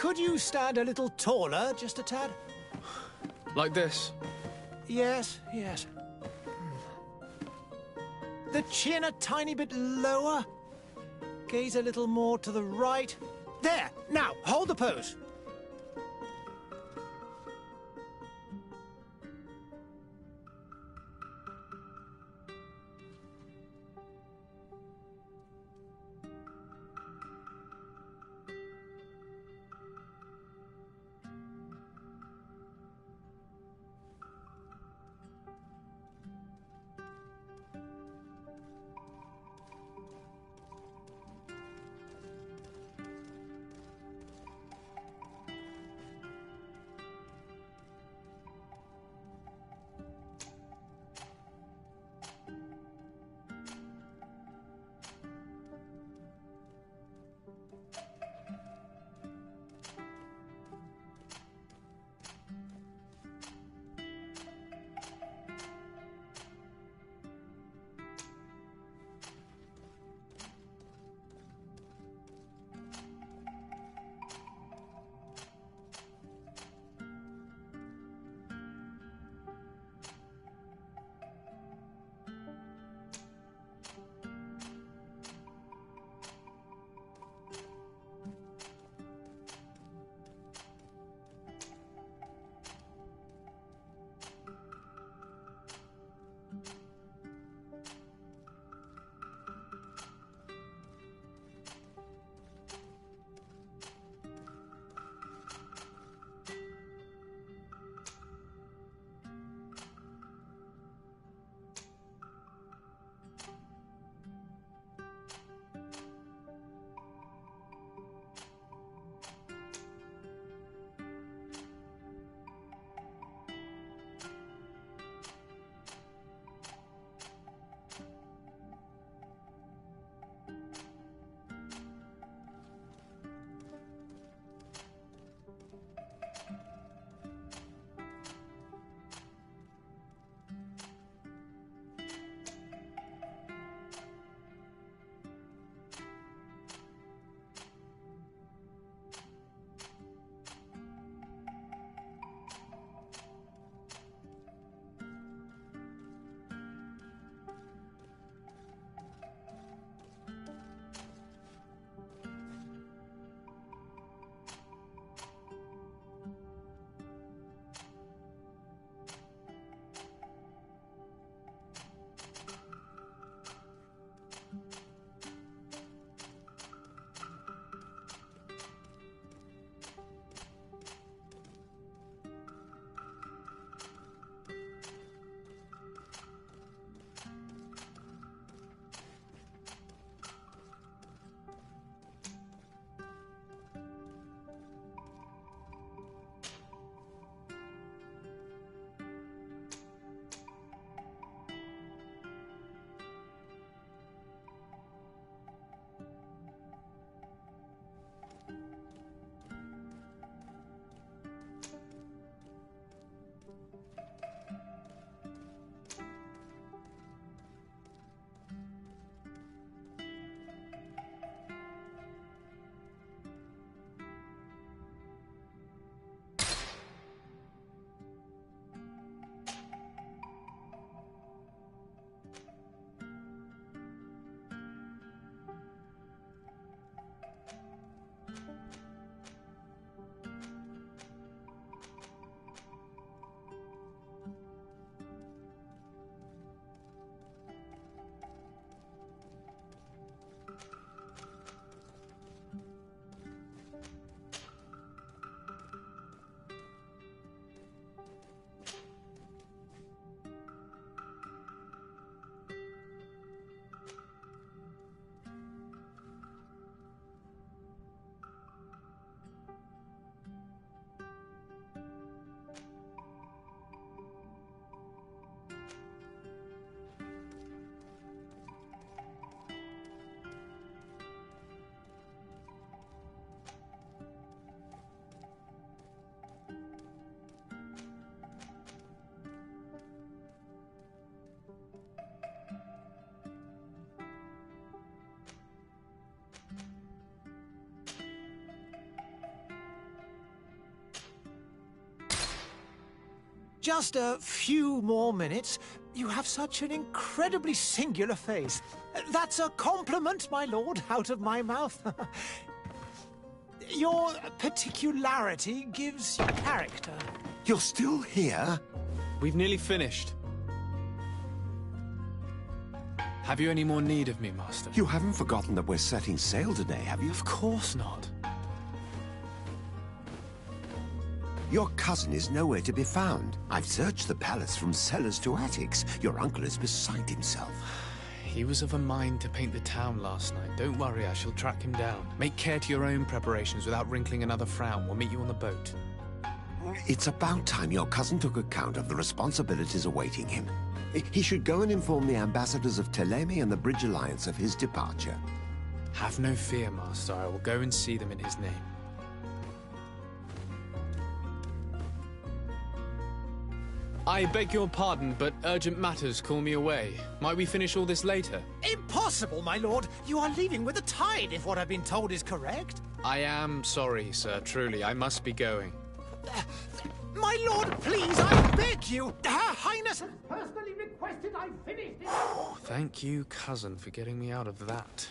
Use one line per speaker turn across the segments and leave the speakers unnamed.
Could you stand a little taller, just a tad?
Like this?
Yes, yes. The chin a tiny bit lower. Gaze a little more to the right. There! Now, hold the pose. Just a few more minutes. You have such an incredibly singular face. That's a compliment, my lord, out of my mouth. Your particularity gives you character.
You're still here?
We've nearly finished. Have you any more need of me, Master?
You haven't forgotten that we're setting sail today, have you?
Of course not.
Your cousin is nowhere to be found. I've searched the palace from cellars to attics. Your uncle is beside himself.
He was of a mind to paint the town last night. Don't worry, I shall track him down. Make care to your own preparations without wrinkling another frown. We'll meet you on the boat.
It's about time your cousin took account of the responsibilities awaiting him. He should go and inform the ambassadors of Teleme and the Bridge Alliance of his departure.
Have no fear, Master. I will go and see them in his name. I beg your pardon, but urgent matters call me away. Might we finish all this later?
Impossible, my lord. You are leaving with the tide, if what I've been told is correct.
I am sorry, sir. Truly, I must be going.
My lord, please, I beg you. Her Highness has personally requested I finish this.
Thank you, cousin, for getting me out of that.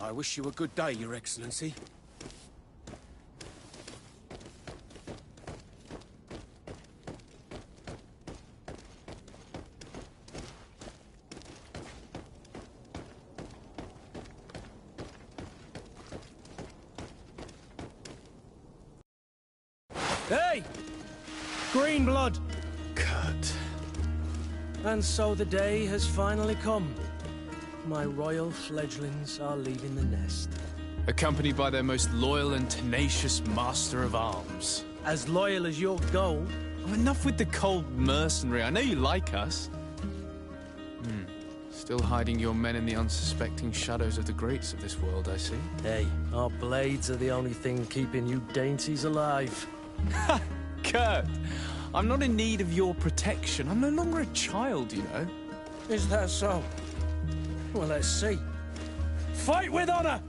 I wish you a good day, Your Excellency.
Hey! Green blood!
Kurt.
And so the day has finally come. My royal fledglings are leaving the nest.
Accompanied by their most loyal and tenacious master of arms.
As loyal as your gold.
Oh, enough with the cold mercenary. I know you like us. Still hiding your men in the unsuspecting shadows of the greats of this world, I see.
Hey, our blades are the only thing keeping you dainties alive.
Ha! Kurt! I'm not in need of your protection. I'm no longer a child, you know.
Is that so? Well, let's see. Fight with honor!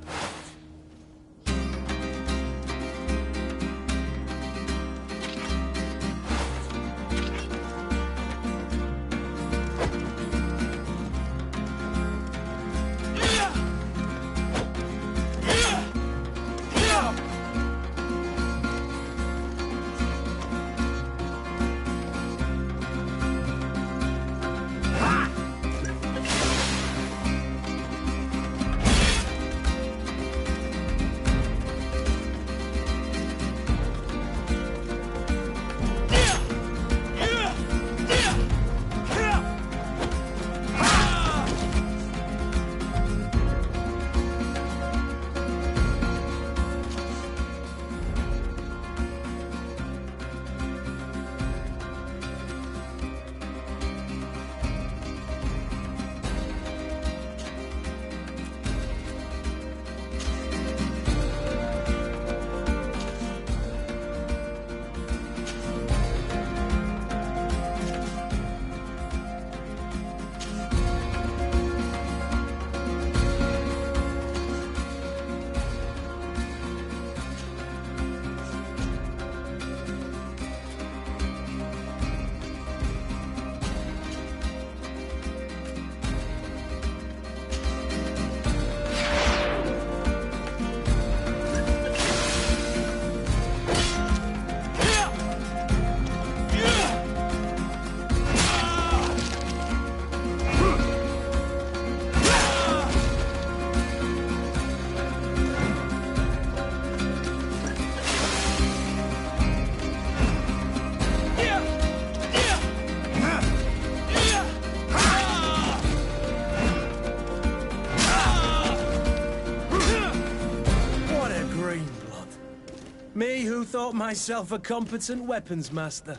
Me who thought myself a competent weapons master.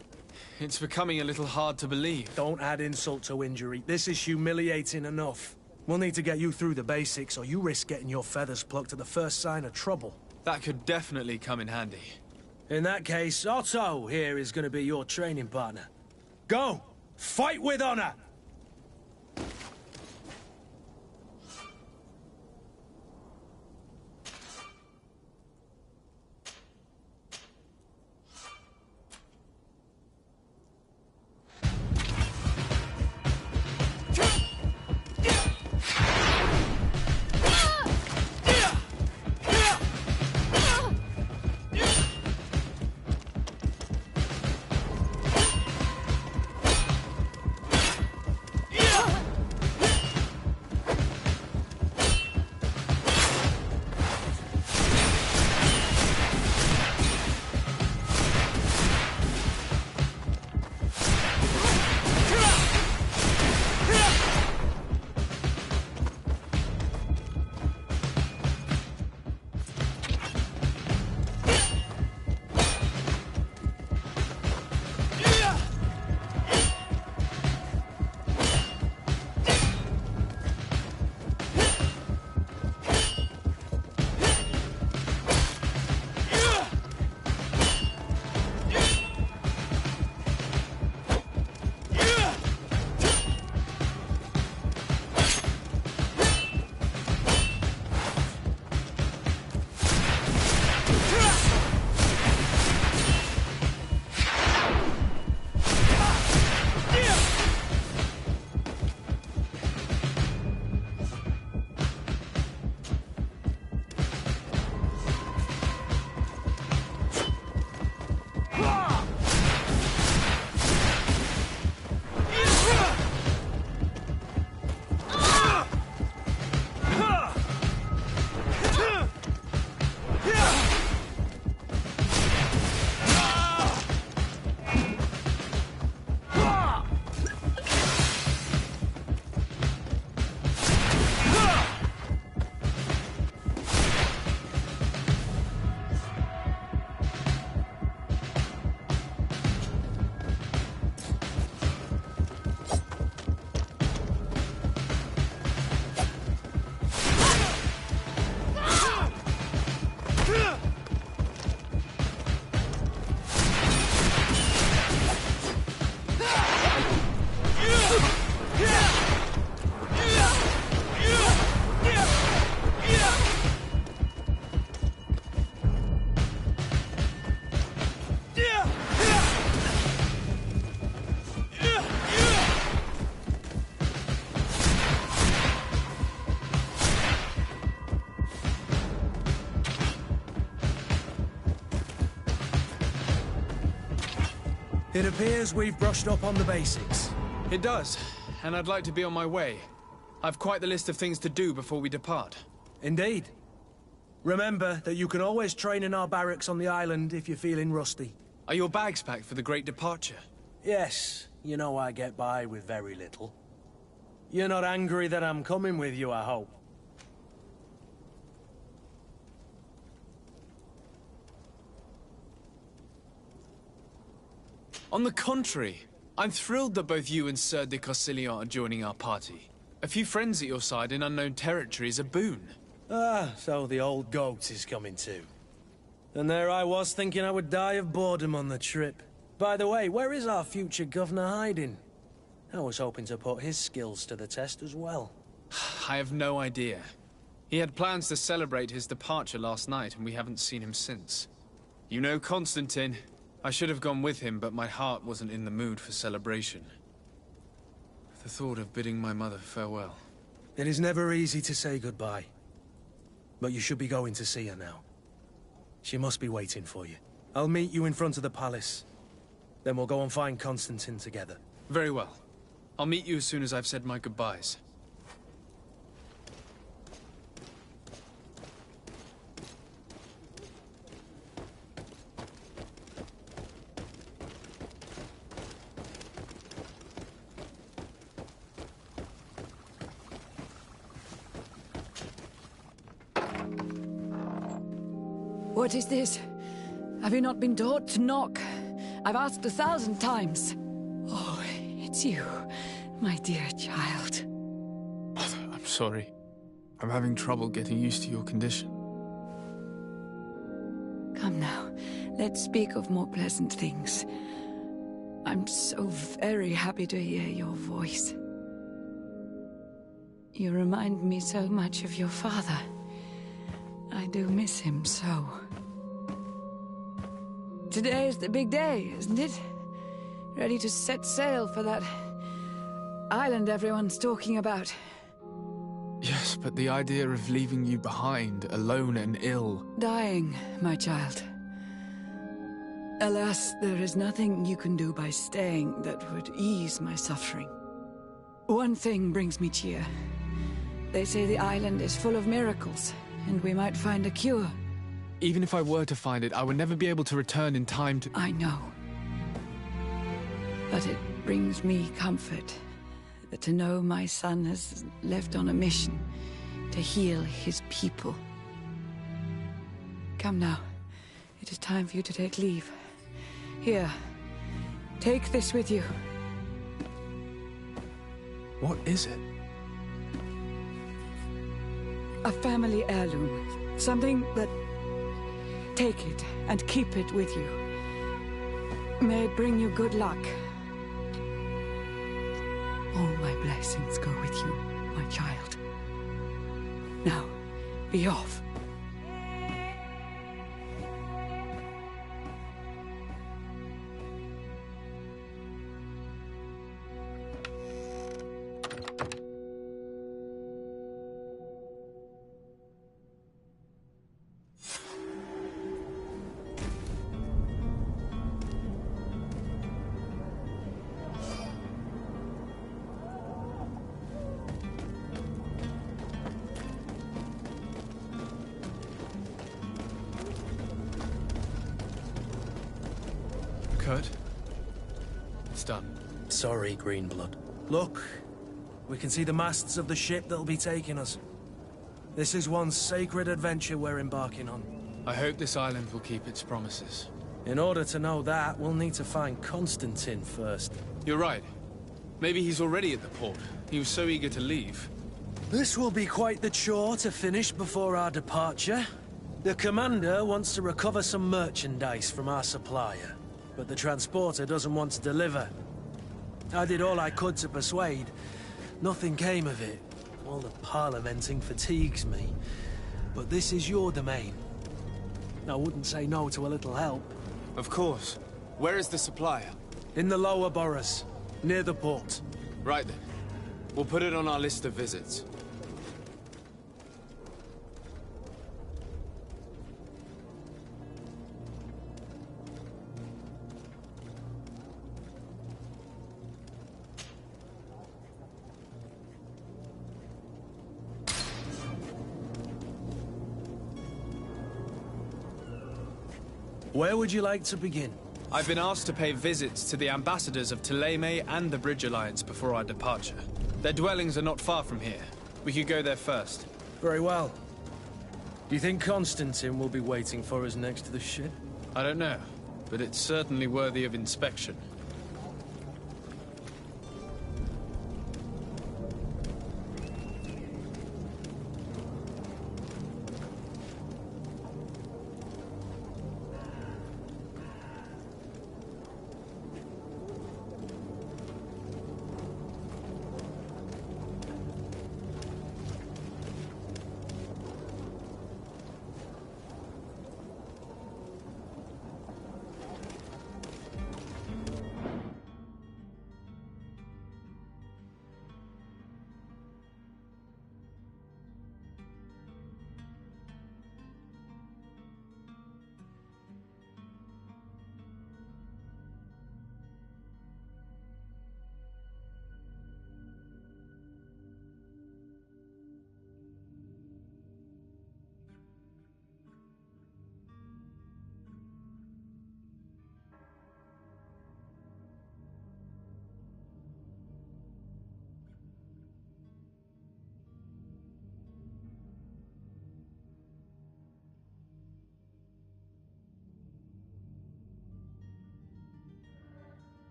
It's becoming a little hard to believe.
Don't add insult to injury. This is humiliating enough. We'll need to get you through the basics, or you risk getting your feathers plucked at the first sign of trouble.
That could definitely come in handy.
In that case, Otto here is going to be your training partner. Go! Fight with honor! It appears we've brushed up on the basics.
It does, and I'd like to be on my way. I've quite the list of things to do before we depart.
Indeed. Remember that you can always train in our barracks on the island if you're feeling rusty.
Are your bags packed for the great departure?
Yes, you know I get by with very little. You're not angry that I'm coming with you, I hope.
On the contrary, I'm thrilled that both you and Sir de Corsillon are joining our party. A few friends at your side in unknown territory is a boon.
Ah, so the old goat is coming too. And there I was thinking I would die of boredom on the trip. By the way, where is our future governor hiding? I was hoping to put his skills to the test as well.
I have no idea. He had plans to celebrate his departure last night, and we haven't seen him since. You know Constantine. I should have gone with him, but my heart wasn't in the mood for celebration. The thought of bidding my mother farewell.
It is never easy to say goodbye. But you should be going to see her now. She must be waiting for you. I'll meet you in front of the palace. Then we'll go and find Constantine together.
Very well. I'll meet you as soon as I've said my goodbyes.
What is this? Have you not been taught to knock? I've asked 1,000 times. Oh, it's you, my dear child.
Mother, I'm sorry. I'm having trouble getting used to your condition.
Come now, let's speak of more pleasant things. I'm so very happy to hear your voice. You remind me so much of your father. I do miss him so. Today is the big day, isn't it? Ready to set sail for that island everyone's talking about.
Yes, but the idea of leaving you behind, alone and ill...
Dying, my child. Alas, there is nothing you can do by staying that would ease my suffering. One thing brings me cheer. They say the island is full of miracles, and we might find a cure.
Even if I were to find it, I would never be able to return in time to...
I know. But it brings me comfort to know my son has left on a mission to heal his people. Come now. It is time for you to take leave. Here, take this with you.
What is it?
A family heirloom. Something that... Take it and keep it with you. May it bring you good luck. All my blessings go with you, my child. Now, be off.
Kurt? It's done.
Sorry, Greenblood. Look, we can see the masts of the ship that'll be taking us. This is one sacred adventure we're embarking on.
I hope this island will keep its promises.
In order to know that, we'll need to find Constantine first.
You're right. Maybe he's already at the port. He was so eager to leave.
This will be quite the chore to finish before our departure. The commander wants to recover some merchandise from our supplier, but the transporter doesn't want to deliver. I did all I could to persuade. Nothing came of it. All the parliamenting fatigues me. But this is your domain. I wouldn't say no to a little help.
Of course. Where is the supplier?
In the lower boroughs, near the port.
Right then. We'll put it on our list of visits.
Where would you like to begin?
I've been asked to pay visits to the ambassadors of Thélème and the Bridge Alliance before our departure. Their dwellings are not far from here. We could go there first.
Very well. Do you think Constantine will be waiting for us next to the ship?
I don't know, but it's certainly worthy of inspection.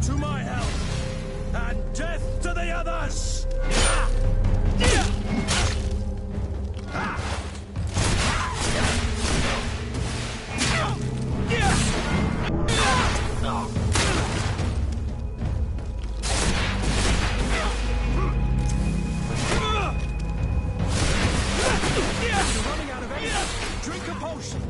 to my help, and death to the others!
Drink a potion!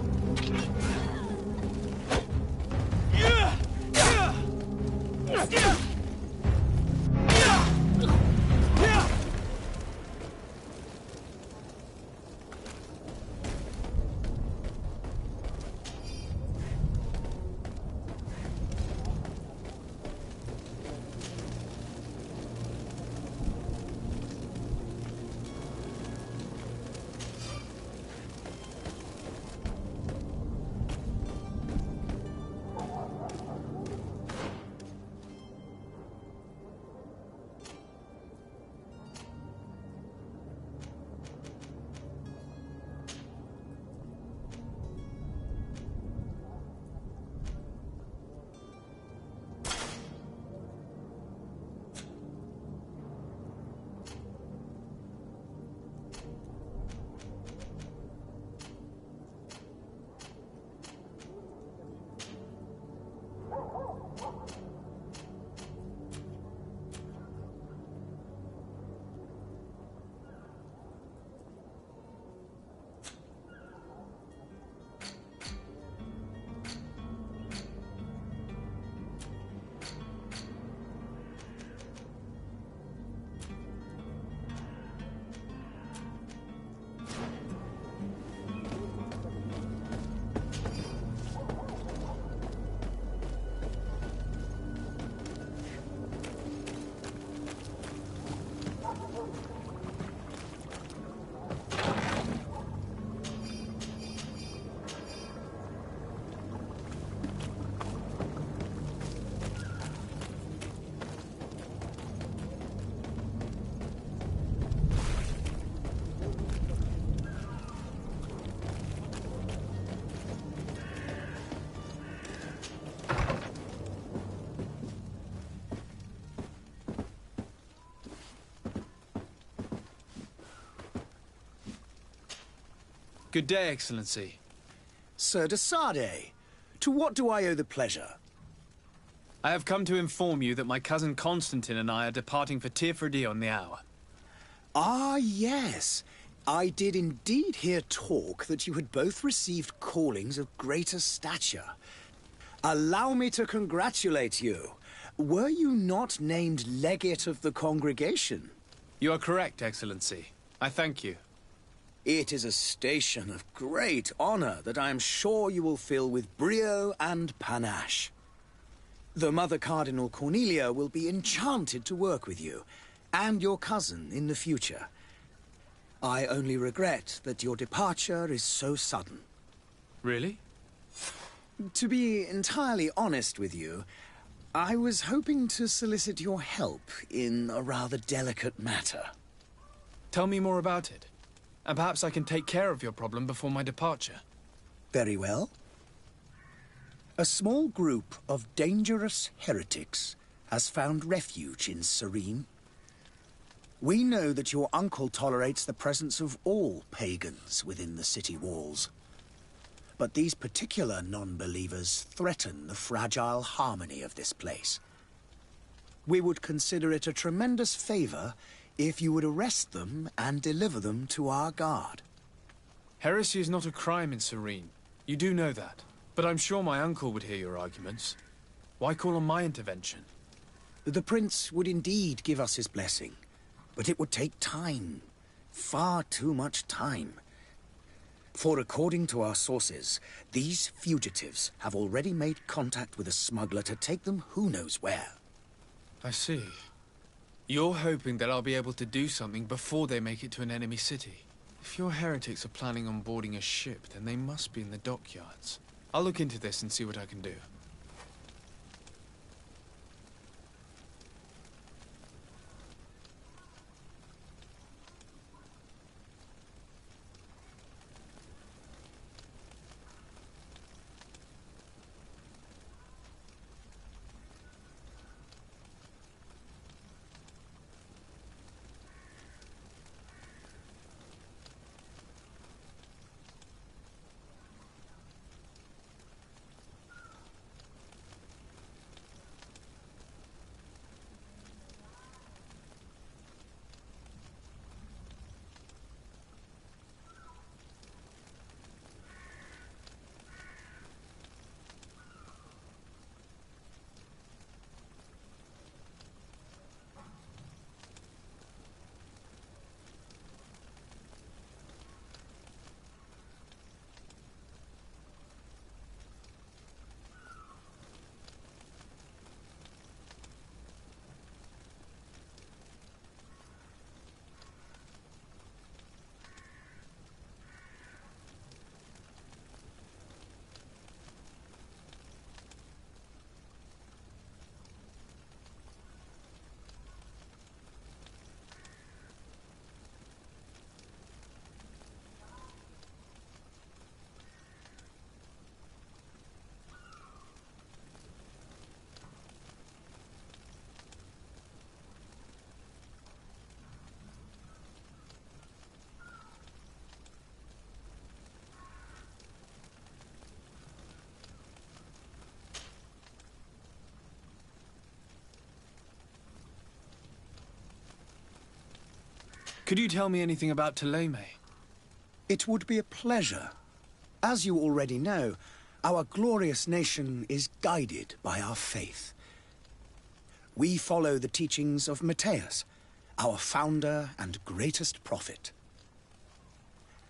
Good day, Excellency.
Sir de Sardet, to what do I owe the pleasure?
I have come to inform you that my cousin Constantine and I are departing for Tirfredi on the hour.
Ah, yes. I did indeed hear talk that you had both received callings of greater stature. Allow me to congratulate you. Were you not named legate of the congregation?
You are correct, Excellency. I thank you.
It is a station of great honor that I am sure you will fill with brio and panache. The Mother Cardinal Cornelia will be enchanted to work with you, and your cousin in the future. I only regret that your departure is so sudden.
Really?
To be entirely honest with you, I was hoping to solicit your help in a rather delicate matter.
Tell me more about it. And perhaps I can take care of your problem before my departure.
Very well. A small group of dangerous heretics has found refuge in Serene. We know that your uncle tolerates the presence of all pagans within the city walls. But these particular non-believers threaten the fragile harmony of this place. We would consider it a tremendous favor if you would arrest them and deliver them to our guard.
Heresy is not a crime in Serene. You do know that. But I'm sure my uncle would hear your arguments. Why call on my intervention?
The prince would indeed give us his blessing, but it would take time. Far too much time. For according to our sources, these fugitives have already made contact with a smuggler to take them who knows where.
I see. You're hoping that I'll be able to do something before they make it to an enemy city. If your heretics are planning on boarding a ship, then they must be in the dockyards. I'll look into this and see what I can do. Could you tell me anything about Thélème?
It would be a pleasure. As you already know, our glorious nation is guided by our faith. We follow the teachings of Matthias, our founder and greatest prophet,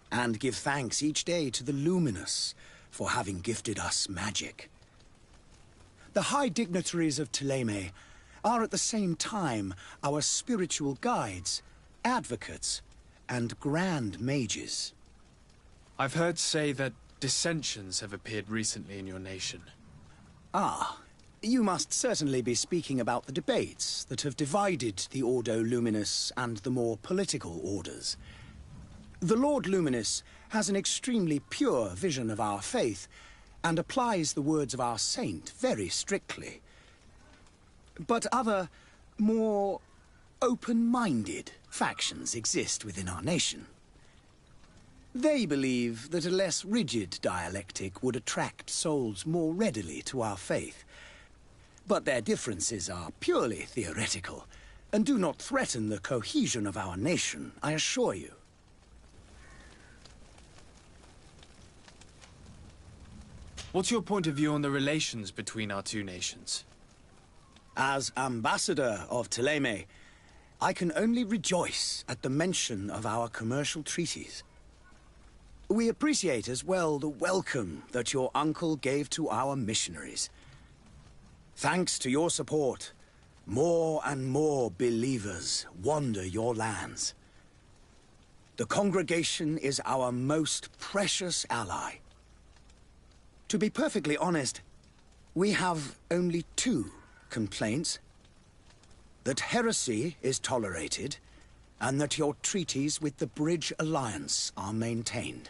and give thanks each day to the Luminous for having gifted us magic. The high dignitaries of Thélème are at the same time our spiritual guides, advocates, and grand mages.
I've heard say that dissensions have appeared recently in your nation.
Ah, you must certainly be speaking about the debates that have divided the Ordo Luminous and the more political orders. The Lord Luminous has an extremely pure vision of our faith and applies the words of our saint very strictly. But other, more open-minded factions exist within our nation. They believe that a less rigid dialectic would attract souls more readily to our faith. But their differences are purely theoretical, and do not threaten the cohesion of our nation, I assure you.
What's your point of view on the relations between our two nations?
As ambassador of Thélème, I can only rejoice at the mention of our commercial treaties. We appreciate as well the welcome that your uncle gave to our missionaries. Thanks to your support, more and more believers wander your lands. The congregation is our most precious ally. To be perfectly honest, we have only two complaints: that heresy is tolerated, and that your treaties with the Bridge Alliance are maintained.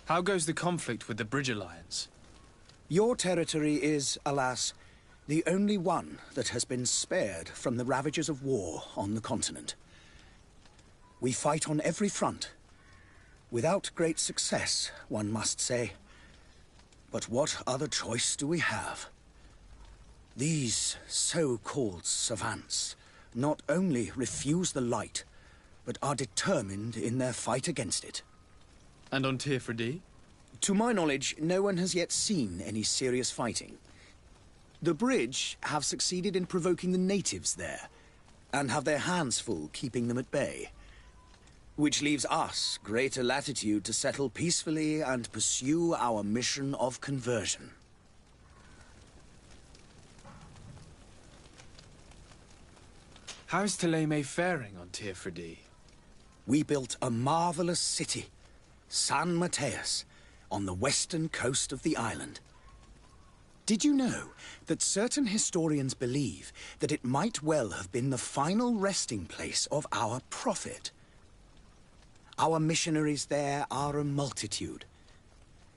How goes the conflict with the Bridge Alliance?
Your territory is, alas, the only one that has been spared from the ravages of war on the continent. We fight on every front. Without great success, one must say. But what other choice do we have? These so-called savants not only refuse the light, but are determined in their fight against it.
And on Tirfredi?
To my knowledge, no one has yet seen any serious fighting. The Bridge have succeeded in provoking the natives there, and have their hands full keeping them at bay. Which leaves us greater latitude to settle peacefully and pursue our mission of conversion.
How is Thélème faring on Tirfredi?
We built a marvelous city, San Matthias, on the western coast of the island. Did you know that certain historians believe that it might well have been the final resting place of our prophet? Our missionaries there are a multitude.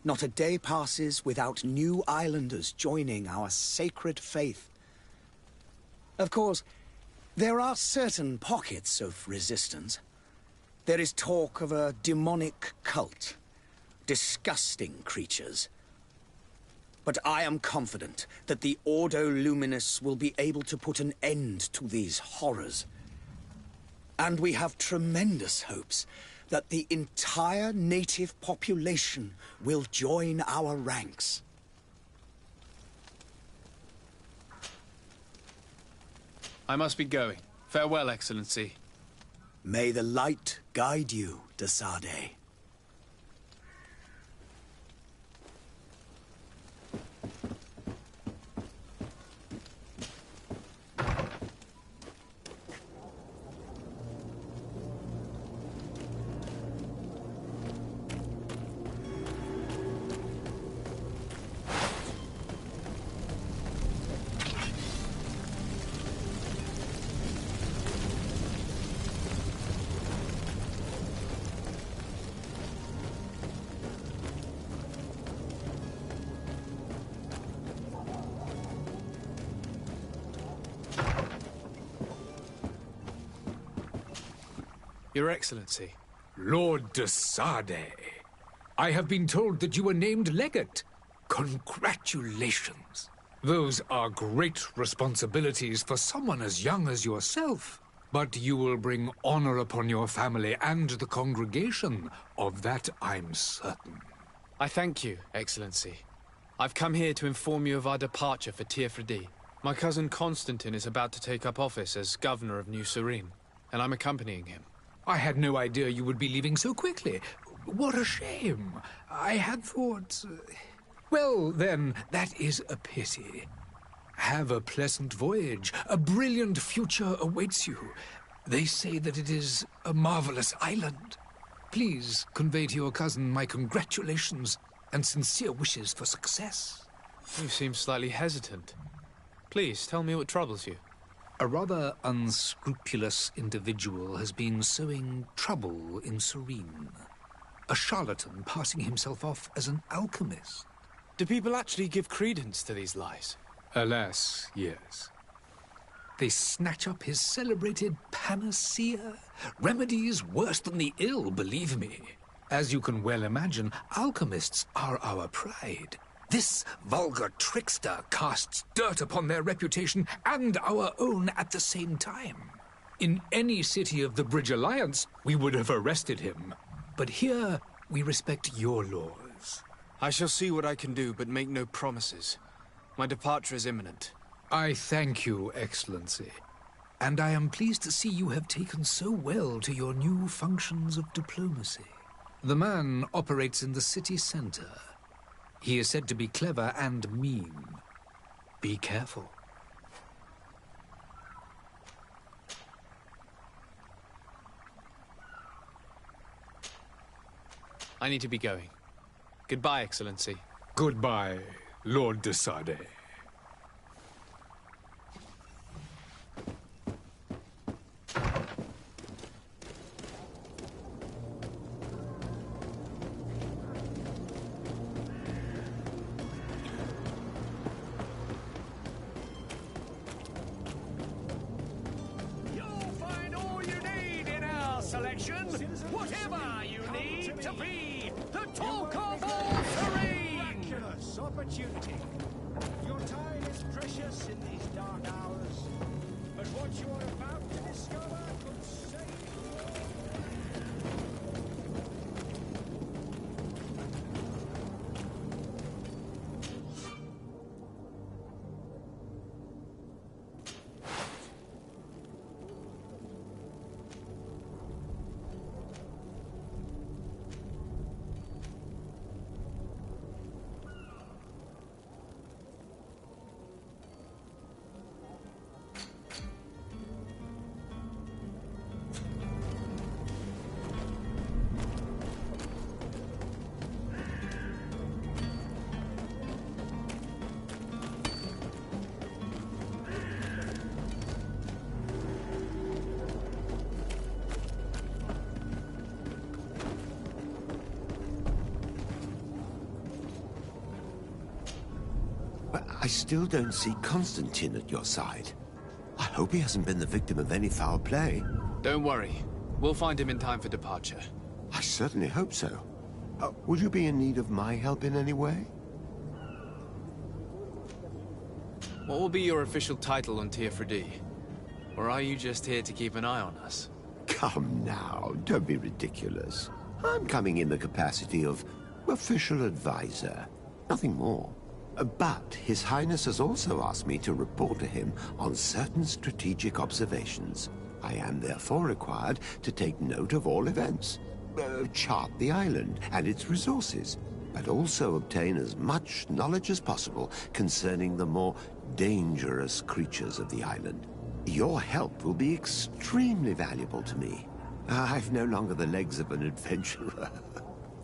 Not a day passes without new islanders joining our sacred faith. Of course, there are certain pockets of resistance. There is talk of a demonic cult. Disgusting creatures. But I am confident that the Ordo Luminous will be able to put an end to these horrors. And we have tremendous hopes that the entire native population will join our ranks.
I must be going. Farewell, Excellency.
May the light guide you, de Sade.
Your Excellency,
Lord de Sade. I have been told that you were named legate. Congratulations. Those are great responsibilities for someone as young as yourself. But you will bring honor upon your family and the congregation. Of that I'm certain.
I thank you, Excellency. I've come here to inform you of our departure for Teofredi. My cousin Constantine is about to take up office as governor of New Serene, and I'm accompanying him.
I had no idea you would be leaving so quickly. What a shame. I had thought... Well, then, that is a pity. Have a pleasant voyage. A brilliant future awaits you. They say that it is a marvelous island. Please convey to your cousin my congratulations and sincere wishes for success.
You seem slightly hesitant. Please, tell me what troubles you.
A rather unscrupulous individual has been sowing trouble in Serene. A charlatan passing himself off as an alchemist.
Do people actually give credence to these lies?
Alas, yes. They snatch up his celebrated panacea. Remedies worse than the ill, believe me. As you can well imagine, alchemists are our pride. This vulgar trickster casts dirt upon their reputation and our own at the same time. In any city of the Bridge Alliance, we would have arrested him. But here, we respect your laws.
I shall see what I can do, but make no promises. My departure is imminent.
I thank you, Excellency. And I am pleased to see you have taken so well to your new functions of diplomacy. The man operates in the city center. He is said to be clever and mean. Be careful.
I need to be going. Goodbye, Excellency.
Goodbye, Lord de Sade.
Whatever you need to be the talk of all Serene! Miraculous opportunity. Your time is precious in these dark hours, but what you are about to discover could save
I still don't see Constantine at your side. I hope he hasn't been the victim of any foul play.
Don't worry. We'll find him in time for departure.
I certainly hope so. Would you be in need of my help in any way?
What will be your official title on Teofredi? Or are you just here to keep an eye on us?
Come now, don't be ridiculous. I'm coming in the capacity of official advisor. Nothing more. But His Highness has also asked me to report to him on certain strategic observations. I am therefore required to take note of all events, chart the island and its resources, but also obtain as much knowledge as possible concerning the more dangerous creatures of the island. Your help will be extremely valuable to me. I've no longer the legs of an adventurer.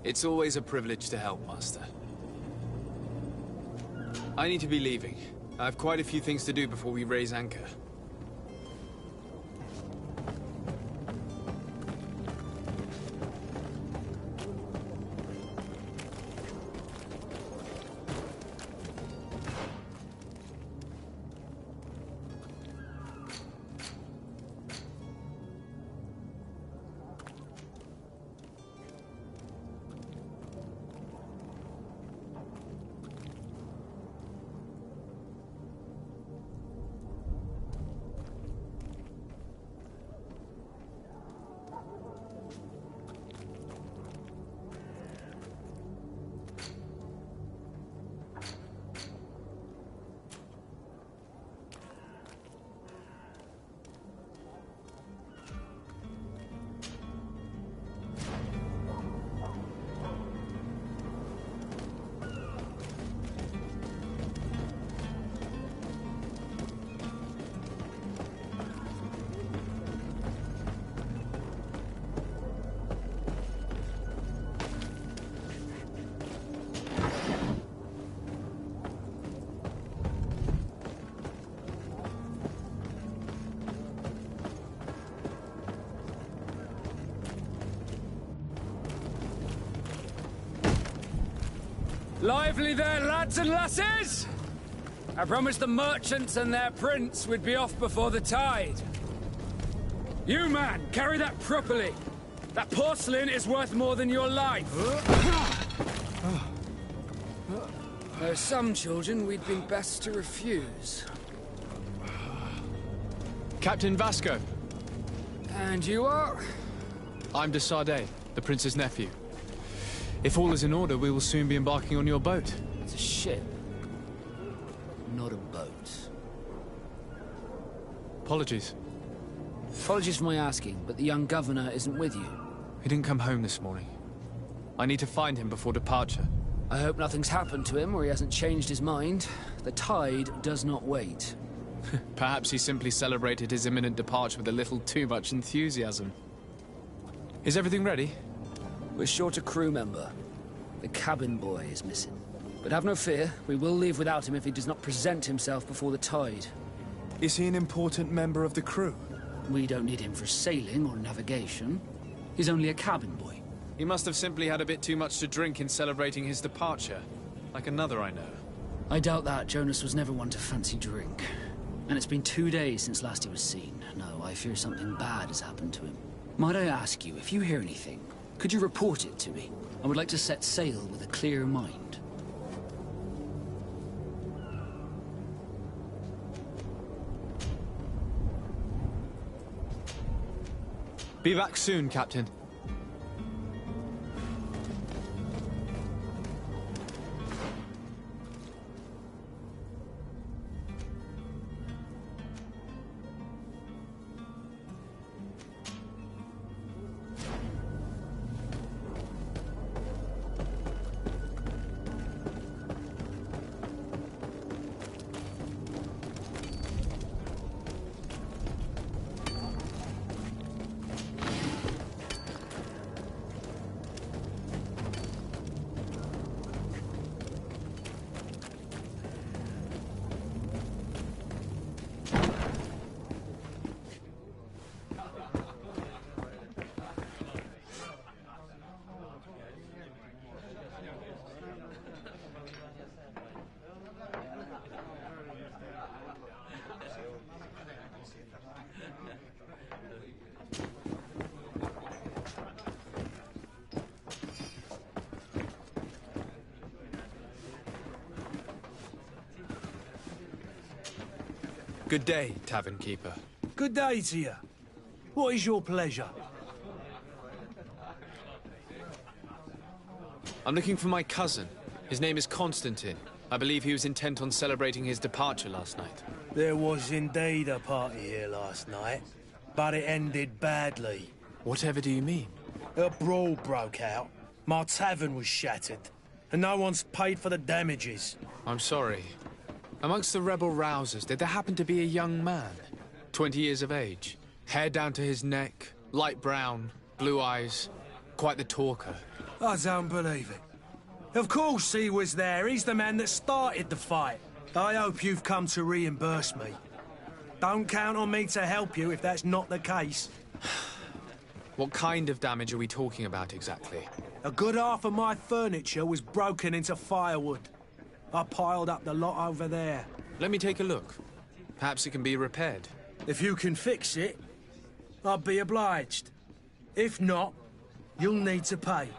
It's always a privilege to help, Master. I need to be leaving. I have quite a few things to do before we raise anchor.
Lively there, lads and lasses! I promised the merchants and their prince we'd be off before the tide. You, man, carry that properly. That porcelain is worth more than your life. There are some children we'd been best to refuse.
Captain Vasco.
And you are?
I'm de Sardet, the prince's nephew. If all is in order, we will soon be embarking on your boat.
It's a ship, not a boat.
Apologies.
Apologies for my asking, but the young governor isn't with you.
He didn't come home this morning. I need to find him before departure.
I hope nothing's happened to him or he hasn't changed his mind. The tide does not wait.
Perhaps he simply celebrated his imminent departure with a little too much enthusiasm. Is everything ready?
We're short a crew member. The cabin boy is missing. But have no fear, we will leave without him if he does not present himself before the tide.
Is he an important member of the crew?
We don't need him for sailing or navigation. He's only a cabin boy.
He must have simply had a bit too much to drink in celebrating his departure. Like another I know.
I doubt that. Jonas was never one to fancy drink. And it's been 2 days since last he was seen. No, I fear something bad has happened to him. Might I ask you, if you hear anything, could you report it to me? I would like to set sail with a clear mind.
Be back soon, Captain. Good day, tavern keeper.
Good day to you. What is your pleasure?
I'm looking for my cousin. His name is Constantine. I believe he was intent on celebrating his departure last night.
There was indeed a party here last night, but it ended badly.
Whatever do you mean?
A brawl broke out. My tavern was shattered, and no one's paid for the damages.
I'm sorry. Amongst the rebel rousers, did there happen to be a young man? 20 years of age, hair down to his neck, light brown, blue eyes, quite the talker.
I don't believe it. Of course he was there. He's the man that started the fight. I hope you've come to reimburse me. Don't count on me to help you if that's not the case.
What kind of damage are we talking about exactly?
A good half of my furniture was broken into firewood. I piled up the lot over there.
Let me take a look. Perhaps it can be repaired.
If you can fix it, I'd be obliged. If not, you'll need to pay.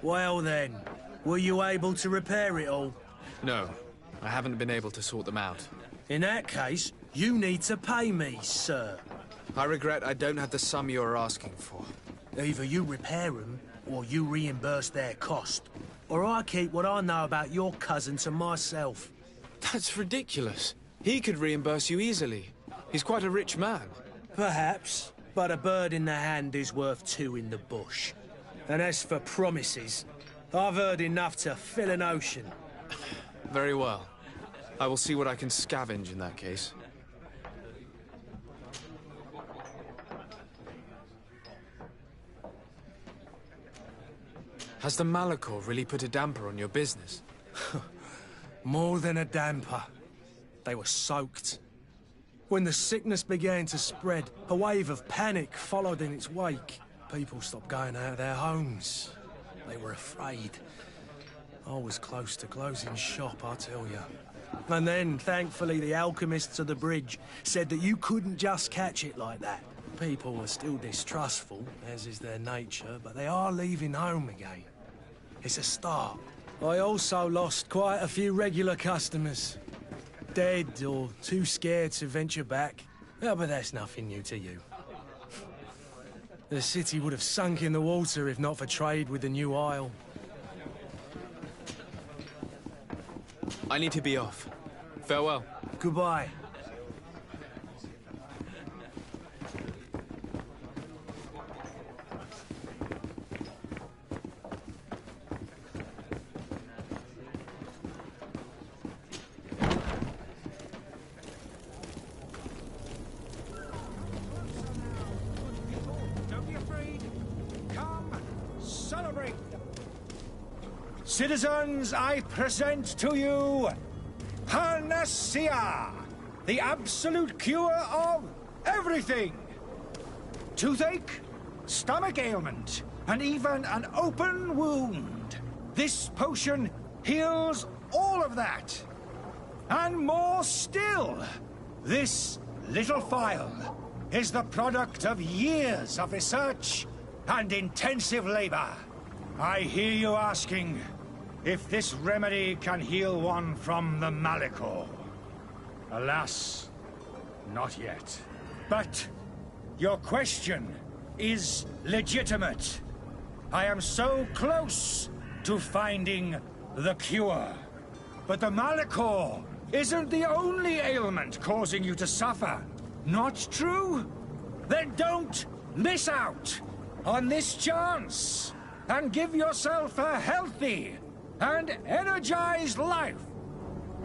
Well then, were you able to repair it all?
No, I haven't been able to sort them out.
In that case, you need to pay me, sir.
I regret I don't have the sum you are asking for.
Either you repair them, or you reimburse their cost. Or I keep what I know about your cousin to myself.
That's ridiculous. He could reimburse you easily. He's quite a rich man.
Perhaps, but a bird in the hand is worth two in the bush. And as for promises, I've heard enough to fill an ocean.
Very well. I will see what I can scavenge in that case. Has the Malachor really put a damper on your business?
More than a damper. They were soaked. When the sickness began to spread, a wave of panic followed in its wake. People stopped going out of their homes. They were afraid. I was close to closing shop, I tell you. And then, thankfully, the alchemists of the bridge said that you couldn't just catch it like that. People were still distrustful, as is their nature, but they are leaving home again. It's a start. I also lost quite a few regular customers. Dead or too scared to venture back. Oh, but that's nothing new to you. The city would have sunk in the water if not for trade with the new isle.
I need to be off. Farewell.
Goodbye.
Citizens, I present to you Panacea, the absolute cure of everything. Toothache, stomach ailment, and even an open wound. This potion heals all of that. And more still, this little phial is the product of years of research and intensive labor. I hear you asking if this remedy can heal one from the Malachor. Alas, not yet. But your question is legitimate. I am so close to finding the cure. But the Malachor isn't the only ailment causing you to suffer. Not true? Then don't miss out on this chance and give yourself a healthy and energized life.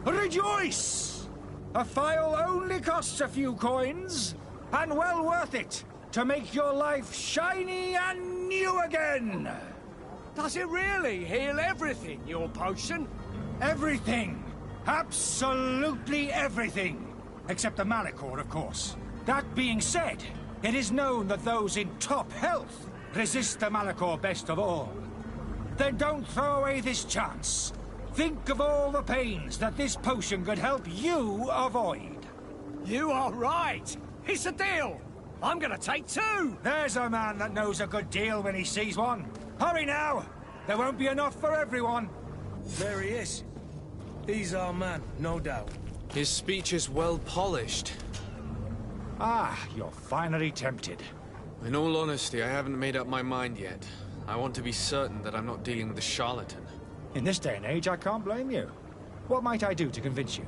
Rejoice! A phial only costs a few coins, and well worth it to make your life shiny and new again.
Does it really heal everything, your potion?
Everything. Absolutely everything. Except the Malachor, of course. That being said, it is known that those in top health resist the Malachor best of all. Then don't throw away this chance. Think of all the pains that this potion could help you avoid.
You are right. It's a deal. I'm gonna take two.
There's a man that knows a good deal when he sees one. Hurry now. There won't be enough for everyone.
There he is. He's our man, no doubt.
His speech is well polished.
Ah, you're finally tempted.
In all honesty, I haven't made up my mind yet. I want to be certain that I'm not dealing with a charlatan.
In this day and age, I can't blame you. What might I do to convince you?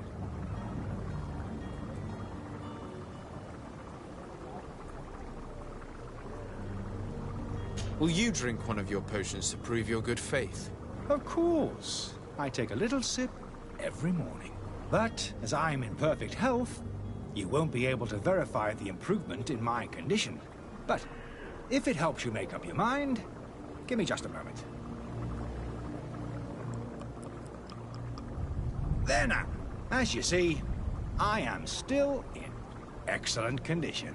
Will you drink one of your potions to prove your good faith?
Of course. I take a little sip every morning. But, as I'm in perfect health, you won't be able to verify the improvement in my condition. But, if it helps you make up your mind, give me just a moment. There now. As you see, I am still in excellent condition.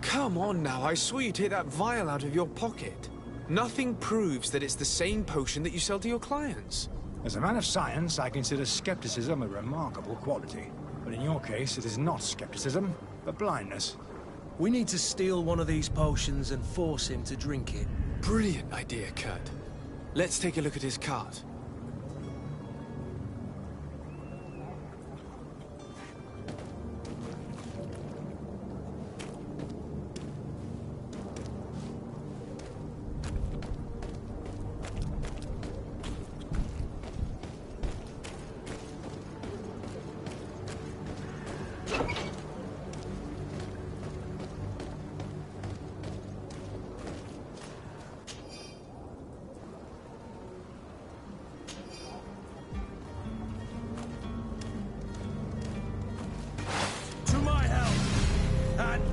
Come on now, I swore you'd take that vial out of your pocket. Nothing proves that it's the same potion that you sell to your clients.
As a man of science, I consider skepticism a remarkable quality. But in your case, it is not skepticism, but blindness.
We need to steal one of these potions and force him to drink it.
Brilliant idea, Kurt. Let's take a look at his cart.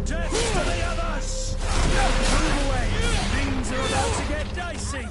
Death to the others! Move away! Things are about to get dicey!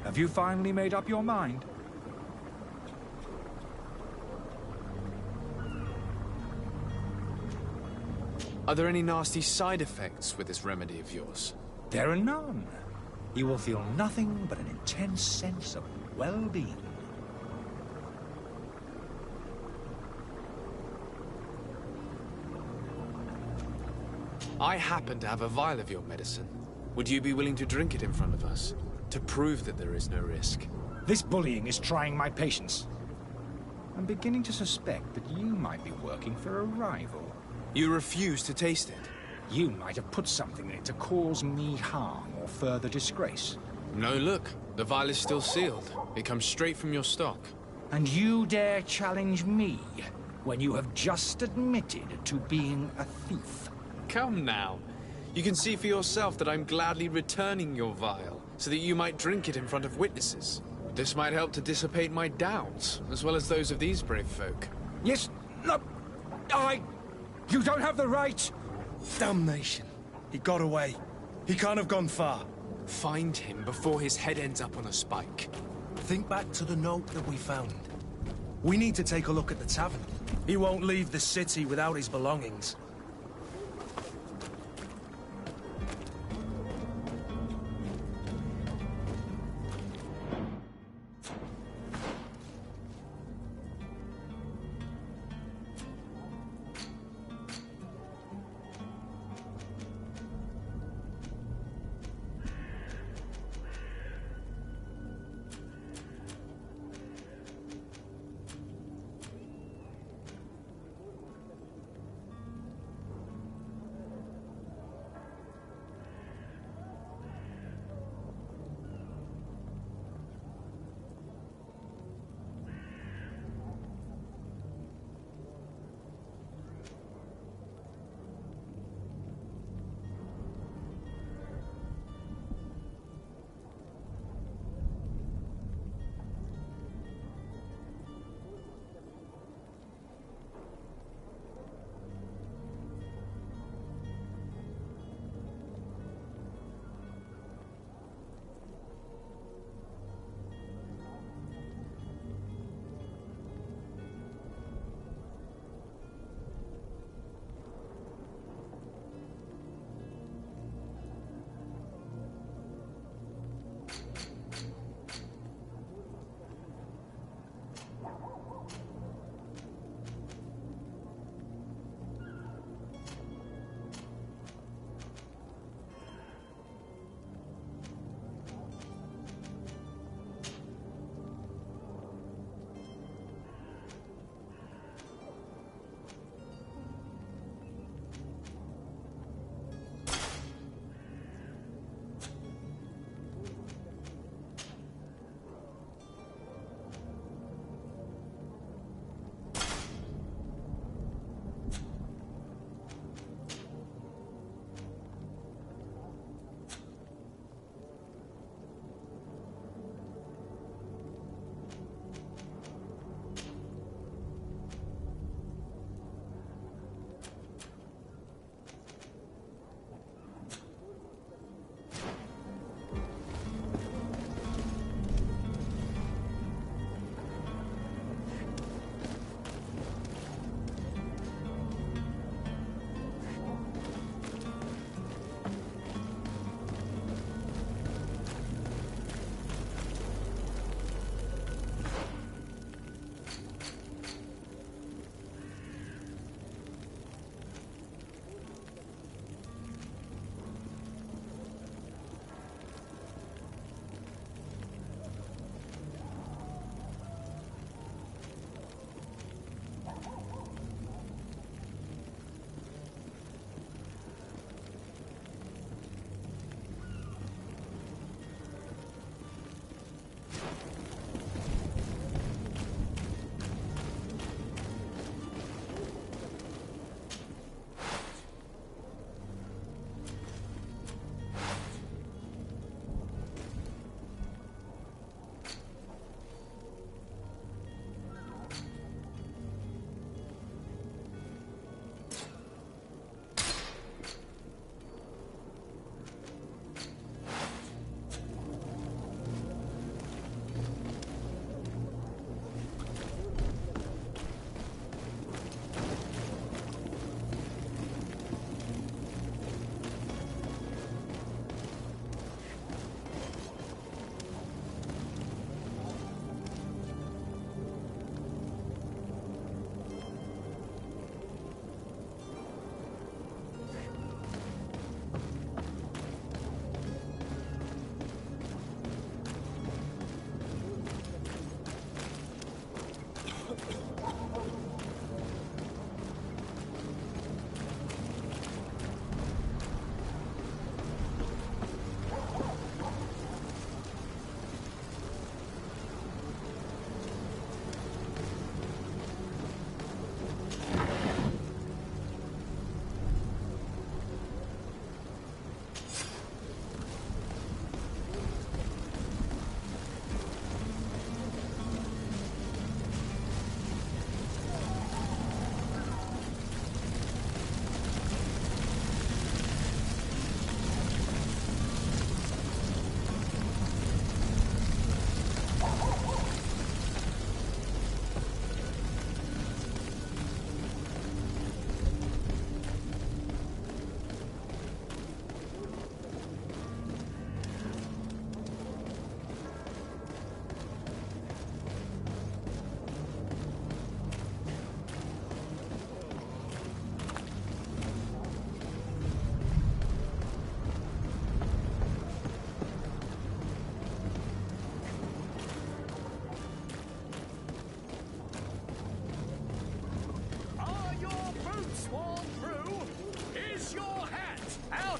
Have you finally made up your mind?
Are there any nasty side effects with this remedy of yours?
There are none. You will feel nothing but an intense sense of well-being.
I happen to have a vial of your medicine. Would you be willing to drink it in front of us? To prove that there is no risk?
This bullying is trying my patience. I'm beginning to suspect that you might be working for a rival.
You refuse to taste it?
You might have put something in it to cause me harm or further disgrace.
No, look. The vial is still sealed. It comes straight from your stock.
And you dare challenge me when you have just admitted to being a thief?
Come now. You can see for yourself that I'm gladly returning your vial, so that you might drink it in front of witnesses. This might help to dissipate my doubts, as well as those of these brave folk.
Yes, no, You don't have the right!
Damnation. He got away. He can't have gone far.
Find him before his head ends up on a spike.
Think back to the note that we found. We need to take a look at the tavern. He won't leave the city without his belongings.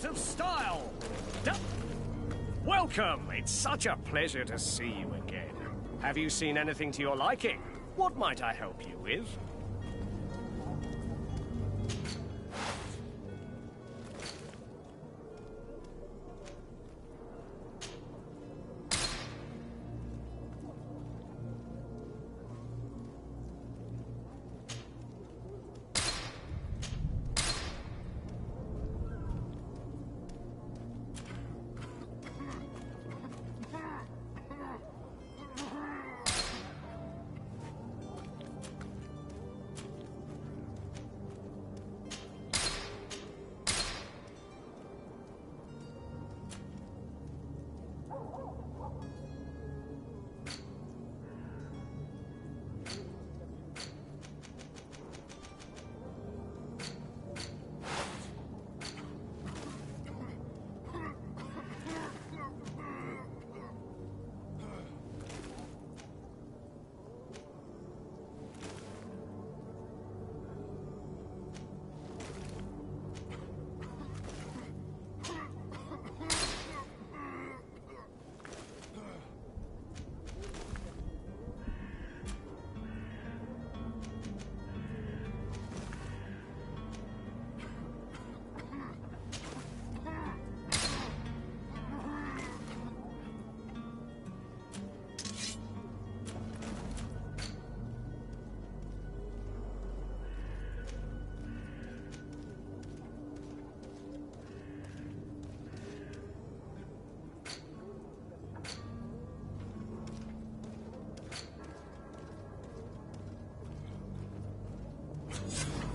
out of style! Welcome! It's such a pleasure to see you again. Have you seen anything to your liking? What might I help you with?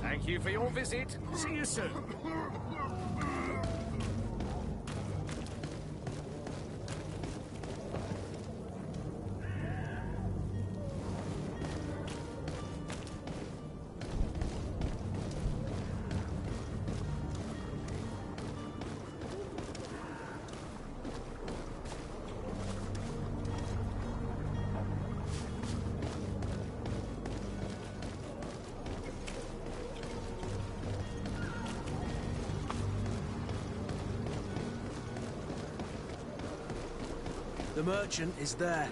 Thank you for your visit. See you soon.
The merchant is there.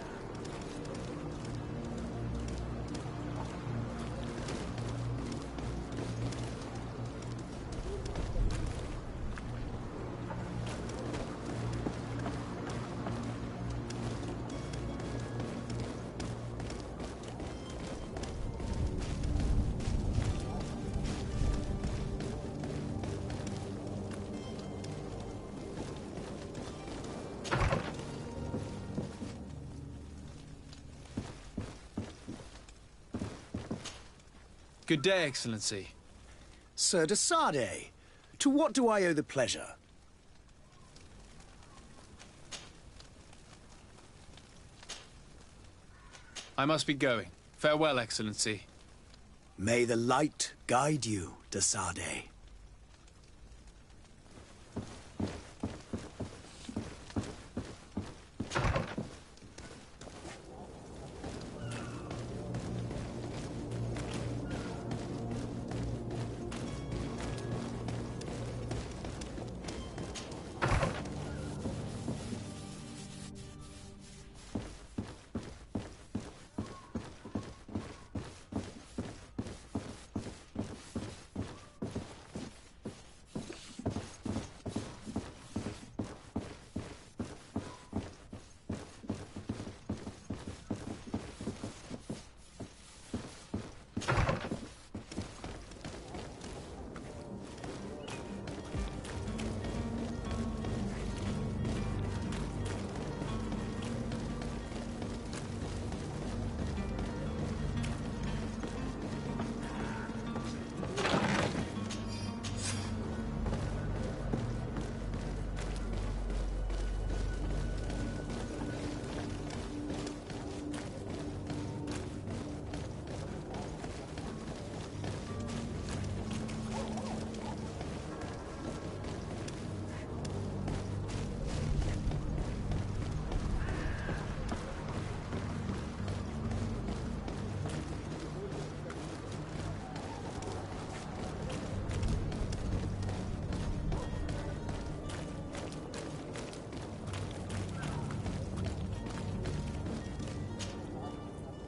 Good day, Excellency.
Sir de Sardet, to what do I owe the pleasure?
I must be going. Farewell, Excellency.
May the light guide you, de Sardet.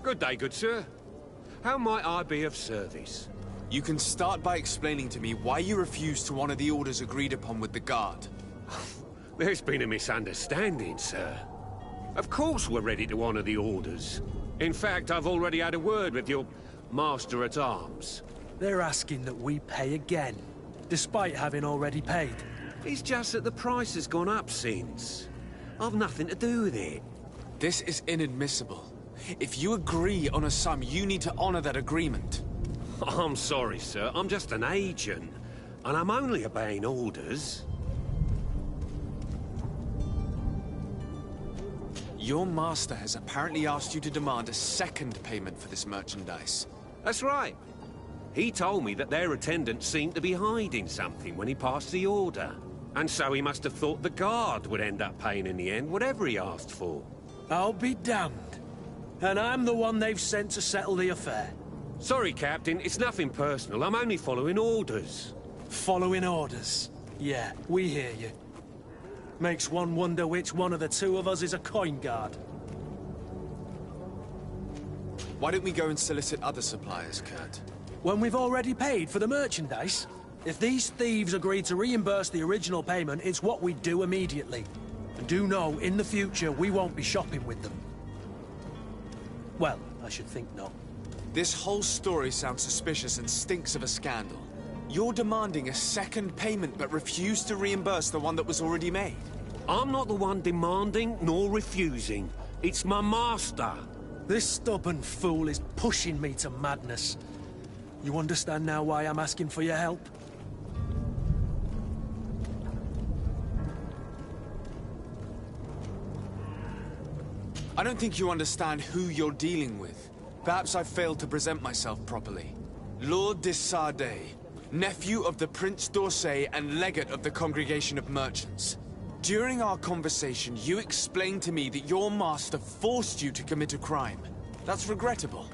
Good day, good sir. How might I be of service?
You can start by explaining to me why you refuse to honor the orders agreed upon with the guard.
There's been a misunderstanding, sir. Of course we're ready to honor the orders. In fact, I've already had a word with your master-at-arms.
They're asking that we pay again, despite having already paid.
It's just that the price has gone up since. I've nothing to do with it.
This is inadmissible. If you agree on a sum, you need to honor that agreement.
I'm sorry, sir. I'm just an agent. And I'm only obeying orders.
Your master has apparently asked you to demand a second payment for this merchandise.
That's right. He told me that their attendant seemed to be hiding something when he passed the order. And so he must have thought the guard would end up paying in the end, whatever he asked for.
I'll be damned. And I'm the one they've sent to settle the affair.
Sorry, Captain. It's nothing personal. I'm only following orders.
Following orders? Yeah, we hear you. Makes one wonder which one of the two of us is a coin guard.
Why don't we go and solicit other suppliers, Kurt?
When we've already paid for the merchandise? If these thieves agree to reimburse the original payment, it's what we do immediately. And do know, in the future, we won't be shopping with them. Well, I should think not.
This whole story sounds suspicious and stinks of a scandal. You're demanding a second payment but refuse to reimburse the one that was already made.
I'm not the one demanding nor refusing. It's my master.
This stubborn fool is pushing me to madness. You understand now why I'm asking for your help?
I don't think you understand who you're dealing with. Perhaps I failed to present myself properly. Lord de Sardet, nephew of the Prince d'Orsay and legate of the Congregation of Merchants. During our conversation, you explained to me that your master forced you to commit a crime. That's regrettable,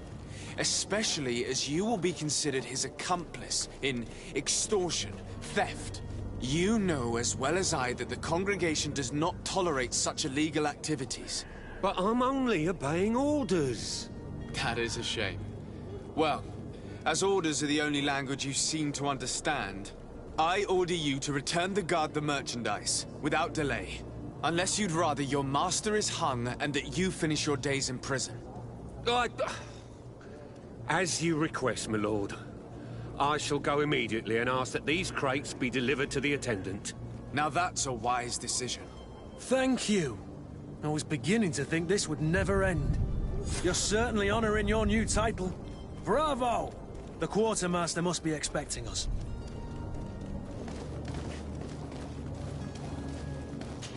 especially as you will be considered his accomplice in extortion, theft. You know as well as I that the Congregation does not tolerate such illegal activities.
But I'm only obeying orders.
That is a shame. Well, as orders are the only language you seem to understand, I order you to return the guard the merchandise, without delay. Unless you'd rather your master is hung and that you finish your days in prison.
As you request, my lord. I shall go immediately and ask that these crates be delivered to the attendant.
Now that's a wise decision.
Thank you. I was beginning to think this would never end. You're certainly honoring your new title. Bravo! The quartermaster must be expecting us.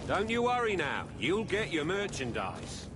Don't you worry now. You'll get your merchandise.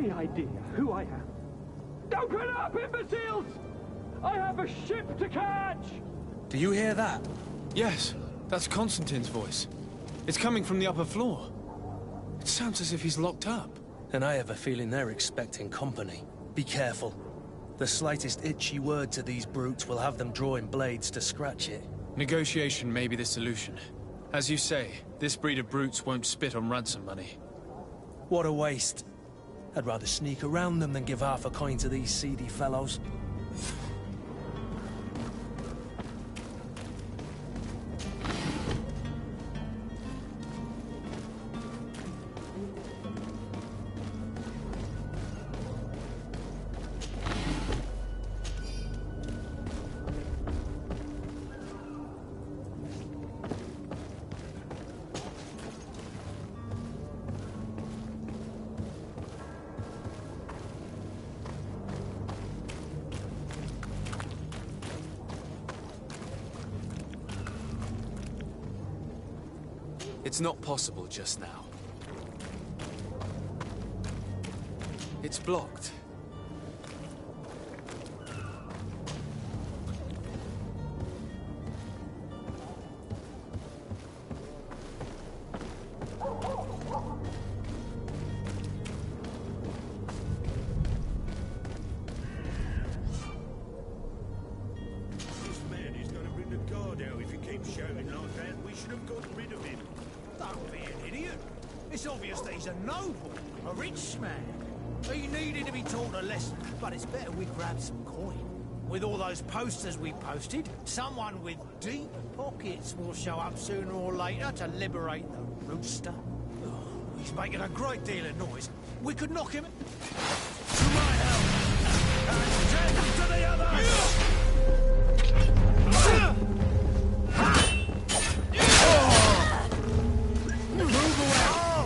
any idea who I am? Open up, imbeciles! I have a ship to catch!
Do you hear that?
Yes, that's Constantine's voice. It's coming from the upper floor. It sounds as if he's locked up.
And I have a feeling they're expecting company. Be careful. The slightest itchy word to these brutes will have them drawing blades to scratch it.
Negotiation may be the solution. As you say, this breed of brutes won't spit on ransom money.
What a waste. I'd rather sneak around them than give half a coin to these seedy fellows.
It's not possible just now. It's blocked.
This man is going to bring the guard out if he keeps shouting like that. We should have gotten rid of him.
Don't be an idiot. It's obvious that he's a noble, a rich man. He needed to be taught a lesson, but it's better we grab some coin. With all those posters we posted, someone with deep pockets will show up sooner or later to liberate the rooster. Oh, he's making a great deal of noise. We could knock him... To my help! And 10 to the others!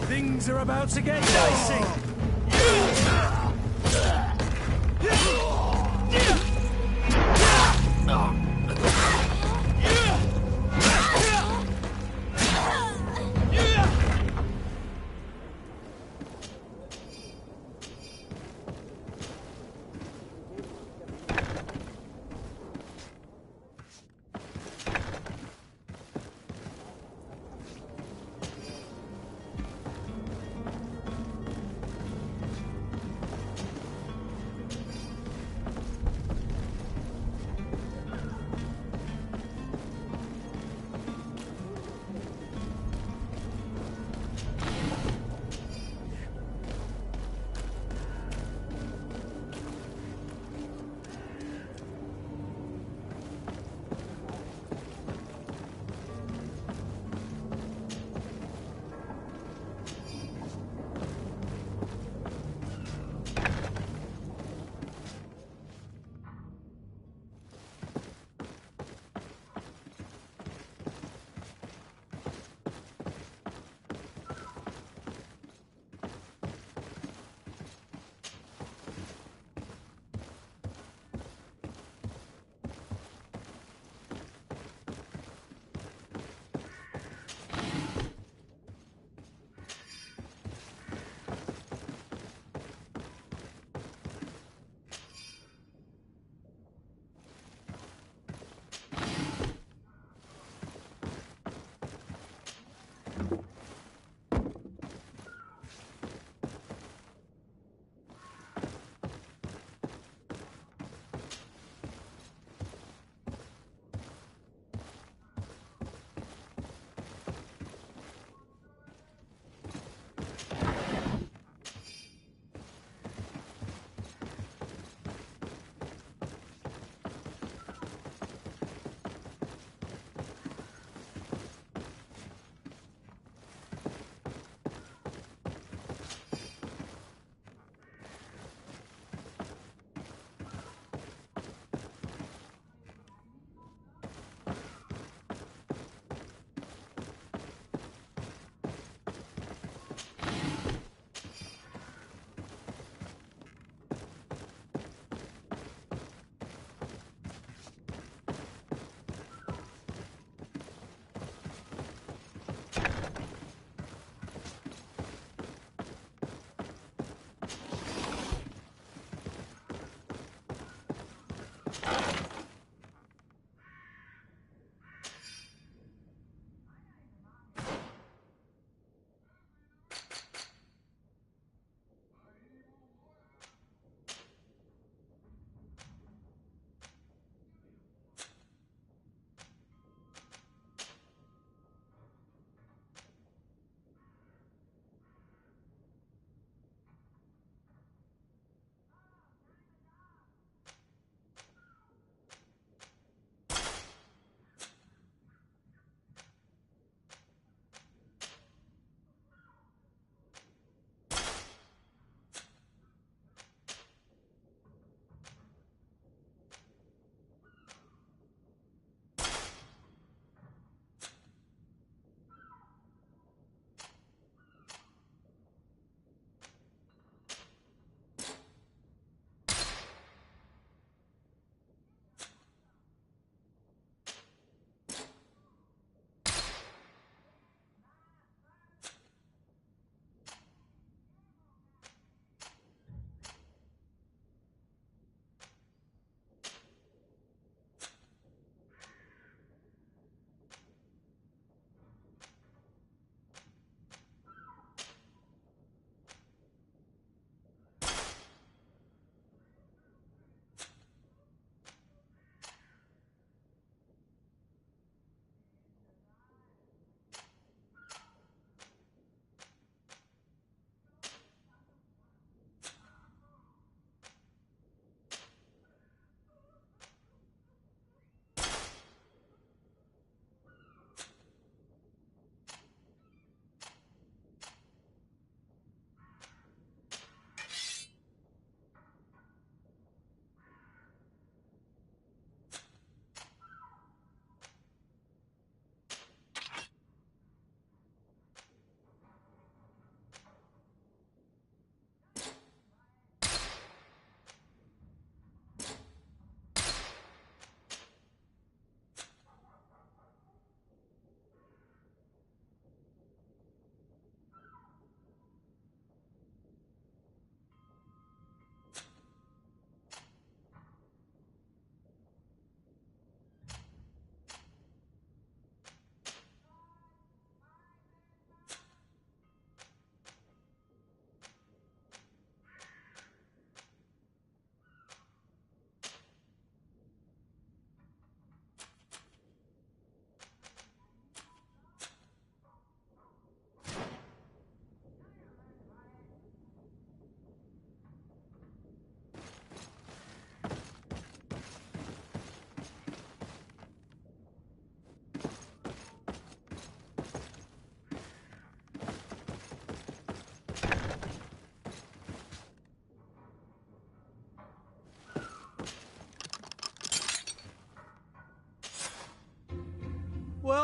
Things are about to get dicey.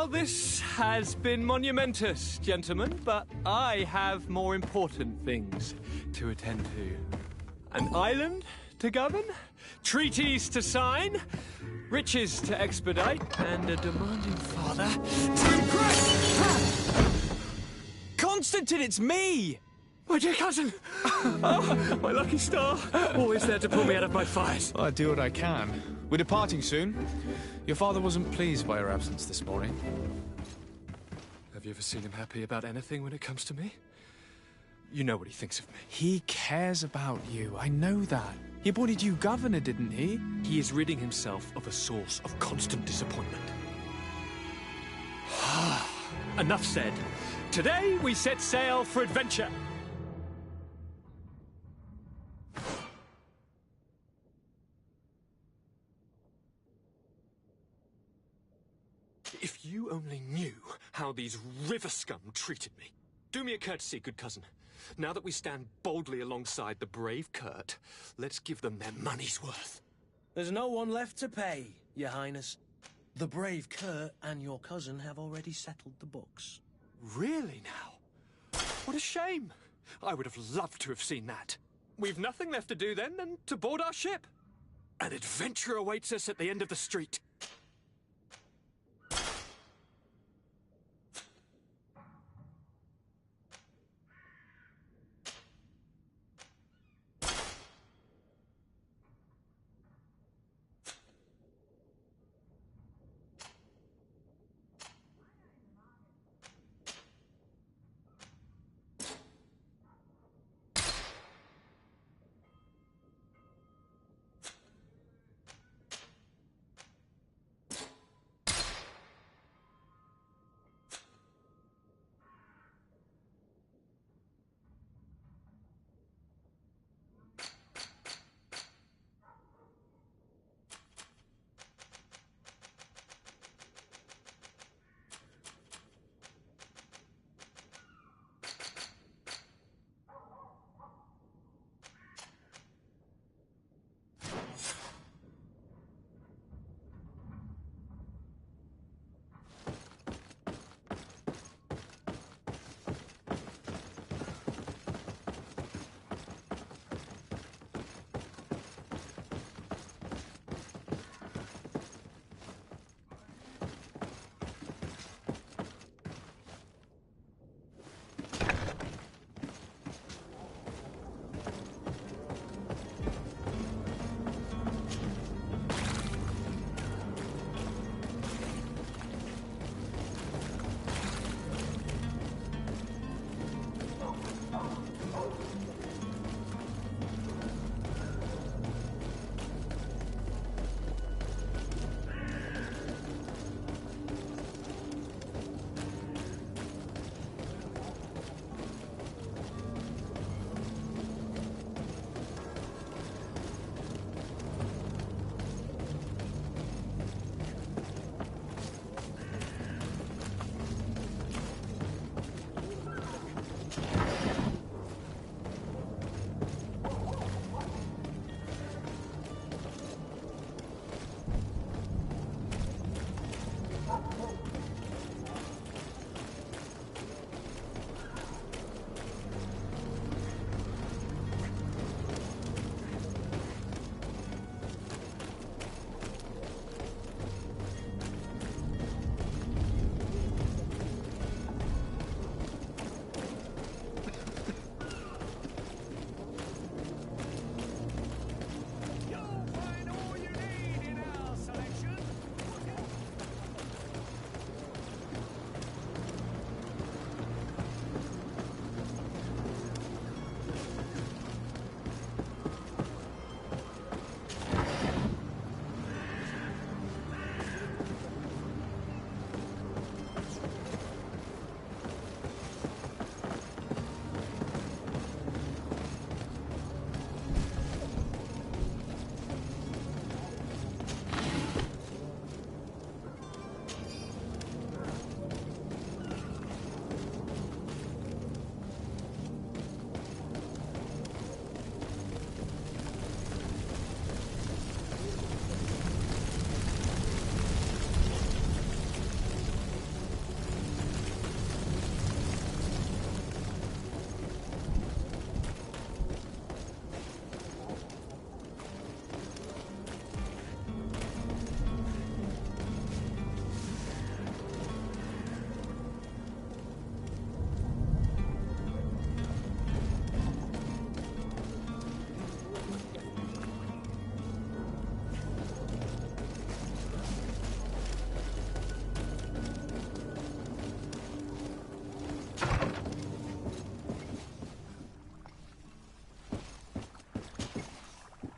Well, this has been monumentous, gentlemen, but I have more important things to attend to. An island to govern, treaties to sign, riches to expedite, and a demanding father to impress!
Constantine, it's me!
My dear cousin! Oh, my lucky star! Always there to pull me out of my fires.
I do what I can. We're departing soon. Your father wasn't pleased by your absence this morning.
Have you ever seen him happy about anything when it comes to me? You know what he thinks of me.
He cares about you, I know that. He appointed you governor, didn't he?
He is ridding himself of a source of constant disappointment. Enough said. Today we set sail for adventure. If you only knew how these river scum treated me. Do me a courtesy, good cousin. Now that we stand boldly alongside the brave Kurt, let's give them their money's worth.
There's no one left to pay, Your Highness. The brave Kurt and your cousin have already settled the books.
Really now? What a shame. I would have loved to have seen that. We've nothing left to do then than to board our ship. An adventure awaits us at the end of the street.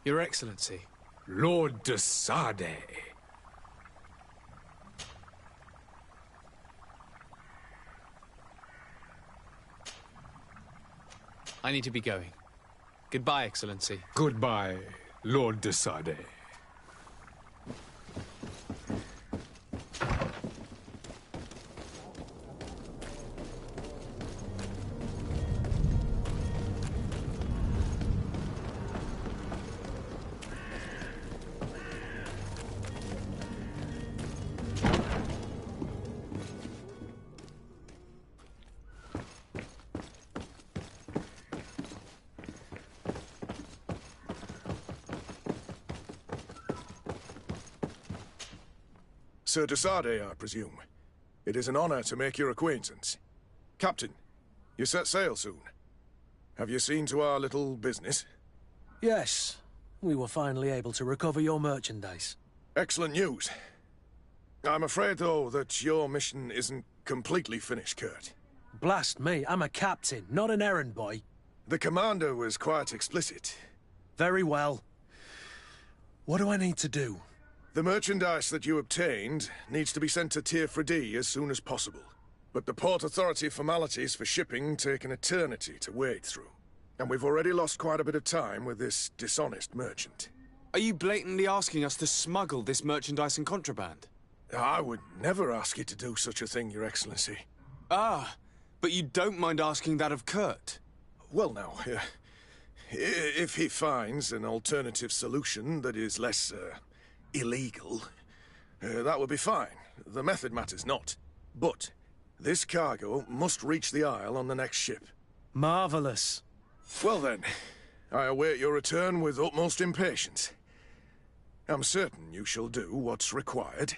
Your Excellency.
Lord de Sade.
I need to be going. Goodbye, Excellency.
Goodbye, Lord de Sade.
Sir de Sade, I presume. It is an honor to make your acquaintance. Captain, you set sail soon. Have you seen to our little business?
Yes. We were finally able to recover your merchandise.
Excellent news. I'm afraid, though, that your mission isn't completely finished, Kurt.
Blast me, I'm a captain, not an errand boy.
The commander was quite explicit.
Very well. What do I need to do?
The merchandise that you obtained needs to be sent to Tier D as soon as possible. But the Port Authority formalities for shipping take an eternity to wade through. And we've already lost quite a bit of time with this dishonest merchant.
Are you blatantly asking us to smuggle this merchandise and contraband?
I would never ask you to do such a thing, Your Excellency.
Ah, but you don't mind asking that of Kurt?
Well, now, if he finds an alternative solution that is less, illegal, that would be fine. The method matters not. But this cargo must reach the Isle on the next ship.
Marvelous.
Well then, I await your return with utmost impatience. I'm certain you shall do what's required.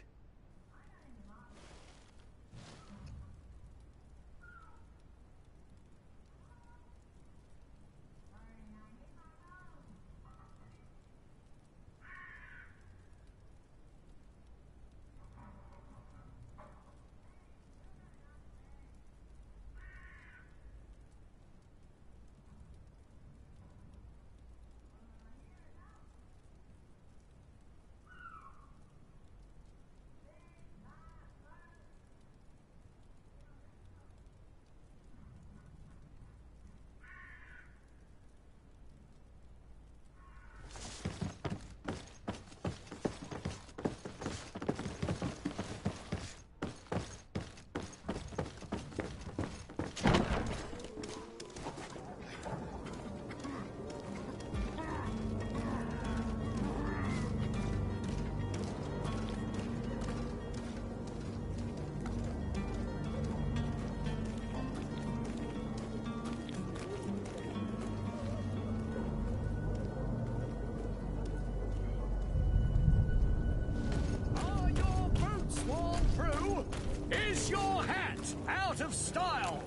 Is your hat out of style?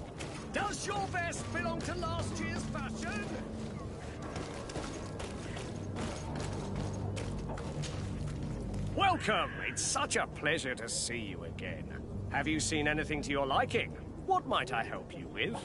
Does your vest belong to last year's fashion? Welcome! It's such a pleasure to see you again. Have you seen anything to your liking? What might I help you with?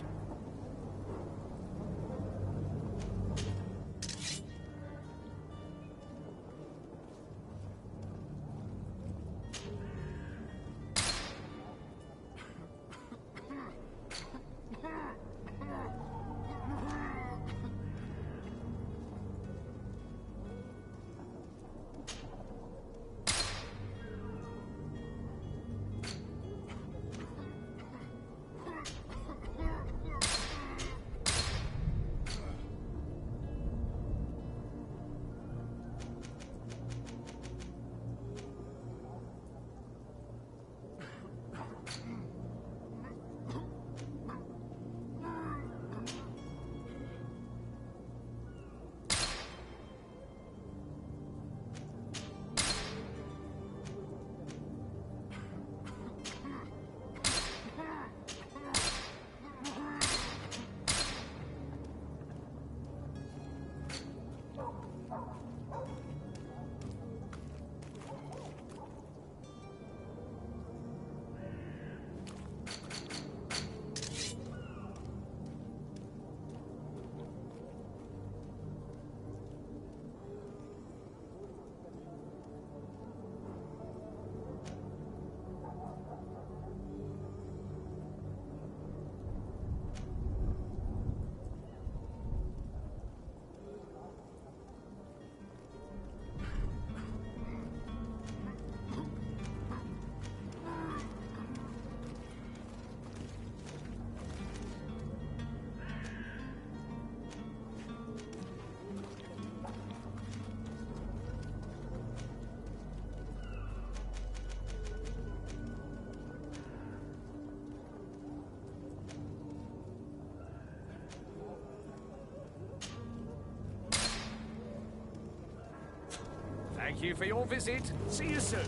Thank you for your visit. See you soon.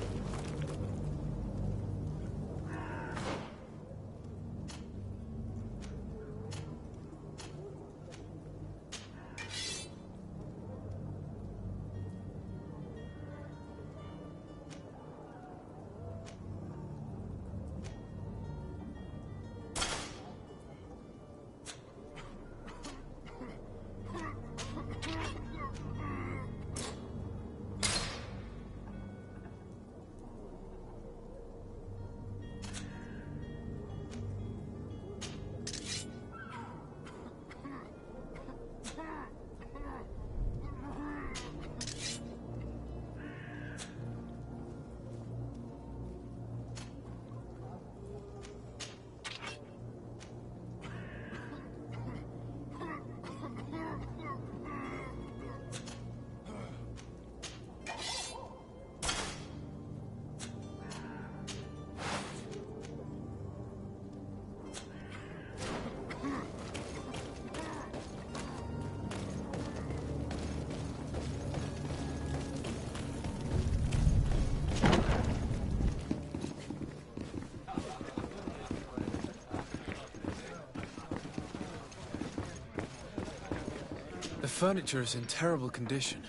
The furniture is in terrible condition.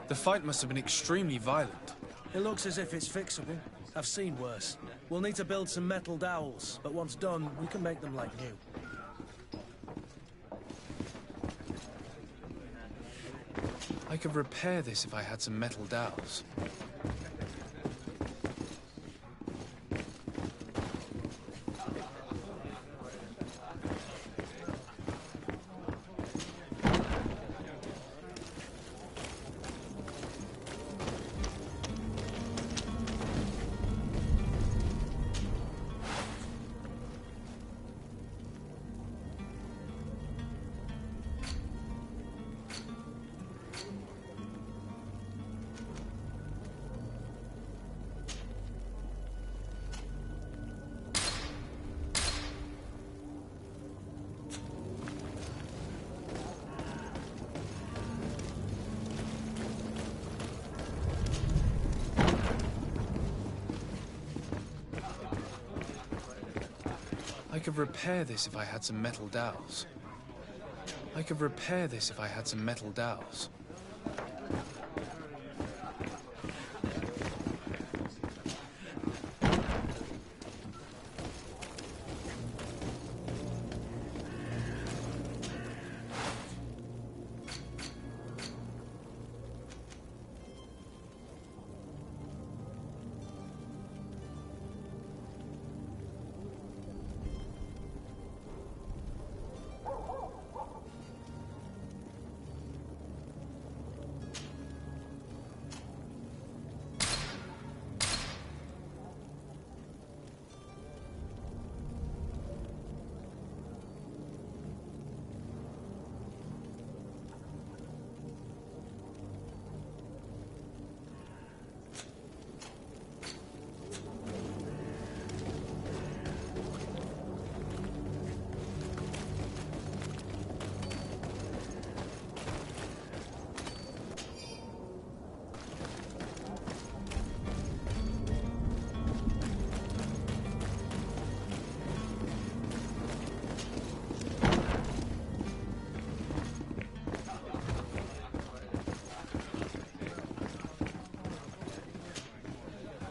The fight must have been extremely violent.
It looks as if it's fixable. I've seen worse. We'll need to build some metal dowels, but once done, we can make them like new.
I could repair this if I had some metal dowels. I could repair this if I had some metal dowels. I could repair this if I had some metal dowels.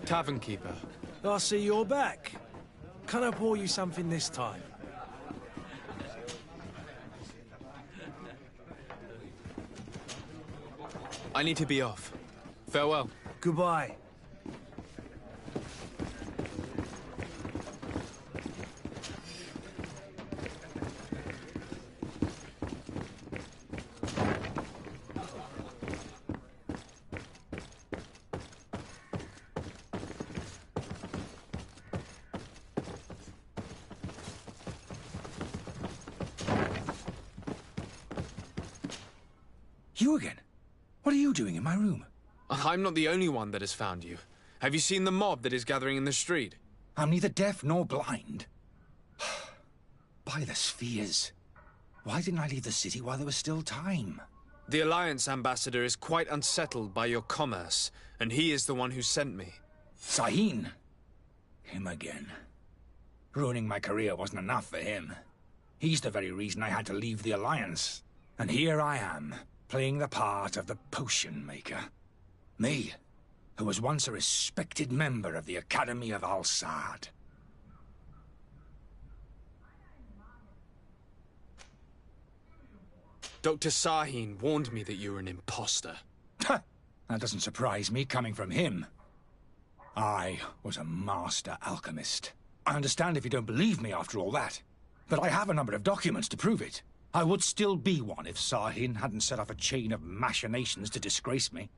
Tavern keeper.
I see you're back. Can I pour you something this time?
I need to be off. Farewell.
Goodbye.
You again? What are you doing in my room?
I'm not the only one that has found you. Have you seen the mob that is gathering in the street?
I'm neither deaf nor blind. By the spheres. Why didn't I leave the city while there was still time?
The Alliance ambassador is quite unsettled by your commerce, and he is the one who sent me.
Sahin? Him again. Ruining my career wasn't enough for him. He's the very reason I had to leave the Alliance. And here I am, playing the part of the potion maker. Me, who was once a respected member of the Academy of Al-Saad.
Dr. Sahin warned me that you were an imposter.
That doesn't surprise me, coming from him. I was a master alchemist. I understand if you don't believe me after all that, but I have a number of documents to prove it. I would still be one if Sahin hadn't set off a chain of machinations to disgrace me.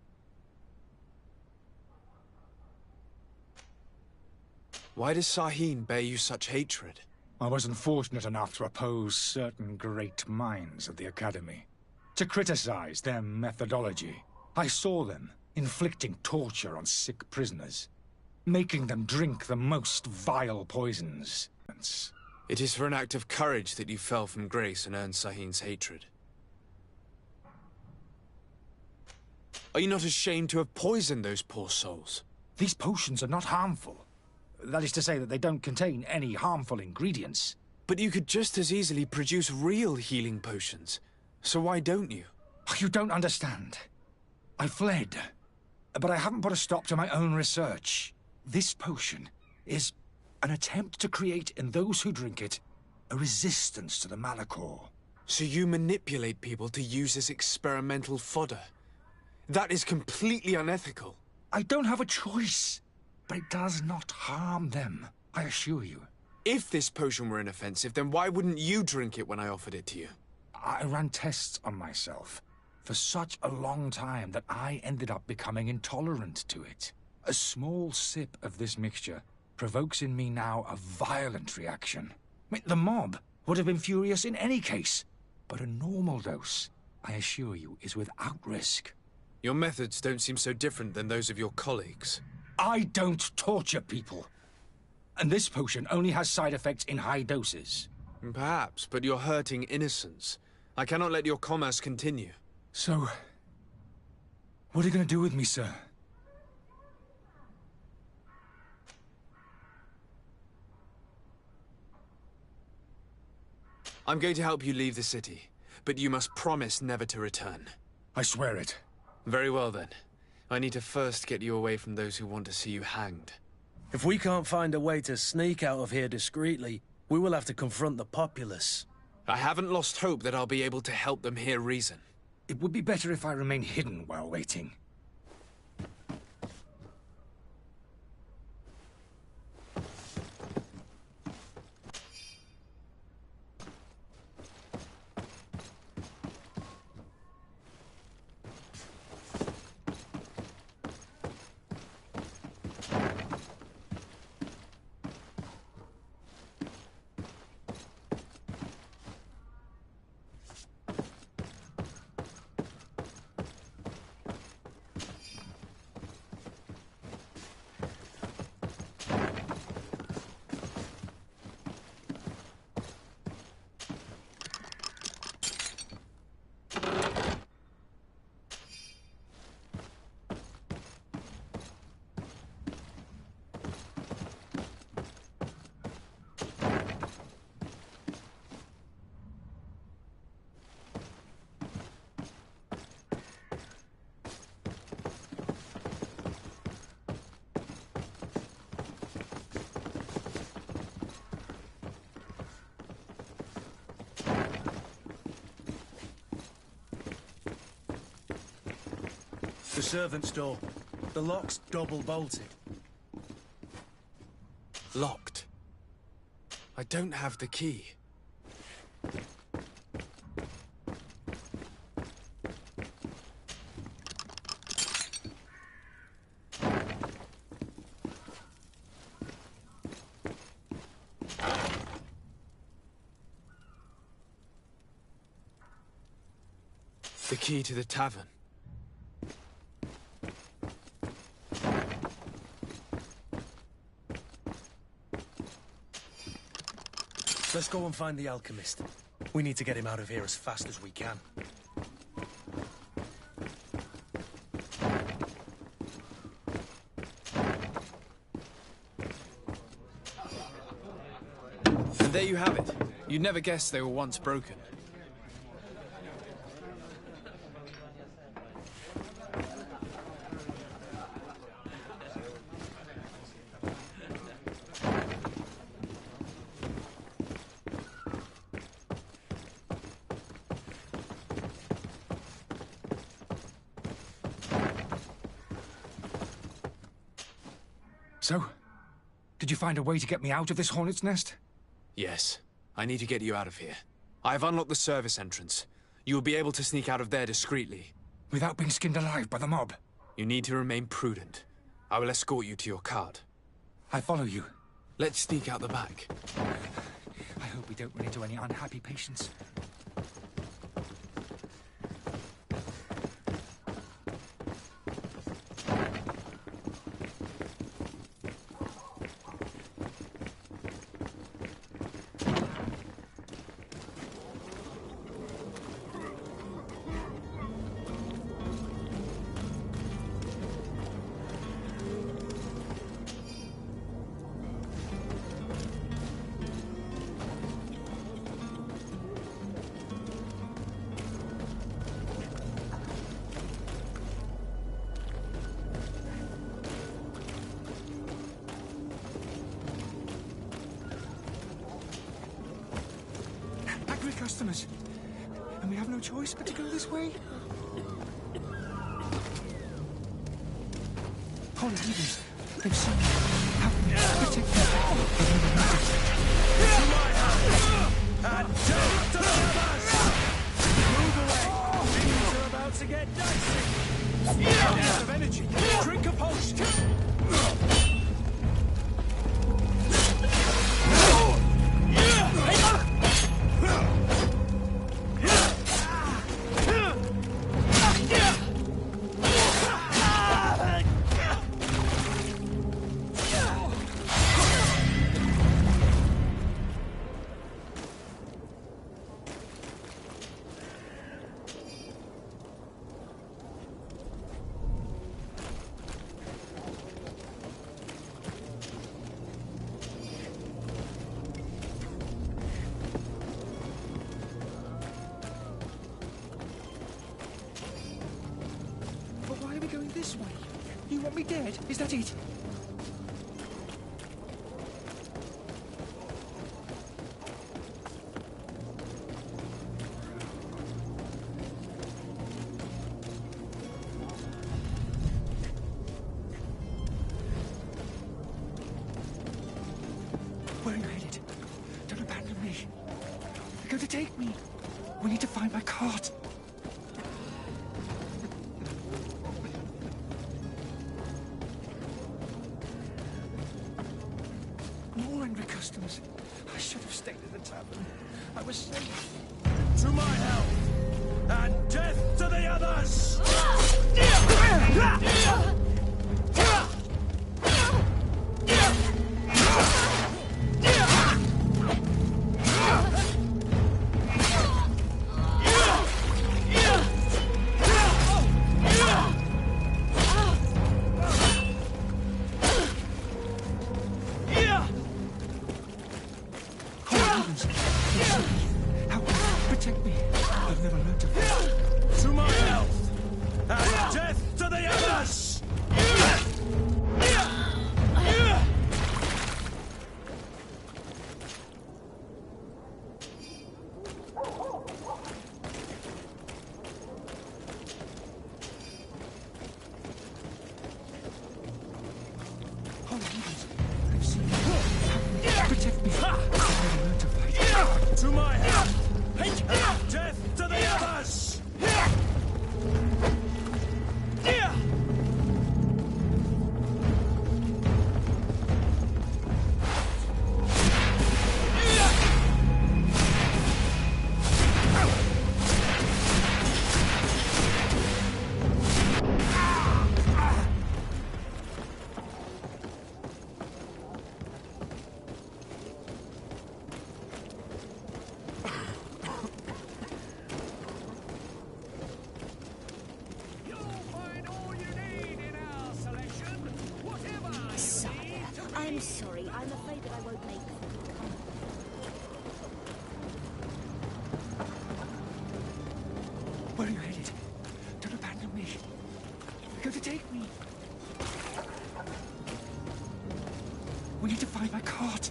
Why does Sahin bear you such hatred?
I wasn't fortunate enough to oppose certain great minds of the Academy, to criticize their methodology. I saw them inflicting torture on sick prisoners, making them drink the most vile poisons.
It is for an act of courage that you fell from grace and earned Sahin's hatred. Are you not ashamed to have poisoned those poor souls?
These potions are not harmful. That is to say that they don't contain any harmful ingredients.
But you could just as easily produce real healing potions. So why don't you?
You don't understand. I fled, but I haven't put a stop to my own research. This potion is an attempt to create in those who drink it a resistance to the Malachor.
So you manipulate people to use as experimental fodder? That is completely unethical.
I don't have a choice, but it does not harm them, I assure you.
If this potion were inoffensive, then why wouldn't you drink it when I offered it to you?
I ran tests on myself for such a long time that I ended up becoming intolerant to it. A small sip of this mixture provokes in me now a violent reaction. The mob would have been furious in any case, but a normal dose, I assure you, is without risk.
Your methods don't seem so different than those of your colleagues.
I don't torture people. And this potion only has side effects in high doses.
Perhaps, but you're hurting innocents. I cannot let your commerce continue.
So, what are you going to do with me, sir?
I'm going to help you leave the city, but you must promise never to return.
I swear it.
Very well then. I need to first get you away from those who want to see you hanged.
If we can't find a way to sneak out of here discreetly, we will have to confront the populace.
I haven't lost hope that I'll be able to help them hear reason.
It would be better if I remain hidden while waiting.
The servant's door. The lock's double-bolted.
Locked. I don't have the key. The key to the tavern.
Let's go and find the alchemist. We need to get him out of here as fast as we can.
There you have it. You'd never guess they were once broken.
So, did you find a way to get me out of this hornet's nest?
Yes. I need to get you out of here. I have unlocked the service entrance. You will be able to sneak out of there discreetly.
Without being skinned alive by the mob?
You need to remain prudent. I will escort you to your cart.
I follow you.
Let's sneak out the back.
I hope we don't run into any unhappy patients. Customers. And we have no choice but to go this way. Holy heavens, they've seen me. Help me, protect me.
To my house! And death to the others! Move away! Things are about to get dicey! Out of energy! Drink a potion!
This way. You want me dead? Is that it? Where are you headed? Don't abandon me. They're going to take me. We need to find my cart. Customers. I should have stayed at the tavern. I was safe.
To my health! And death to the others!
Protect me. I've never learned to fight.
To my health! And death to the others!
Holy heavens. I've seen you. Protect me. I've never learned to fight.
To my health! And death to the others!
I'm sorry. I'm afraid that I won't make it.
We need to find my cart.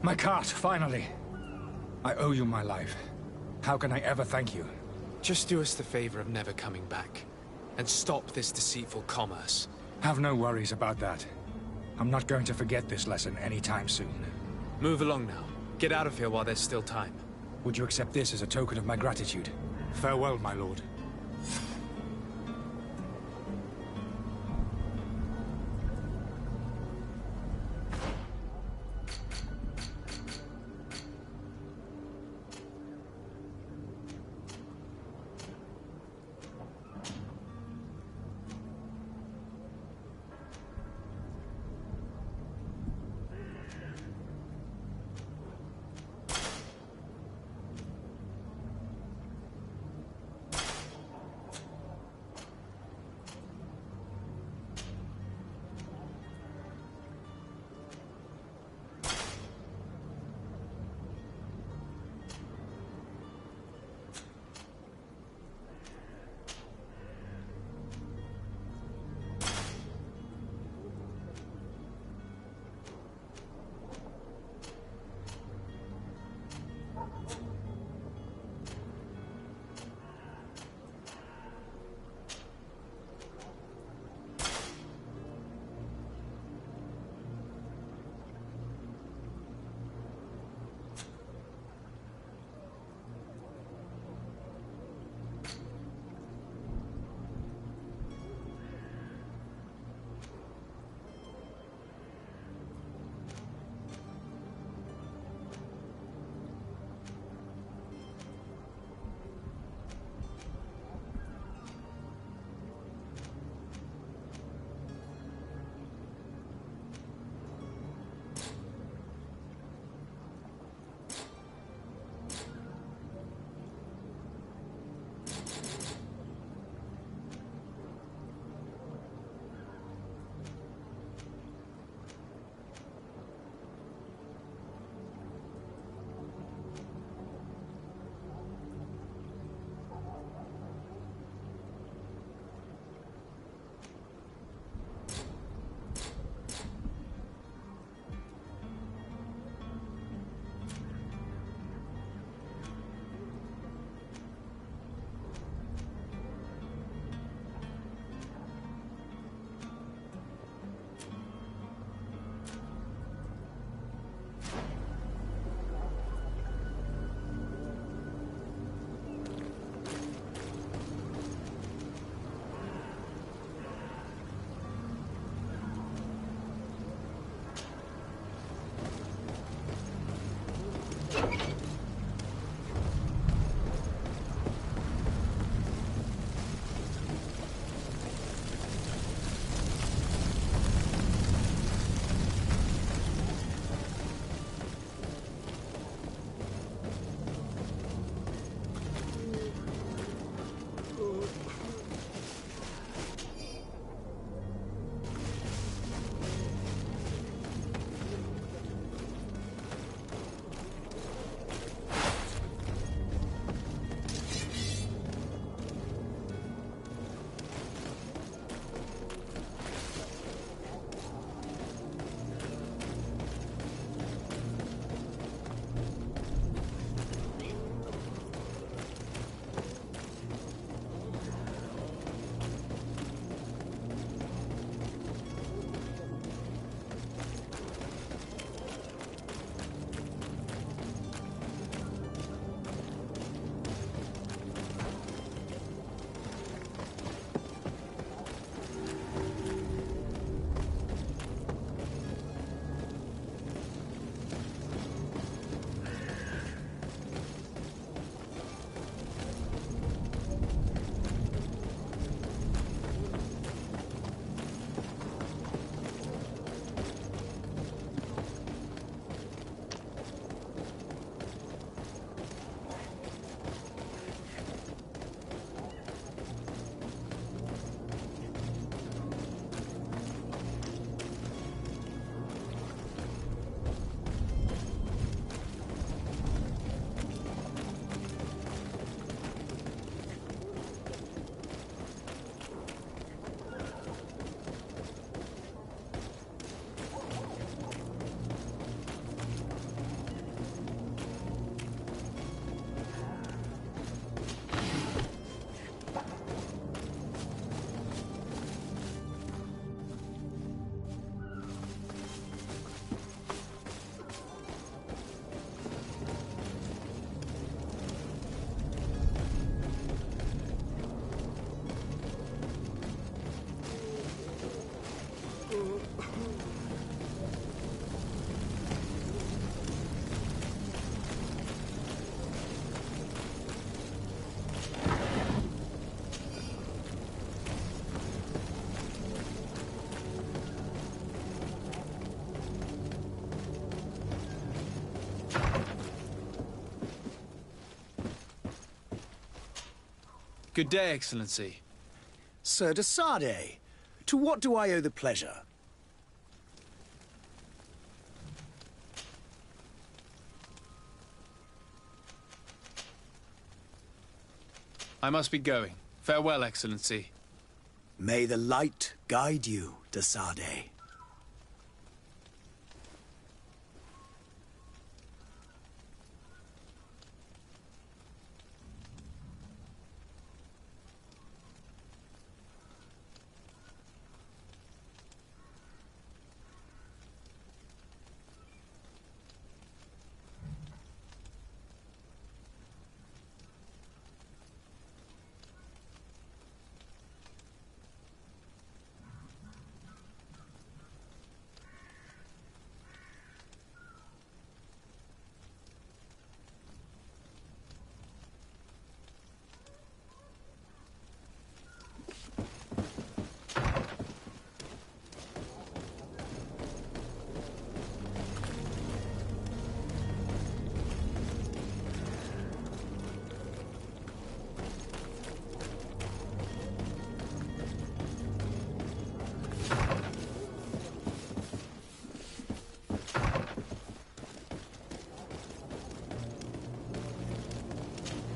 My cart, finally. I owe you my life. How can I ever thank you?
Just do us the favor of never coming back. And stop this deceitful commerce.
Have no worries about that. I'm not going to forget this lesson anytime soon.
Move along now. Get out of here while there's still time.
Would you accept this as a token of my gratitude? Farewell, my lord.
Good day, Excellency.
Sir de Sardet, to what do I owe the pleasure?
I must be going. Farewell, Excellency.
May the light guide you, de Sardet.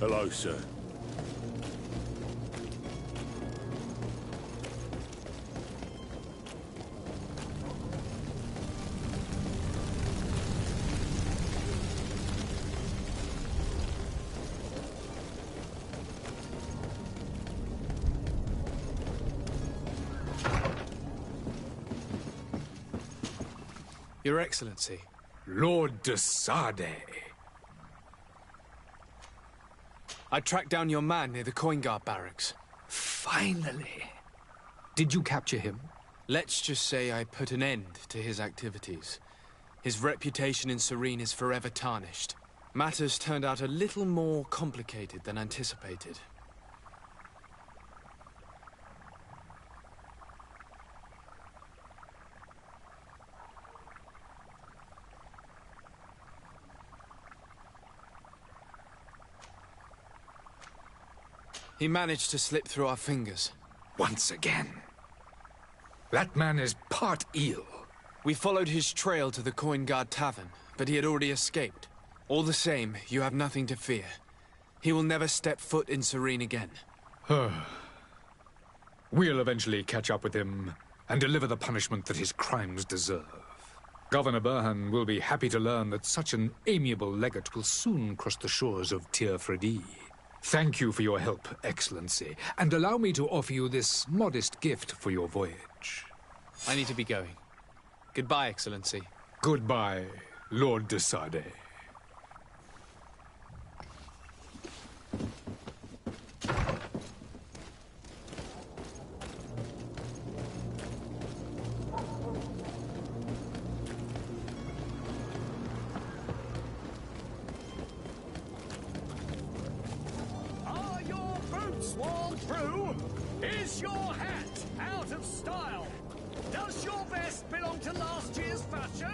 Hello, sir.
Your Excellency.
Lord de Sardet.
I tracked down your man near the Coin Guard barracks.
Finally. Did you capture him?
Let's just say I put an end to his activities. His reputation in Serene is forever tarnished. Matters turned out a little more complicated than anticipated. He managed to slip through our fingers.
Once again. That man is part eel.
We followed his trail to the Coin Guard Tavern, but he had already escaped. All the same, you have nothing to fear. He will never step foot in Serene again.
We'll eventually catch up with him and deliver the punishment that his crimes deserve. Governor Burhan will be happy to learn that such an amiable legate will soon cross the shores of Tir Fredi. Thank you for your help, Excellency, and allow me to offer you this modest gift for your voyage.
I need to be going. Goodbye, Excellency.
Goodbye, Lord de Sardet.
Worn through? Is your hat out of style? Does your vest belong to last year's fashion?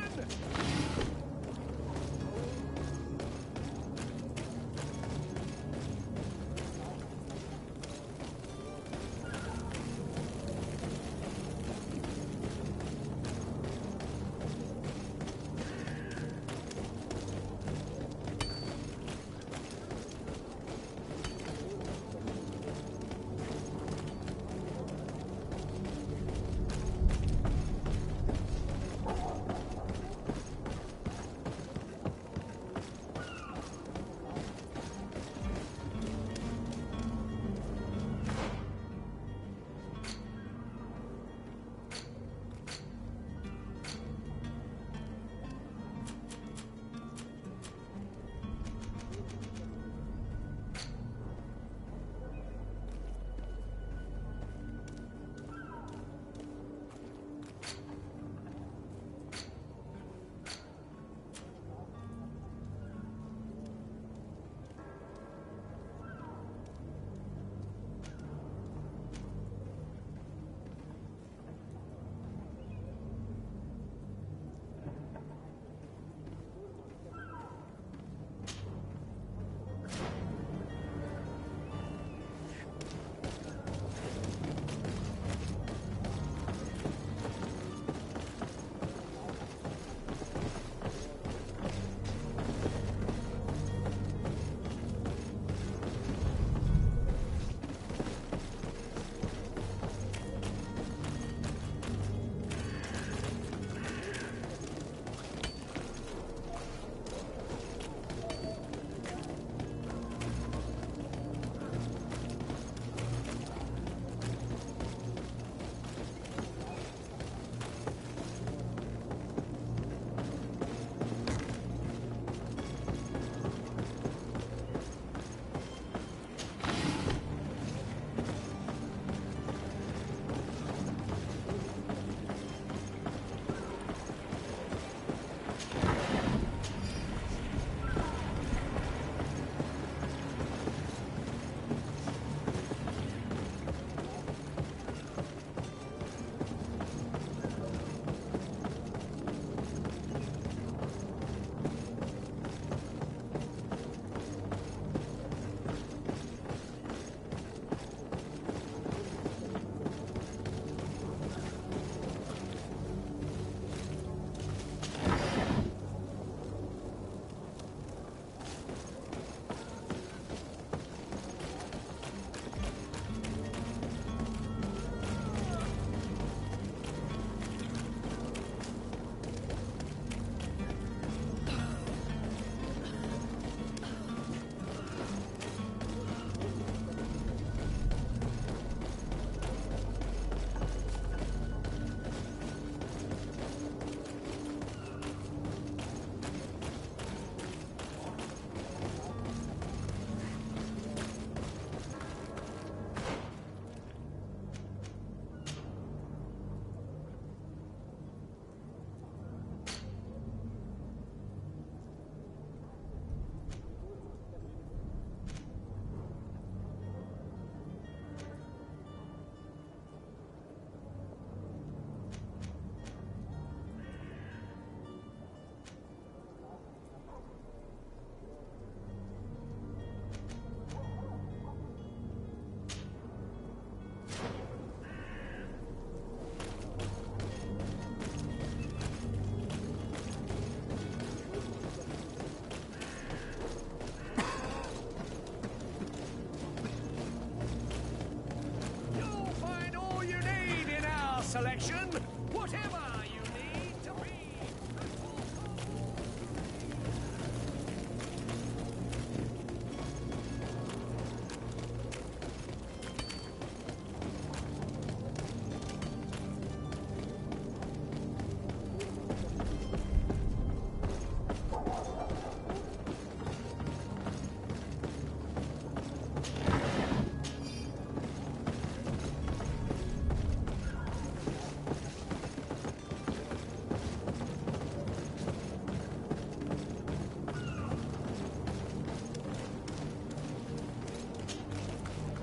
protection, whatever you need to be.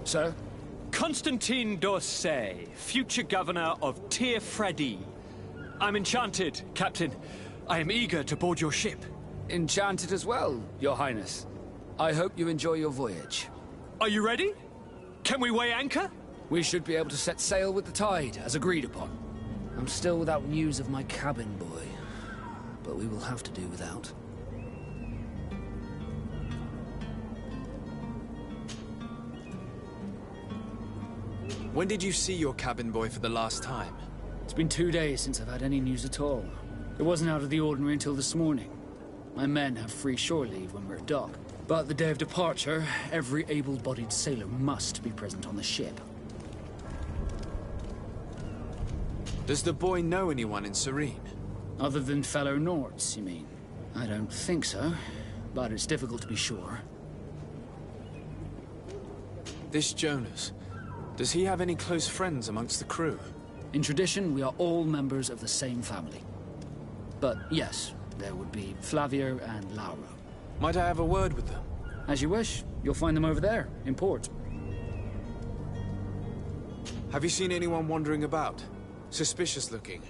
Sir?
Constantine d'Orsay, future governor of Tir Freddy. I'm enchanted, Captain. I am eager to board your ship.
Enchanted as well, Your Highness. I hope you enjoy your voyage.
Are you ready? Can we weigh anchor?
We should be able to set sail with the tide, as agreed upon. I'm still without news of my cabin boy, but we will have to do without.
When did you see your cabin boy for the last time?
It's been 2 days since I've had any news at all. It wasn't out of the ordinary until this morning. My men have free shore leave when we're at dock. But the day of departure, every able-bodied sailor must be present on the ship.
Does the boy know anyone in Serene?
Other than fellow Nords, you mean? I don't think so, but it's difficult to be sure.
This Jonas, does he have any close friends amongst the crew?
In tradition, we are all members of the same family. But yes, there would be Flavio and Lauro.
Might I have a word with them?
As you wish. You'll find them over there, in port.
Have you seen anyone wandering about? Suspicious looking?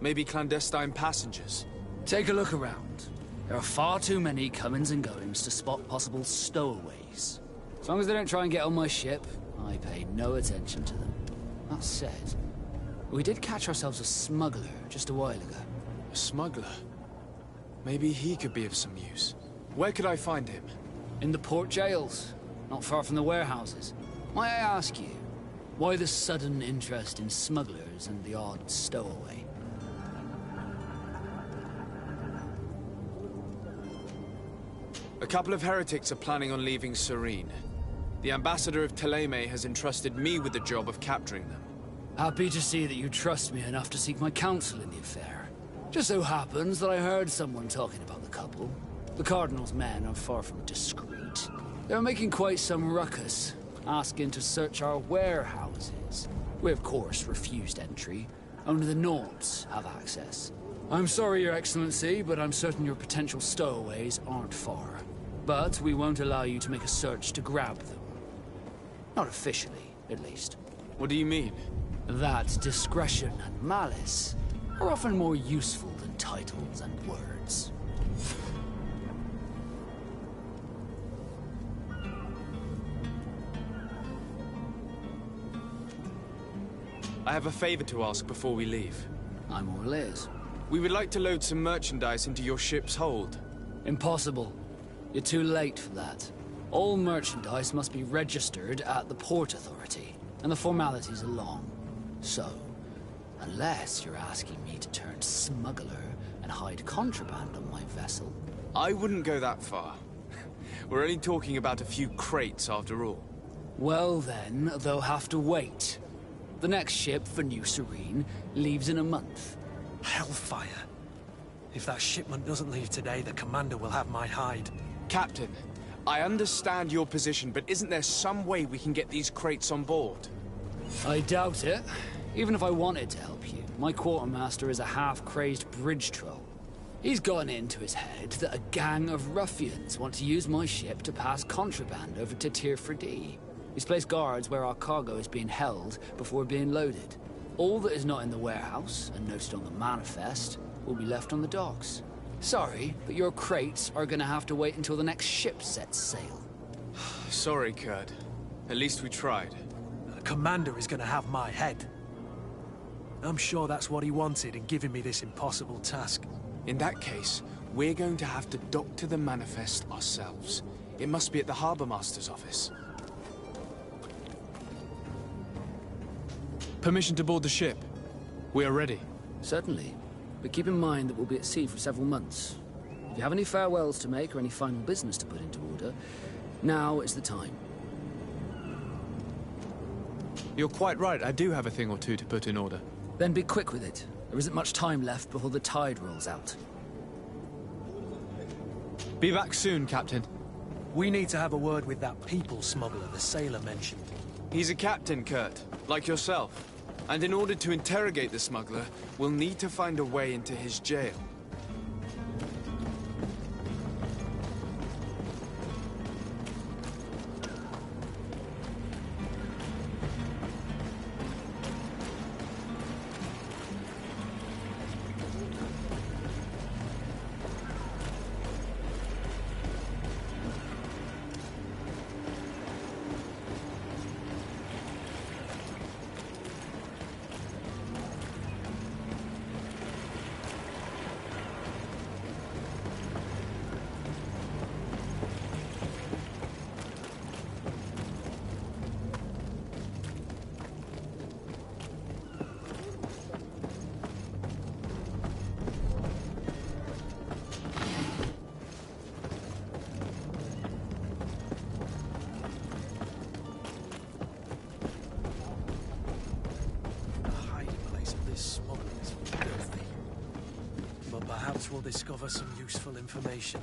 Maybe clandestine passengers?
Take a look around. There are far too many comings and goings to spot possible stowaways. As long as they don't try and get on my ship, I pay no attention to them. That said, we did catch ourselves a smuggler just a while ago.
A smuggler? Maybe he could be of some use. Where could I find him?
In the port jails, not far from the warehouses. May I ask you, why the sudden interest in smugglers and the odd stowaway?
A couple of heretics are planning on leaving Serene. The ambassador of Teleme has entrusted me with the job of capturing them.
Happy to see that you trust me enough to seek my counsel in the affair. Just so happens that I heard someone talking about the couple. The Cardinal's men are far from discreet. They're making quite some ruckus, asking to search our warehouses. We, of course, refused entry. Only the Nords have access. I'm sorry, Your Excellency, but I'm certain your potential stowaways aren't far. But we won't allow you to make a search to grab them. Not officially, at least.
What do you mean?
That discretion and malice are often more useful than titles and words.
I have a favor to ask before we leave.
I'm all ears.
We would like to load some merchandise into your ship's hold.
Impossible. You're too late for that. All merchandise must be registered at the Port Authority, and the formalities are long. So, unless you're asking me to turn smuggler and hide contraband on my vessel...
I wouldn't go that far. We're only talking about a few crates after all.
Well then, they'll have to wait. The next ship for New Serene leaves in a month.
Hellfire. If that shipment doesn't leave today, the commander will have my hide.
Captain, I understand your position, but isn't there some way we can get these crates on board?
I doubt it. Even if I wanted to help you, my quartermaster is a half-crazed bridge troll. He's gotten into his head that a gang of ruffians want to use my ship to pass contraband over to Tir Freddy. He's placed guards where our cargo is being held before being loaded. All that is not in the warehouse, and noted on the manifest, will be left on the docks. Sorry, but your crates are gonna have to wait until the next ship sets sail.
Sorry, Kurt. At least we tried.
The commander is gonna have my head. I'm sure that's what he wanted in giving me this impossible task.
In that case, we're going to have to dock to the manifest ourselves. It must be at the Harbour Master's office. Permission to board the ship. We are ready.
Certainly. But keep in mind that we'll be at sea for several months. If you have any farewells to make or any final business to put into order, now is the time.
You're quite right, I do have a thing or two to put in order.
Then be quick with it. There isn't much time left before the tide rolls out.
Be back soon, Captain.
We need to have a word with that people smuggler the sailor mentioned.
He's a captain, Kurt, like yourself. And in order to interrogate the smuggler, we'll need to find a way into his jail.
We'll discover some useful information.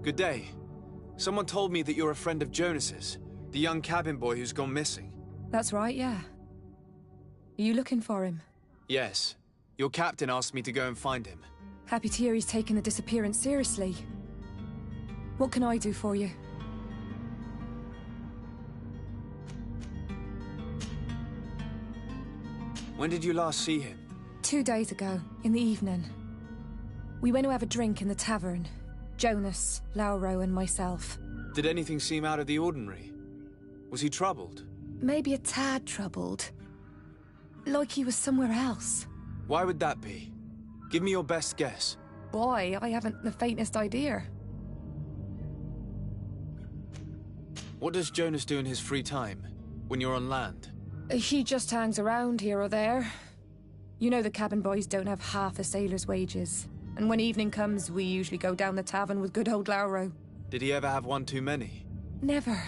Good day. Someone told me that you're a friend of Jonas's. The young cabin boy who's gone missing?
That's right, yeah. Are you looking for him?
Yes. Your captain asked me to go and find him.
Happy to hear he's taken the disappearance seriously. What can I do for you?
When did you last see him?
2 days ago, in the evening. We went to have a drink in the tavern. Jonas, Lauro, and myself.
Did anything seem out of the ordinary? Was he troubled?
Maybe a tad troubled. Like he was somewhere else.
Why would that be? Give me your best guess.
Boy, I haven't the faintest idea.
What does Jonas do in his free time, when you're on land?
He just hangs around here or there. You know the cabin boys don't have half a sailor's wages. And when evening comes, we usually go down the tavern with good old Lauro.
Did he ever have one too many?
Never.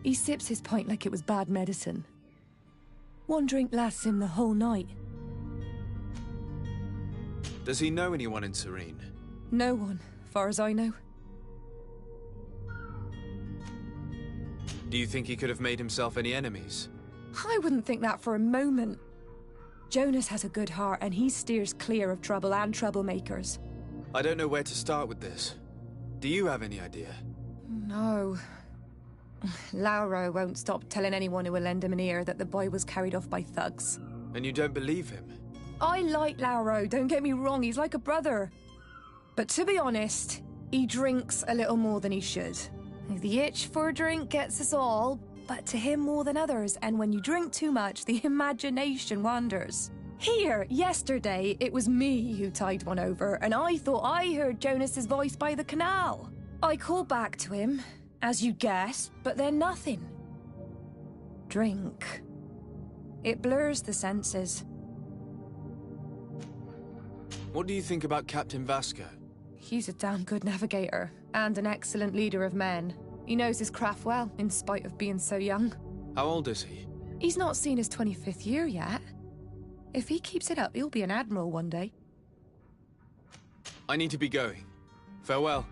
He sips his pint like it was bad medicine. One drink lasts him the whole night.
Does he know anyone in Serene?
No one, far as I know.
Do you think he could have made himself any enemies?
I wouldn't think that for a moment. Jonas has a good heart and he steers clear of trouble and troublemakers.
I don't know where to start with this. Do you have any idea?
No. Lauro won't stop telling anyone who will lend him an ear that the boy was carried off by thugs.
And you don't believe him?
I like Lauro, don't get me wrong, he's like a brother. But to be honest, he drinks a little more than he should. The itch for a drink gets us all, but to him more than others, and when you drink too much, the imagination wanders. Here, yesterday, it was me who tied one over, and I thought I heard Jonas's voice by the canal. I called back to him, as you guessed, but then nothing. Drink. It blurs the senses.
What do you think about Captain Vasco?
He's a damn good navigator, and an excellent leader of men. He knows his craft well, in spite of being so young.
How old is he?
He's not seen his 25th year yet. If he keeps it up, he'll be an admiral one day.
I need to be going. Farewell.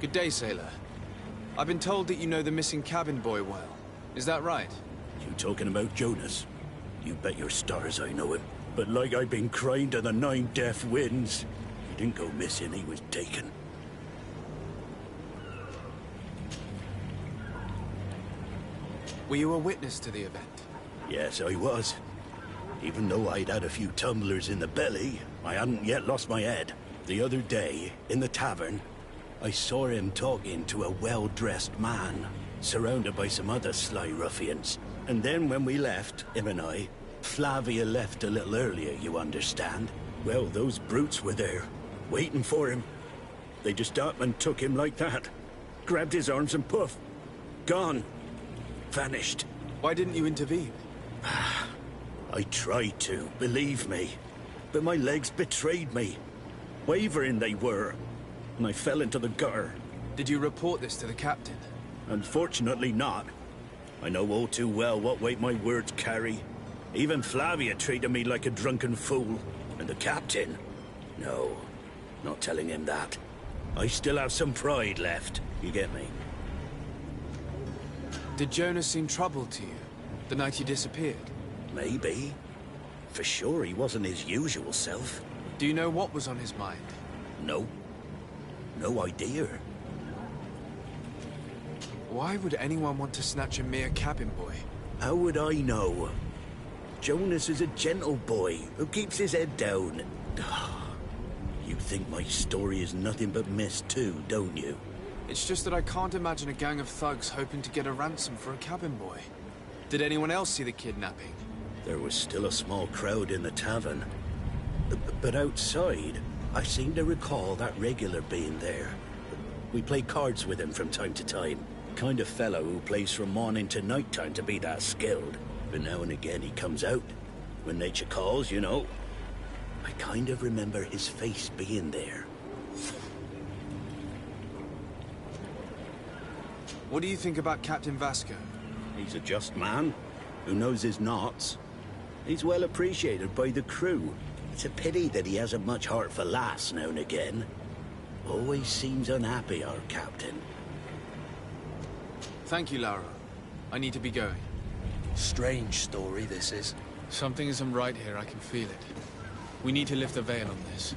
Good day, sailor. I've been told that you know the missing cabin boy well. Is that right?
You talking about Jonas? You bet your stars I know him. But like I've been crying to the 9 deaf winds, he didn't go missing, he was taken.
Were you a witness to the event?
Yes, I was. Even though I'd had a few tumblers in the belly, I hadn't yet lost my head. The other day, in the tavern, I saw him talking to a well-dressed man, surrounded by some other sly ruffians. And then when we left, him and I, Flavia left a little earlier, you understand. Well, those brutes were there, waiting for him. They just up and took him like that. Grabbed his arms and poof. Gone. Vanished.
Why didn't you intervene?
I tried to, believe me. But my legs betrayed me. Wavering they were. And I fell into the gutter.
Did you report this to the captain?
Unfortunately not. I know all too well what weight my words carry. Even Flavia treated me like a drunken fool. And the captain? No, not telling him that. I still have some pride left, you get me?
Did Jonas seem troubled to you, the night he disappeared?
Maybe. For sure he wasn't his usual self.
Do you know what was on his mind?
No. No idea.
Why would anyone want to snatch a mere cabin boy?
How would I know? Jonas is a gentle boy who keeps his head down. You think my story is nothing but mist too, don't you?
It's just that I can't imagine a gang of thugs hoping to get a ransom for a cabin boy. Did anyone else see the kidnapping?
There was still a small crowd in the tavern. But outside, I seem to recall that regular being there. We play cards with him from time to time. Kind of fellow who plays from morning to night time to be that skilled. But now and again he comes out. When nature calls, you know. I kind of remember his face being there.
What do you think about Captain Vasco?
He's a just man who knows his knots. He's well appreciated by the crew. It's a pity that he hasn't much heart for laughs now and again. Always seems unhappy, our captain.
Thank you, Laura. I need to be going.
Strange story, this is.
Something isn't right here, I can feel it. We need to lift the veil on this.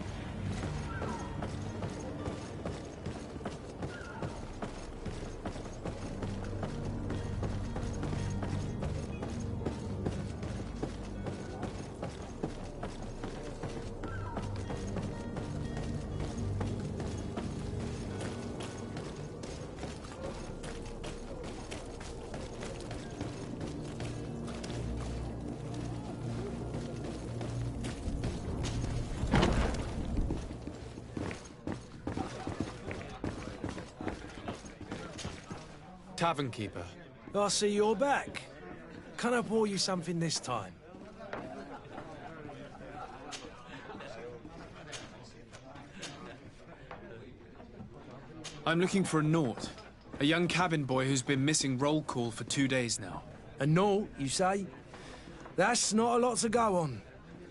Tavern keeper.
I see you're back. Can I pour you something this time?
I'm looking for a Naut. A young cabin boy who's been missing roll call for 2 days now.
A Naut, you say? That's not a lot to go on.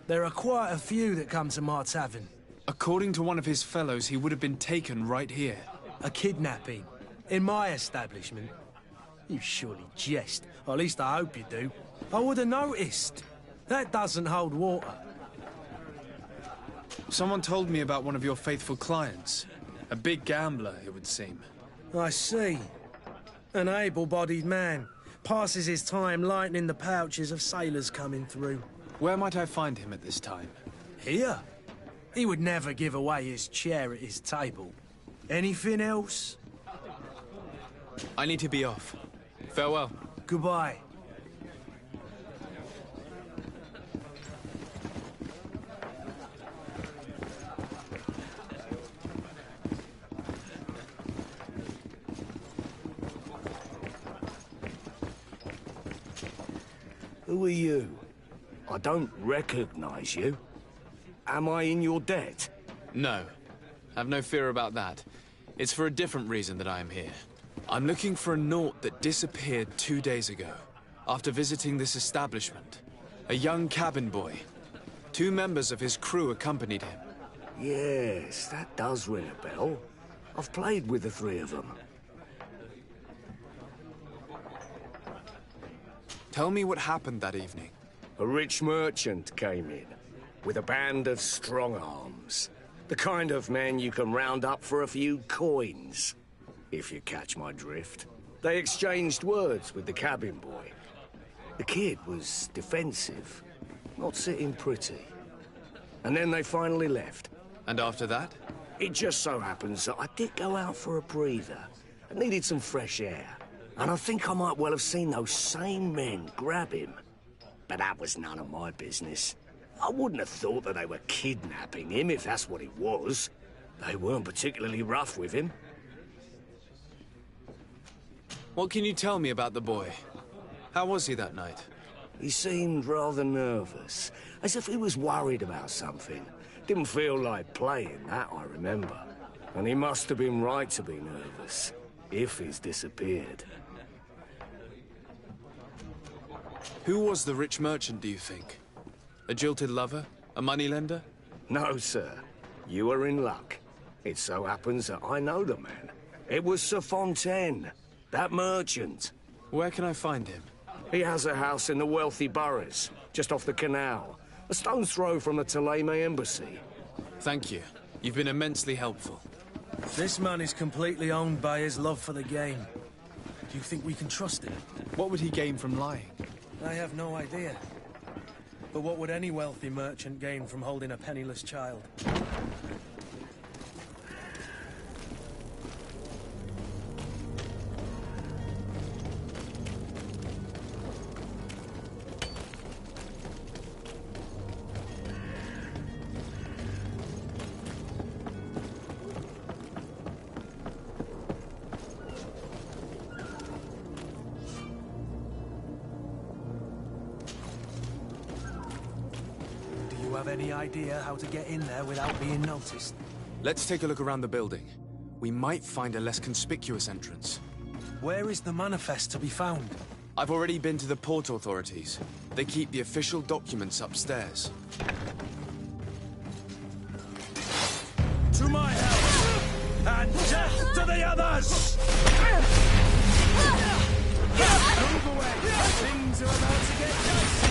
There are quite a few that come to my tavern.
According to one of his fellows, he would have been taken right here.
A kidnapping? In my establishment? You surely jest. Or at least I hope you do. I would have noticed. That doesn't hold water.
Someone told me about one of your faithful clients. A big gambler, it would seem.
I see. An able-bodied man. Passes his time lightening the pouches of sailors coming through.
Where might I find him at this time?
Here? He would never give away his chair at his table. Anything else?
I need to be off. Farewell.
Goodbye.
Who are you? I don't recognize you. Am I in your debt?
No. Have no fear about that. It's for a different reason that I am here. I'm looking for a Naut that disappeared 2 days ago, after visiting this establishment. A young cabin boy. 2 members of his crew accompanied him.
Yes, that does ring a bell. I've played with the 3 of them.
Tell me what happened that evening.
A rich merchant came in, with a band of strong arms. The kind of men you can round up for a few coins, if you catch my drift. They exchanged words with the cabin boy. The kid was defensive, not sitting pretty. And then they finally left.
And after that?
It just so happens that I did go out for a breather. I needed some fresh air. And I think I might well have seen those same men grab him. But that was none of my business. I wouldn't have thought that they were kidnapping him, if that's what it was. They weren't particularly rough with him.
What can you tell me about the boy? How was he that night?
He seemed rather nervous, as if he was worried about something. Didn't feel like playing, that I remember. And he must have been right to be nervous, if he's disappeared.
Who was the rich merchant, do you think? A jilted lover? A moneylender?
No, sir. You are in luck. It so happens that I know the man. It was Sir Fontaine, that merchant.
Where can I find him?
He has a house in the wealthy boroughs, just off the canal. A stone's throw from the Thélème embassy.
Thank you. You've been immensely helpful.
This man is completely owned by his love for the game. Do you think we can trust him?
What would he gain from lying?
I have no idea. But what would any wealthy merchant gain from holding a penniless child? have any idea how to get in there without being noticed?
Let's take a look around the building. We might find a less conspicuous entrance.
Where is the manifest to be found?
I've already been to the port authorities. They keep the official documents upstairs.
To my help! And death to the others!
Move away! Things are about to get dicey!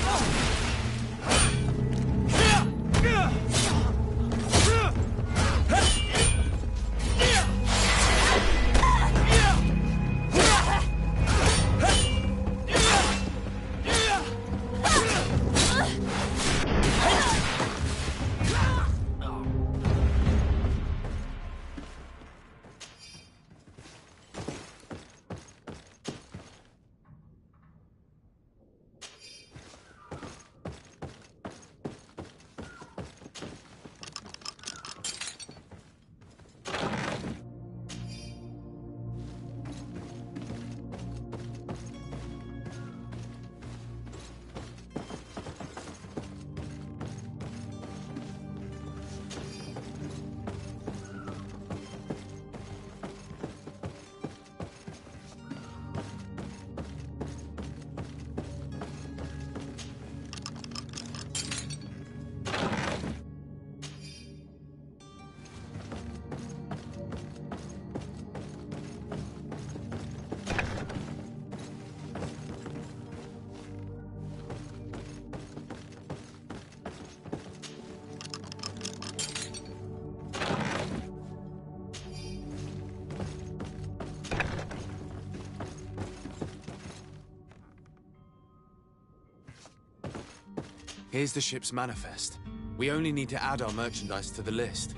Here's the ship's manifest. We only need to add our merchandise to the list.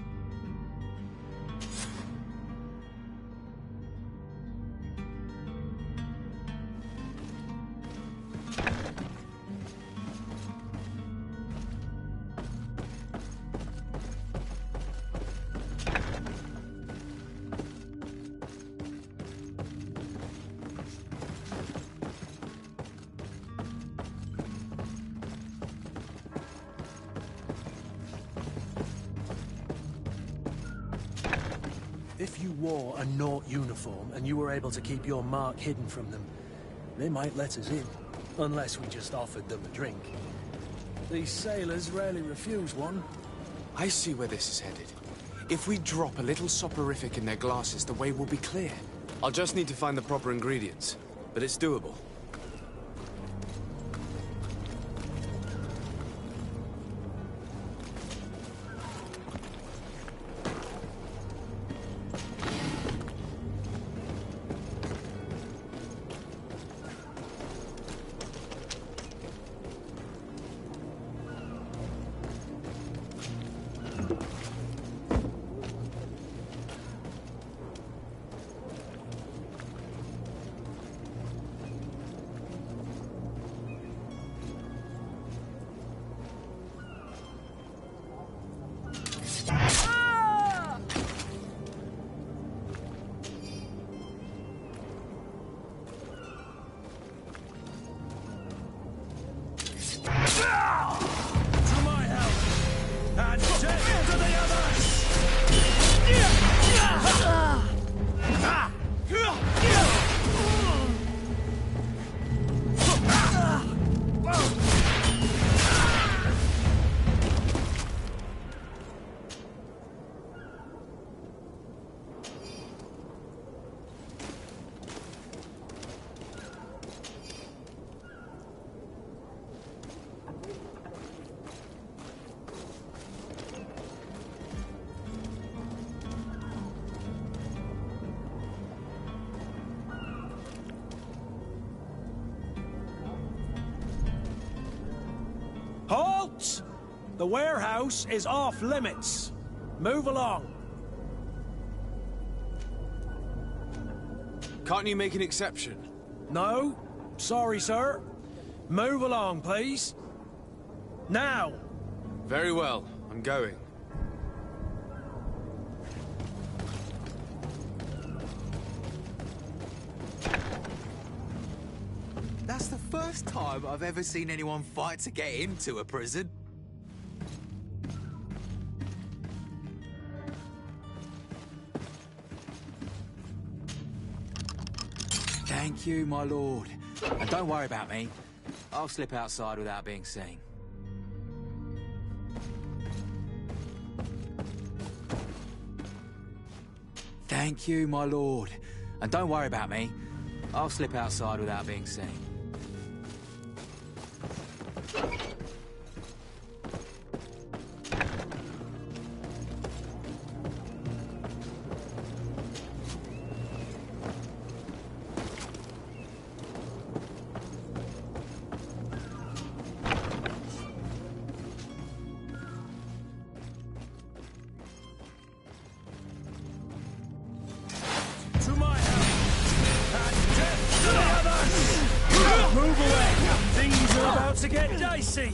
If you wore a Naut uniform and you were able to keep your mark hidden from them, they might let us in, unless we just offered them a drink. These sailors rarely refuse one.
I see where this is headed. If we drop a little soporific in their glasses, the way will be clear. I'll just need to find the proper ingredients, but it's doable.
Halt! The warehouse is off limits. Move along.
Can't you make an exception?
No. Sorry, sir. Move along, please. Now!
Very well. I'm going.
That's the first time I've ever seen anyone fight to get into a prison. Thank you, my lord. And don't worry about me. I'll slip outside without being seen. Thank you, my lord. And don't worry about me. I'll slip outside without being seen.
To my help! And death to the others! Move away! Things are about to get dicey!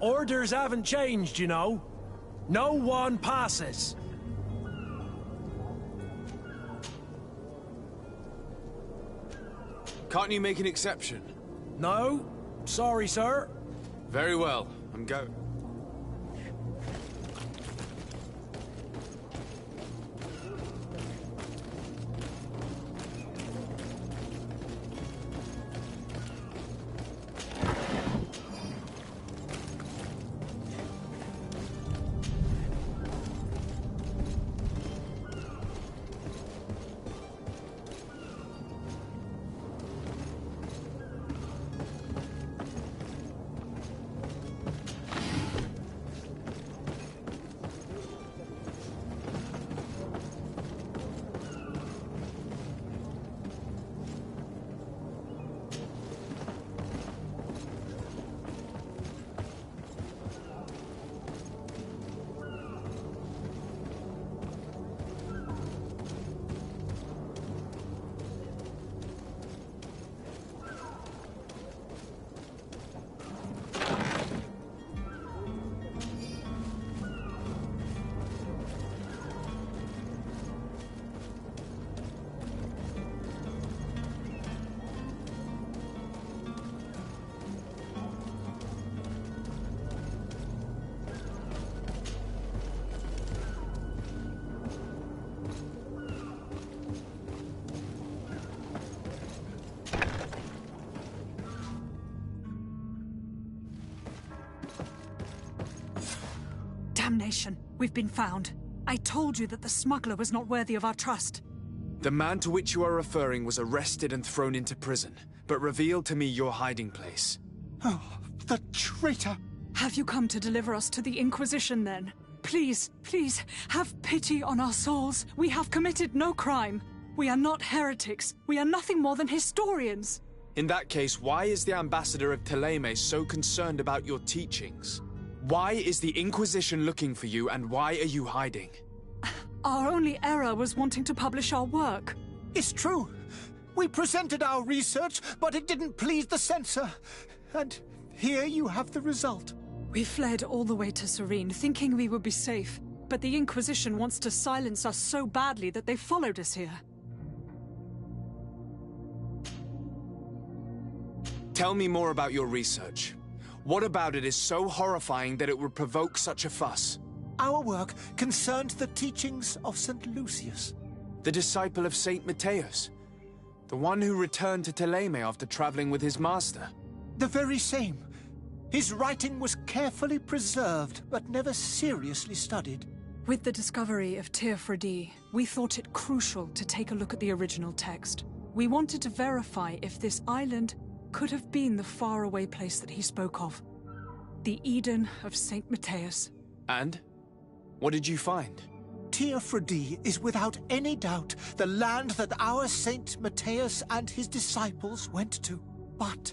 Orders haven't changed, you know. No one passes.
Can't you make an exception?
No. Sorry, sir.
Very well. I'm going.
Damnation. We've been found. I told you that the smuggler was not worthy of our trust.
The man to which you are referring was arrested and thrown into prison, but revealed to me your hiding place.
Oh, the traitor! Have you come to deliver us to the Inquisition, then? Please, please, have pity on our souls. We have committed no crime. We are not heretics. We are nothing more than historians.
In that case, why is the ambassador of Thélème so concerned about your teachings? Why is the Inquisition looking for you, and why are you hiding?
Our only error was wanting to publish our work.
It's true. We presented our research, but it didn't please the censor. And here you have the result.
We fled all the way to Serene, thinking we would be safe. But the Inquisition wants to silence us so badly that they followed us here.
Tell me more about your research. What about it is so horrifying that it would provoke such a fuss?
Our work concerned the teachings of St. Lucius.
The disciple of St. Matthias? The one who returned to Thélème after traveling with his master?
The very same. His writing was carefully preserved, but never seriously studied.
With the discovery of Teofredi, we thought it crucial to take a look at the original text. We wanted to verify if this island could have been the faraway place that he spoke of. The Eden of St. Matthias.
And? What did you find?
Teofredi is without any doubt the land that our Saint Matthias and his disciples went to. But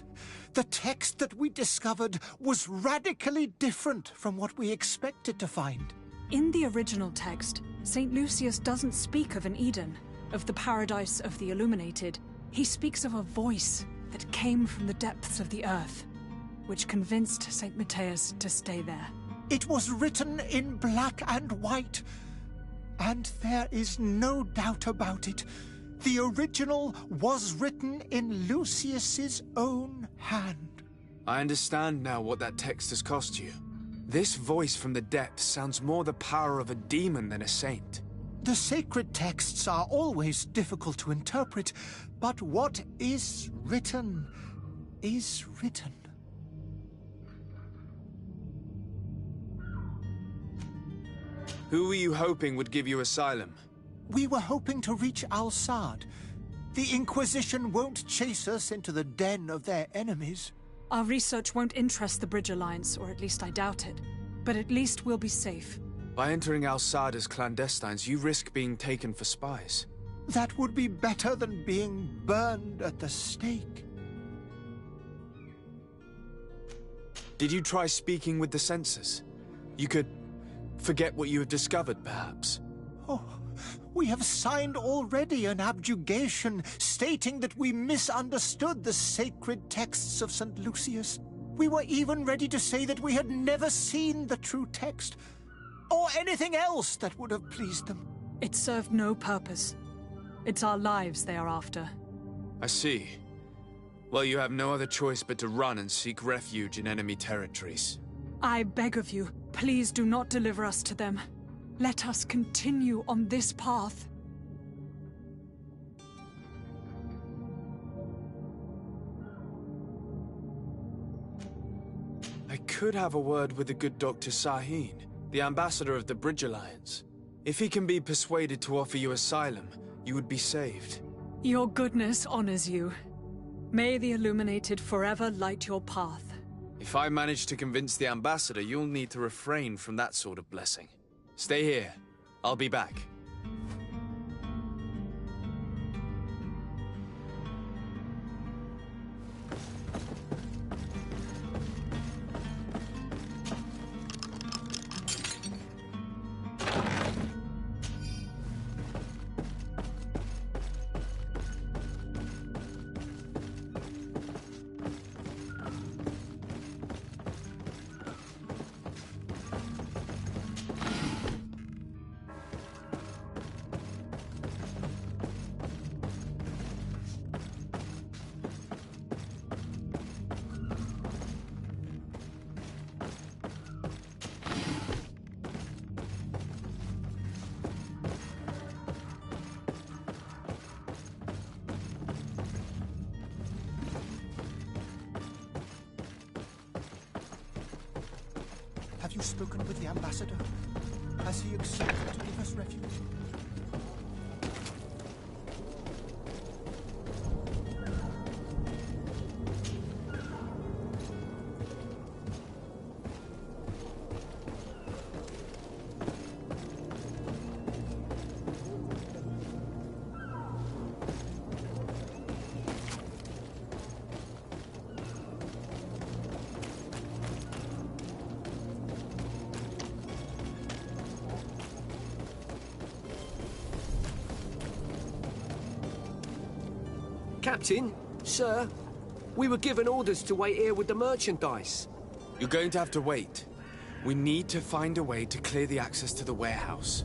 the text that we discovered was radically different from what we expected to find.
In the original text, St. Lucius doesn't speak of an Eden, of the paradise of the illuminated. He speaks of a voice that came from the depths of the earth, which convinced St. Matthias to stay there.
It was written in black and white, and there is no doubt about it. The original was written in Lucius's own hand.
I understand now what that text has cost you. This voice from the depths sounds more the power of a demon than a saint.
The sacred texts are always difficult to interpret, but what is written is written.
Who were you hoping would give you asylum?
We were hoping to reach Al-Sad. The Inquisition won't chase us into the den of their enemies.
Our research won't interest the Bridge Alliance, or at least I doubt it. But at least we'll be safe.
By entering Al-Sad as clandestines, you risk being taken for spies.
That would be better than being burned at the stake.
Did you try speaking with the censors? You could forget what you have discovered, perhaps.
Oh, we have signed already an abjugation stating that we misunderstood the sacred texts of St. Lucius. We were even ready to say that we had never seen the true text, or anything else that would have pleased them.
It served no purpose. It's our lives they are after.
I see. Well, you have no other choice but to run and seek refuge in enemy territories.
I beg of you, please do not deliver us to them. Let us continue on this path.
I could have a word with the good Dr. Sahin, the ambassador of the Bridge Alliance. If he can be persuaded to offer you asylum, you would be saved.
Your goodness honors you. May the Illuminated forever light your path.
If I manage to convince the ambassador, you'll need to refrain from that sort of blessing. Stay here. I'll be back.
you spoken with the ambassador? Has he accepted to give us refuge?
Captain, sir, we were given orders to wait here with the merchandise.
You're going to have to wait. We need to find a way to clear the access to the warehouse.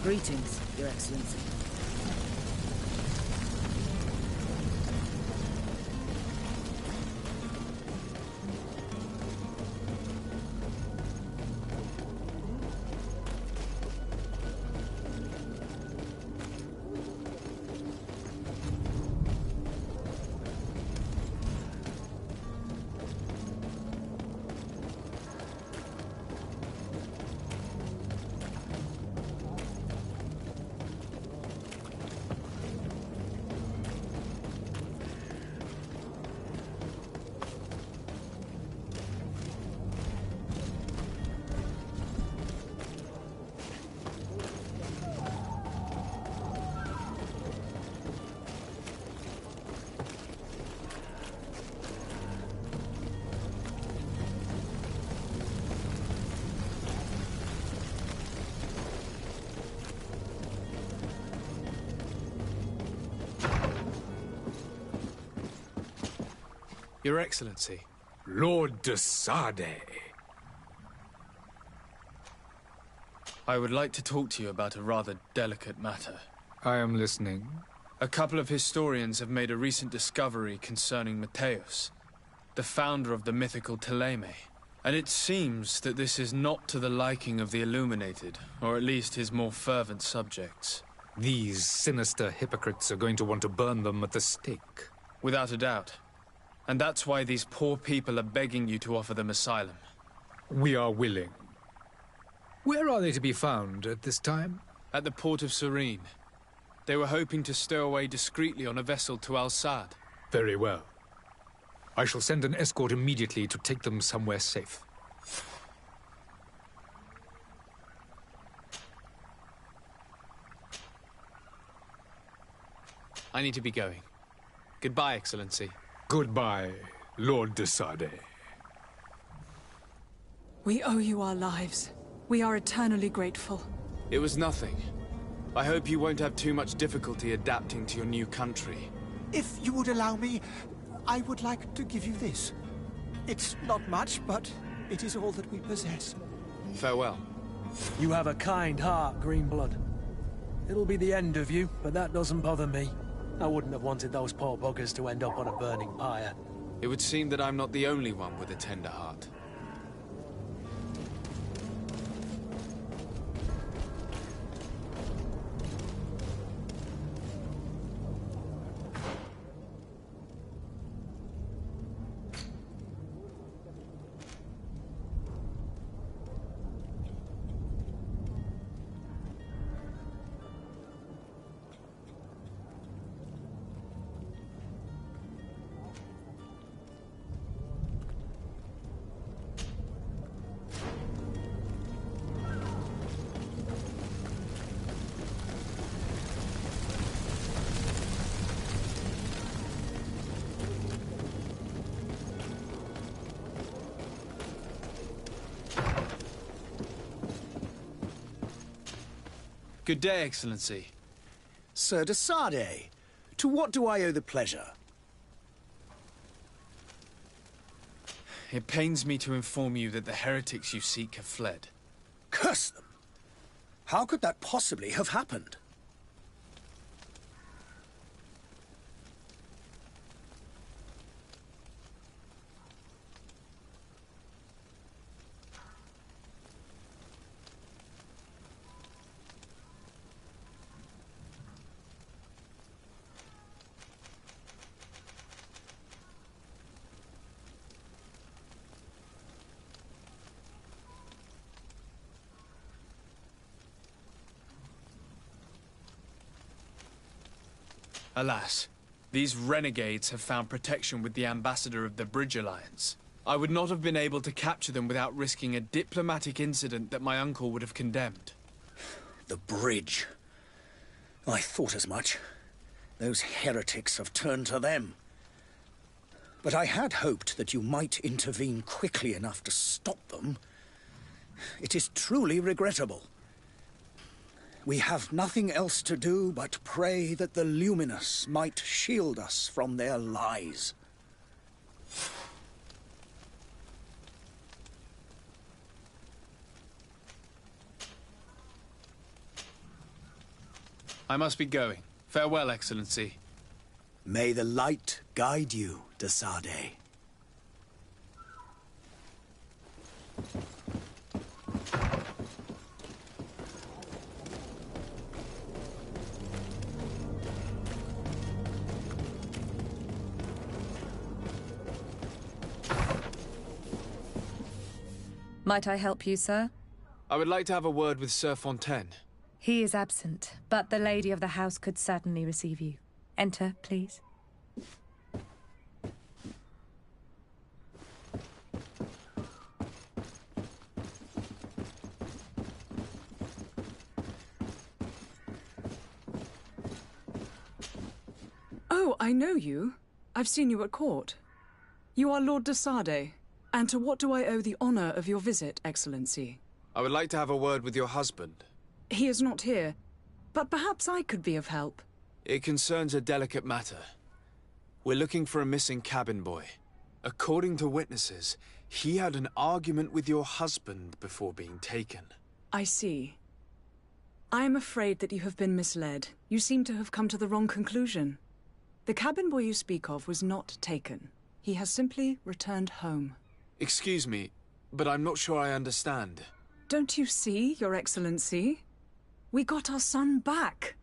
Greetings, Your Excellency.
Your Excellency.
Lord de Sade.
I would like to talk to you about a rather delicate matter.
I am listening.
A couple of historians have made a recent discovery concerning Mateus, the founder of the mythical Teleme. And it seems that this is not to the liking of the Illuminated, or at least his more fervent subjects.
These sinister hypocrites are going to want to burn them at the stake.
Without a doubt. And that's why these poor people are begging you to offer them asylum.
We are willing. Where are they to be found at this time?
At the port of Serene. They were hoping to stow away discreetly on a vessel to Al-Sad.
Very well. I shall send an escort immediately to take them somewhere safe.
I need to be going. Goodbye, Excellency.
Goodbye, Lord de Sade.
We owe you our lives. We are eternally grateful.
It was nothing. I hope you won't have too much difficulty adapting to your new country.
If you would allow me, I would like to give you this. It's not much, but it is all that we possess.
Farewell.
You have a kind heart, Greenblood. It'll be the end of you, but that doesn't bother me. I wouldn't have wanted those poor buggers to end up on a burning pyre.
It would seem that I'm not the only one with a tender heart. Good day, Excellency.
Sir de Sade, to what do I owe the pleasure?
it pains me to inform you that the heretics you seek have fled.
Curse them! How could that possibly have happened?
Alas, these renegades have found protection with the ambassador of the Bridge Alliance. I would not have been able to capture them without risking a diplomatic incident that my uncle would have condemned.
The bridge. I thought as much. Those heretics have turned to them. But I had hoped that you might intervene quickly enough to stop them. It is truly regrettable. We have nothing else to do but pray that the Luminous might shield us from their lies.
I must be going. Farewell, Excellency.
May the light guide you, de Sade.
Might I help you, sir?
I would like to have a word with Sir Fontaine.
He is absent, but the lady of the house could certainly receive you. Enter, please.
Oh, I know you. I've seen you at court. You are Lord de Sade. And to what do I owe the honor of your visit, Excellency?
I would like to have a word with your husband.
He is not here, but perhaps I could be of help.
It concerns a delicate matter. We're looking for a missing cabin boy. According to witnesses, he had an argument with your husband before being taken.
I see. I am afraid that you have been misled. You seem to have come to the wrong conclusion. The cabin boy you speak of was not taken. He has simply returned home.
Excuse me, but I'm not sure I understand.
Don't you see, Your Excellency? We got our son back.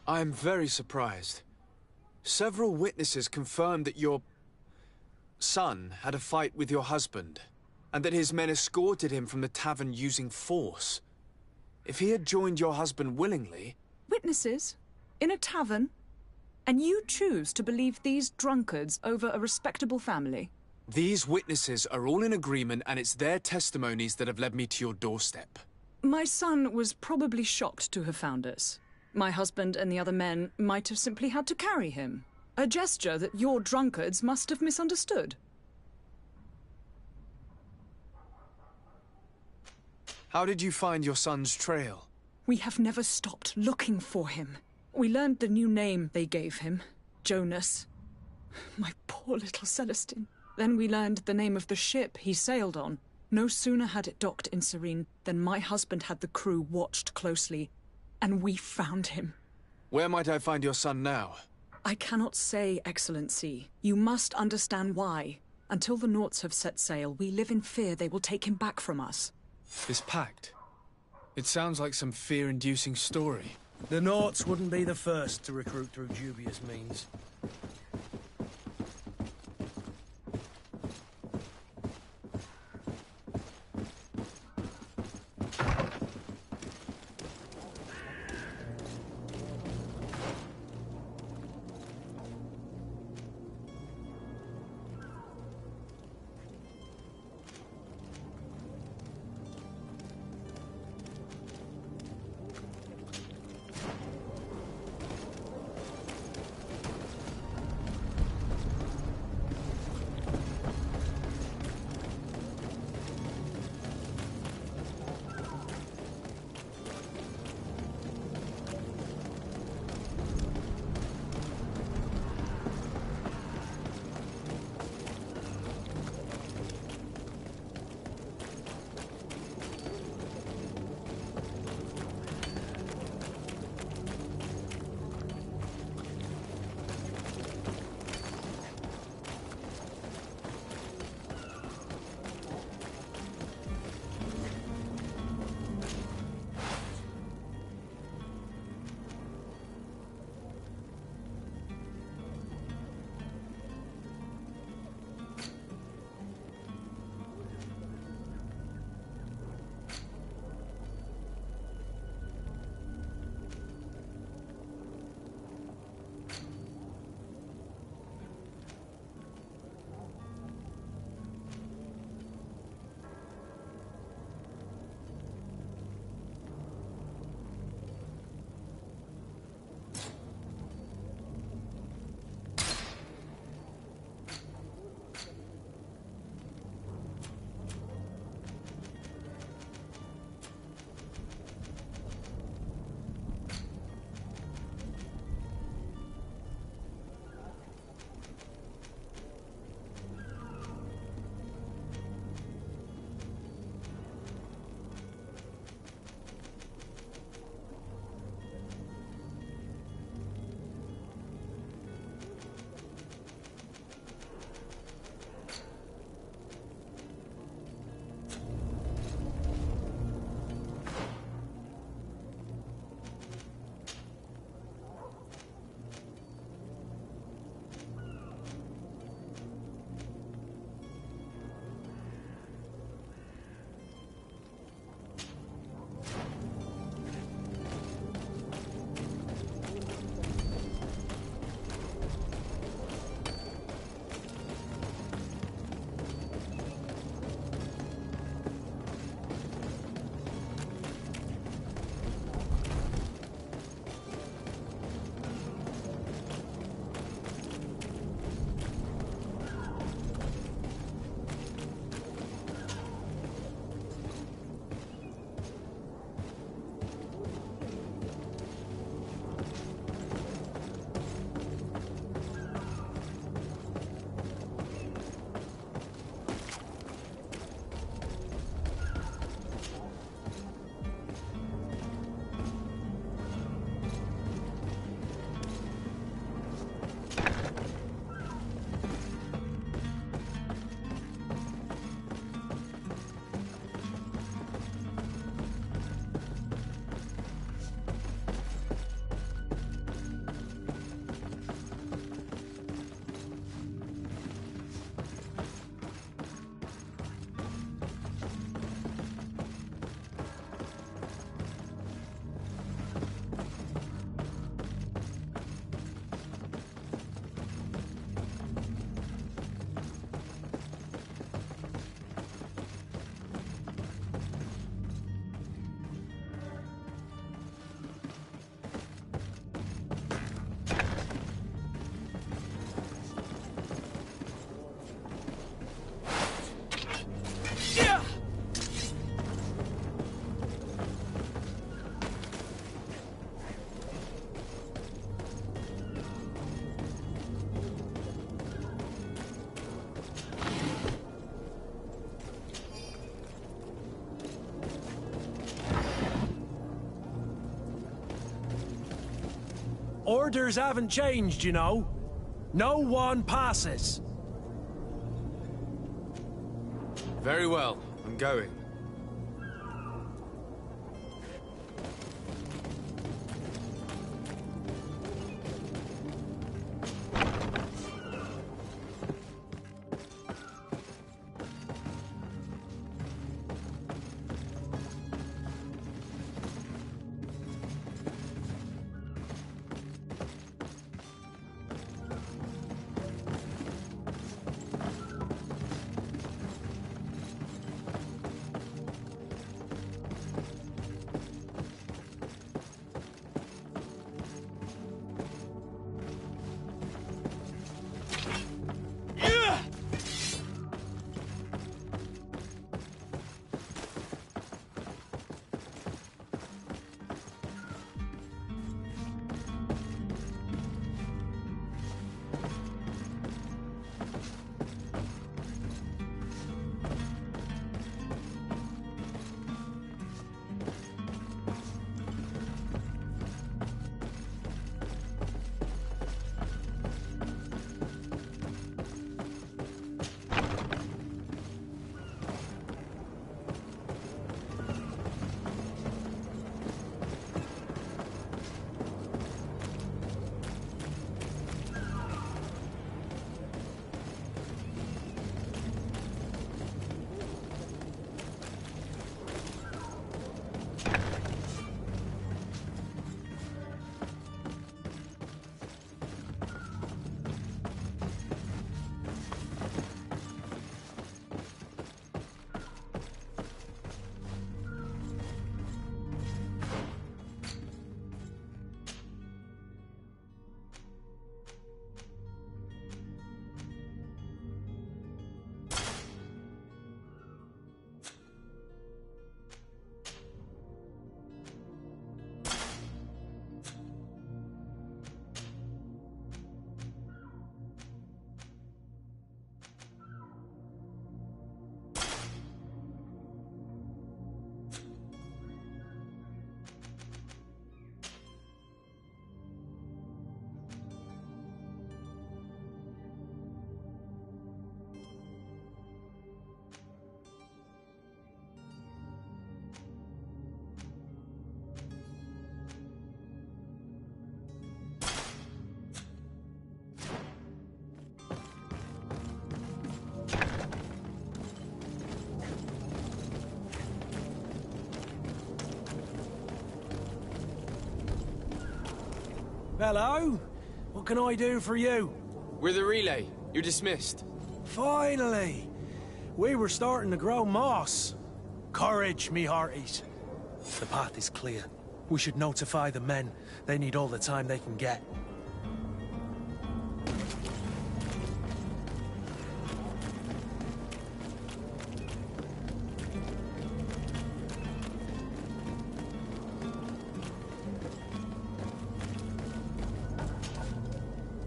I am very surprised. Several witnesses confirmed that your son had a fight with your husband, and that his men escorted him from the tavern using force. If he had joined your husband willingly...
Witnesses? In a tavern? And you choose to believe these drunkards over a respectable family?
These witnesses are all in agreement, and it's their testimonies that have led me to your doorstep.
My son was probably shocked to have found us. My husband and the other men might have simply had to carry him. A gesture that your drunkards must have misunderstood.
How did you find your son's trail?
We have never stopped looking for him. We learned the new name they gave him, Jonas. My poor little Celestine. Then we learned the name of the ship he sailed on. No sooner had it docked in Serene than my husband had the crew watched closely, and we found him.
Where might I find your son now?
I cannot say, Excellency. You must understand why. Until the Nauts have set sail, we live in fear they will take him back from us.
This pact? It sounds like some fear-inducing story.
The Nauts wouldn't be the first to recruit through dubious means. Orders haven't changed, you know. No one passes.
Very well. I'm going.
Hello? What can I do for you?
We're the relay. You're dismissed.
Finally! We were starting to grow moss. Courage, me hearties. The path is clear. We should notify the men. They need all the time they can get.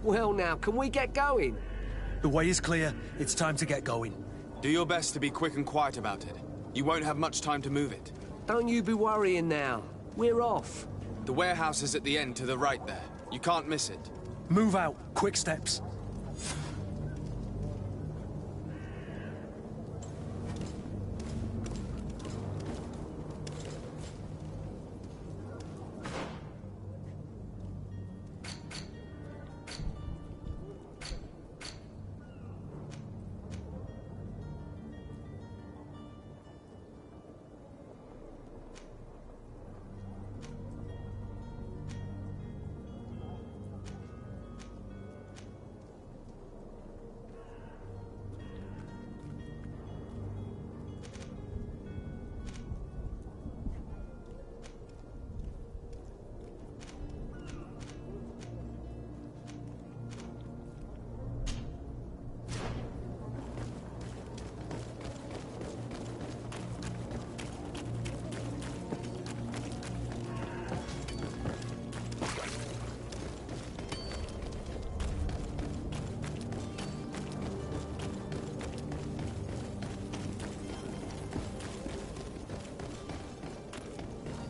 Well now, can we get going?
The way is clear. It's time to get going.
Do your best to be quick and quiet about it. You won't have much time to move it.
Don't you be worrying now. We're off.
The warehouse is at the end to the right there. You can't miss it.
Move out. Quick steps.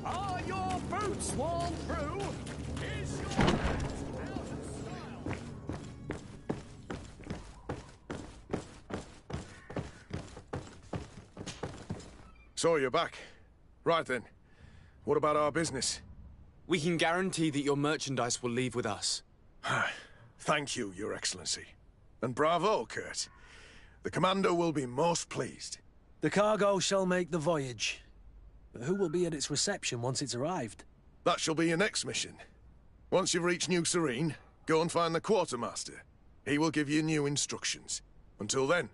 Are your boots worn through? Is your...
So you're back. Right then. What about our business?
We can guarantee that your merchandise will leave with us.
Thank you, Your Excellency. And bravo, Kurt. The Commander will be most pleased.
The cargo shall make the voyage. But who will be at its reception once it's arrived?
That shall be your next mission. Once you've reached New Serene, go and find the Quartermaster. He will give you new instructions. Until then,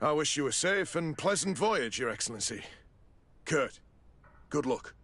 I wish you a safe and pleasant voyage, Your Excellency. Kurt, good luck.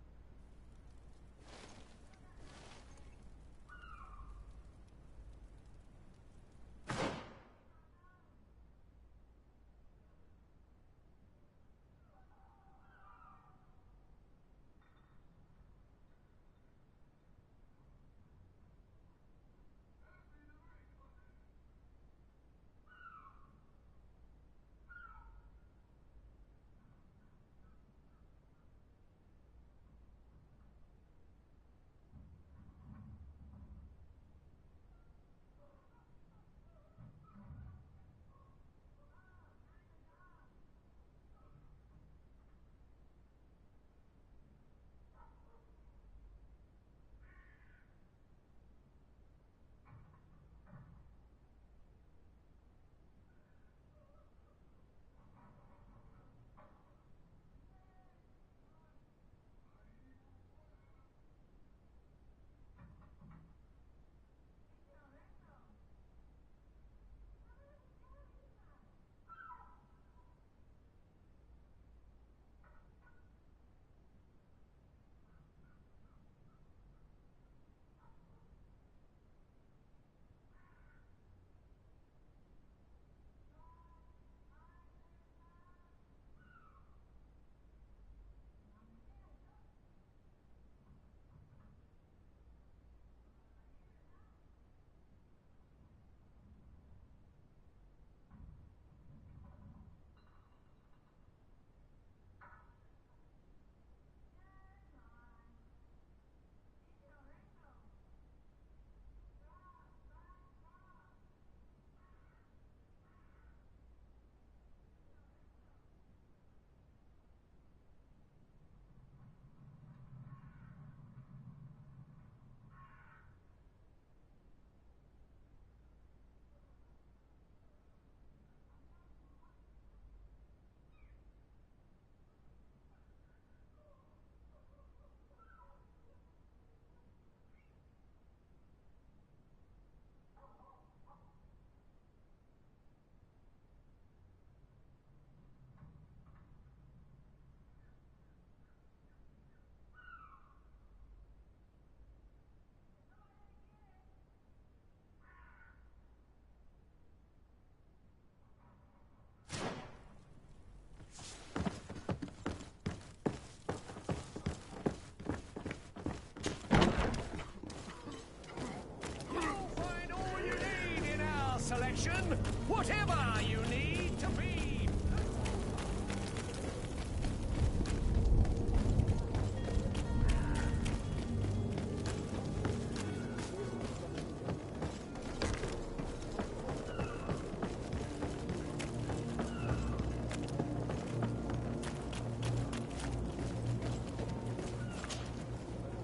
Whatever you need to be.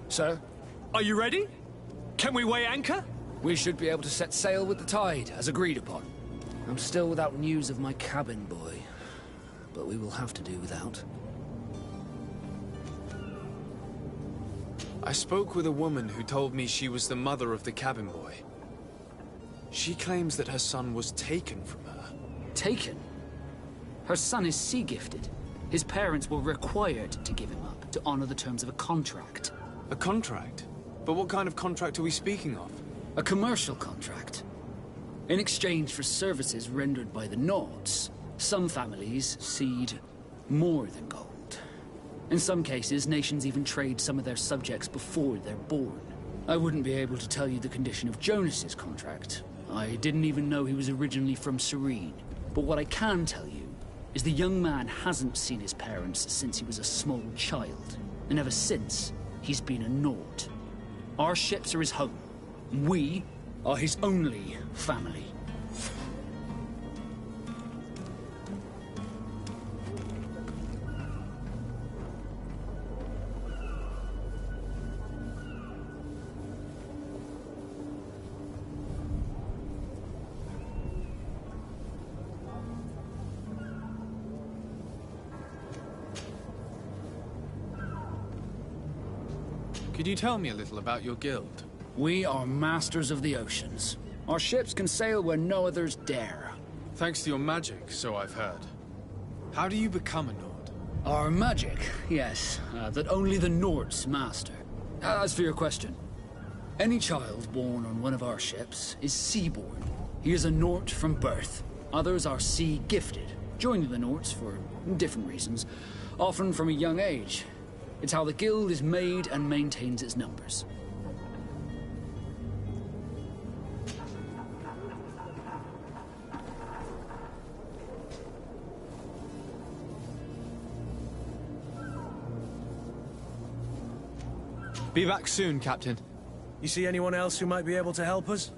Sir?
Are you ready? Can we weigh anchor?
We should be able to set sail with the tide, as agreed upon.
I'm still without news of my cabin boy, but we will have to do without.
I spoke with a woman who told me she was the mother of the cabin boy. She claims that her son was taken from her.
Taken? Her son is sea-gifted. His parents were required to give him up to honor the terms of a contract.
A contract? But what kind of contract are we speaking of?
A commercial contract. In exchange for services rendered by the Nords, some families cede more than gold. In some cases, nations even trade some of their subjects before they're born. I wouldn't be able to tell you the condition of Jonas's contract. I didn't even know he was originally from Serene. But what I can tell you is the young man hasn't seen his parents since he was a small child. And ever since, he's been a Nord. Our ships are his home. We are his only family.
Could you tell me a little about your guild?
We are masters of the oceans. Our ships can sail where no others dare.
Thanks to your magic, so I've heard. How do you become a Nord?
Our magic, yes, that only the Nords master. As for your question, any child born on one of our ships is seaborn. He is a Nord from birth. Others are sea-gifted, joining the Nords for different reasons, often from a young age. It's how the guild is made and maintains its numbers.
Be back soon, Captain.
You see anyone else who might be able to help us?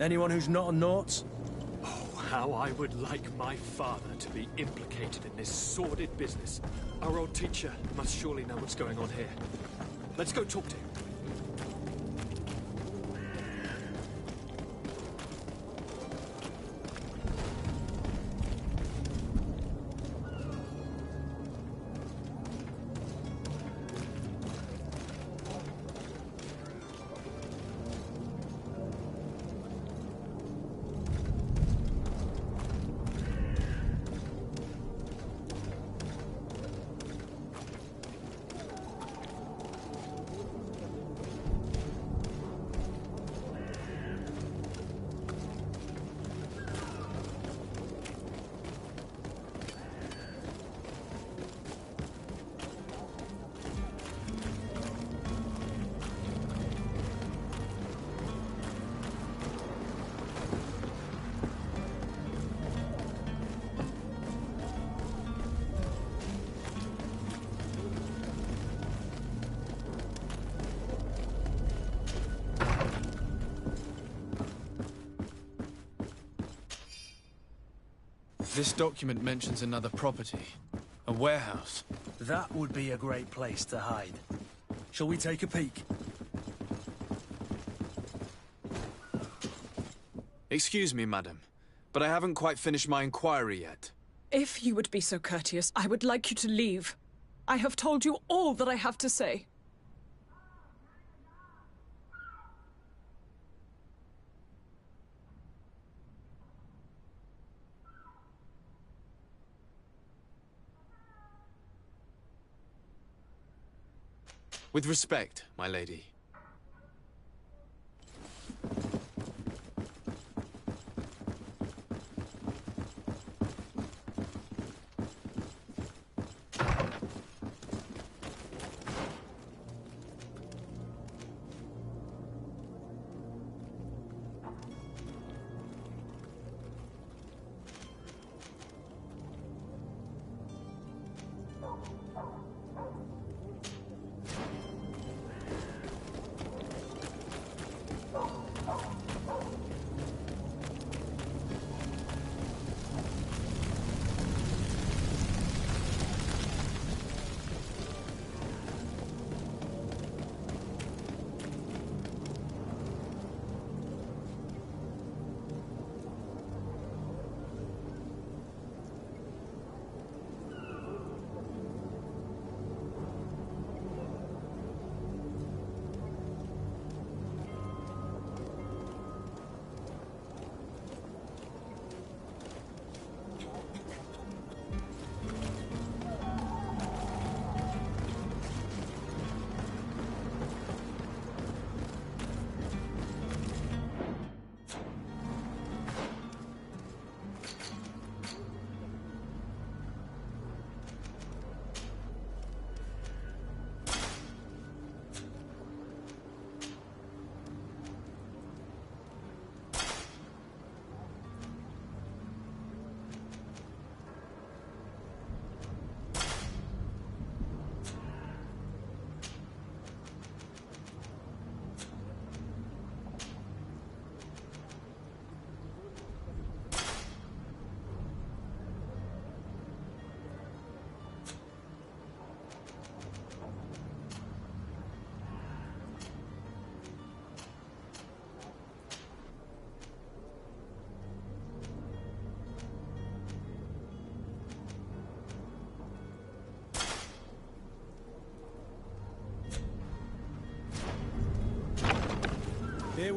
Anyone who's not a Naut?
Oh, how I would like my father to be implicated in this sordid business. Our old teacher must surely know what's going on here. Let's go talk to him.
This document mentions another property. A warehouse.
That would be a great place to hide. Shall we take a peek?
Excuse me, madam, but I haven't quite finished my inquiry yet.
If you would be so courteous, I would like you to leave. I have told you all that I have to say.
With respect, my lady.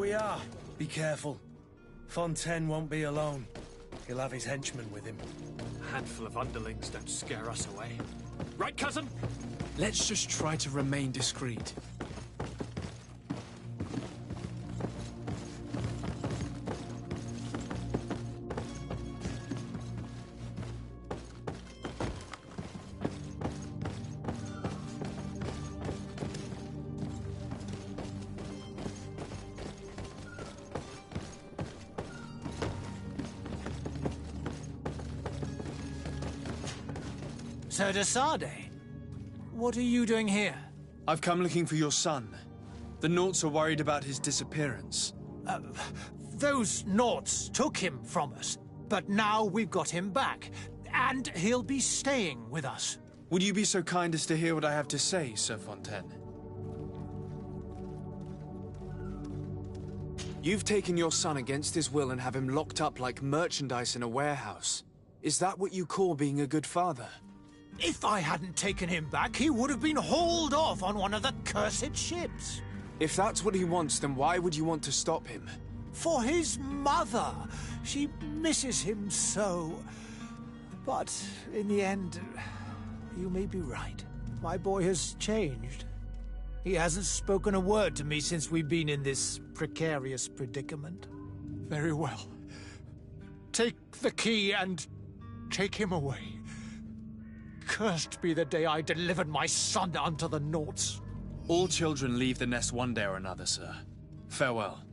we are. Be careful. Fontaine won't be alone. He'll have his henchmen with him.
A handful of underlings don't scare us away. Right, cousin?
Let's just try to remain discreet.
Sir de Sade, what are you doing here?
I've come looking for your son. The Naughts are worried about his disappearance.
Those Naughts took him from us, but now we've got him back, and he'll be staying with us.
Would you be so kind as to hear what I have to say, Sir Fontaine? You've taken your son against his will and have him locked up like merchandise in a warehouse. Is that what you call being a good father?
If I hadn't taken him back, he would have been hauled off on one of the cursed ships.
If that's what he wants, then why would you want to stop him?
For his mother. She misses him so. But in the end, you may be right. My boy has changed. He hasn't spoken a word to me since we've been in this precarious predicament.
Very well.
Take the key and take him away. Cursed be the day I delivered my son unto the Naughts.
All children leave the nest one day or another, sir. Farewell.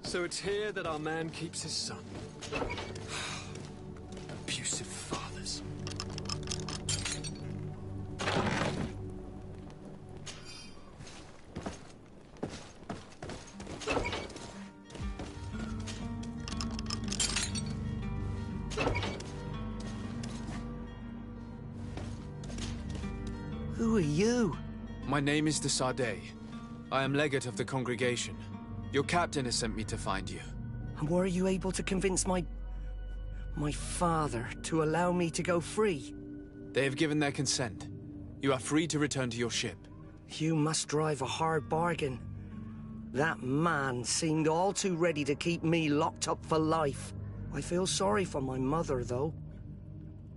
So it's here that our man keeps his son. Abusive fathers.
Who are you?
My name is de Sade. I am legate of the congregation. Your captain has sent me to find you.
And were you able to convince my father to allow me to go free?
They have given their consent. You are free to return to your ship.
You must drive a hard bargain. That man seemed all too ready to keep me locked up for life. I feel sorry for my mother, though.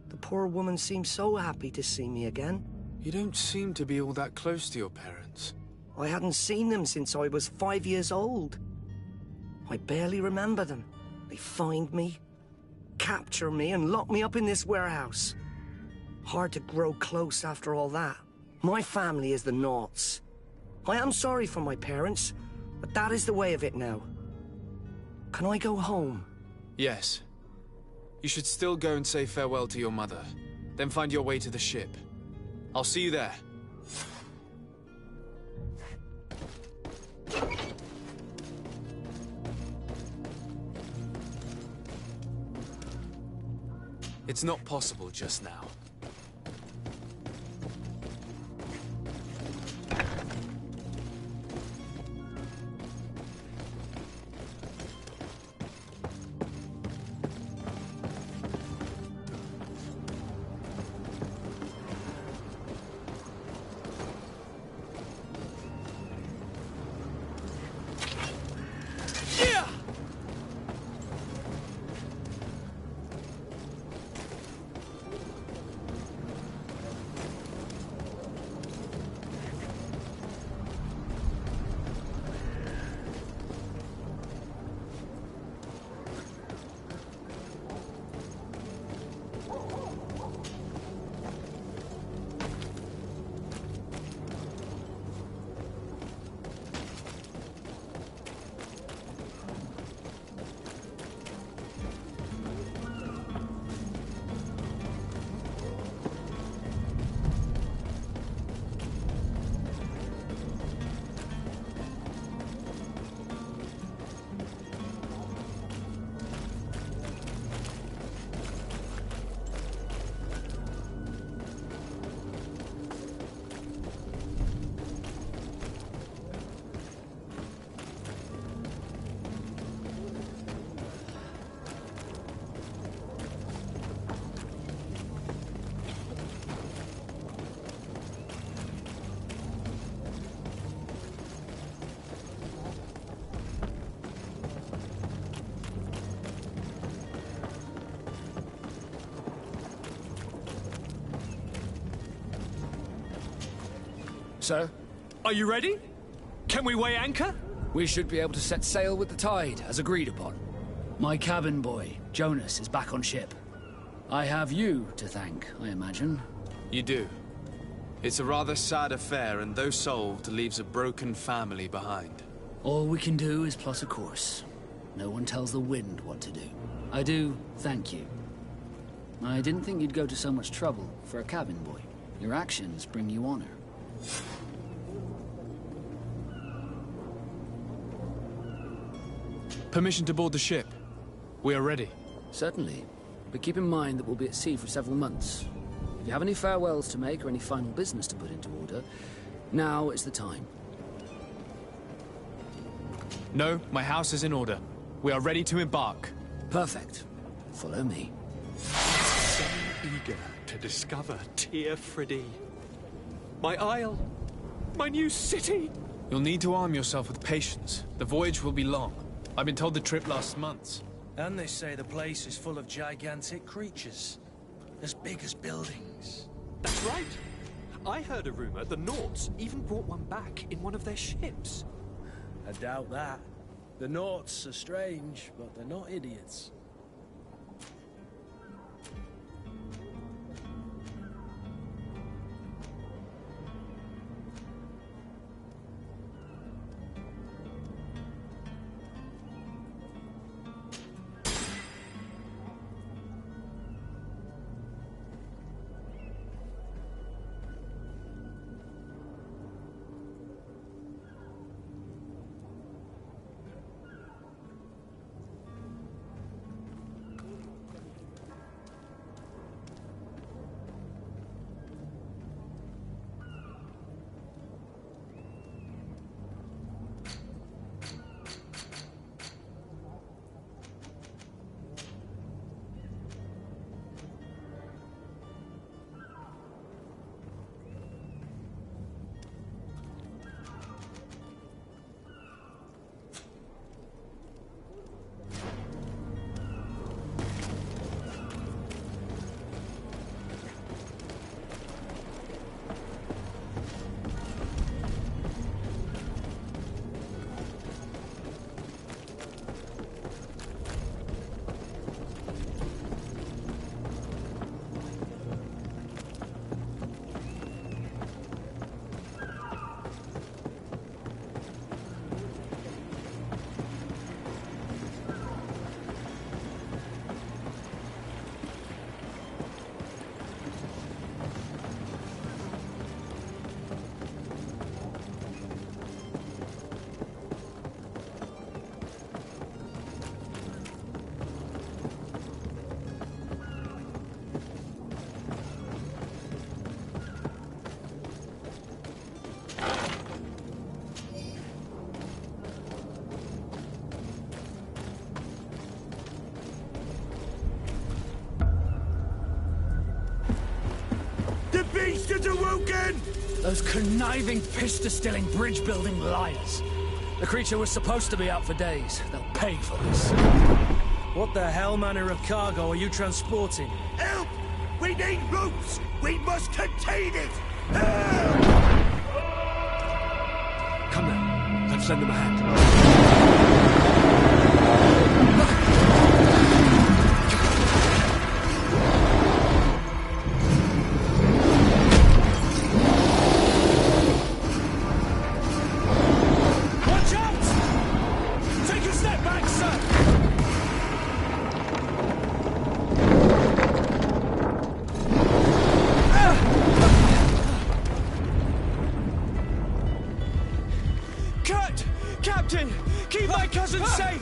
The poor woman seemed so happy to see me again.
You don't seem to be all that close to your parents.
I hadn't seen them since I was 5 years old. I barely remember them. They find me, capture me, and lock me up in this warehouse. Hard to grow close after all that. My family is the Naughts. I am sorry for my parents, but that is the way of it now. Can I go home?
Yes. You should still go and say farewell to your mother. Then find your way to the ship. I'll see you there. It's not possible just now.
Sir?
Are you ready? Can we weigh anchor?
We should be able to set sail with the tide, as agreed upon.
My cabin boy, Jonas, is back on ship. I have you to thank, I imagine.
You do. It's a rather sad affair, and though solved, leaves a broken family behind.
All we can do is plot a course. No one tells the wind what to do. I do thank you. I didn't think you'd go to so much trouble for a cabin boy. Your actions bring you honor.
Permission to board the ship. We are ready.
Certainly. But keep in mind that we'll be at sea for several months. If you have any farewells to make or any final business to put into order, now is the time.
No, my house is in order. We are ready to embark.
Perfect. Follow me.
So eager to discover Teer Fradee. My isle. My new city.
You'll need to arm yourself with patience. The voyage will be long. I've been told the trip lasts months.
And they say the place is full of gigantic creatures. As big as buildings.
That's right. I heard a rumor the Nauts even brought one back in one of their ships.
I doubt that. The Nauts are strange, but they're not idiots.
beast is awoken!
Those conniving, piss-distilling, bridge-building liars. The creature was supposed to be out for days. They'll pay for this.
What the hell manner of cargo are you transporting?
Help! We need ropes! We must contain it! Help!
Come now, let's lend them a hand.
Watch out! Take a step back, sir!
Captain! Keep my cousin safe!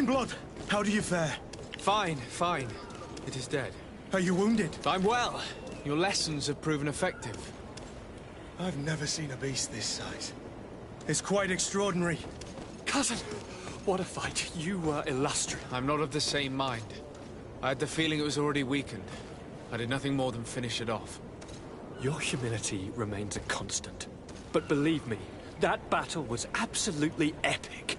blood. How do you fare?
Fine, fine. It is dead.
Are you wounded?
I'm well. Your lessons have proven effective.
I've never seen a beast this size. It's quite extraordinary.
Cousin, what a fight. You were illustrious.
I'm not of the same mind. I had the feeling it was already weakened. I did nothing more than finish it off.
Your humility remains a constant. But believe me, that battle was absolutely epic.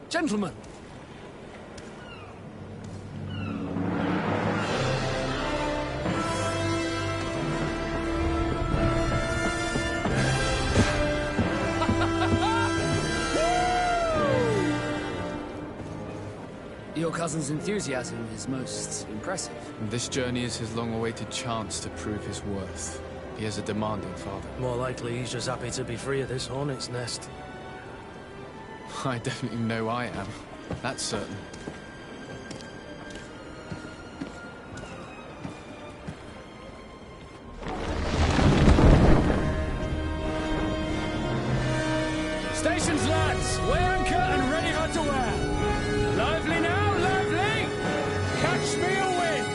Gentlemen!
Your cousin's enthusiasm is most impressive.
This journey is his long-awaited chance to prove his worth. He has a demanding father.
More likely he's just happy to be free of this hornet's nest.
I definitely know I am. That's certain.
Stations, lads! Weigh anchor and ready her to wear! Lively now, lively! Catch me a wind!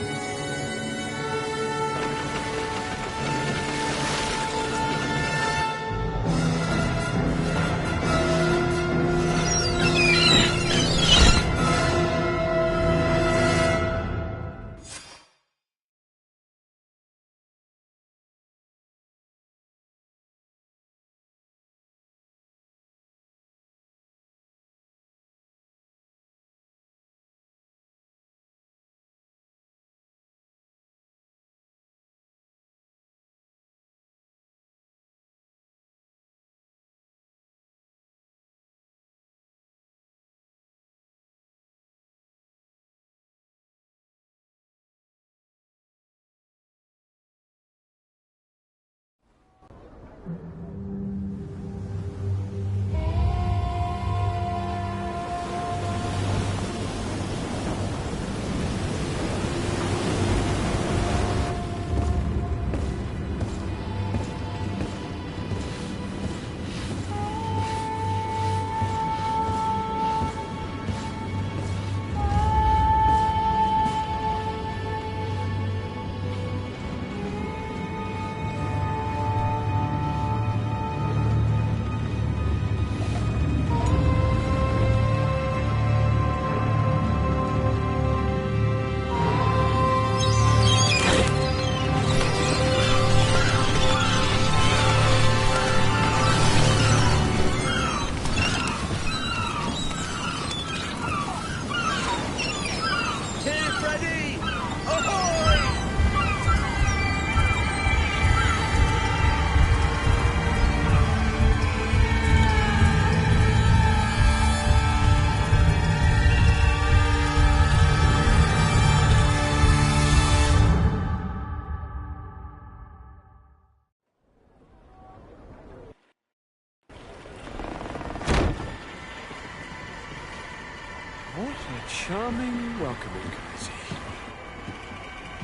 What a charming welcoming committee.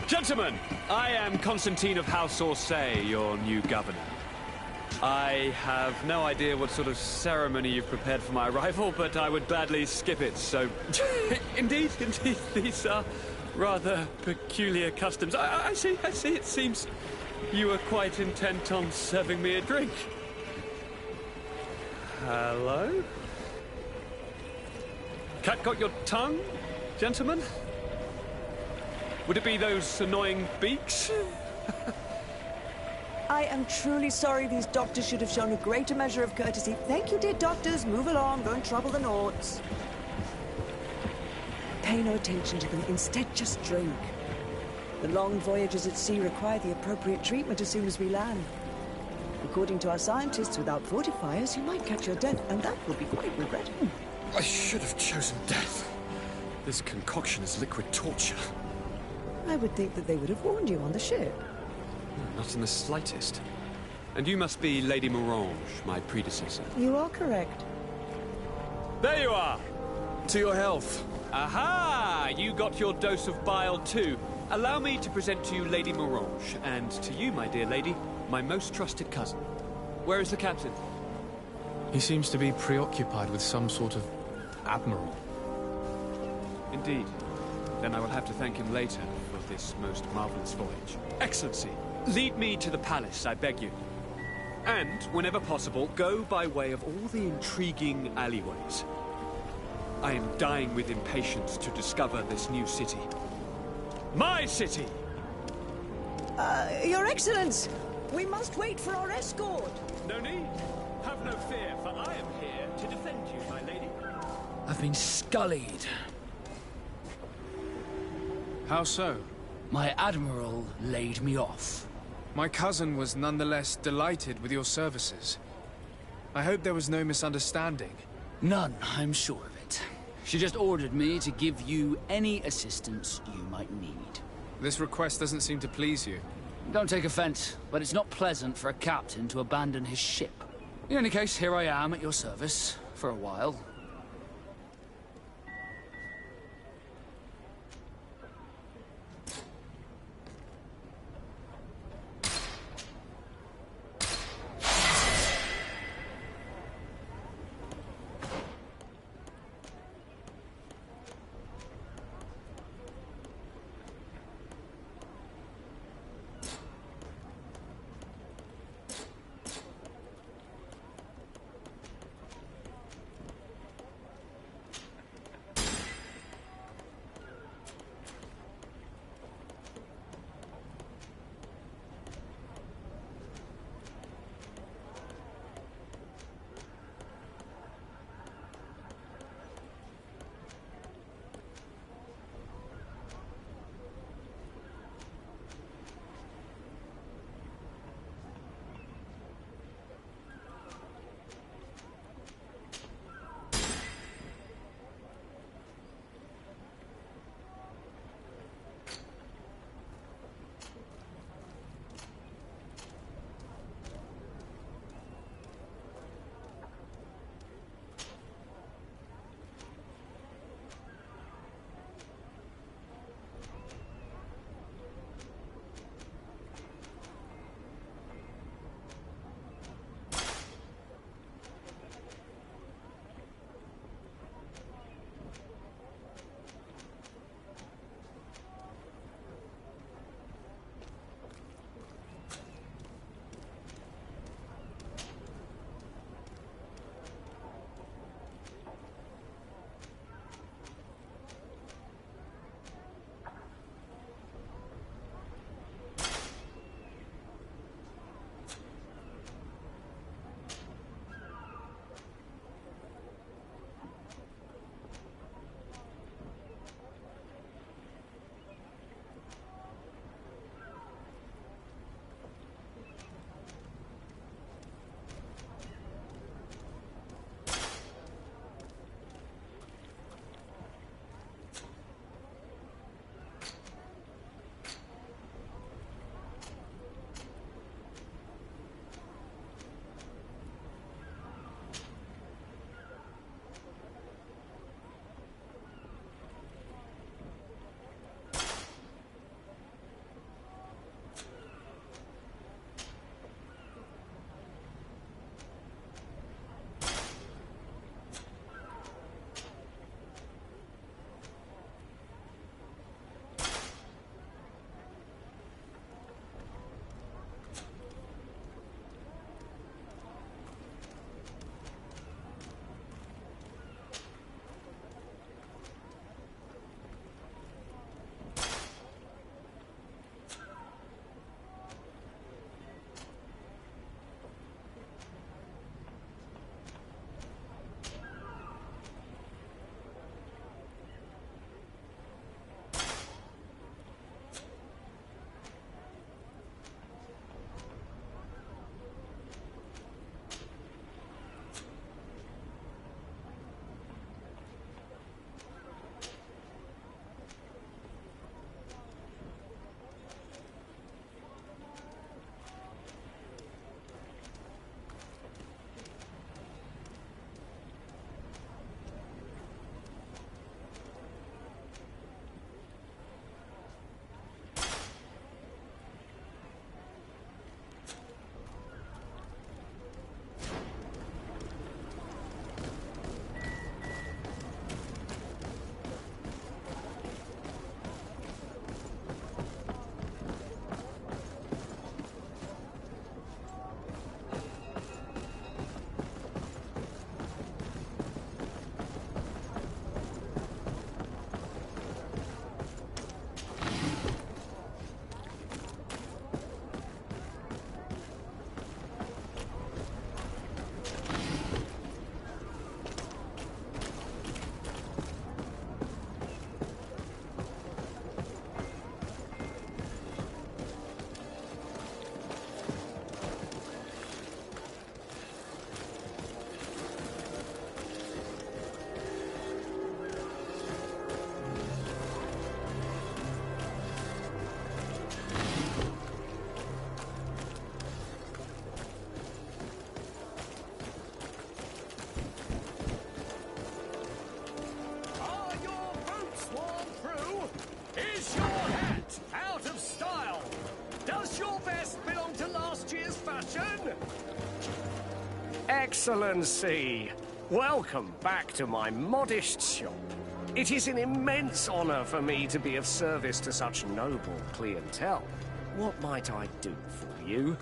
Gentlemen, I am Constantine of House Orsay, your new governor. I have no idea what sort of ceremony you've prepared for my arrival, but I would gladly skip it, so... indeed, these are rather peculiar customs. I see, it seems you are quite intent on serving me a drink. Hello? Cat got your tongue, gentlemen? Would it be those annoying beaks?
I am truly sorry. These doctors should have shown a greater measure of courtesy. Thank you, dear doctors. Move along. Don't trouble the Nords. pay no attention to them. Instead, just drink. The long voyages at sea require the appropriate treatment as soon as we land. According to our scientists, without fortifiers, you might catch your death, and that will be quite regrettable.
I should have chosen death. This concoction is liquid torture.
I would think that they would have warned you on the ship.
Not in the slightest.
And you must be Lady Morange, my predecessor.
You are correct.
There you are!
To your health.
Aha! You got your dose of bile too. Allow me to present to you Lady Morange, and to you, my dear lady, my most trusted cousin. Where is the captain?
He seems to be preoccupied with some sort of admiral.
Indeed. Then I will have to thank him later for this most marvelous voyage. Excellency, lead me to the palace, I beg you. And, whenever possible, go by way of all the intriguing alleyways. I am dying with impatience to discover this new city. My city!
Your Excellence! We must wait for our escort!
No need. Have no fear, for I am here to defend you, my lady.
I've been scullied.
How so?
My admiral laid me off.
My cousin was nonetheless delighted with your services. I hope there was no misunderstanding.
None, I'm sure of it. She just ordered me to give you any assistance you might need.
This request doesn't seem to please you.
Don't take offense, but it's not pleasant for a captain to abandon his ship. In any case, here I am at your service, for a while.
discussion? Excellency, welcome back to my modest shop. It is an immense honor for me to be of service to such noble clientele. What might I do for you?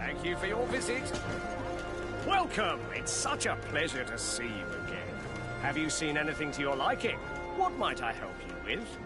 Thank you for your visit. Welcome! It's such a pleasure to see you again. Have you seen anything to your liking? What might I help you with?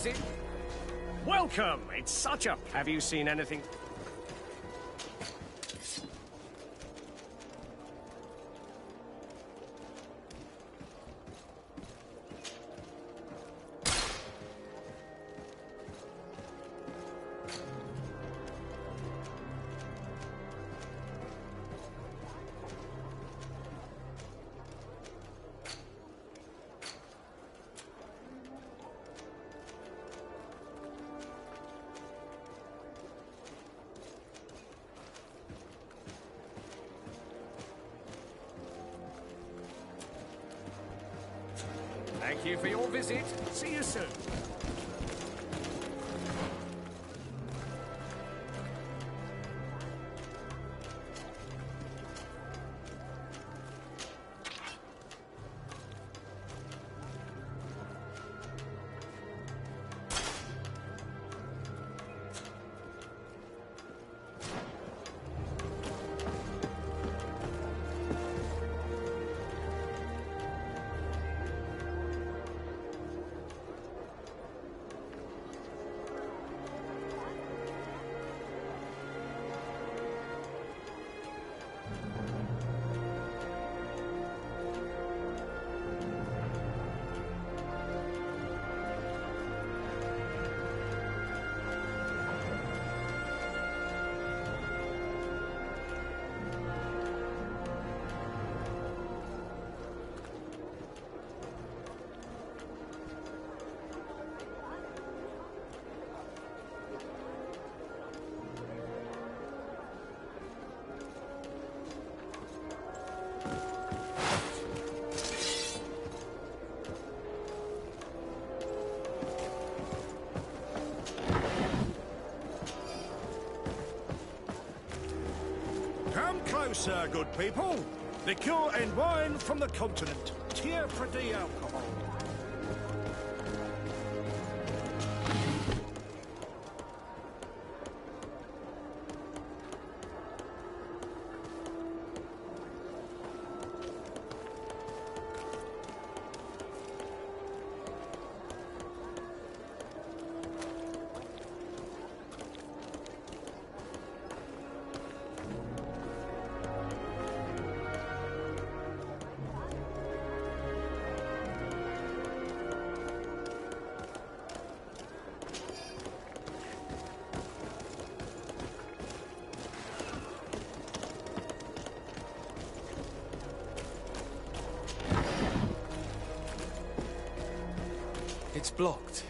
visit. Welcome. It's such a... Have you seen anything? Thank you for your visit. See you soon. Come closer, good people. Liqueur and wine from the continent. Tier for the alcohol.
It's blocked.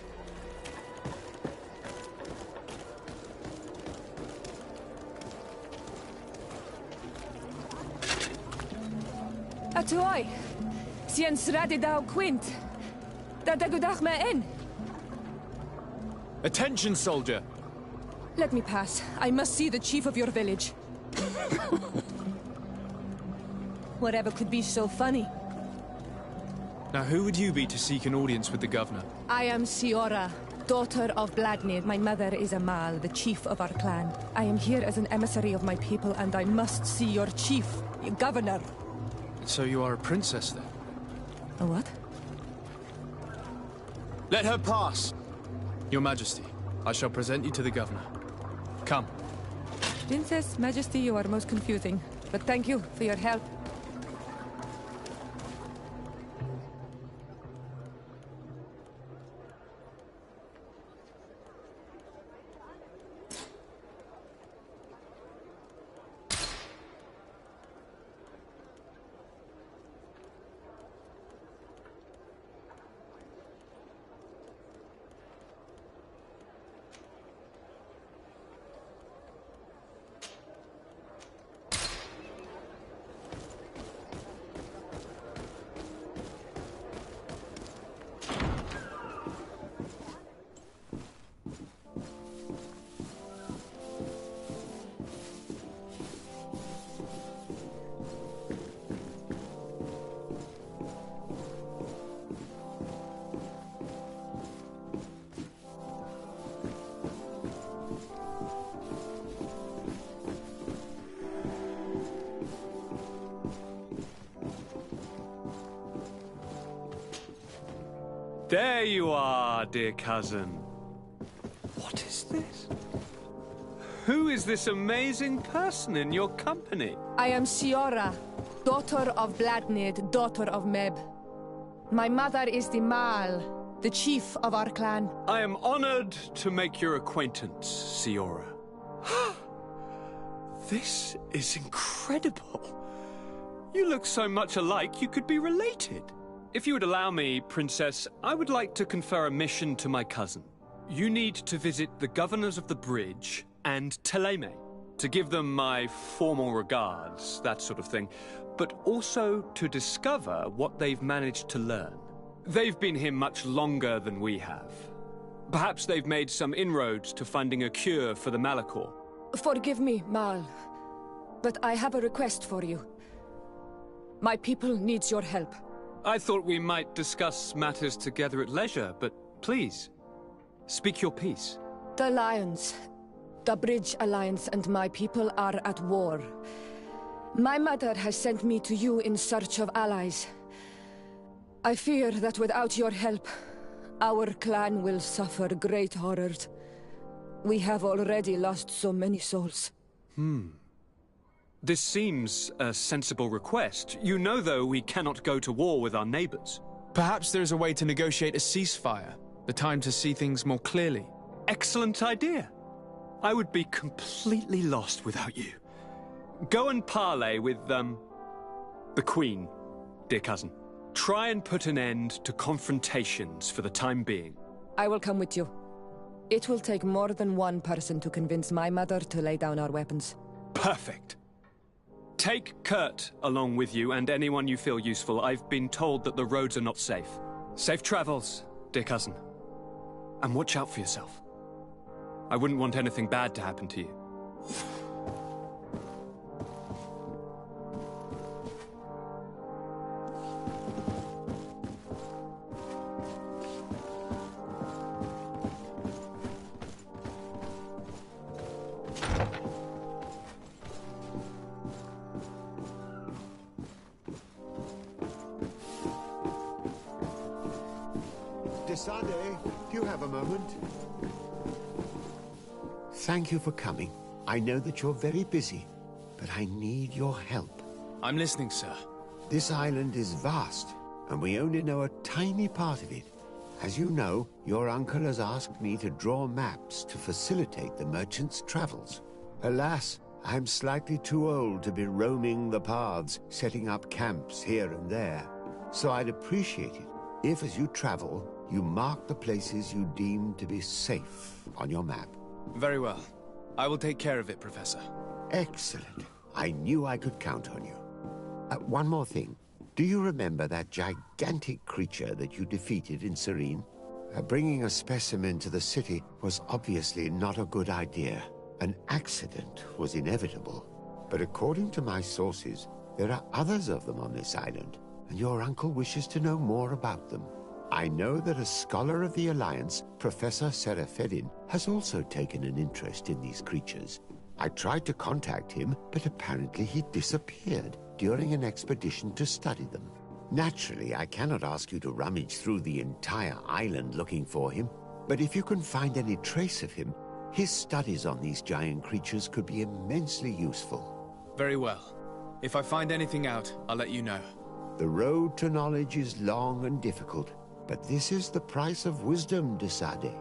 Atuai. Sien sradi dau quint. Da dagudach me in.
Attention, soldier!
Let me pass. I must see the chief of your village. Whatever could be so funny?
Now, who would you be to seek an audience with the governor?
I am Siora, daughter of Bladnir. My mother is Amal, the chief of our clan. I am here as an emissary of my people, and I must see your chief, your governor.
So you are a princess, then?
A what?
Let her pass! Your Majesty, I shall present you to the governor. Come.
Princess, Majesty, you are most confusing. But thank you for your help.
There you are, dear cousin. What is this? Who is this amazing person in your company?
I am Siora, daughter of Bladnid, daughter of Meb. My mother is the Mal, the chief of our clan.
I am honored to make your acquaintance, Siora. This is incredible. You look so much alike you could be related. If you would allow me, Princess, I would like to confer a mission to my cousin. You need to visit the governors of the bridge and Teleme to give them my formal regards, that sort of thing, but also to discover what they've managed to learn. They've been here much longer than we have. Perhaps they've made some inroads to finding a cure for the Malachor.
Forgive me, Mal, but I have a request for you. My people needs your help.
I thought we might discuss matters together at leisure, but please, speak your piece.
The Lions, the Bridge Alliance and my people are at war. My mother has sent me to you in search of allies. I fear that without your help, our clan will suffer great horrors. We have already lost so many souls.
This seems a sensible request. You know, though, we cannot go to war with our neighbors.
Perhaps there is a way to negotiate a ceasefire. The time to see things more clearly.
Excellent idea. I would be completely lost without you. Go and parley with, the Queen, dear cousin. Try and put an end to confrontations for the time being.
I will come with you. It will take more than one person to convince my mother to lay down our weapons.
Perfect. Take Kurt along with you and anyone you feel useful. I've been told that the roads are not safe. Safe travels, dear cousin. And watch out for yourself. I wouldn't want anything bad to happen to you.
Desade, do you have a moment? Thank you for coming. I know that you're very busy, but I need your help.
I'm listening, sir.
This island is vast, and we only know a tiny part of it. As you know, your uncle has asked me to draw maps to facilitate the merchant's travels. Alas, I'm slightly too old to be roaming the paths, setting up camps here and there. So I'd appreciate it if, as you travel, you mark the places you deem to be safe on your map.
Very well. I will take care of it, Professor.
Excellent. I knew I could count on you. One more thing. Do you remember that gigantic creature that you defeated in Serene? Bringing a specimen to the city was obviously not a good idea. An accident was inevitable. But according to my sources, there are others of them on this island, and your uncle wishes to know more about them. I know that a scholar of the Alliance, Professor Serafedin, has also taken an interest in these creatures. I tried to contact him, but apparently he disappeared during an expedition to study them. Naturally, I cannot ask you to rummage through the entire island looking for him, but if you can find any trace of him, his studies on these giant creatures could be immensely useful.
Very well. If I find anything out, I'll let you know.
The road to knowledge is long and difficult, but this is the price of wisdom, Desade.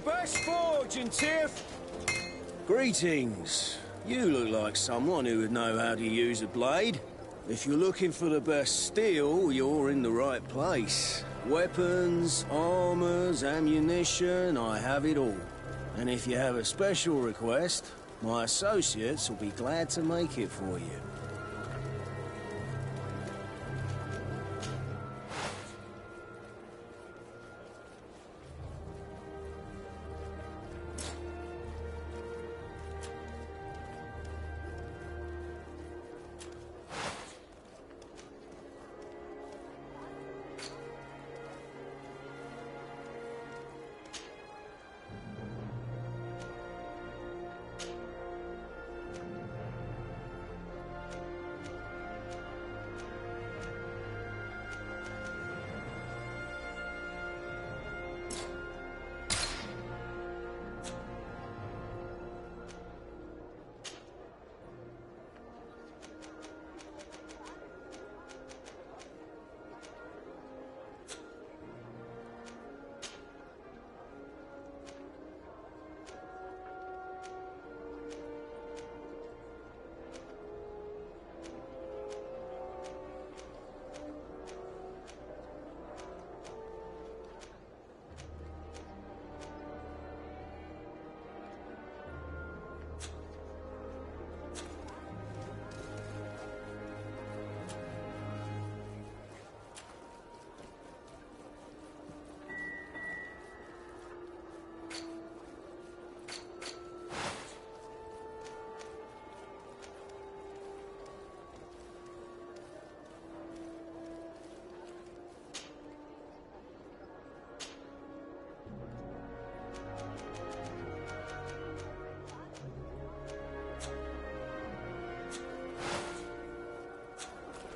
The best forge in Tiff! Greetings. You look like someone who would know how to use a blade. If you're looking for the best steel, you're in the right place. Weapons, armors, ammunition, I have it all. And if you have a special request, my associates will be glad to make it for you.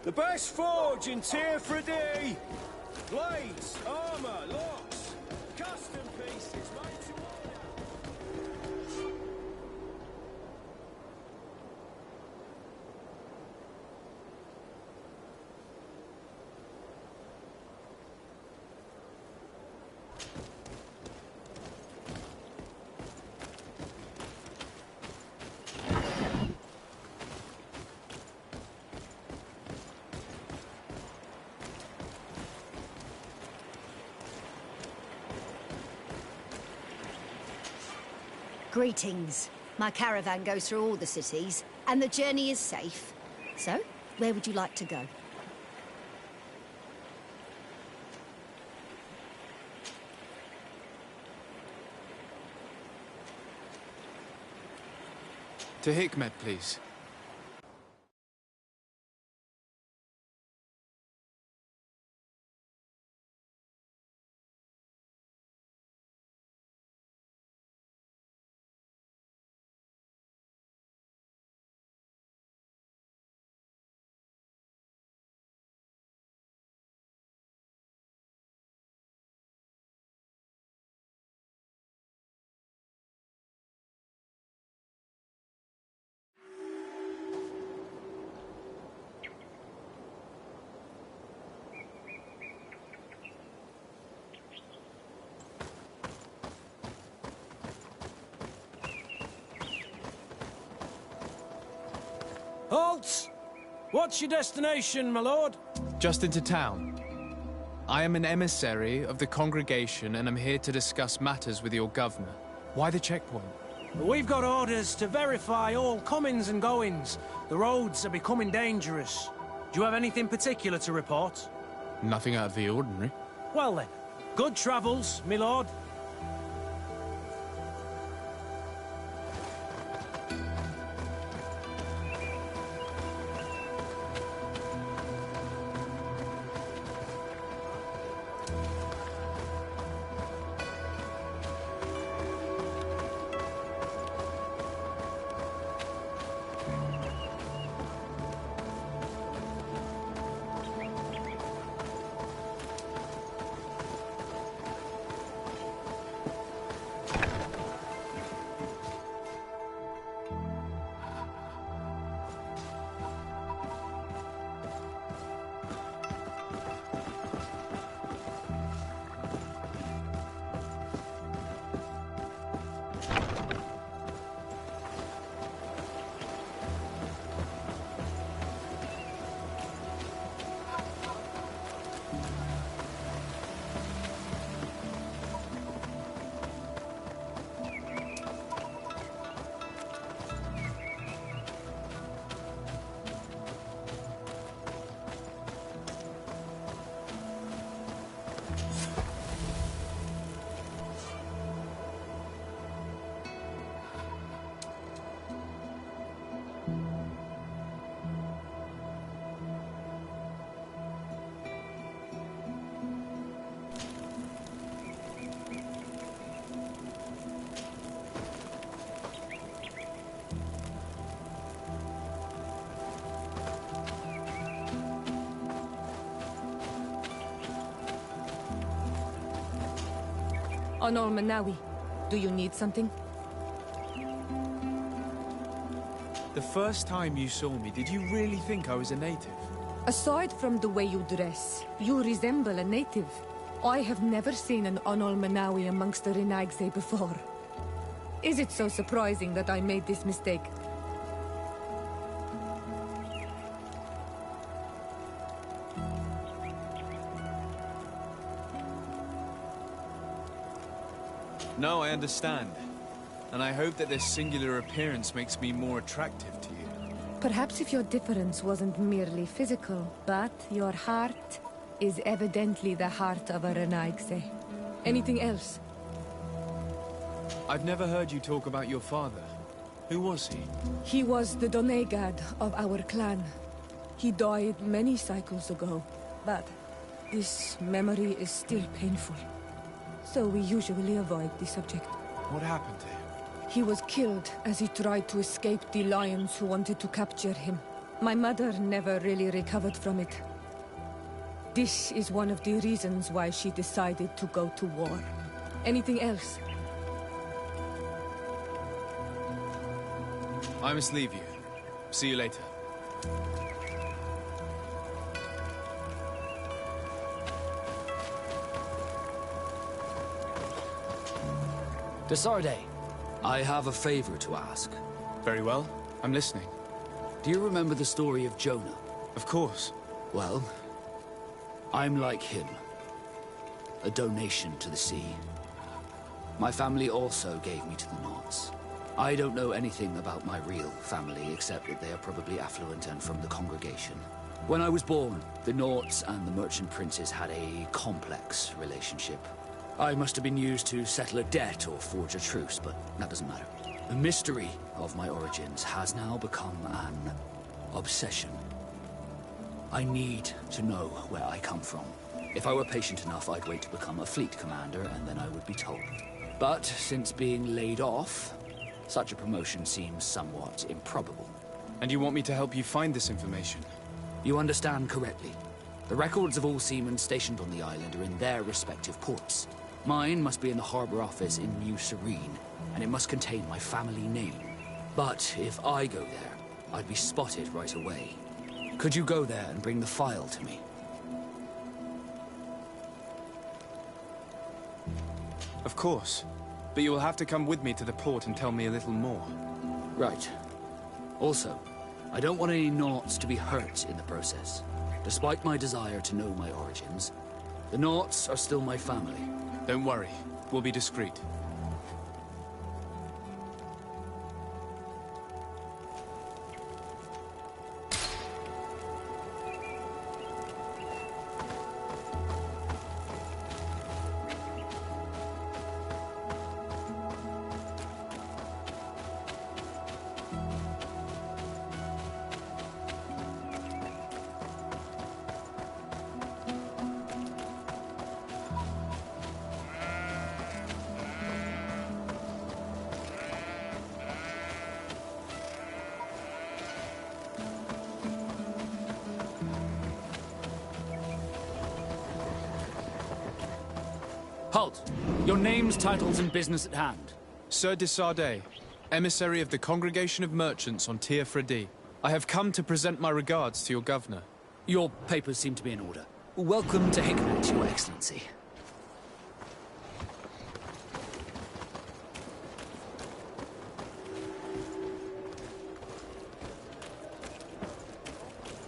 The best forge in Tier 3D! Blades, armor, locks, custom pieces made to order.
Greetings. My caravan goes through all the cities, and the journey is safe. So, where would you like to go?
To Hikmet, please.
Halt! What's your destination, my lord?
Just into town. I am an emissary of the congregation and am here to discuss matters with your governor. Why the checkpoint?
We've got orders to verify all comings and goings. The roads are becoming dangerous. Do you have anything particular to report?
Nothing out of the ordinary.
Well then, good travels, my lord.
Anol Manawi, do you need something?
The first time you saw me, did you really think I was a native?
Aside from the way you dress, you resemble a native. I have never seen an Anol Manawi amongst the Renaigse before. Is it so surprising that I made this mistake?
No, I understand. And I hope that this singular appearance makes me more attractive to you.
Perhaps if your difference wasn't merely physical, but your heart is evidently the heart of a Renaigse. Anything else?
I've never heard you talk about your father. Who was he?
He was the Donegad of our clan. He died many cycles ago, but this memory is still painful. So we usually avoid the subject.
What happened to him?
He was killed as he tried to escape the lions who wanted to capture him. My mother never really recovered from it. This is one of the reasons why she decided to go to war. Anything else?
I must leave you. See you later.
Desarde, I have a favor to ask.
Very well. I'm listening.
Do you remember the story of Jonah?
Of course.
Well, I'm like him. A donation to the sea. My family also gave me to the Nauts. I don't know anything about my real family, except that they are probably affluent and from the congregation. When I was born, the Nauts and the merchant princes had a complex relationship. I must have been used to settle a debt or forge a truce, but that doesn't matter. The mystery of my origins has now become an obsession. I need to know where I come from. If I were patient enough, I'd wait to become a fleet commander, and then I would be told. But since being laid off, such a promotion seems somewhat improbable.
And you want me to help you find this information?
You understand correctly. The records of all seamen stationed on the island are in their respective ports. Mine must be in the harbor office in New Serene, and it must contain my family name. But if I go there, I'd be spotted right away. Could you go there and bring the file to me?
Of course. But you will have to come with me to the port and tell me a little more.
Right. Also, I don't want any Nauts to be hurt in the process. Despite my desire to know my origins, the Nauts are still my family.
Don't worry. We'll be discreet.
Halt! Your names, titles, and business at hand.
Sir Desarde, emissary of the Congregation of Merchants on Tir Fredi. I have come to present my regards to your governor.
Your papers seem to be in order. Welcome to Hickman, Your Excellency.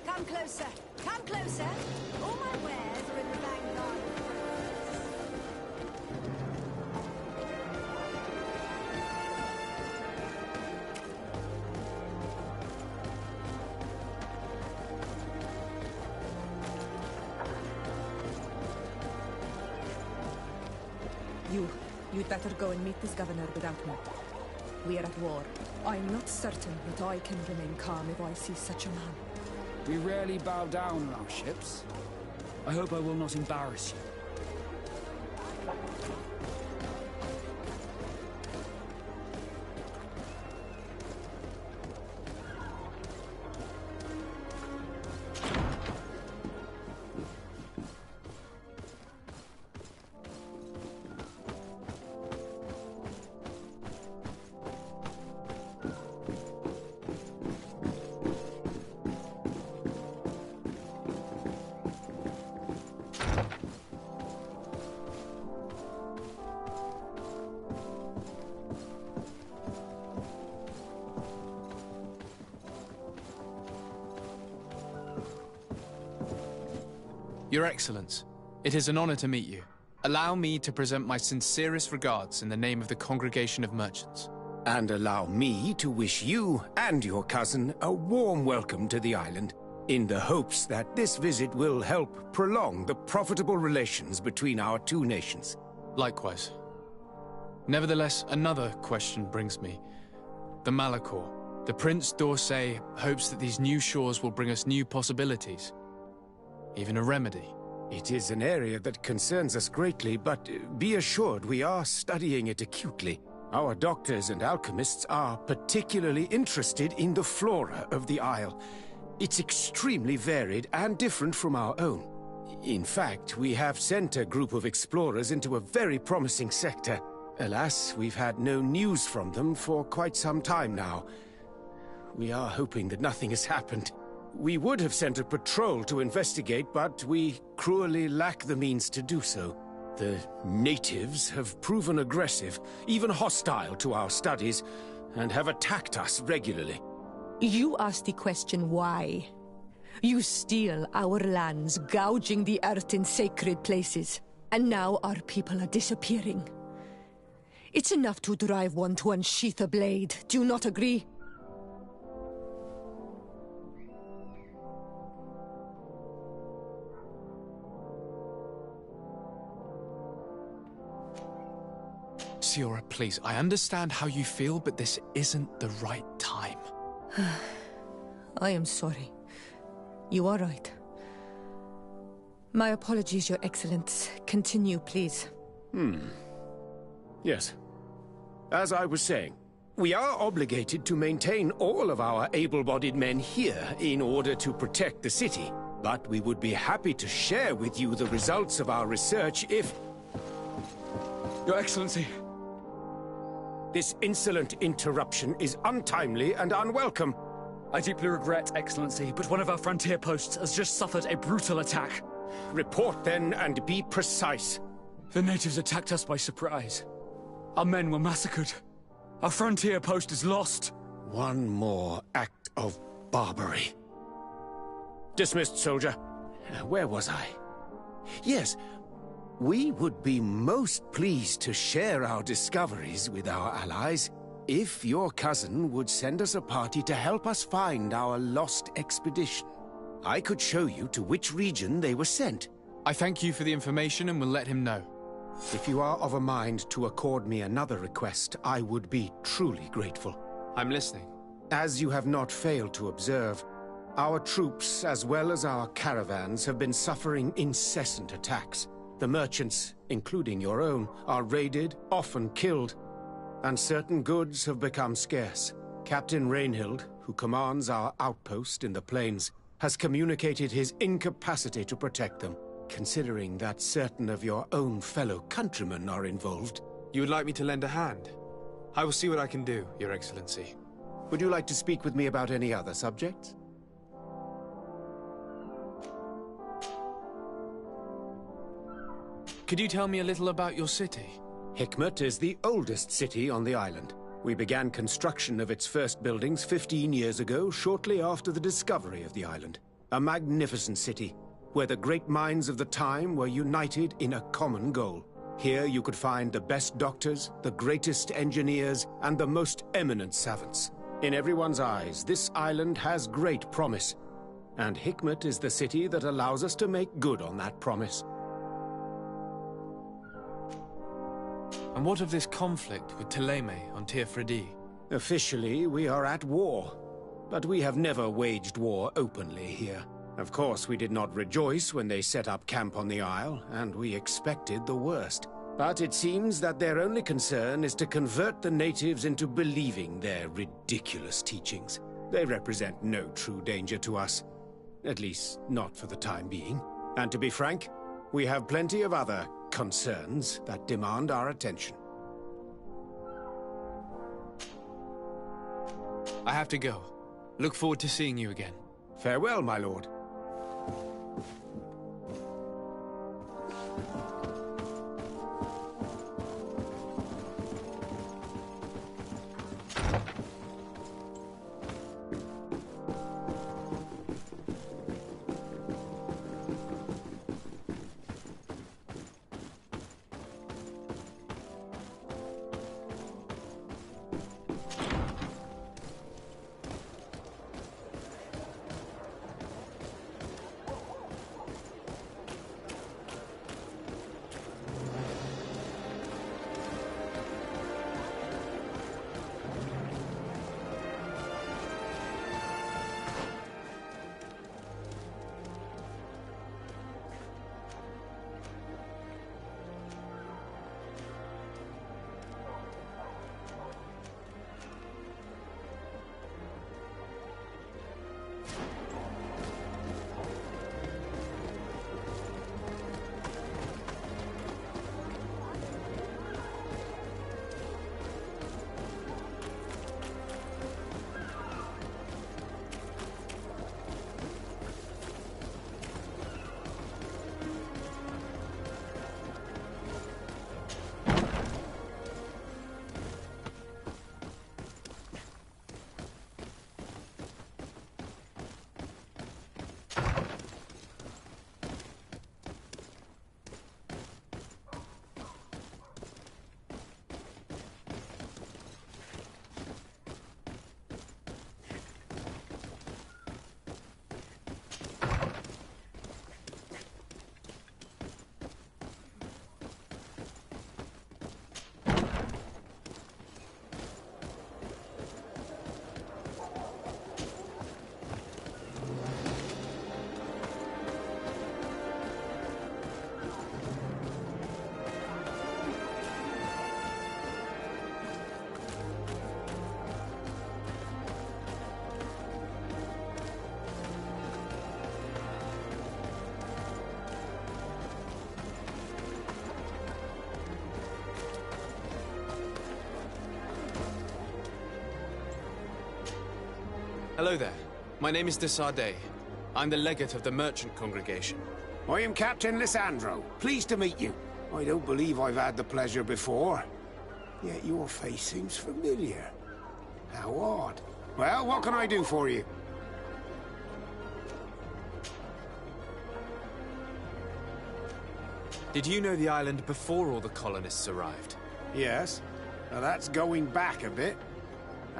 Come closer. Come closer. All my wares are in the vanguard.
You'd better go and meet this governor without me. We are at war. I'm not certain that I can remain calm if I see such a man.
We rarely bow down on our ships. I hope I will not embarrass you.
Your Excellence, it is an honor to meet you. Allow me to present my sincerest regards in the name of the Congregation of Merchants.
And allow me to wish you and your cousin a warm welcome to the island, in the hopes that this visit will help prolong the profitable relations between our two nations.
Likewise. Nevertheless, another question brings me. The Malachor. The Prince d'Orsay hopes that these new shores will bring us new possibilities. Even a remedy.
It is an area that concerns us greatly, but be assured we are studying it acutely. Our doctors and alchemists are particularly interested in the flora of the Isle. It's extremely varied and different from our own. In fact, we have sent a group of explorers into a very promising sector. Alas, we've had no news from them for quite some time now. We are hoping that nothing has happened. We would have sent a patrol to investigate, but we cruelly lack the means to do so. The natives have proven aggressive, even hostile to our studies, and have attacked us regularly.
You asked the question why. You steal our lands, gouging the earth in sacred places. And now our people are disappearing. It's enough to drive one to unsheath a blade. Do you not agree?
Siora, please, I understand how you feel, but this isn't the right time.
I am sorry. You are right. My apologies, Your Excellence. Continue, please.
Yes. As I was saying, we are obligated to maintain all of our able-bodied men here in order to protect the city. But we would be happy to share with you the results of our research if...
Your Excellency!
This insolent interruption is untimely and unwelcome.
I deeply regret, Excellency, but one of our frontier posts has just suffered a brutal attack.
Report then, and be precise.
The natives attacked us by surprise. Our men were massacred. Our frontier post is lost.
One more act of barbarity. Dismissed, soldier. Where was I? Yes. We would be most pleased to share our discoveries with our allies if your cousin would send us a party to help us find our lost expedition. I could show you to which region they were sent.
I thank you for the information and will let him know.
If you are of a mind to accord me another request, I would be truly grateful.
I'm listening.
As you have not failed to observe, our troops, as well as our caravans, have been suffering incessant attacks. The merchants, including your own, are raided, often killed, and certain goods have become scarce. Captain Rainhild, who commands our outpost in the plains, has communicated his incapacity to protect them, considering that certain of your own fellow countrymen are involved.
You would like me to lend a hand? I will see what I can do, Your Excellency.
Would you like to speak with me about any other subjects?
Could you tell me a little about your city?
Hikmet is the oldest city on the island. We began construction of its first buildings 15 years ago, shortly after the discovery of the island. A magnificent city, where the great minds of the time were united in a common goal. Here you could find the best doctors, the greatest engineers, and the most eminent savants. In everyone's eyes, this island has great promise, and Hikmet is the city that allows us to make good on that promise.
And what of this conflict with Thélème on Tir Freddy?
Officially, we are at war, but we have never waged war openly here. Of course, we did not rejoice when they set up camp on the Isle, and we expected the worst. But it seems that their only concern is to convert the natives into believing their ridiculous teachings. They represent no true danger to us. At least, not for the time being. And to be frank, we have plenty of other concerns that demand our attention.
I have to go. Look forward to seeing you again.
Farewell, my lord.
Hello there. My name is de Sardet. I'm the legate of the merchant congregation.
I am Captain Lissandro. Pleased to meet you. I don't believe I've had the pleasure before. Yet your face seems familiar. How odd. Well, what can I do for you?
Did you know the island before all the colonists arrived?
Yes. Now that's going back a bit.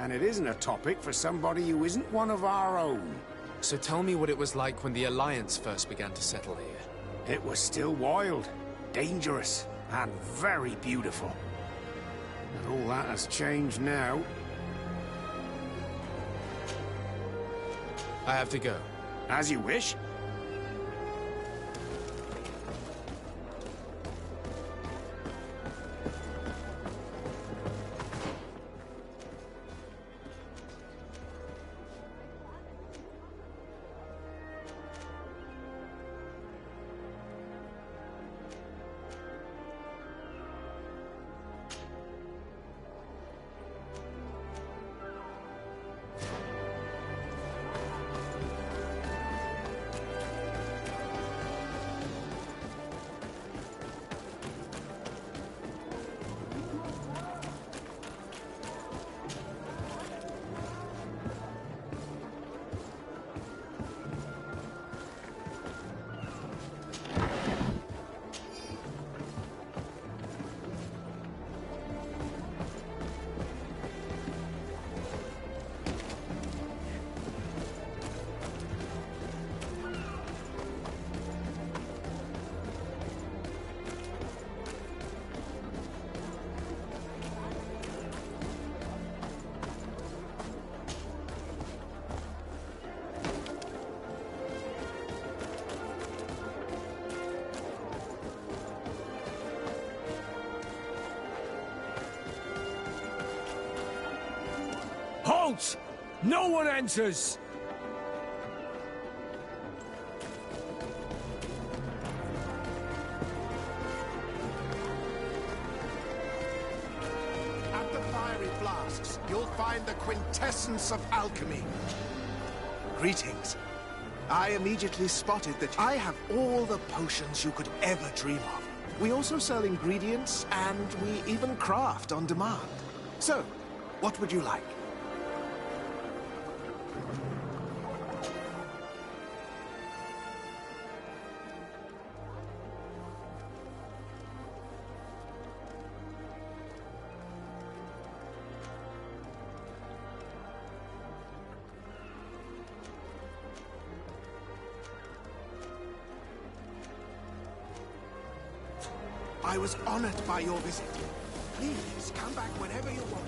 And it isn't a topic for somebody who isn't one of our own.
So tell me what it was like when the Alliance first began to settle here.
It was still wild, dangerous, and very beautiful. And all that has changed now.
I have to go.
As you wish.
Halt! No one enters!
At the fiery flasks, you'll find the quintessence of alchemy. Greetings. I immediately spotted that I have all the potions you could ever dream of. We also sell ingredients, and we even craft on demand. So, what would you like? I was honored by your visit. Please, come back whenever you want.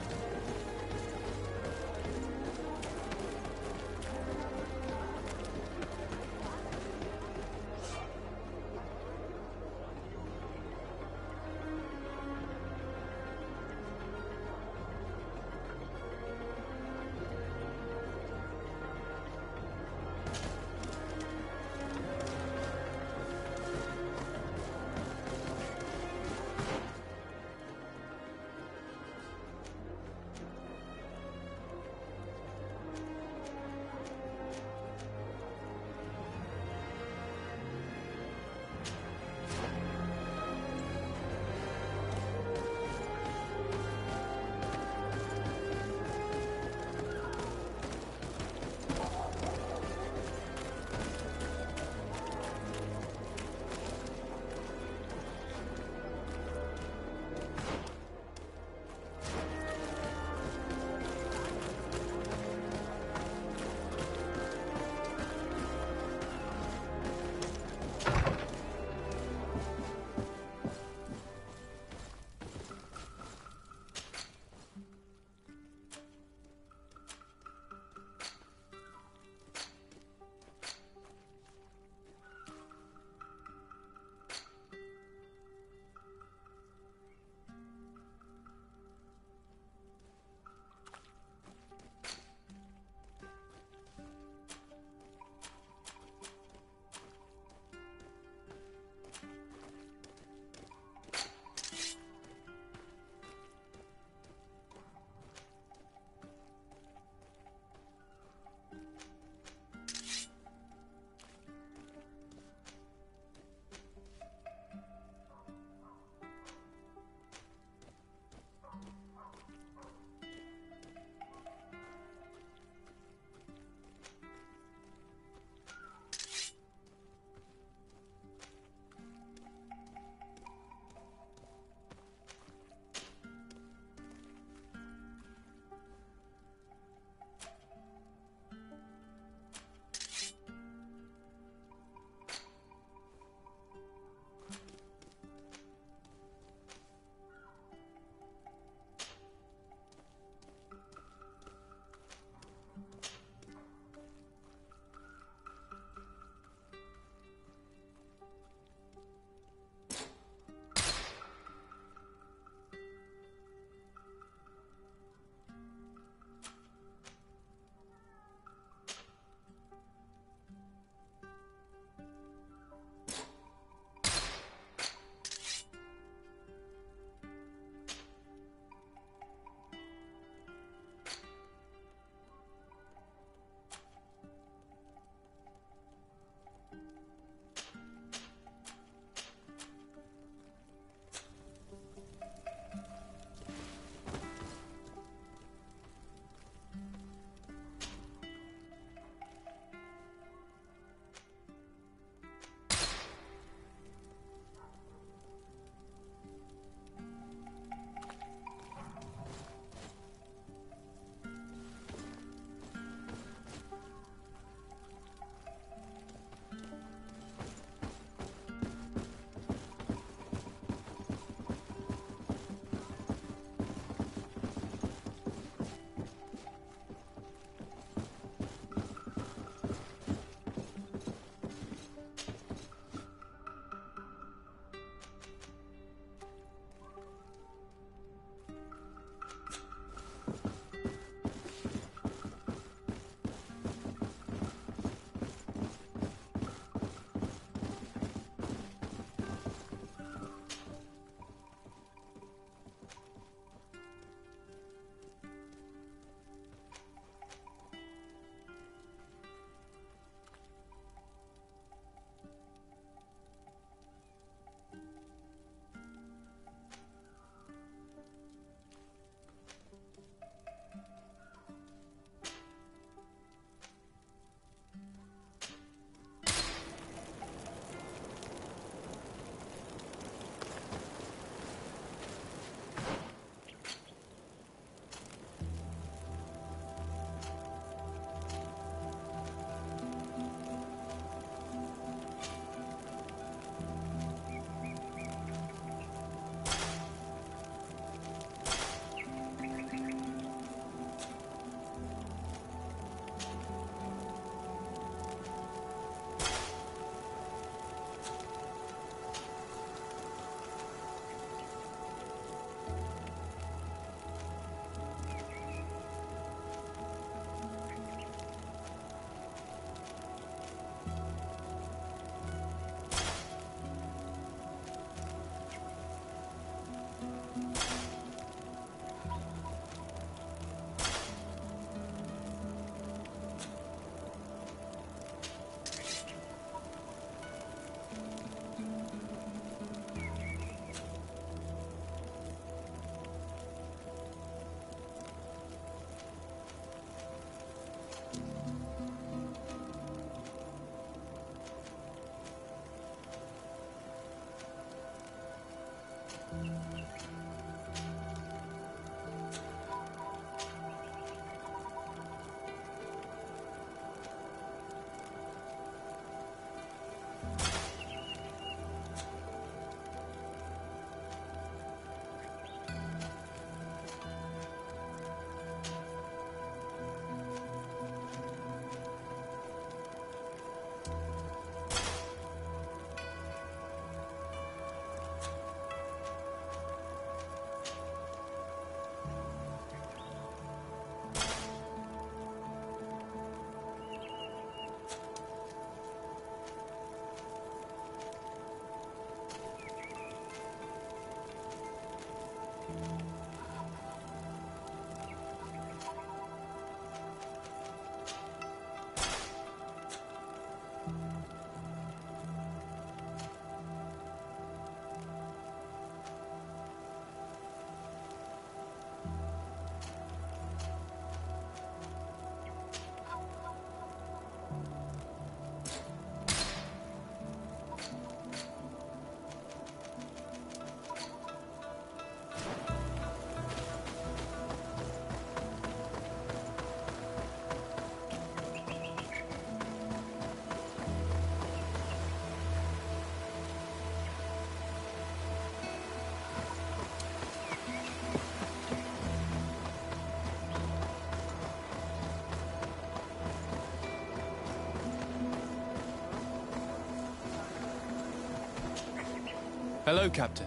Hello, Captain.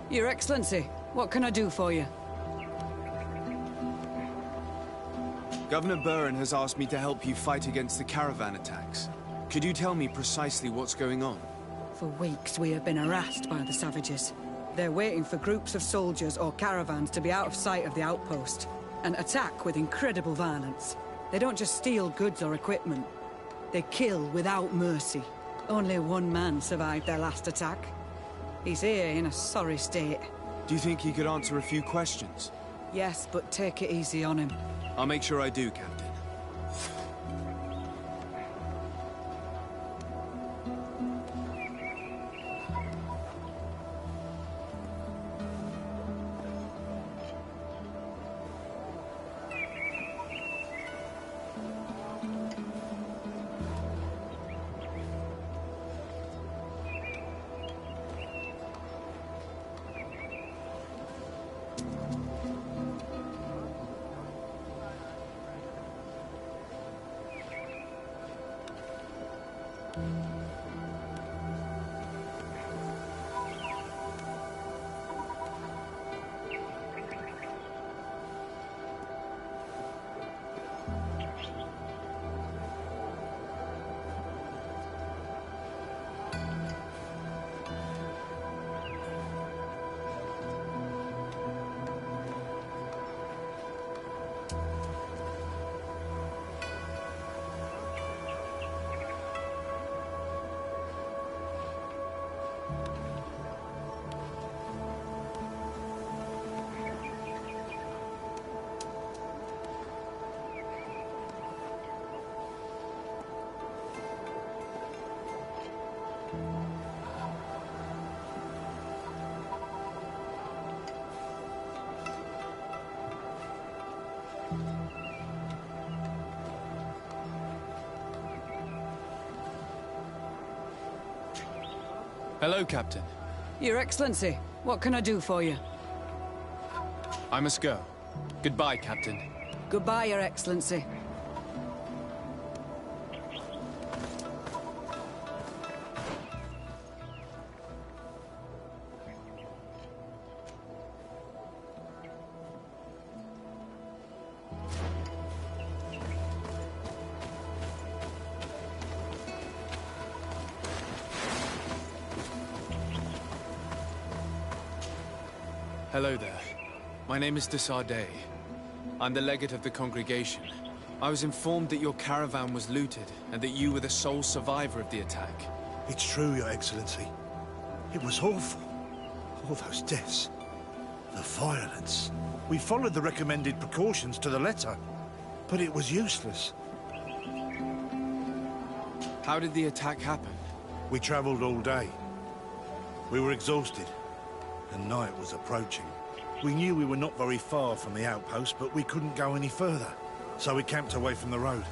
Your Excellency, what can I do for you?
Governor Burren has asked me to help you fight against the caravan attacks. Could you tell me precisely what's going on?
For weeks, we have been harassed by the savages. They're waiting for groups of soldiers or caravans to be out of sight of the outpost, and attack with incredible violence. They don't just steal goods or equipment. They kill without mercy. Only one man survived their last attack. He's here in a sorry state.
Do you think he could answer a few questions?
Yes, but take it easy on him.
I'll make sure I do, Captain.
Hello, Captain.
Your Excellency, what can I do for you?
I must go. Goodbye, Captain.
Goodbye, Your Excellency.
Hello there. My name is de Sardet. I'm the legate of the congregation. I was informed that your caravan was looted, and that you were the sole survivor of the attack.
It's true, Your Excellency. It was awful. All those deaths. The violence. We followed the recommended precautions to the letter, but it was useless.
How did the attack happen?
We traveled all day. We were exhausted, and night was approaching. We knew we were not very far from the outpost, but we couldn't go any further. So we camped away from the road,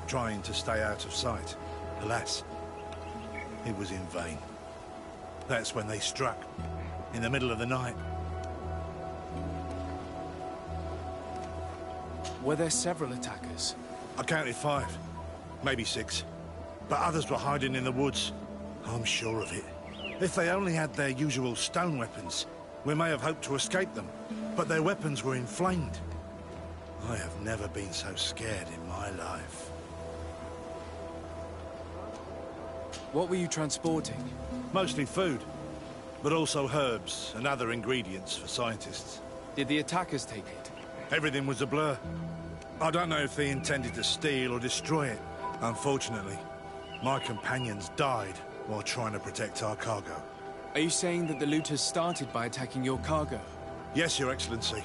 trying to stay out of sight. Alas, it was in vain. That's when they struck, in the middle of the night.
Were there several attackers?
I counted 5, maybe 6. But others were hiding in the woods. I'm sure of it. If they only had their usual stone weapons, we may have hoped to escape them. But their weapons were inflamed. I have never been so scared in my life.
What were you transporting?
Mostly food, but also herbs and other ingredients for scientists.
Did the attackers take it?
Everything was a blur. I don't know if they intended to steal or destroy it. Unfortunately, my companions died while trying to protect our cargo.
Are you saying that the looters started by attacking your cargo?
Yes, Your Excellency.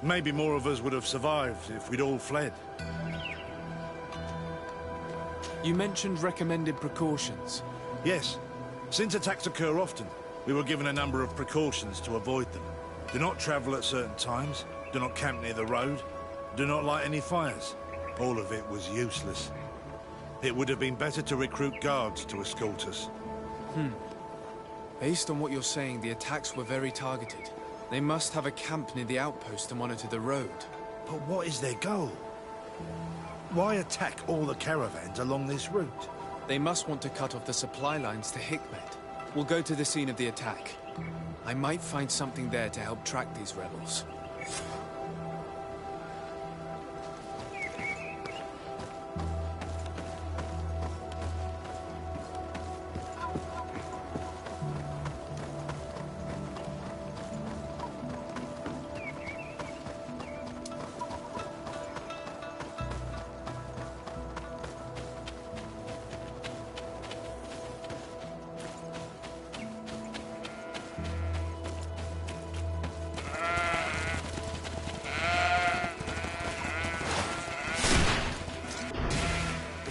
Maybe more of us would have survived if we'd all fled.
You mentioned recommended precautions.
Yes. Since attacks occur often, we were given a number of precautions to avoid them. Do not travel at certain times, do not camp near the road, do not light any fires. All of it was useless. It would have been better to recruit guards to escort us.
Based on what you're saying, the attacks were very targeted. They must have a camp near the outpost to monitor the road.
But what is their goal? Why attack all the caravans along this route?
They must want to cut off the supply lines to Hikmet. We'll go to the scene of the attack. I might find something there to help track these rebels.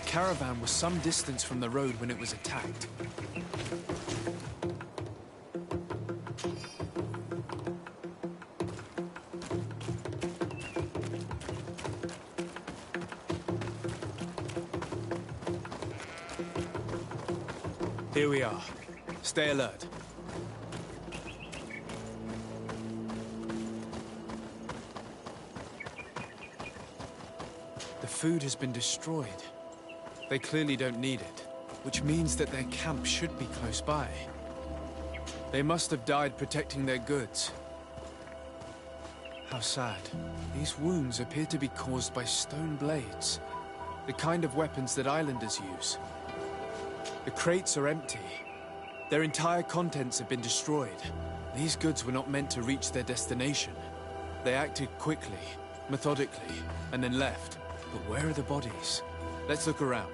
The caravan was some distance from the road when it was attacked. Here we are. Stay alert. The food has been destroyed. They clearly don't need it, which means that their camp should be close by. They must have died protecting their goods. How sad. These wounds appear to be caused by stone blades, the kind of weapons that islanders use. The crates are empty. Their entire contents have been destroyed. These goods were not meant to reach their destination. They acted quickly, methodically, and then left. But where are the bodies? Let's look around.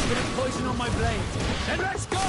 Bit of poison on my blade. Then let's go!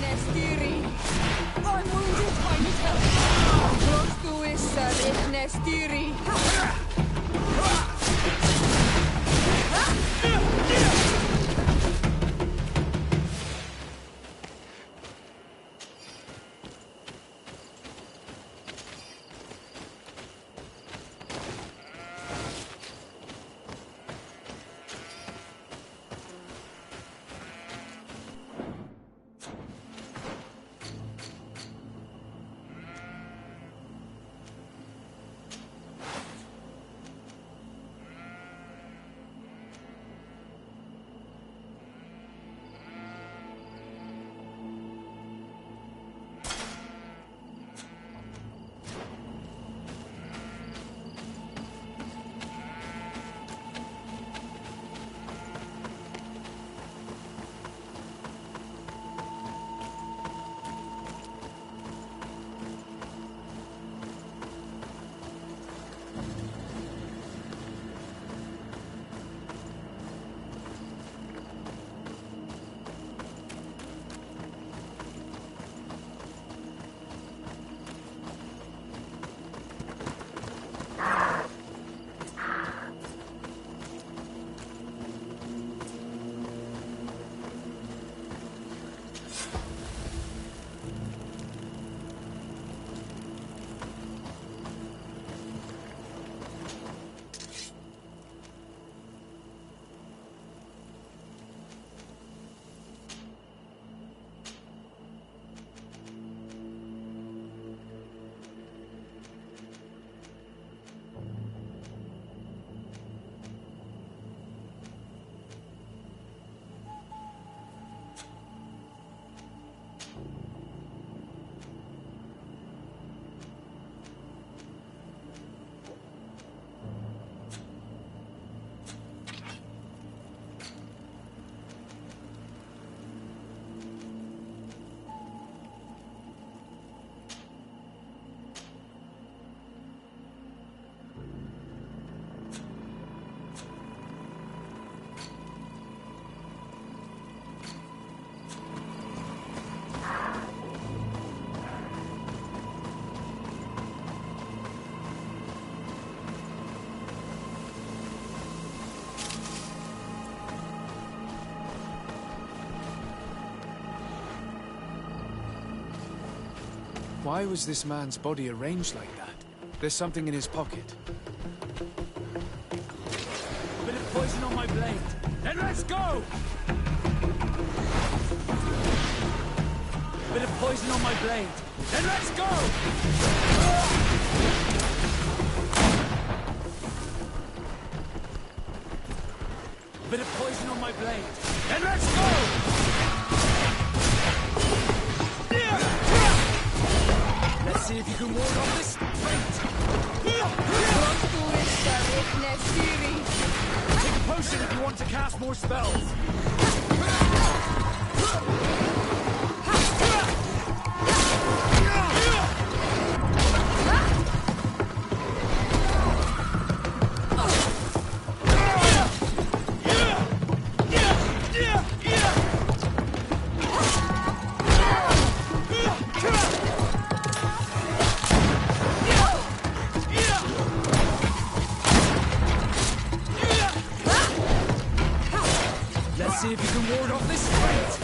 Nestiri. I'm wounded, I need help. Close to Issa, Nestiri.
Why was this man's body arranged like that? There's something in his pocket.
A bit of poison on my blade. Then let's go! A bit of poison on my blade. Then let's go! A bit of poison on my blade. Then let's go! Let's see if you can ward off this fate. Take a potion if you want to cast more spells. See if you can ward off this fate!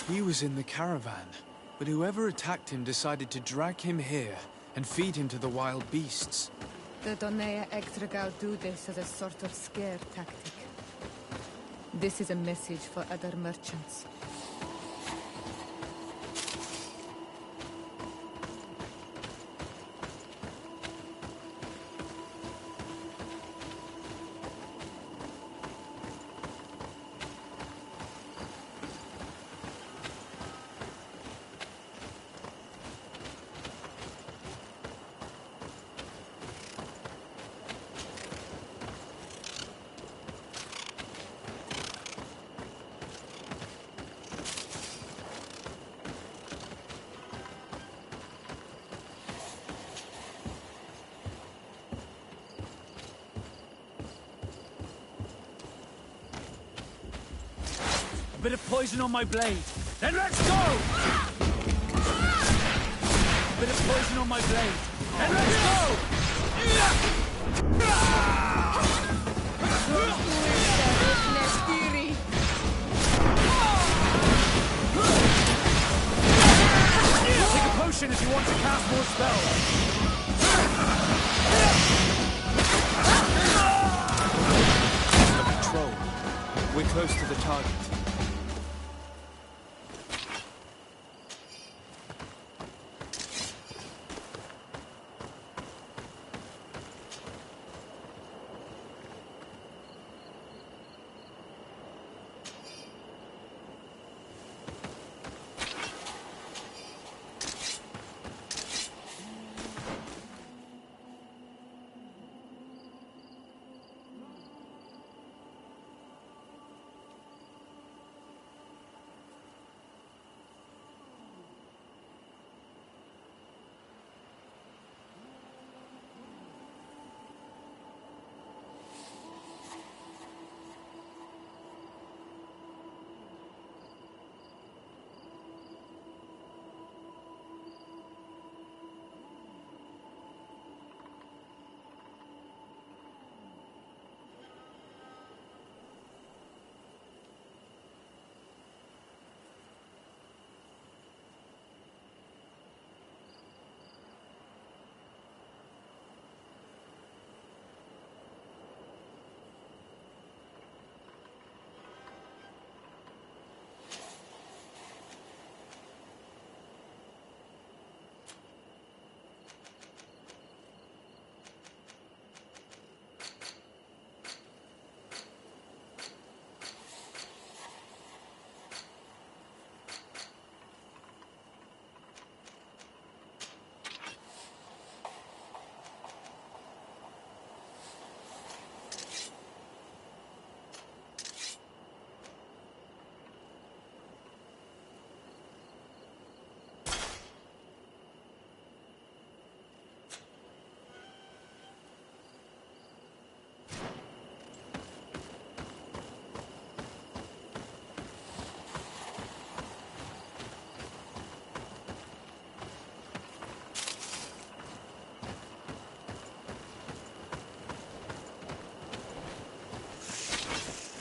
He was in the caravan, but whoever attacked him decided to drag him here and feed him to the wild beasts.
The Donea Extragao do this as a sort of scare tactic. This is a message for other merchants.
Bit of poison on my blade. Then let's go! Bit of poison on my blade. Then let's go! Take a potion if you want to cast more spells.
The patrol. We're close to the target.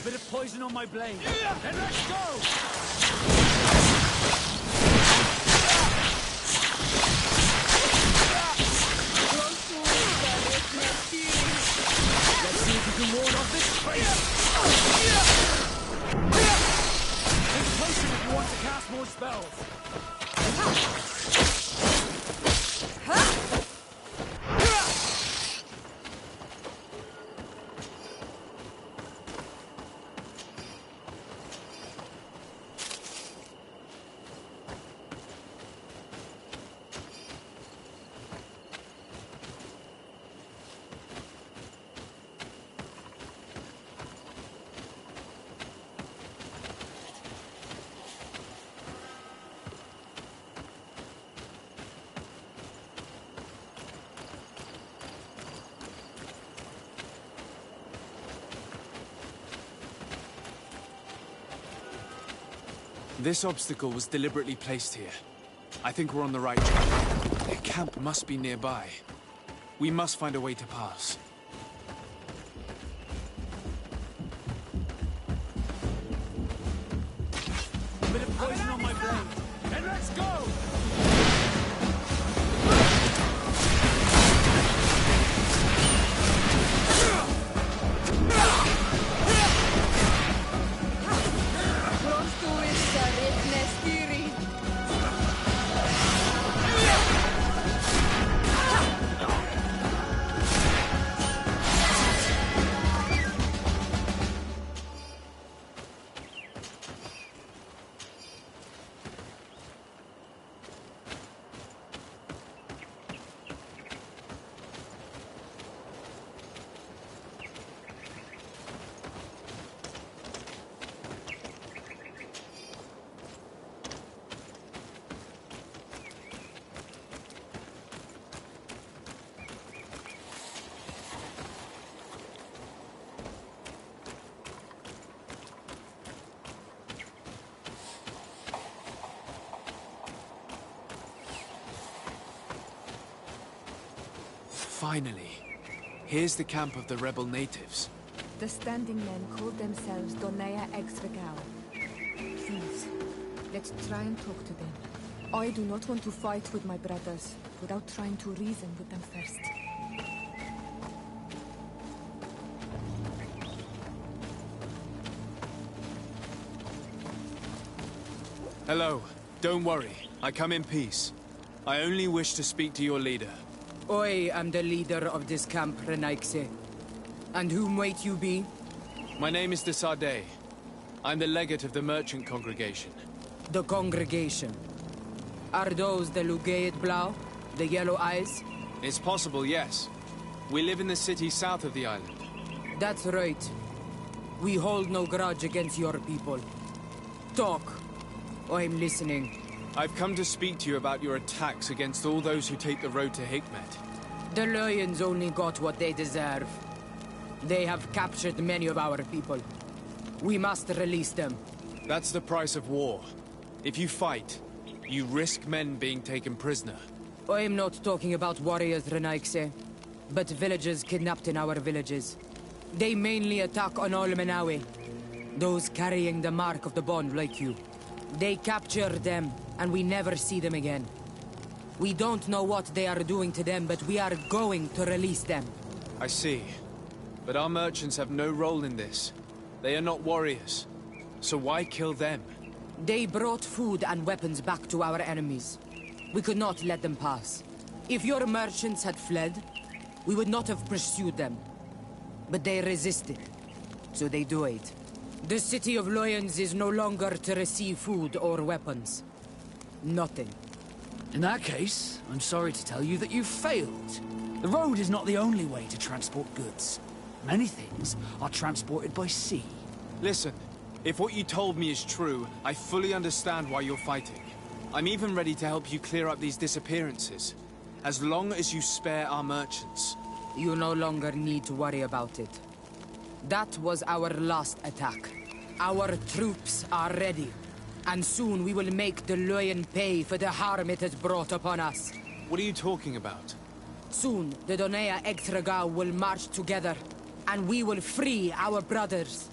Bit of poison on my blade. Then let's go! Let's see if you can ward off this face. Take a potion if you want to cast more spells.
This obstacle was deliberately placed here. I think we're on the right track. Their camp must be nearby. We must find a way to pass.
A bit of poison on my blade. And let's go!
Finally. Here's the camp of the rebel natives.
The standing men called themselves Donea Exregao. Please, let's try and talk to them. I do not want to fight with my brothers without trying to reason with them first.
Hello. Don't worry. I come in peace. I only wish to speak to your leader.
I am the leader of this camp, Renaikse. And whom might you be?
My name is de Sardet. I'm the legate of the merchant congregation.
The congregation. Are those the Lugaid Blau? The Yellow Eyes?
It's possible, yes. We live in the city south of the island.
That's right. We hold no grudge against your people. Talk. I'm listening.
I've come to speak to you about your attacks against all those who take the road to Hikmet.
The Lions only got what they deserve. They have captured many of our people. We must release them.
That's the price of war. If you fight, you risk men being taken prisoner.
I'm not talking about warriors, Renaikse, but villagers kidnapped in our villages. They mainly attack on Olmenawi, those carrying the mark of the bond like you. They capture them, and we never see them again. We don't know what they are doing to them, but we are going to release them.
I see. But our merchants have no role in this. They are not warriors. So why kill them?
They brought food and weapons back to our enemies. We could not let them pass. If your merchants had fled, we would not have pursued them. But they resisted, so they died. The city of Lions is no longer to receive food or weapons. Nothing.
In that case, I'm sorry to tell you that you've failed. The road is not the only way to transport goods. Many things are transported by sea.
Listen, if what you told me is true, I fully understand why you're fighting. I'm even ready to help you clear up these disappearances, as long as you spare our merchants.
You no longer need to worry about it. That was our last attack. Our troops are ready, and soon we will make the Lion pay for the harm it has brought upon us.
What are you talking about?
Soon, the Donea Exregao will march together, and we will free our brothers.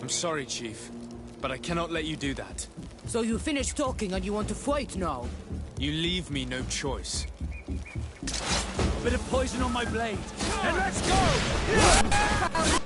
I'm sorry, Chief, but I cannot let you do that.
So you finished talking and you want to fight now?
You leave me no choice.
Bit of poison on my blade, and let's go!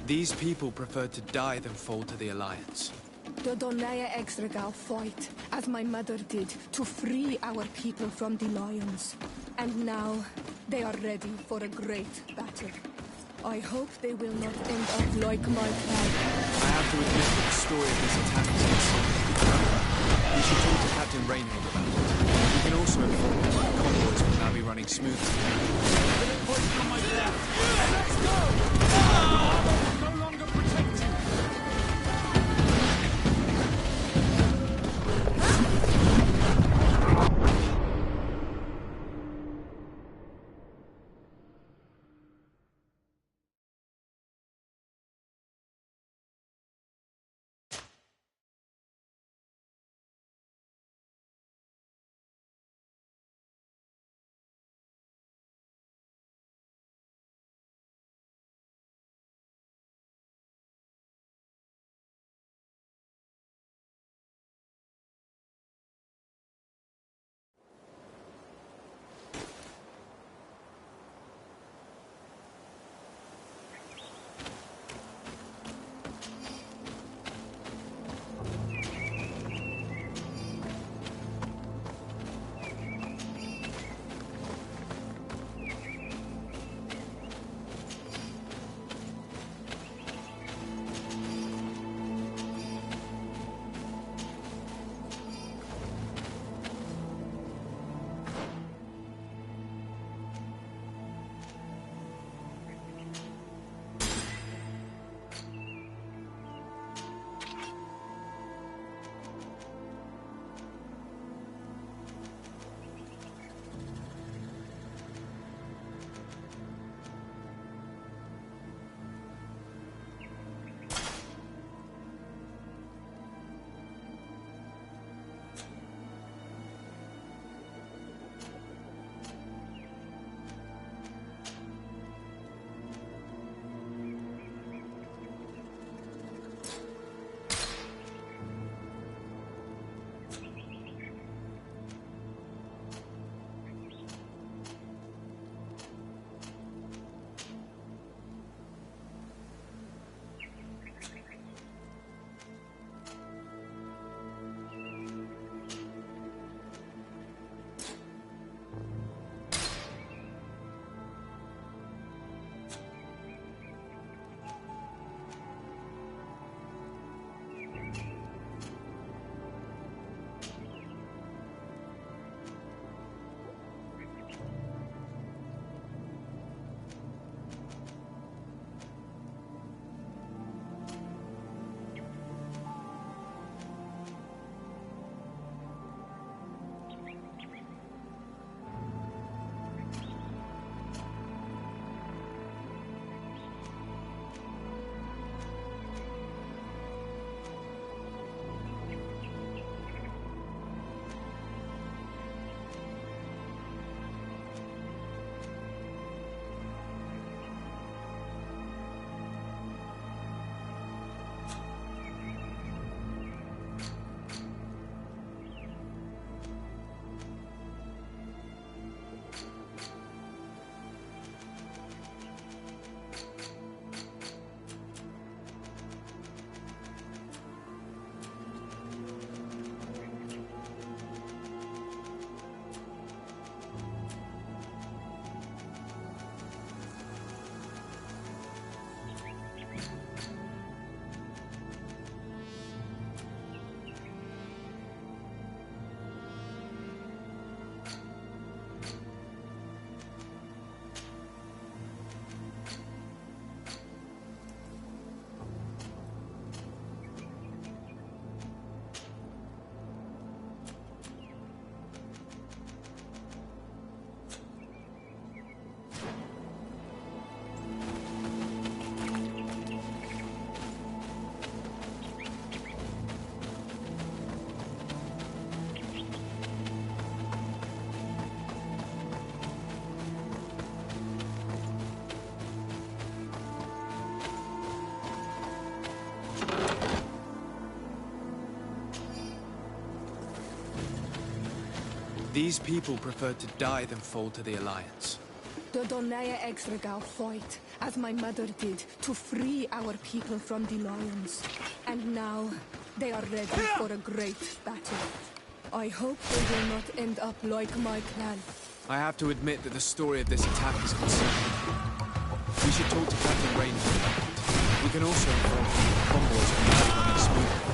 These people preferred to die than fall to the Alliance.
The Donaya Exregal fought, as my mother did, to free our people from the Lions. And now, they are ready for a great battle. I hope they will not end up like my father.
I have to admit that the story of this attack is concerning. We should talk to Captain Reinhold about it. We can also inform him that the convoys will now be running smoothly.
Let's go! No longer protected.
These people preferred to die than fall to the Alliance.
The Donaya Exregal fight, as my mother did, to free our people from the lions. And now, they are ready for a great battle. I hope they will not end up like my clan.
I have to admit that the story of this attack is concerning. We should talk to Captain Ranger about it. We can also inform the convoys when they're running smoothly.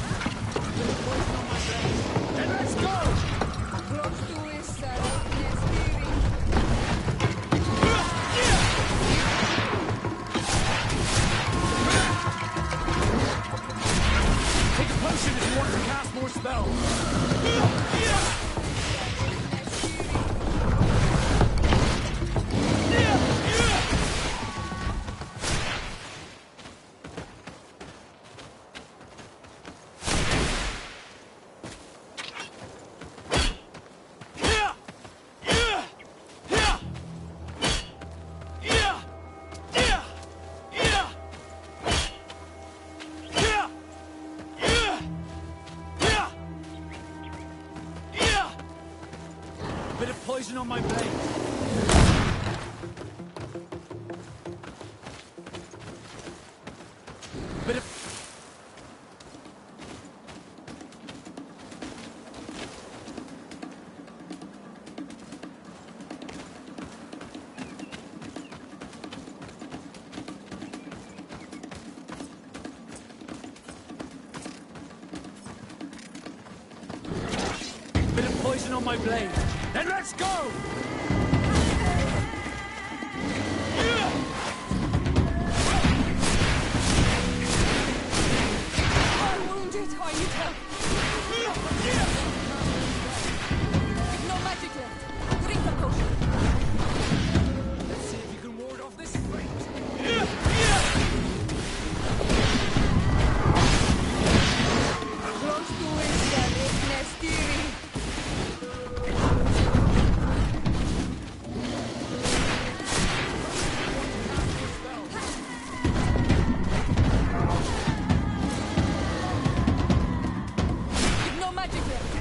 Then let's go!
Close to his
Take a potion if you want to cast more spells. Bit of poison on my blade. Bit of... Bit of poison on my blade. Then let's go!
I'm wounded. I need help. No magic left. Drink the potion.
Let's see if you can ward off this fate.
Close to his Nestiri. No magic left.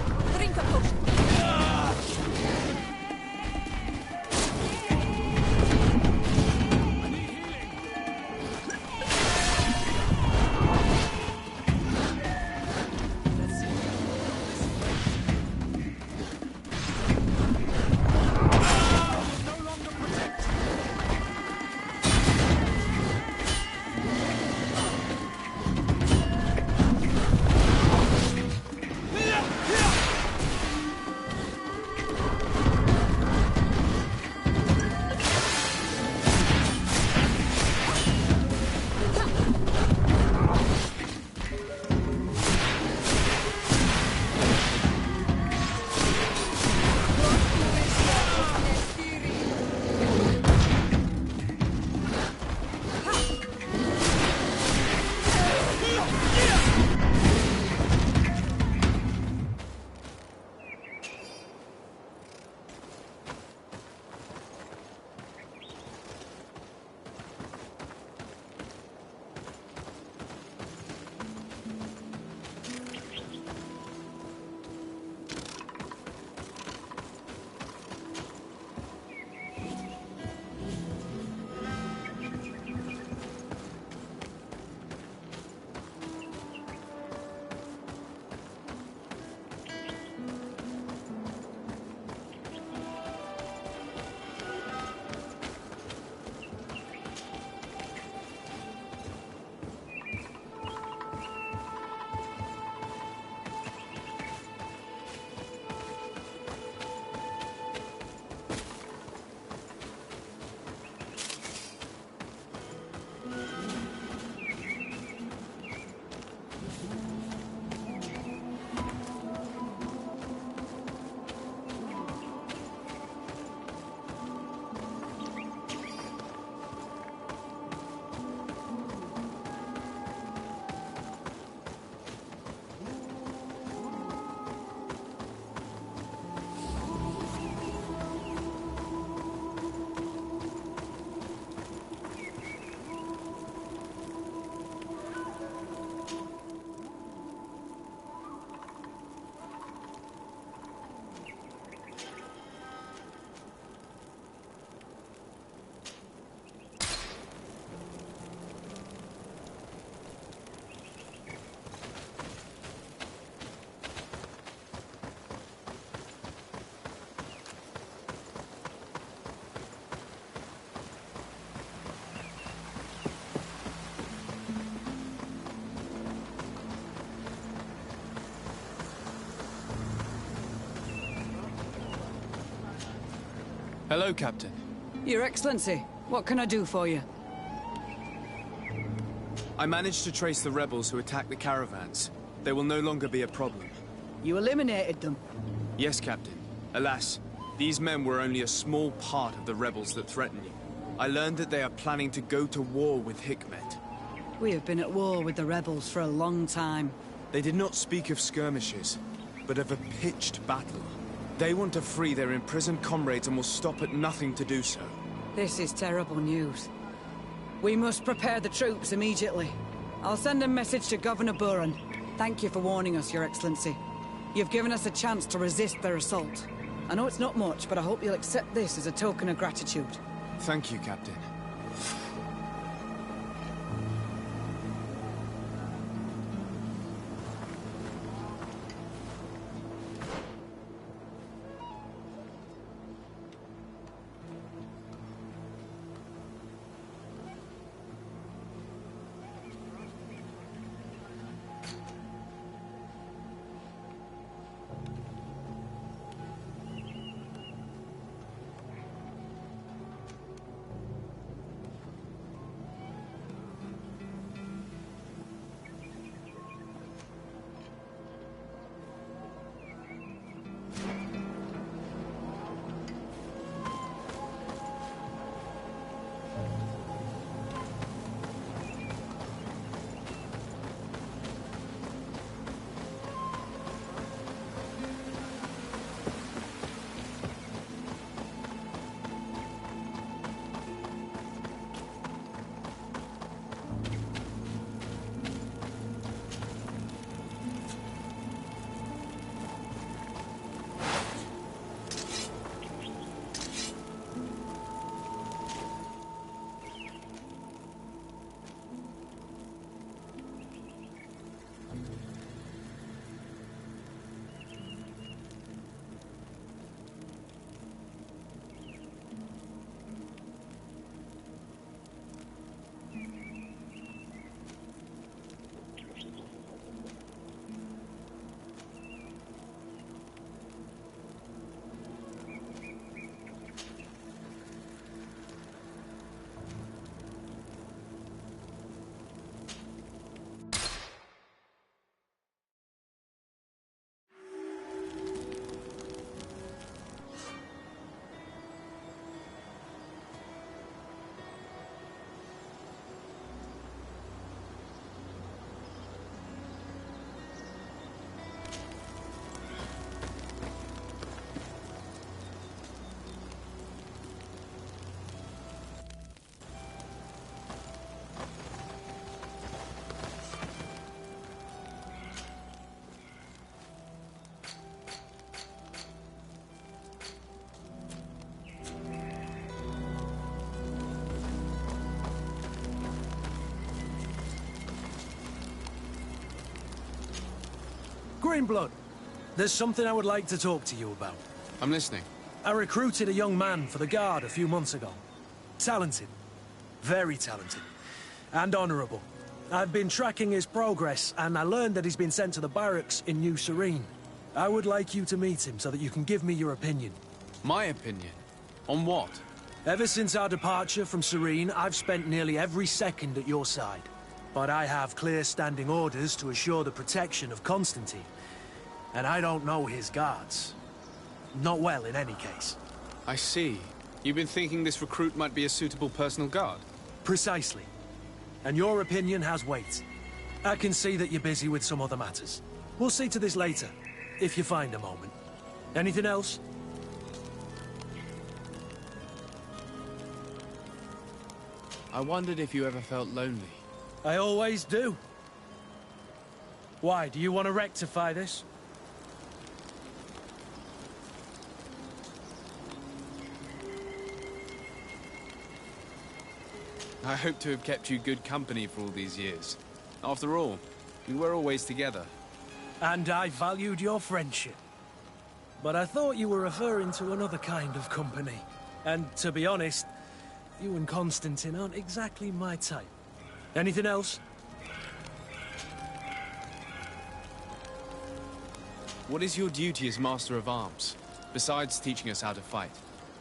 Hello, Captain.
Your Excellency, what can I do for you?
I managed to trace the rebels who attacked the caravans. They will no longer be a problem.
You eliminated them?
Yes, Captain. Alas, these men were only a small part of the rebels that threaten you. I learned that they are planning to go to war with Hikmet.
We have been at war with the rebels for a long time.
They did not speak of skirmishes, but of a pitched battle. They want to free their imprisoned comrades and will stop at nothing to do so.
This is terrible news. We must prepare the troops immediately. I'll send a message to Governor Buran. Thank you for warning us, Your Excellency. You've given us a chance to resist their assault. I know it's not much, but I hope you'll accept this as a token of gratitude.
Thank you, Captain.
Greenblood, there's something I would like to talk to you about.
I'm listening.
I recruited a young man for the Guard a few months ago. Talented. Very talented. And honorable. I've been tracking his progress, and I learned that he's been sent to the barracks in New Serene. I would like you to meet him so that you can give me your opinion.
My opinion? On what?
Ever since our departure from Serene, I've spent nearly every second at your side. But I have clear standing orders to assure the protection of Constantine. And I don't know his guards. Not well, in any case.
I see. You've been thinking this recruit might be a suitable personal guard?
Precisely. And your opinion has weight. I can see that you're busy with some other matters. We'll see to this later, if you find a moment. Anything else?
I wondered if you ever felt lonely.
I always do. Why, do you want to rectify this?
I hope to have kept you good company for all these years. After all, we were always together.
And I valued your friendship. But I thought you were referring to another kind of company. And to be honest, you and Constantine aren't exactly my type. Anything else?
What is your duty as Master of Arms, besides teaching us how to fight?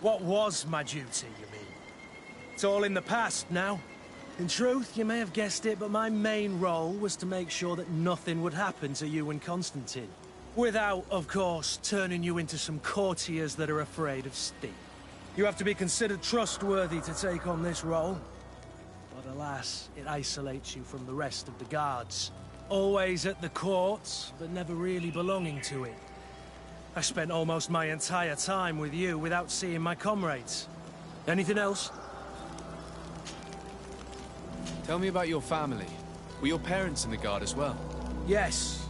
What was my duty, you mean? It's all in the past now. In truth, you may have guessed it, but my main role was to make sure that nothing would happen to you and Constantine. Without, of course, turning you into some courtiers that are afraid of steam. You have to be considered trustworthy to take on this role. But alas, it isolates you from the rest of the guards. Always at the court, but never really belonging to it. I spent almost my entire time with you without seeing my comrades. Anything else?
Tell me about your family. Were your parents in the guard as well?
Yes.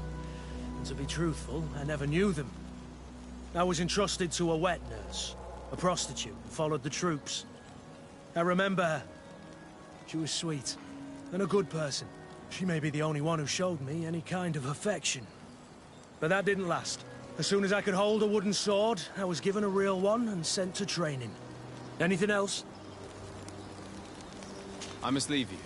And to be truthful, I never knew them. I was entrusted to a wet nurse, a prostitute who followed the troops. I remember her. She was sweet, and a good person. She may be the only one who showed me any kind of affection. But that didn't last. As soon as I could hold a wooden sword, I was given a real one and sent to training. Anything else?
I must leave you.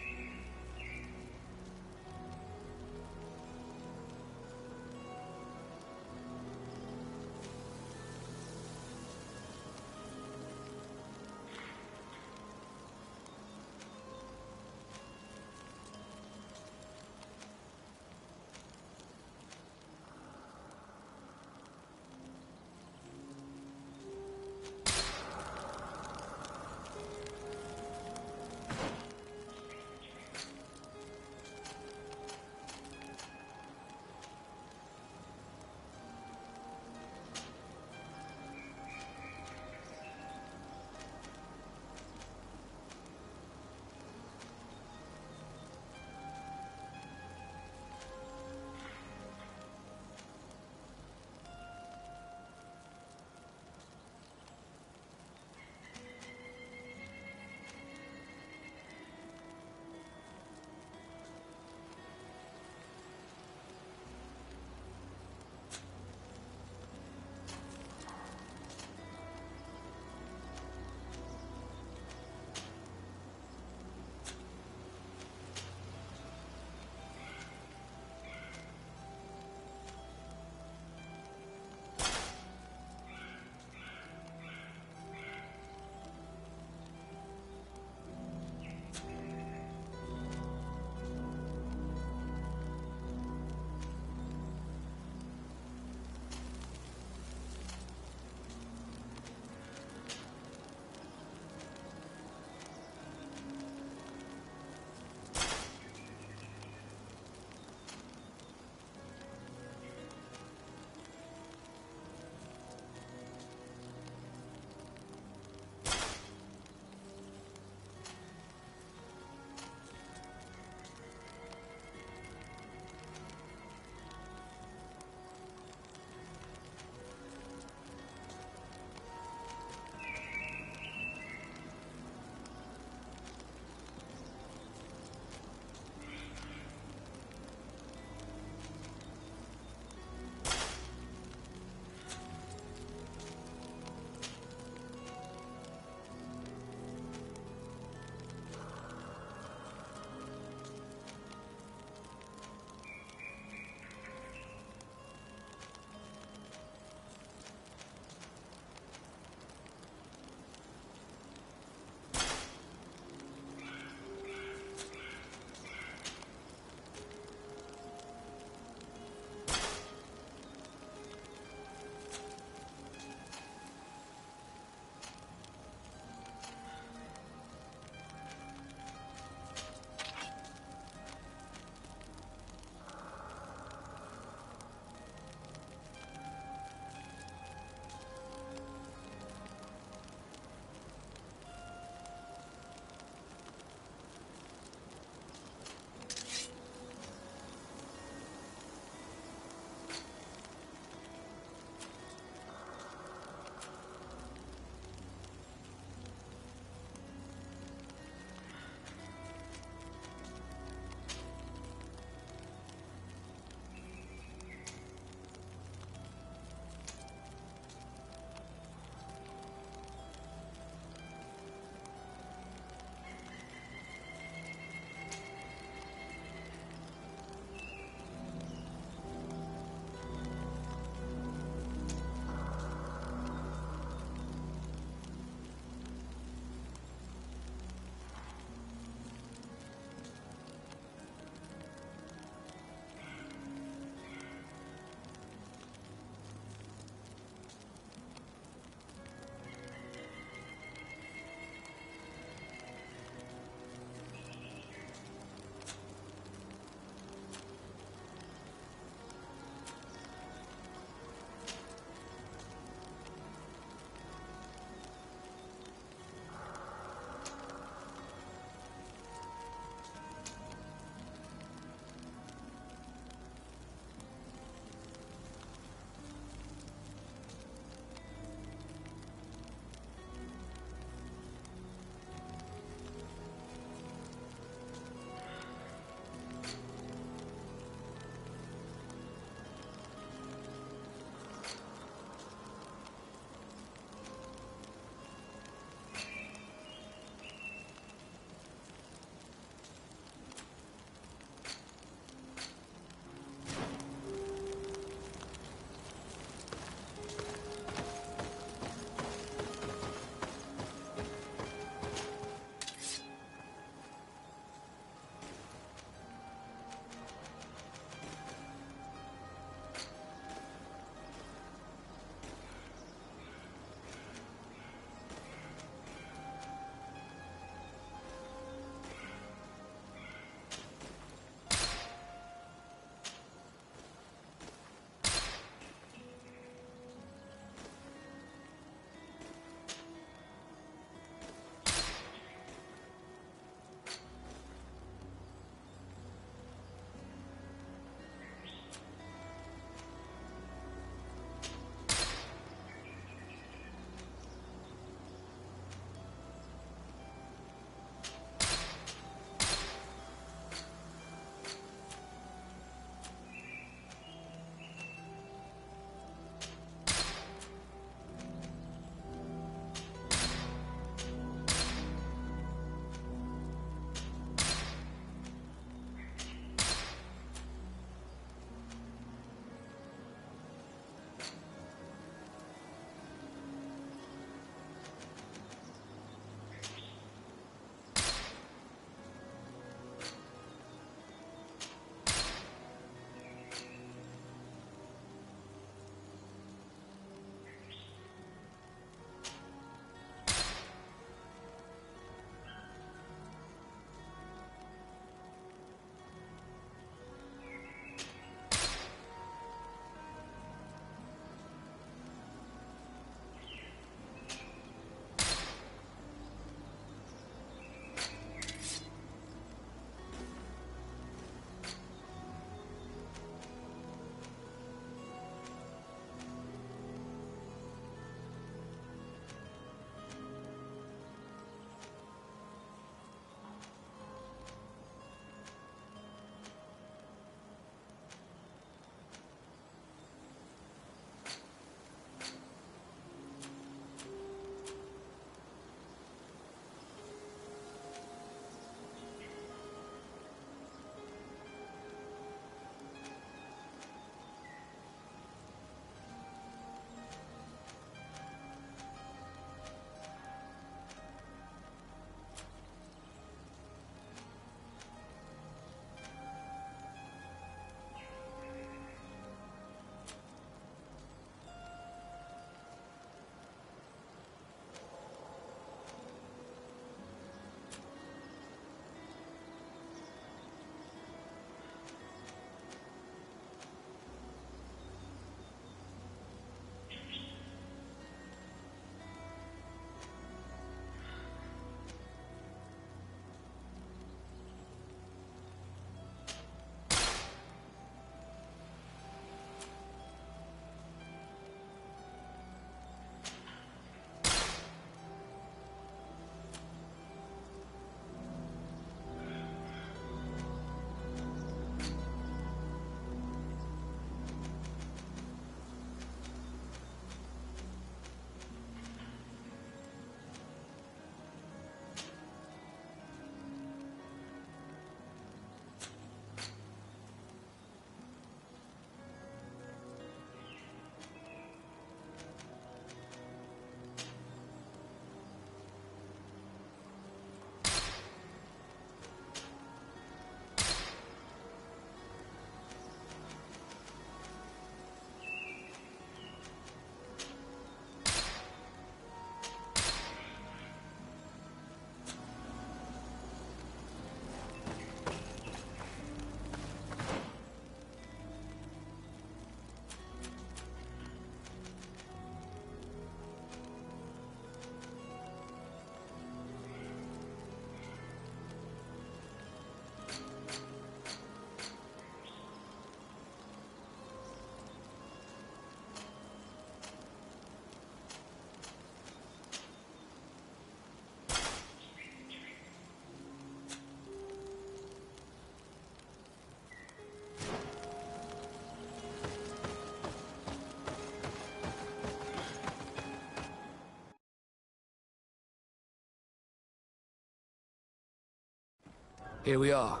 Here we are.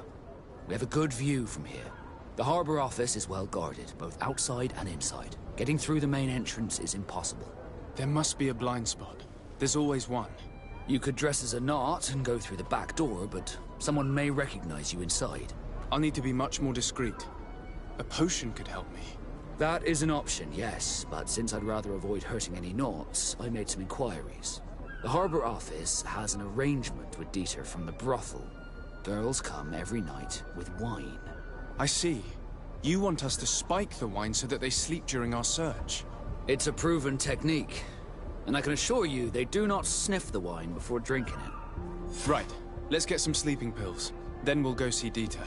We have a good view from here. The harbor office is well guarded, both outside and inside. Getting through the main entrance is impossible.
There must be a blind spot. There's always one.
You could dress as a knot and go through the back door, but someone may recognize you inside.
I'll need to be much more discreet. A potion could help me.
That is an option, yes, but since I'd rather avoid hurting any knots, I made some inquiries. The harbor office has an arrangement with Dieter from the brothel. Girls come every night with wine.
I see. You want us to spike the wine so that they sleep during our search.
It's a proven technique, and I can assure you they do not sniff the wine before drinking it.
Right. Let's get some sleeping pills. Then we'll go see Dieter.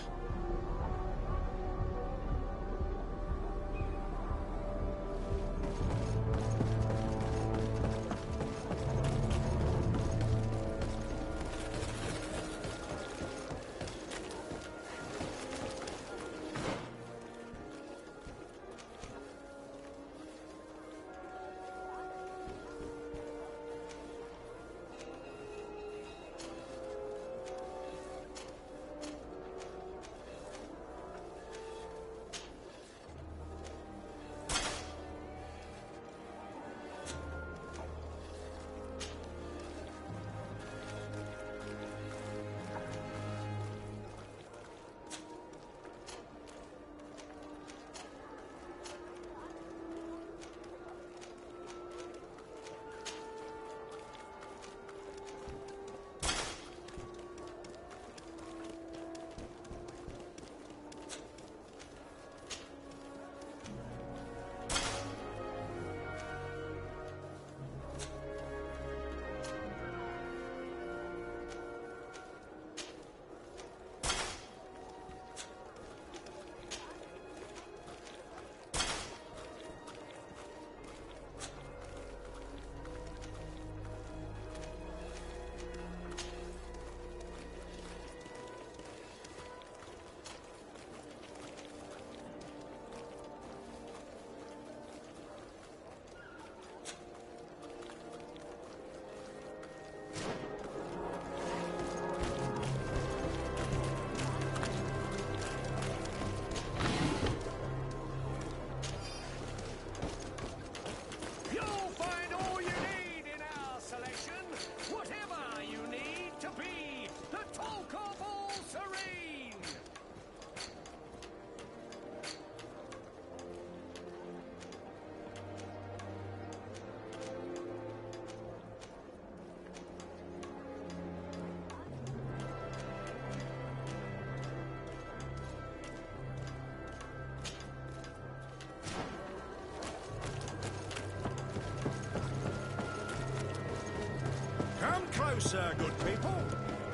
Come closer, good people.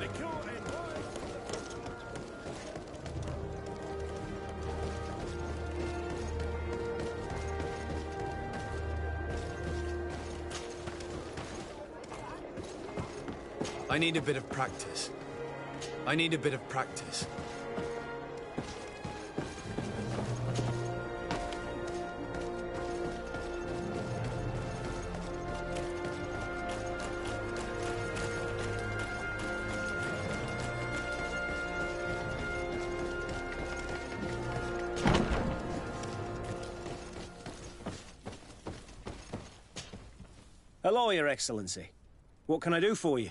The cure in
I need a bit of practice. I need a bit of practice.
Hello, Your Excellency. What can I do for you?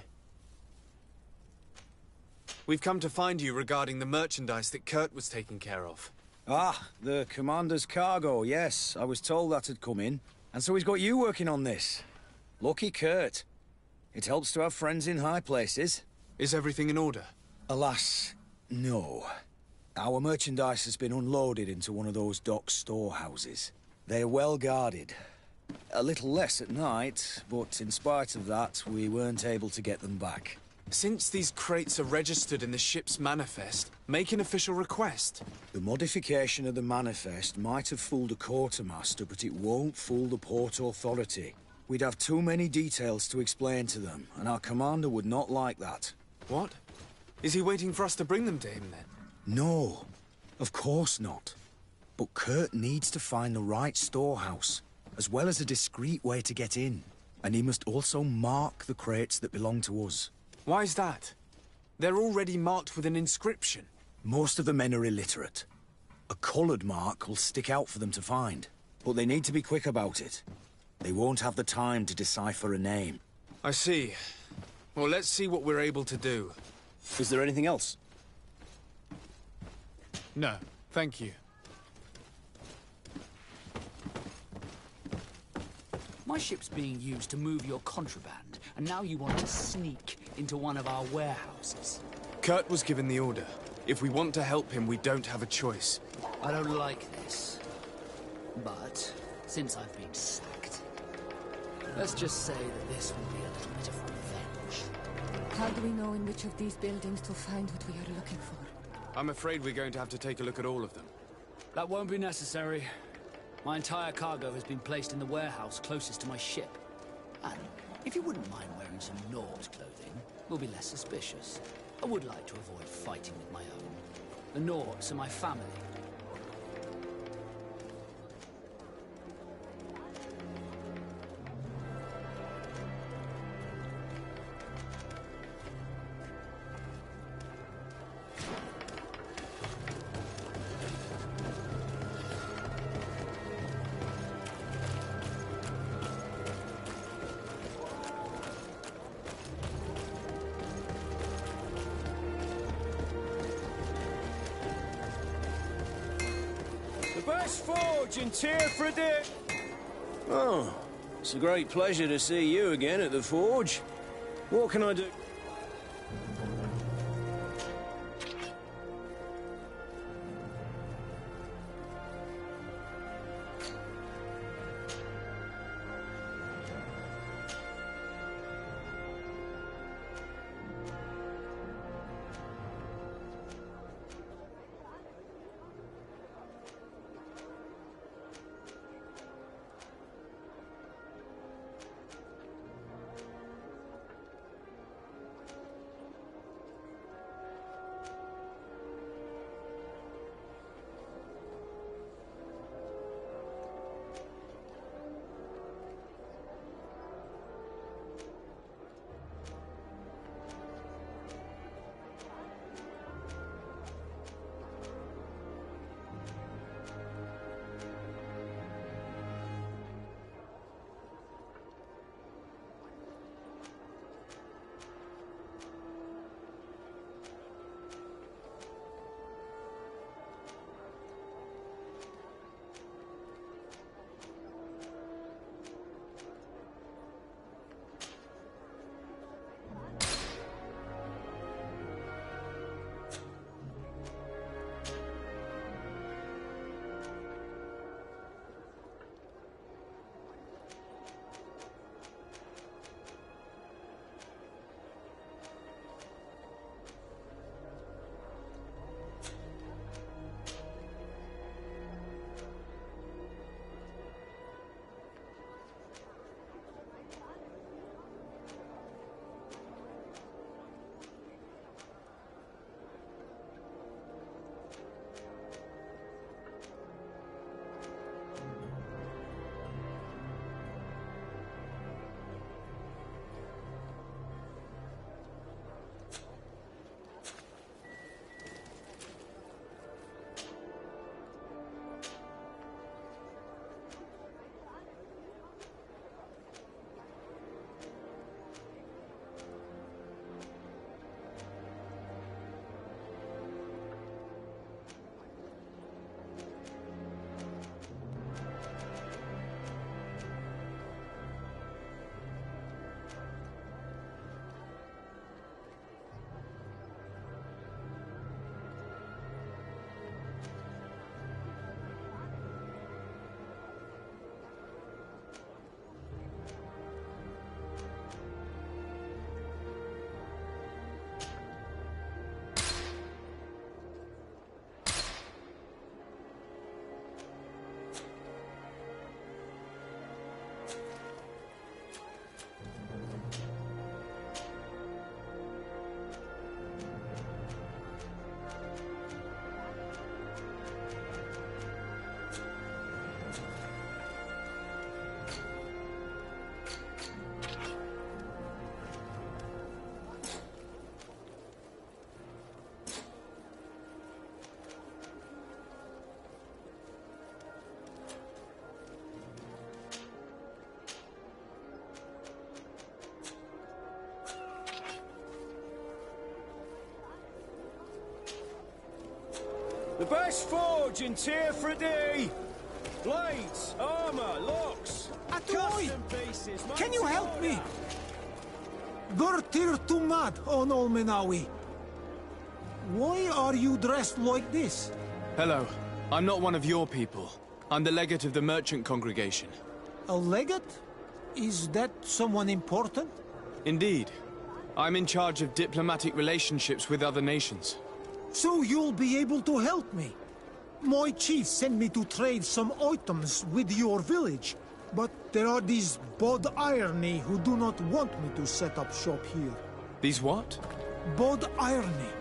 We've come to find you regarding the merchandise that Kurt was taking care of.
Ah, the commander's cargo, yes. I was told that had come in. And so he's got you working on this. Lucky Kurt. It helps to have friends in high places.
Is everything in order?
Alas, no. Our merchandise has been unloaded into one of those dock storehouses. They're well guarded. A little less at night, but in spite of that, we weren't able to get them back.
Since these crates are registered in the ship's manifest, make an official request.
The modification of the manifest might have fooled a quartermaster, but it won't fool the Port Authority. We'd have too many details to explain to them, and our commander would not like that.
What? Is he waiting for us to bring them to him, then?
No, of course not. But Kurt needs to find the right storehouse, as well as a discreet way to get in. And he must also mark the crates that belong to us.
Why is that?
They're already marked with an inscription.
Most of the men are illiterate. A coloured mark will stick out for them to find. But they need to be quick about it. They won't have the time to decipher a name.
I see. Well, let's see what we're able to do.
Is there anything else?
No, thank you.
My ship's being used to move your contraband, and now you want to sneak into one of our warehouses.
Kurt was given the order. If we want to help him, we don't have a choice.
I don't like this. But, since I've been sacked, let's just say that this will be a little bit of revenge.
How do we know in which of these buildings to find what we are looking for?
I'm afraid we're going to have to take a look at all of them.
That won't be necessary. My entire cargo has been placed in the warehouse closest to my ship. And if you wouldn't mind wearing some Nord clothing, we'll be less suspicious. I would like to avoid fighting with my own. The Nords are my family.
Best forge in Tearfredy.
Oh, it's a great pleasure to see you again at the forge. What can I do?
The best forge in Tearfredy! Blades, armor, locks, custom pieces.
Can you help me? Gertir Tumad on Olmenawi. Why are you dressed like this?
Hello. I'm not one of your people. I'm the legate of the merchant congregation.
A legate? Is that someone important?
Indeed. I'm in charge of diplomatic relationships with other nations.
So you'll be able to help me. My chief sent me to trade some items with your village, but there are these Bod Irony who do not want me to set up shop here.
These what?
Bod Irony.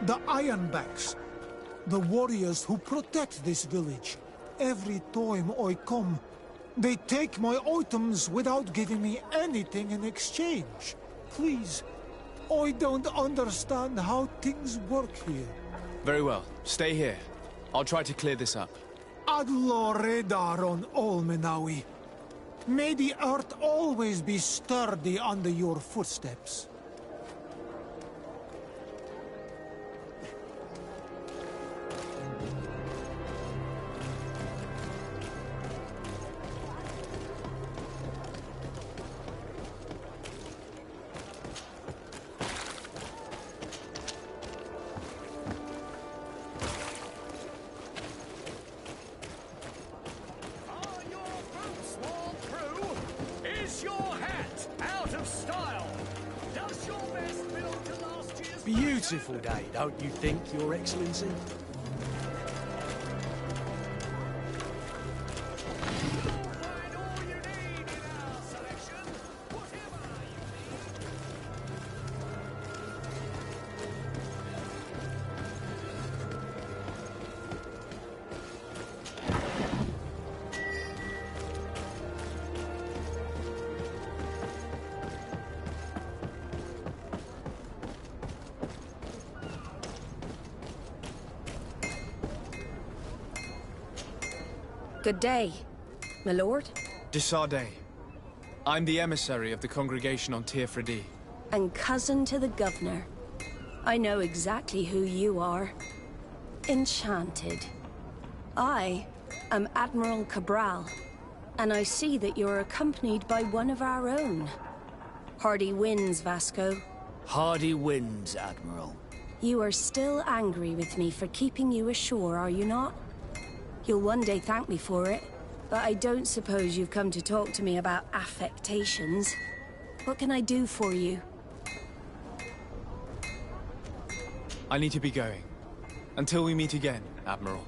The Ironbacks. The warriors who protect this village. Every time I come, they take my items without giving me anything in exchange. Please, I don't understand how things work here.
Very well. Stay here. I'll try to clear this up.
Adlo Redar on Olmenawi. May the earth always be sturdy under your footsteps.
Beautiful day, don't you think, Your Excellency?
Good day, my lord.
Desardet. I'm the emissary of the congregation on Tearfredy.
And cousin to the governor. I know exactly who you are. Enchanted. I am Admiral Cabral, and I see that you're accompanied by one of our own. Hardy winds, Vasco.
Hardy winds, Admiral.
You are still angry with me for keeping you ashore, are you not? You'll one day thank me for it, but I don't suppose you've come to talk to me about affectations. What can I do for you?
I need to be going. Until we meet again, Admiral.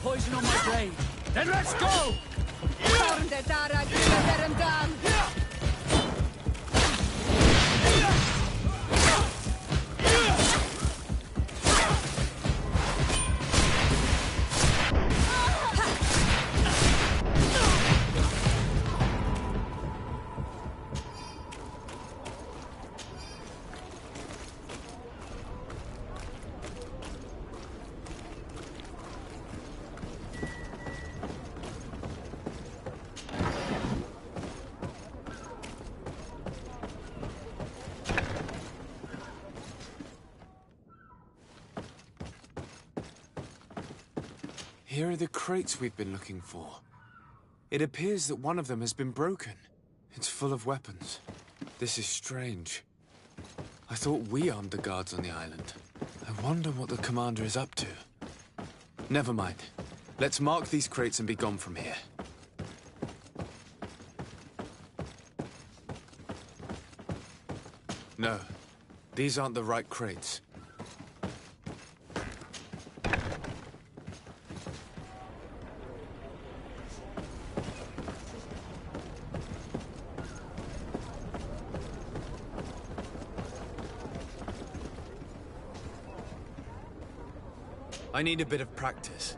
poison on my blade. Then let's go!
Here are the crates we've been looking for. It appears that one of them has been broken. It's full of weapons. This is strange. I thought we armed the guards on the island. I wonder what the commander is up to. Never mind. Let's mark these crates and be gone from here. No, these aren't the right crates. I need a bit of practice.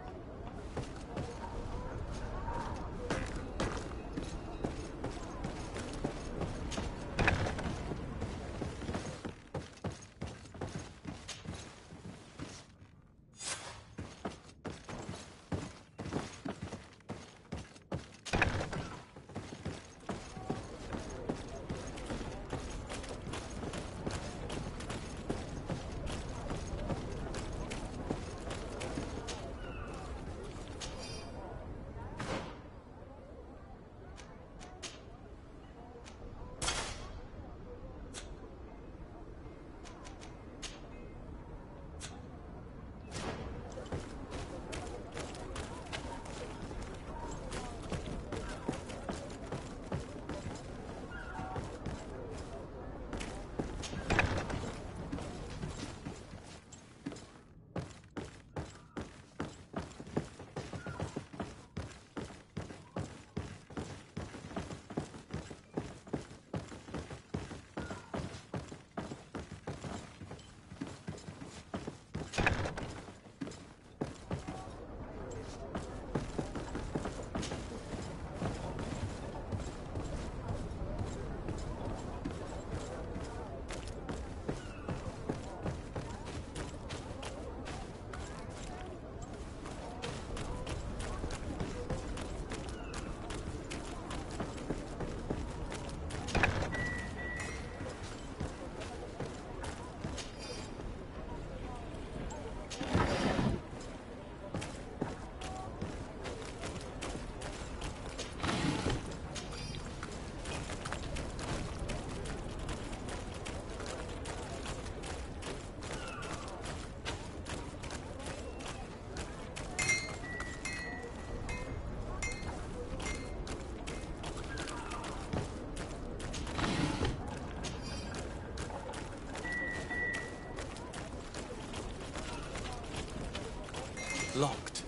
Locked.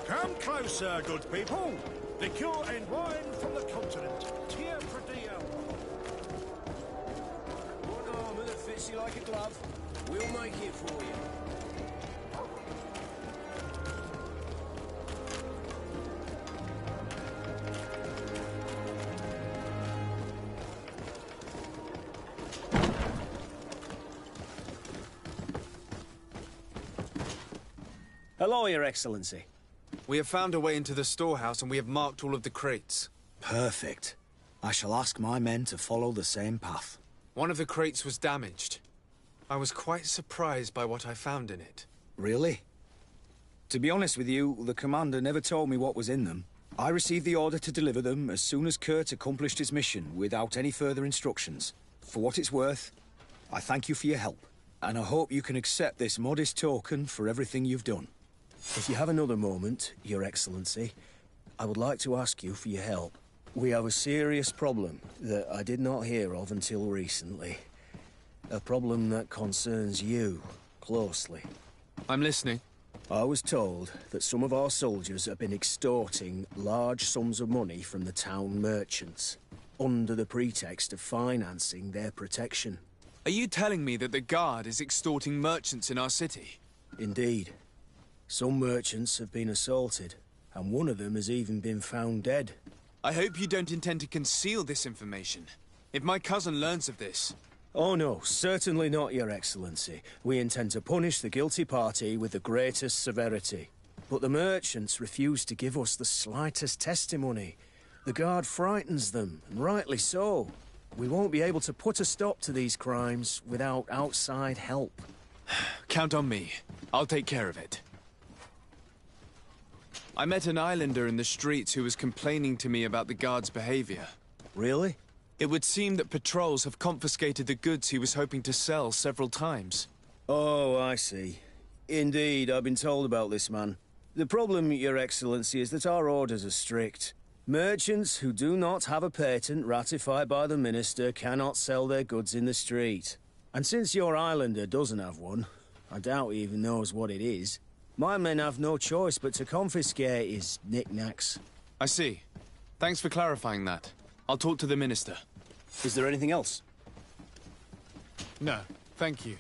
Come closer, good people. Liqueur and wine from the continent. Tier for dear.
One armour that fits you like a glove. We'll make it for you.
Hello, Your Excellency.
We have found a way into the storehouse and we have marked all of the crates.
Perfect. I shall ask my men to follow the same path.
One of the crates was damaged. I was quite surprised by what I found in it.
Really? To be honest with you, the commander never told me what was in them. I received the order to deliver them as soon as Kurt accomplished his mission without any further instructions. For what it's worth, I thank you for your help, and I hope you can accept this modest token for everything you've done.
If you have another moment, Your Excellency, I would like to ask you for your help. We have a serious problem that I did not hear of until recently. A problem that concerns you closely.
I'm listening.
I was told that some of our soldiers have been extorting large sums of money from the town merchants, under the pretext of financing their protection.
Are you telling me that the Guard is extorting merchants in our city?
Indeed. Some merchants have been assaulted, and one of them has even been found dead.
I hope you don't intend to conceal this information. If my cousin learns of this...
Oh no, certainly not, Your Excellency. We intend to punish the guilty party with the greatest severity. But the merchants refuse to give us the slightest testimony. The Guard frightens them, and rightly so. We won't be able to put a stop to these crimes without outside help.
Count on me. I'll take care of it. I met an islander in the streets who was complaining to me about the Guard's behavior.
Really?
It would seem that patrols have confiscated the goods he was hoping to sell several times.
Oh, I see. Indeed, I've been told about this man. The problem, Your Excellency, is that our orders are strict. Merchants who do not have a patent ratified by the Minister cannot sell their goods in the street. And since your islander doesn't have one, I doubt he even knows what it is, my men have no choice but to confiscate his knickknacks.
I see. Thanks for clarifying that. I'll talk to the Minister.
Is there anything else?
No, thank you.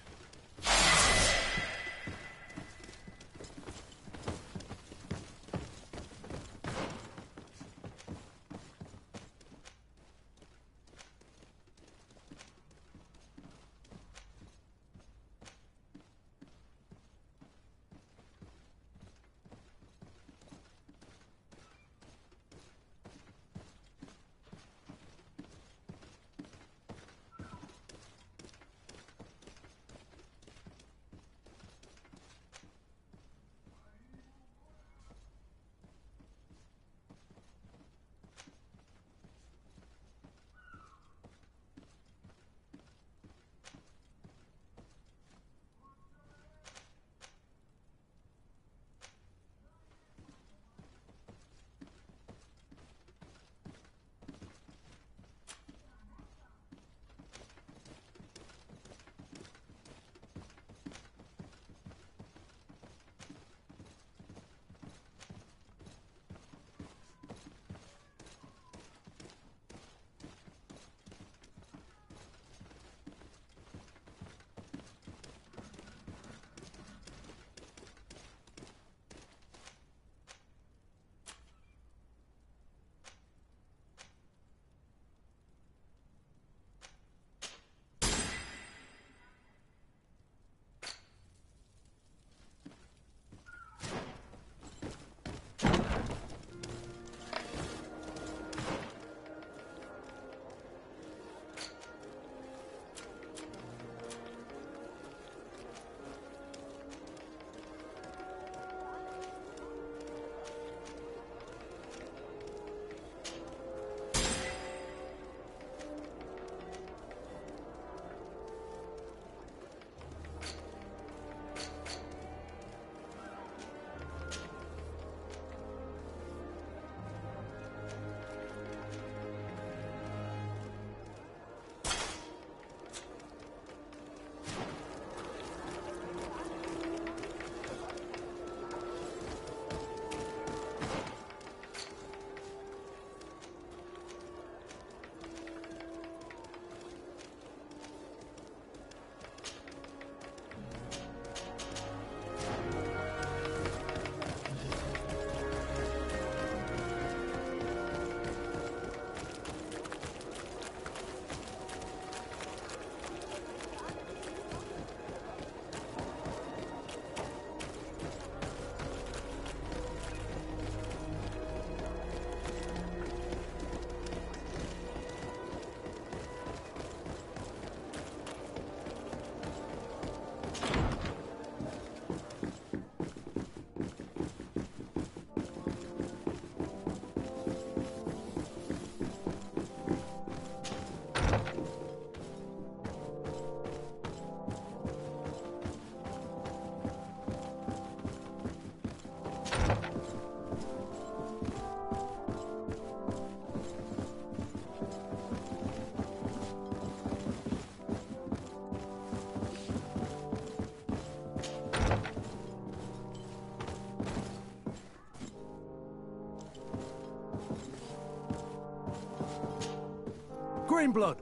Greenblood!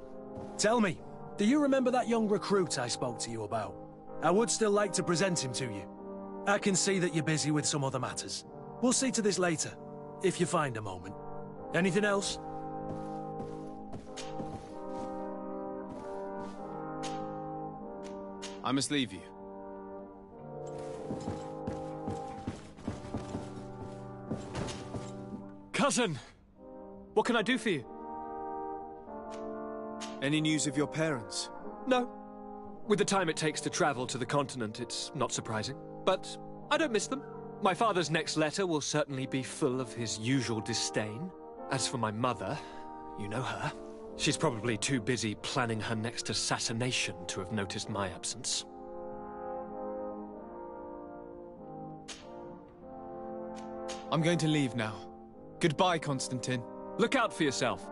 Tell me, do you remember that young recruit I spoke to you about? I would still like to present him to you. I can see that you're busy with some other matters. We'll see to this later, if you find a moment. Anything else?
I must leave you.
Cousin! What can I do for you?
Any news of your parents?
No. With the time it takes to travel to the continent, it's not surprising. But I don't miss them. My father's next letter will certainly be full of his usual disdain. As for my mother, you know her. She's probably too busy planning her next assassination to have noticed my absence.
I'm going to leave now. Goodbye, Constantine.
Look out for yourself.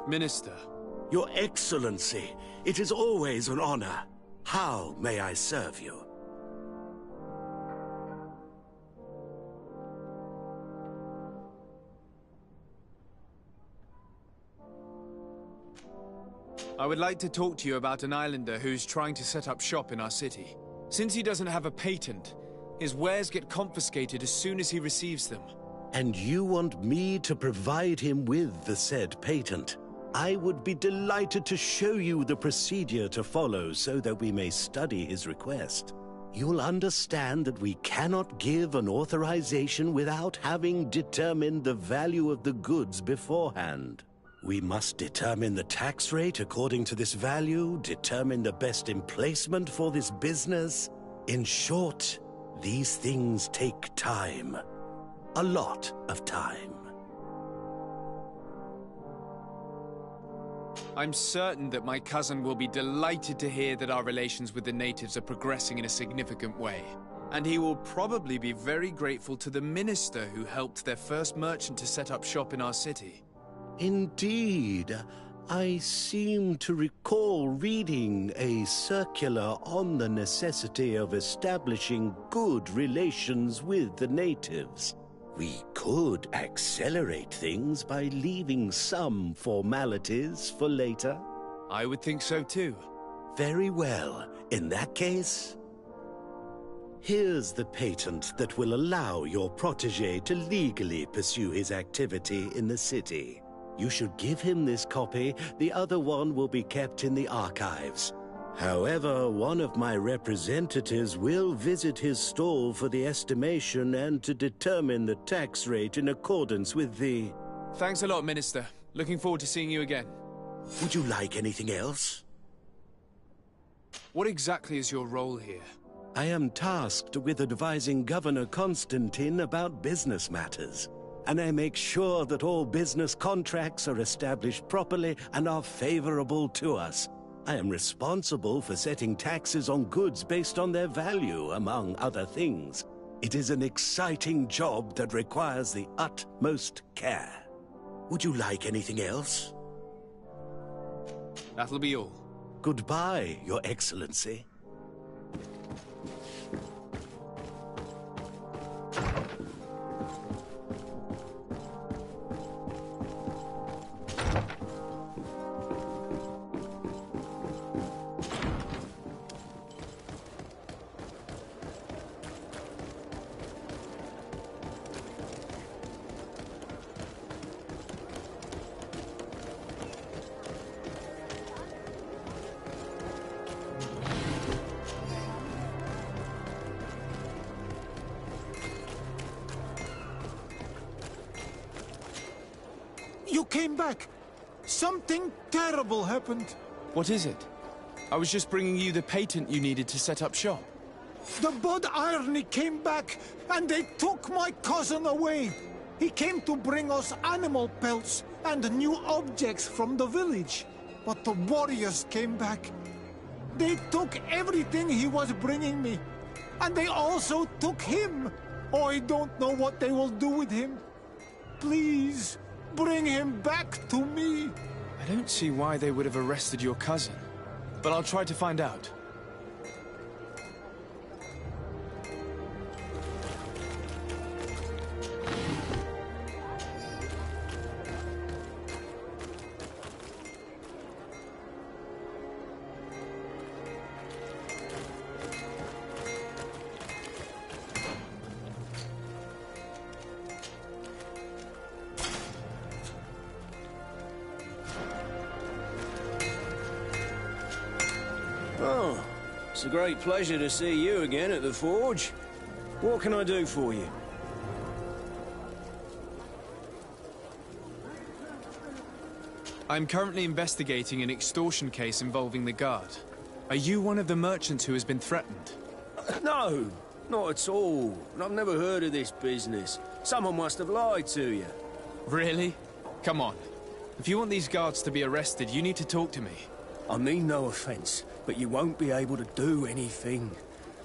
Minister.
Your Excellency, it is always an honor. How may I serve you?
I would like to talk to you about an islander who's trying to set up shop in our city. Since he doesn't have a patent, his wares get confiscated as soon as he receives them.
And you want me to provide him with the said patent? I would be delighted to show you the procedure to follow so that we may study his request. You'll understand that we cannot give an authorization without having determined the value of the goods beforehand. We must determine the tax rate according to this value, determine the best emplacement for this business. In short, these things take time. A lot of time.
I'm certain that my cousin will be delighted to hear that our relations with the natives are progressing in a significant way. And he will probably be very grateful to the minister who helped their first merchant to set up shop in our city.
Indeed. I seem to recall reading a circular on the necessity of establishing good relations with the natives. We could accelerate things by leaving some formalities for later.
I would think so too.
Very well. In that case, here's the patent that will allow your protege to legally pursue his activity in the city. You should give him this copy. The other one will be kept in the archives. However, one of my representatives will visit his stall for the estimation and to determine the tax rate in accordance with the...
Thanks a lot, Minister. Looking forward to seeing you again.
Would you like anything else?
What exactly is your role here?
I am tasked with advising Governor Constantine about business matters, and I make sure that all business contracts are established properly and are favorable to us. I am responsible for setting taxes on goods based on their value, among other things. It is an exciting job that requires the utmost care. Would you like anything else?
That'll be all.
Goodbye, Your Excellency.
You came back! Something terrible happened.
What is it? I was just bringing you the patent you needed to set up shop.
The Bud Irony came back, and they took my cousin away. He came to bring us animal pelts and new objects from the village. But the warriors came back. They took everything he was bringing me. And they also took him. Oh, I don't know what they will do with him. Please, bring him back to me.
I don't see why they would have arrested your cousin, but I'll try to find out.
Oh, it's a great pleasure to see you again at the Forge. What can I do for you?
I'm currently investigating an extortion case involving the Guard. Are you one of the merchants who has been threatened?
No, not at all. I've never heard of this business. Someone must have lied to you.
Really? Come on. If you want these guards to be arrested, you need to talk to me.
I mean no offense, but you won't be able to do anything.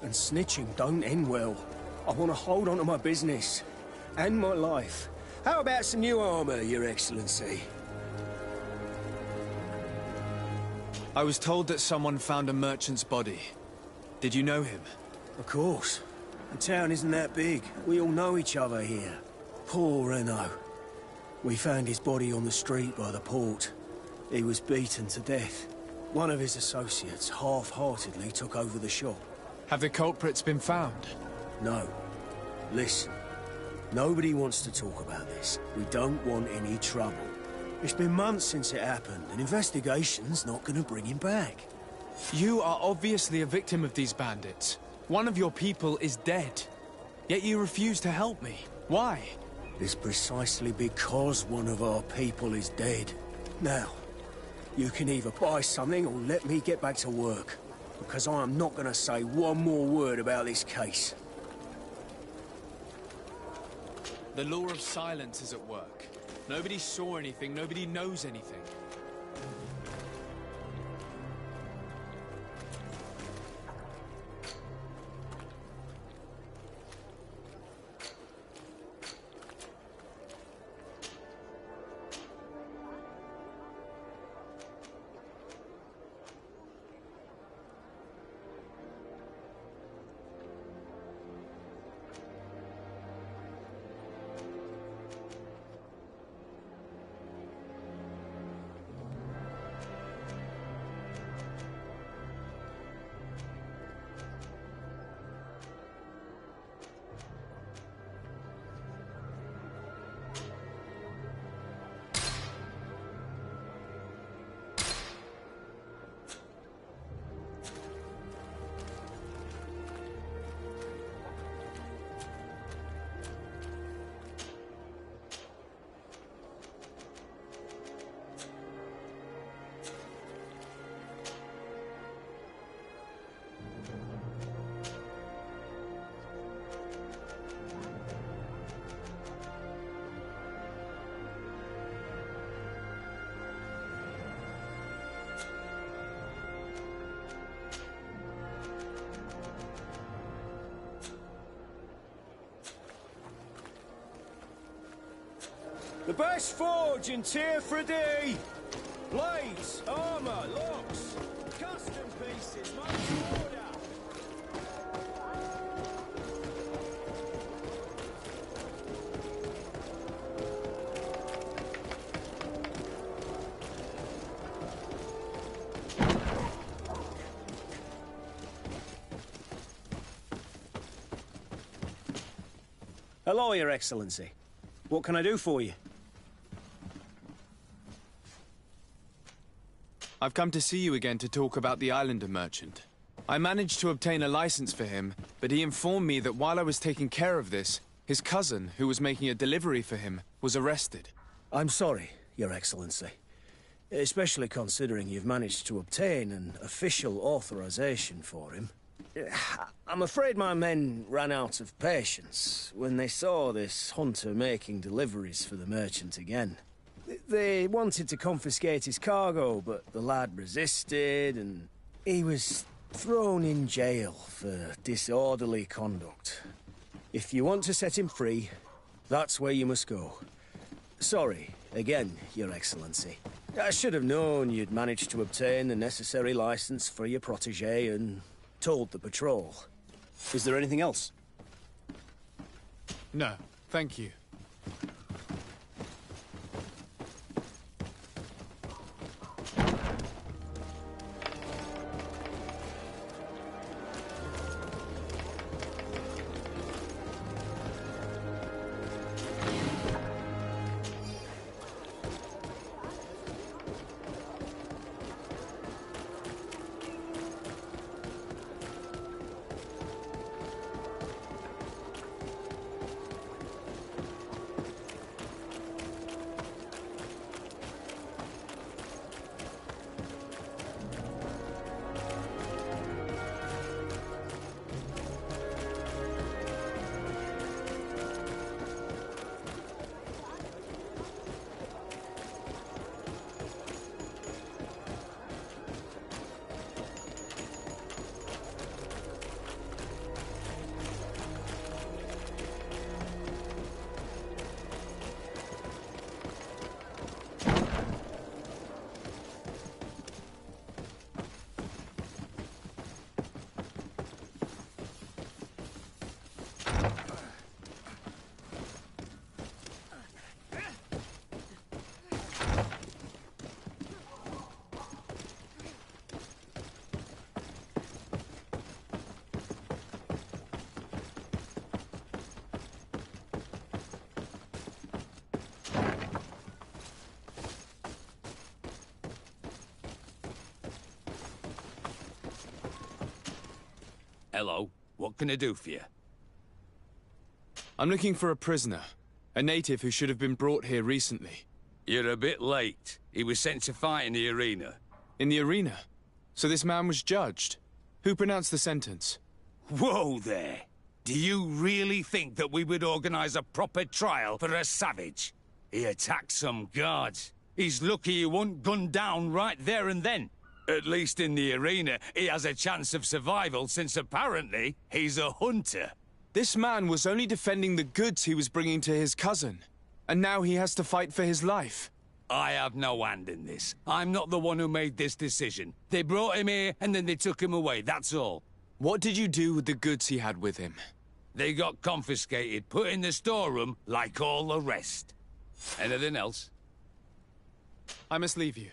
And snitching don't end well. I want to hold on to my business. And my life. How about some new armor, Your Excellency?
I was told that someone found a merchant's body. Did you know him?
Of course. The town isn't that big. We all know each other here. Poor Renault. We found his body on the street by the port. He was beaten to death. One of his associates half-heartedly took over the shop.
Have the culprits been found?
No. Listen. Nobody wants to talk about this. We don't want any trouble. It's been months since it happened. An investigation's not gonna bring him back.
You are obviously a victim of these bandits. One of your people is dead. Yet you refuse to help me. Why?
It's precisely because one of our people is dead. Now, you can either buy something or let me get back to work. Because I am not gonna say one more word about this case.
The law of silence is at work. Nobody saw anything, nobody knows anything.
The best forge in Tier 3D! Blades, armor, locks, custom pieces, made to order!
Hello, Your Excellency. What can I do for you?
I've come to see you again to talk about the Islander merchant. I managed to obtain a license for him, but he informed me that while I was taking care of this, his cousin, who was making a delivery for him, was arrested.
I'm sorry, Your Excellency. Especially considering you've managed to obtain an official authorization for him. I'm afraid my men ran out of patience when they saw this hunter making deliveries for the merchant again. They wanted to confiscate his cargo, but the lad resisted, and he was thrown in jail for disorderly conduct. If you want to set him free, that's where you must go. Sorry, again, Your Excellency. I should have known you'd managed to obtain the necessary license for your protégé and told the patrol.
Is there anything else?
No, thank you.
Hello. What can I do for you?
I'm looking for a prisoner. A native who should have been brought here recently.
You're a bit late. He was sent to fight in the arena.
In the arena? So this man was judged? Who pronounced the sentence?
Whoa there! Do you really think that we would organize a proper trial for a savage? He attacked some guards. He's lucky he wasn't gunned down right there and then. At least in the arena, he has a chance of survival since apparently he's a hunter.
This man was only defending the goods he was bringing to his cousin. And now he has to fight for his life.
I have no hand in this. I'm not the one who made this decision. They brought him here and then they took him away, that's all.
What did you do with the goods he had with him?
They got confiscated, put in the storeroom like all the rest. Anything else?
I must leave you.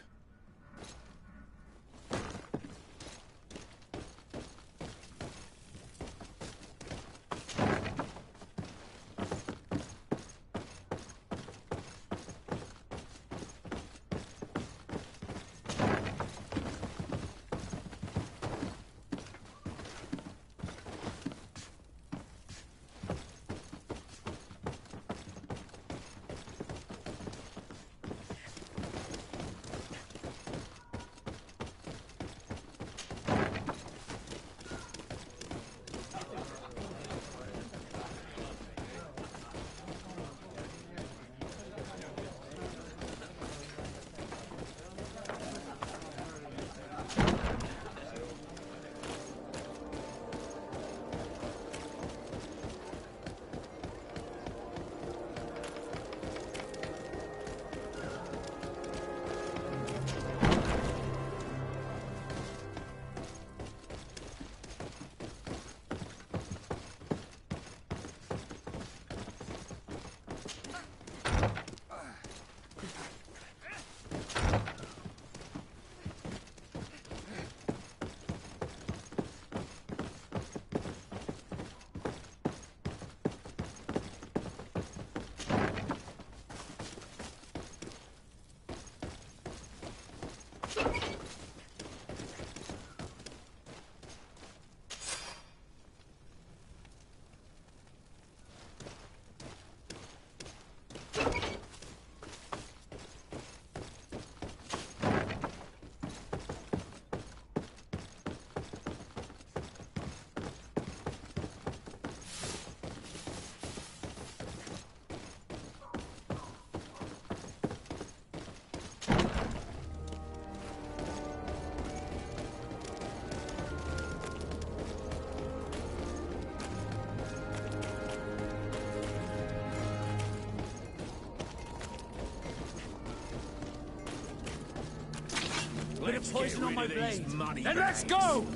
poison on my blade. Then let's go!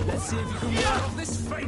Let's see if you can ward off this fate!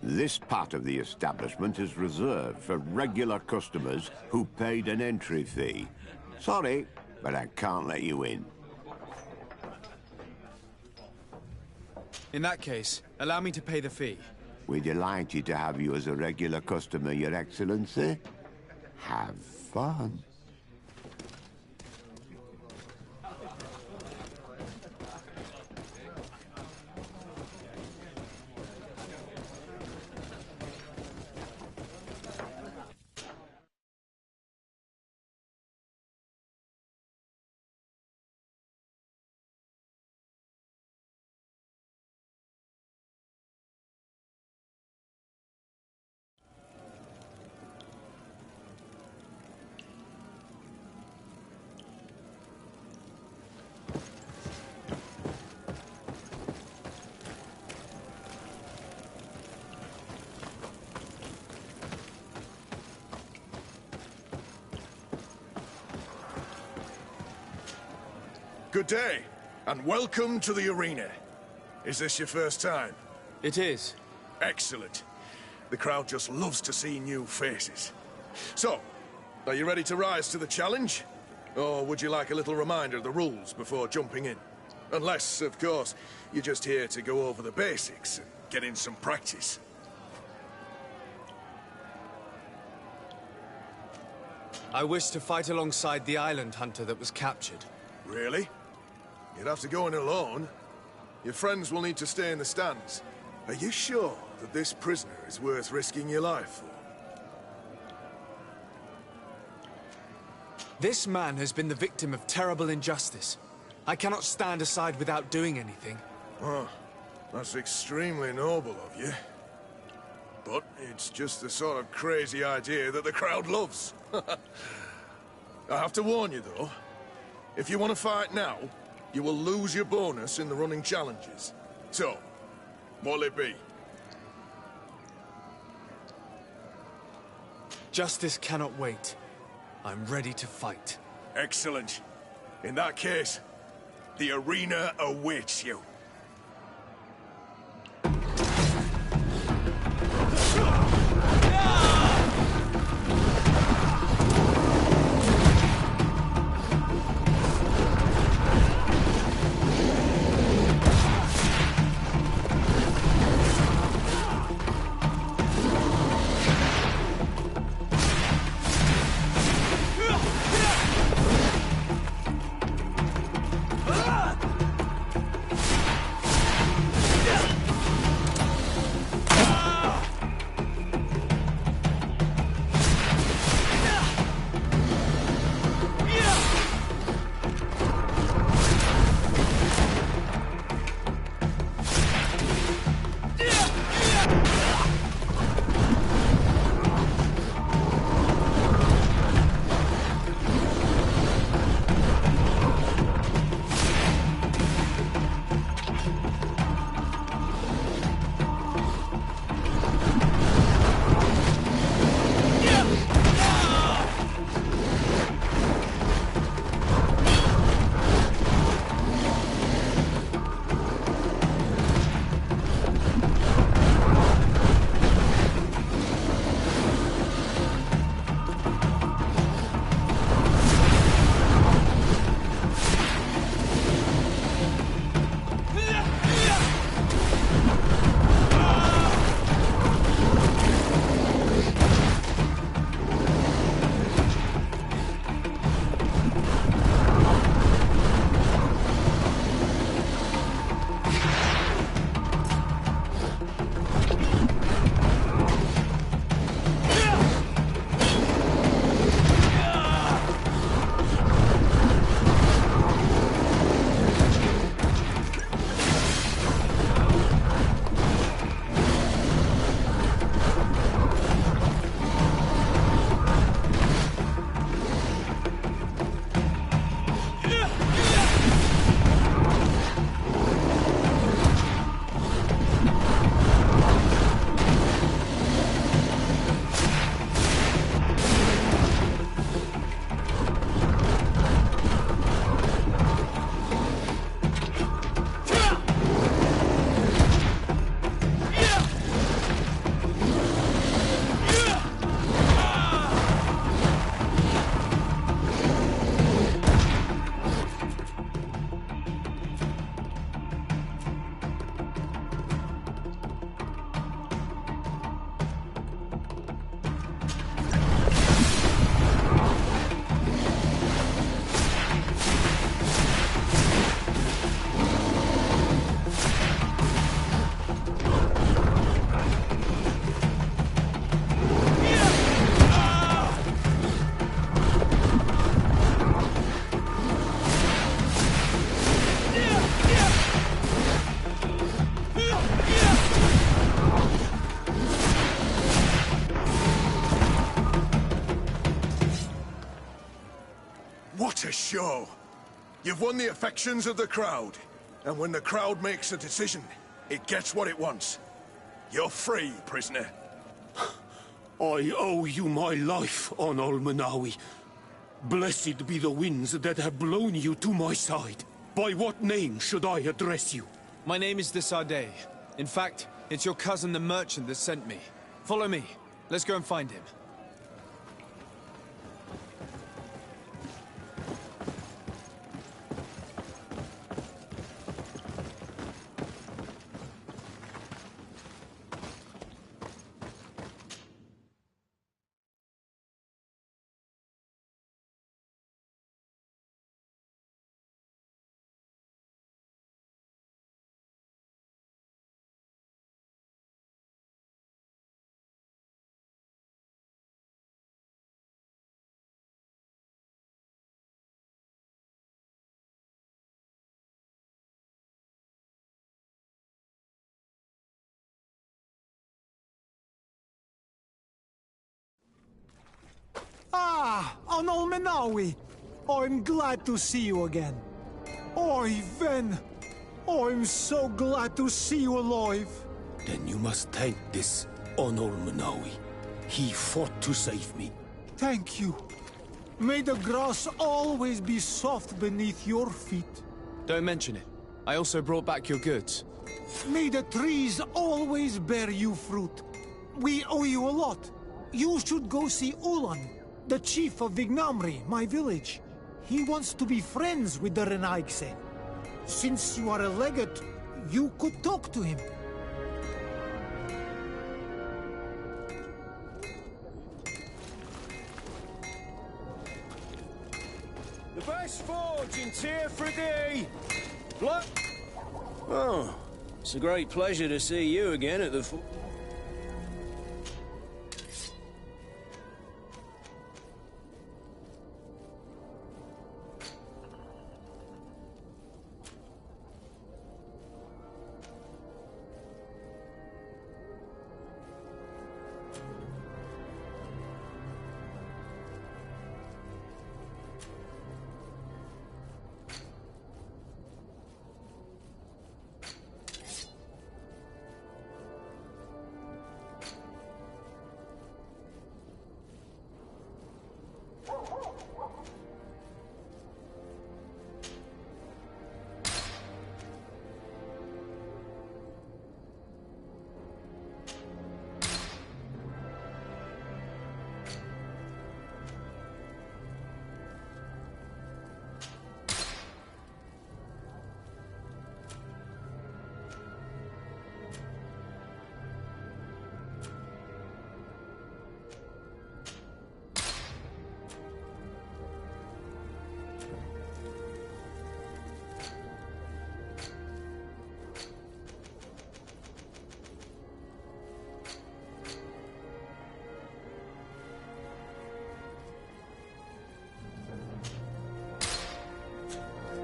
This part of the establishment is reserved for regular customers who paid an entry fee. Sorry, but I can't let you in.
In that case, allow me to pay the fee.
We're delighted to have you as a regular customer, Your Excellency. Have fun.
Good day, and welcome to the arena. Is this your first time?
It is.
Excellent. The crowd just loves to see new faces. So, are you ready to rise to the challenge? Or would you like a little reminder of the rules before jumping in? Unless, of course, you're just here to go over the basics and get in some practice.
I wish to fight alongside the island hunter that was captured.
Really? You'd have to go in alone. Your friends will need to stay in the stands. Are you sure that this prisoner is worth risking your life for?
This man has been the victim of terrible injustice. I cannot stand aside without doing anything.
Oh, that's extremely noble of you. But it's just the sort of crazy idea that the crowd loves. I have to warn you, though. If you want to fight now, you will lose your bonus in the running challenges. So, what'll it be?
Justice cannot wait. I'm ready to fight.
Excellent. In that case, the arena awaits you. show. You've won the affections of the crowd. And when the crowd makes a decision, it gets what it wants. You're free, prisoner.
I owe you my life, on Olmenawi. Blessed be the winds that have blown you to my side. By what name should I address you?
My name is Desardet. In fact, it's your cousin the merchant that sent me. Follow me. Let's go and find him.
Ah, Anol Menawi! I'm glad to see you again. Oi, Ven! I'm so glad to see you alive.
Then you must thank this Onol Manawi. He fought to save me.
Thank you. May the grass always be soft beneath your feet.
Don't mention it. I also brought back your goods.
May the trees always bear you fruit. We owe you a lot. You should go see Ulan, the chief of Vignamri, my village. He wants to be friends with the Renaigse. Since you are a legate, you could talk to him.
The best forge in Tyr for a day. Blood.
Oh, it's a great pleasure to see you again at the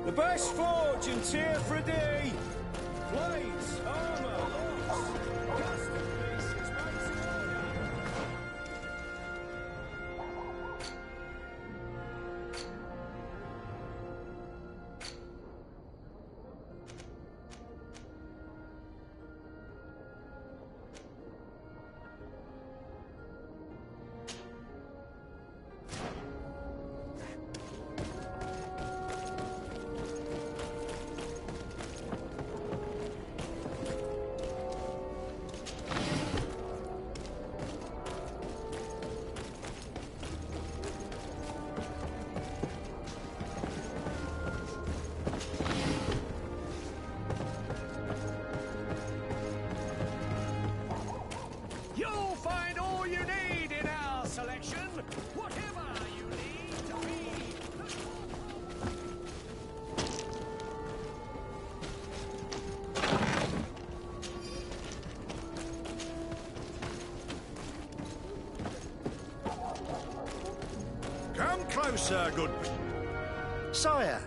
The best forge in Tyr for a day. Blades, armor, locks, custom pieces, mates in order. You'll find all you need in our selection. Whatever you need to be.
Come closer, good... Sire,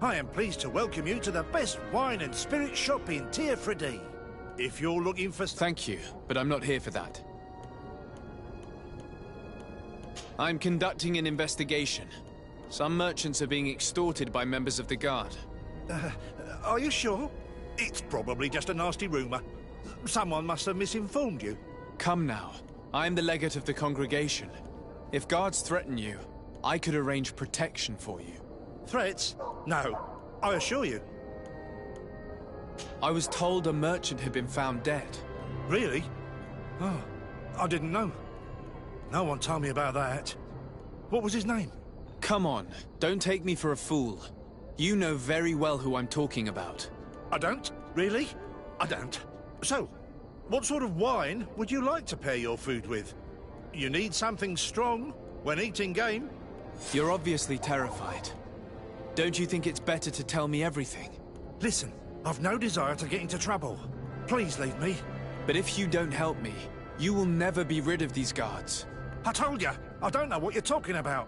I am pleased to welcome you to the best wine and spirit shop in Tyr for a day. If you're looking for...
Thank you, but I'm not here for that. I'm conducting an investigation. Some merchants are being extorted by members of the Guard.
Are you sure? It's probably just a nasty rumor. Someone must have misinformed you.
Come now. I am the legate of the congregation. If guards threaten you, I could arrange protection for you.
Threats? No, I assure you.
I was told a merchant had been found dead.
Really? Oh, I didn't know. No one told me about that. What was his name?
Come on, don't take me for a fool. You know very well who I'm talking about.
I don't? Really? I don't. So, what sort of wine would you like to pair your food with? You need something strong when eating game?
You're obviously terrified. Don't you think it's better to tell me everything?
Listen, I've no desire to get into trouble. Please leave me.
But if you don't help me, you will never be rid of these guards.
I told you, I don't know what you're talking about.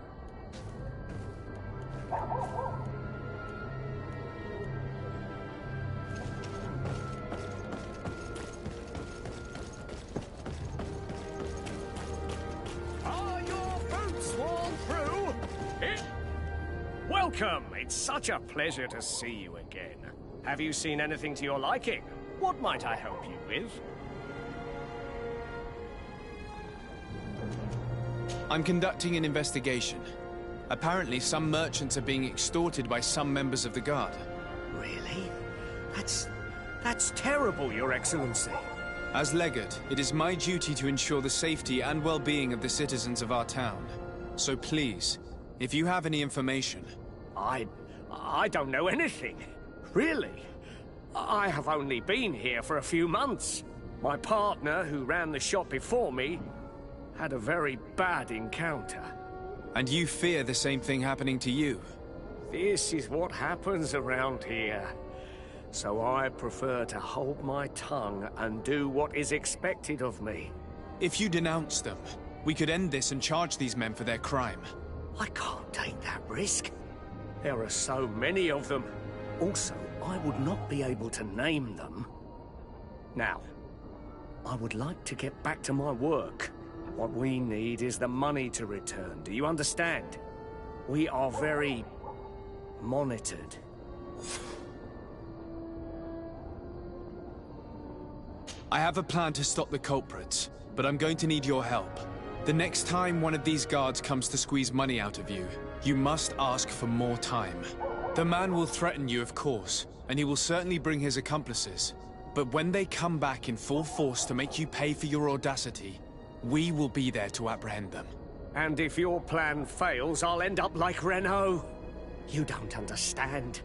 Are your boots worn through? Welcome! It's such a pleasure to see you again. Have you seen anything to your liking? What might I help you with?
I'm conducting an investigation. Apparently, some merchants are being extorted by some members of the Guard.
Really? That's terrible, Your Excellency.
As legate, it is my duty to ensure the safety and well-being of the citizens of our town. So please, if you have any information...
I don't know anything. Really. I have only been here for a few months. My partner, who ran the shop before me, had a very bad encounter.
And you fear the same thing happening to you?
This is what happens around here. So I prefer to hold my tongue and do what is expected of me.
If you denounce them, we could end this and charge these men for their crime.
I can't take that risk. There are so many of them. Also, I would not be able to name them. Now, I would like to get back to my work. What we need is the money to return. Do you understand? We are very monitored.
I have a plan to stop the culprits, but I'm going to need your help. The next time one of these guards comes to squeeze money out of you, you must ask for more time. The man will threaten you, of course, and he will certainly bring his accomplices. But when they come back in full force to make you pay for your audacity, we will be there to apprehend them.
And if your plan fails, I'll end up like Renault. You don't understand.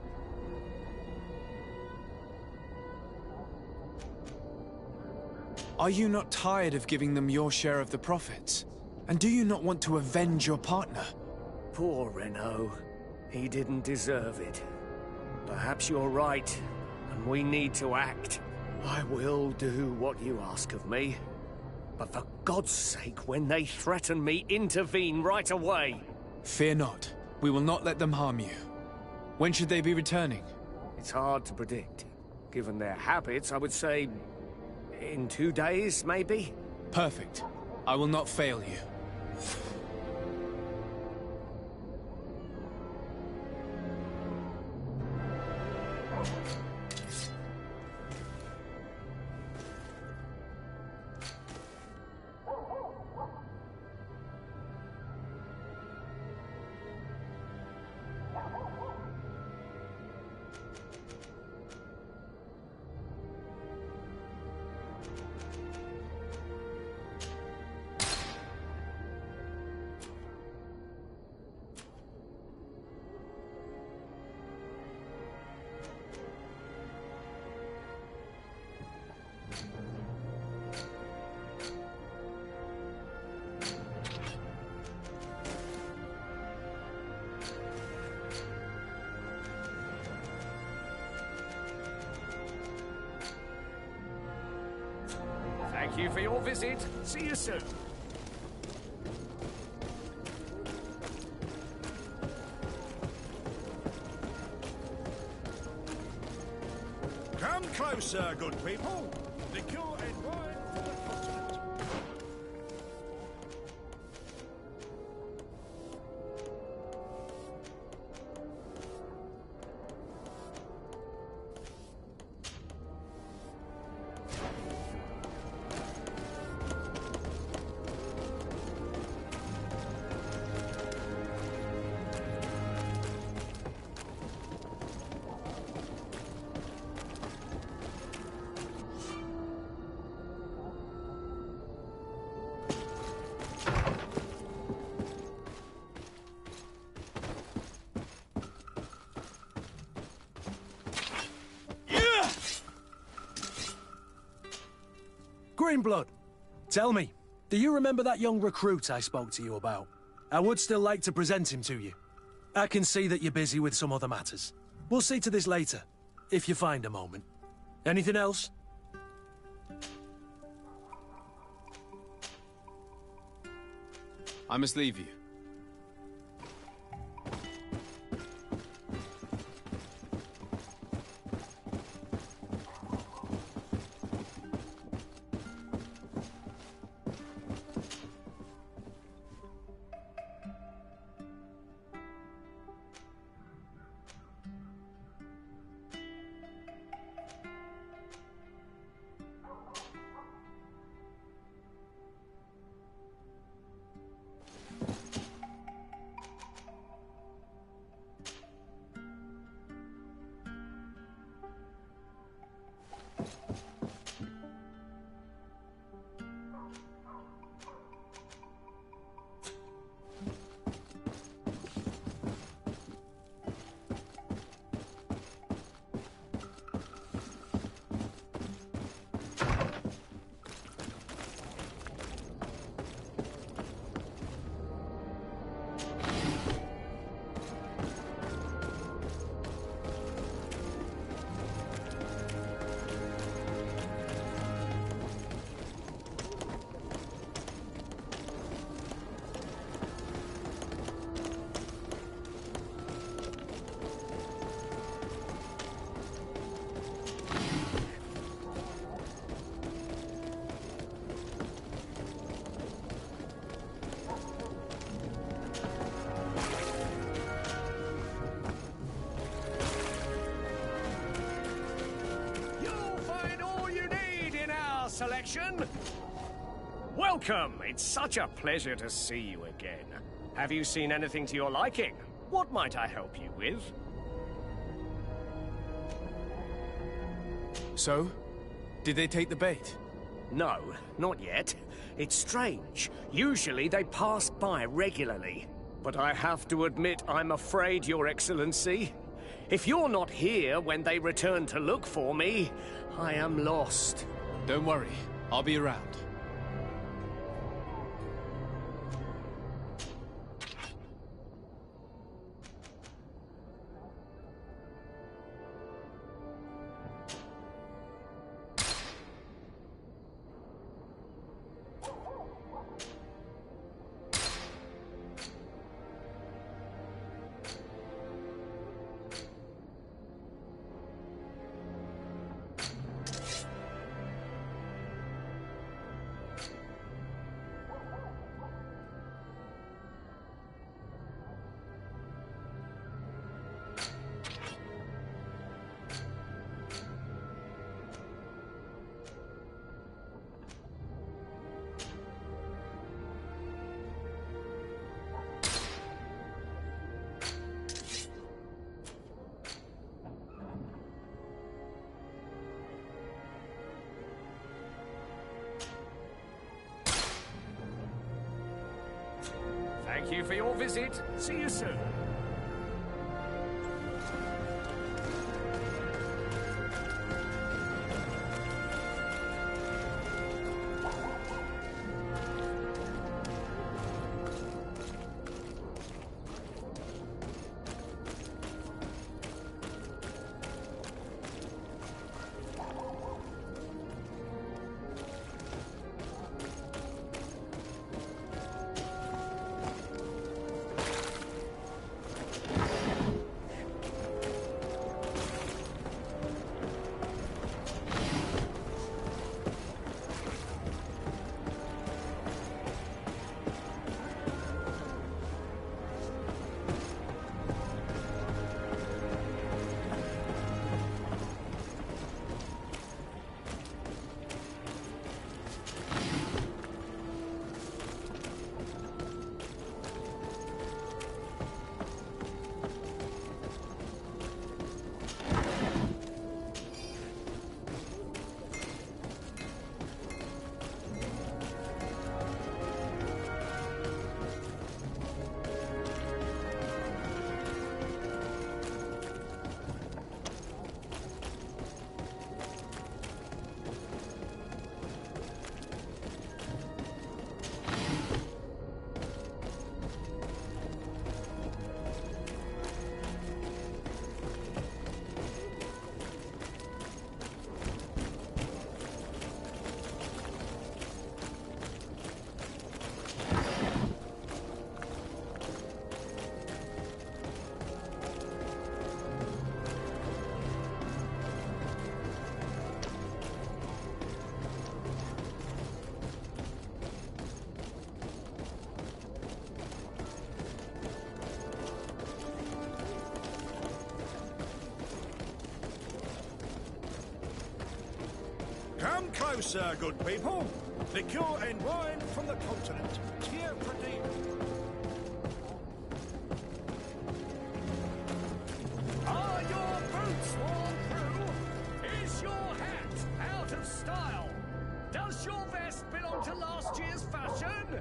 Are you not tired of giving them your share of the profits? And do you not want to avenge your partner?
Poor Renault. He didn't deserve it. Perhaps you're right, and we need to act. I will do what you ask of me. But for God's sake, when they threaten me, intervene right away.
Fear not. We will not let them harm you. When should they be returning?
It's hard to predict. Given their habits, I would say... in 2 days, maybe?
Perfect. I will not fail you.
Thank you for your visit. See you soon.
Come closer, good people. Liqueur and wine for the continent.
Blood. Tell me, do you remember that young recruit I spoke to you about? I would still like to present him to you. I can see that you're busy with some other matters. We'll see to this later, if you find a moment. Anything else?
I must leave you.
Selection. Welcome! It's such a pleasure to see you again. Have you seen anything to your liking? What might I help you with?
So? Did they take the bait?
No, not yet. It's strange. Usually they pass by regularly. But I have to admit, I'm afraid, Your Excellency. If you're not here when they return to look for me, I am lost.
Don't worry, I'll be around.
Thank you for your visit. See you soon.
closer, good people. Liqueur and wine from the continent. Here, pretty.
Are your boots worn through? Is your hat out of style? Does your vest belong to last year's fashion?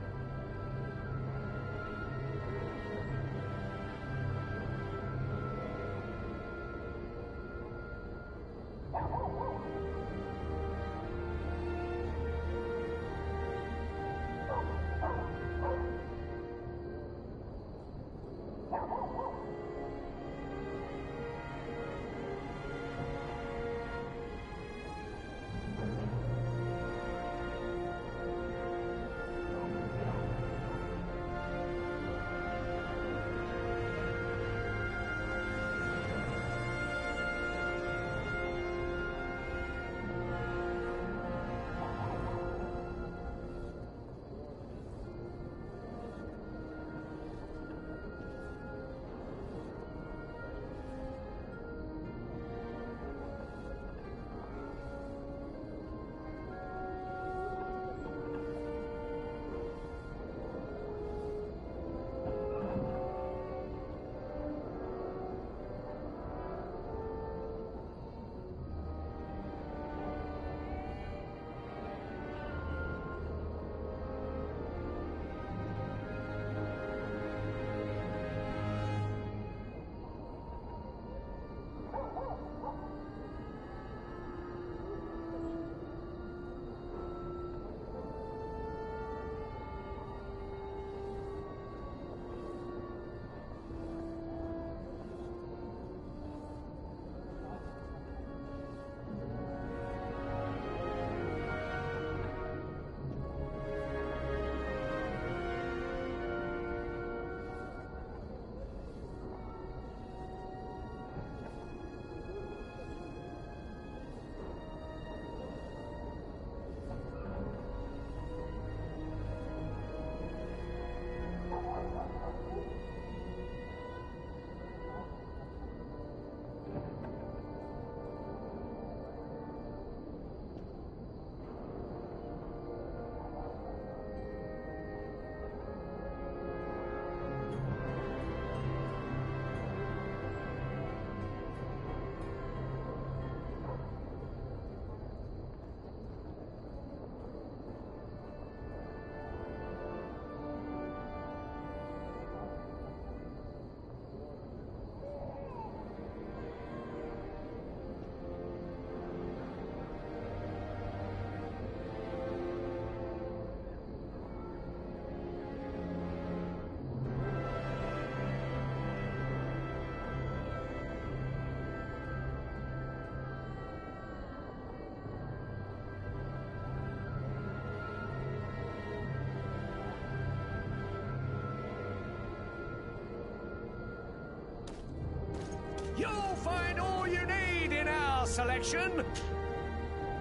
You'll find all you need in our selection.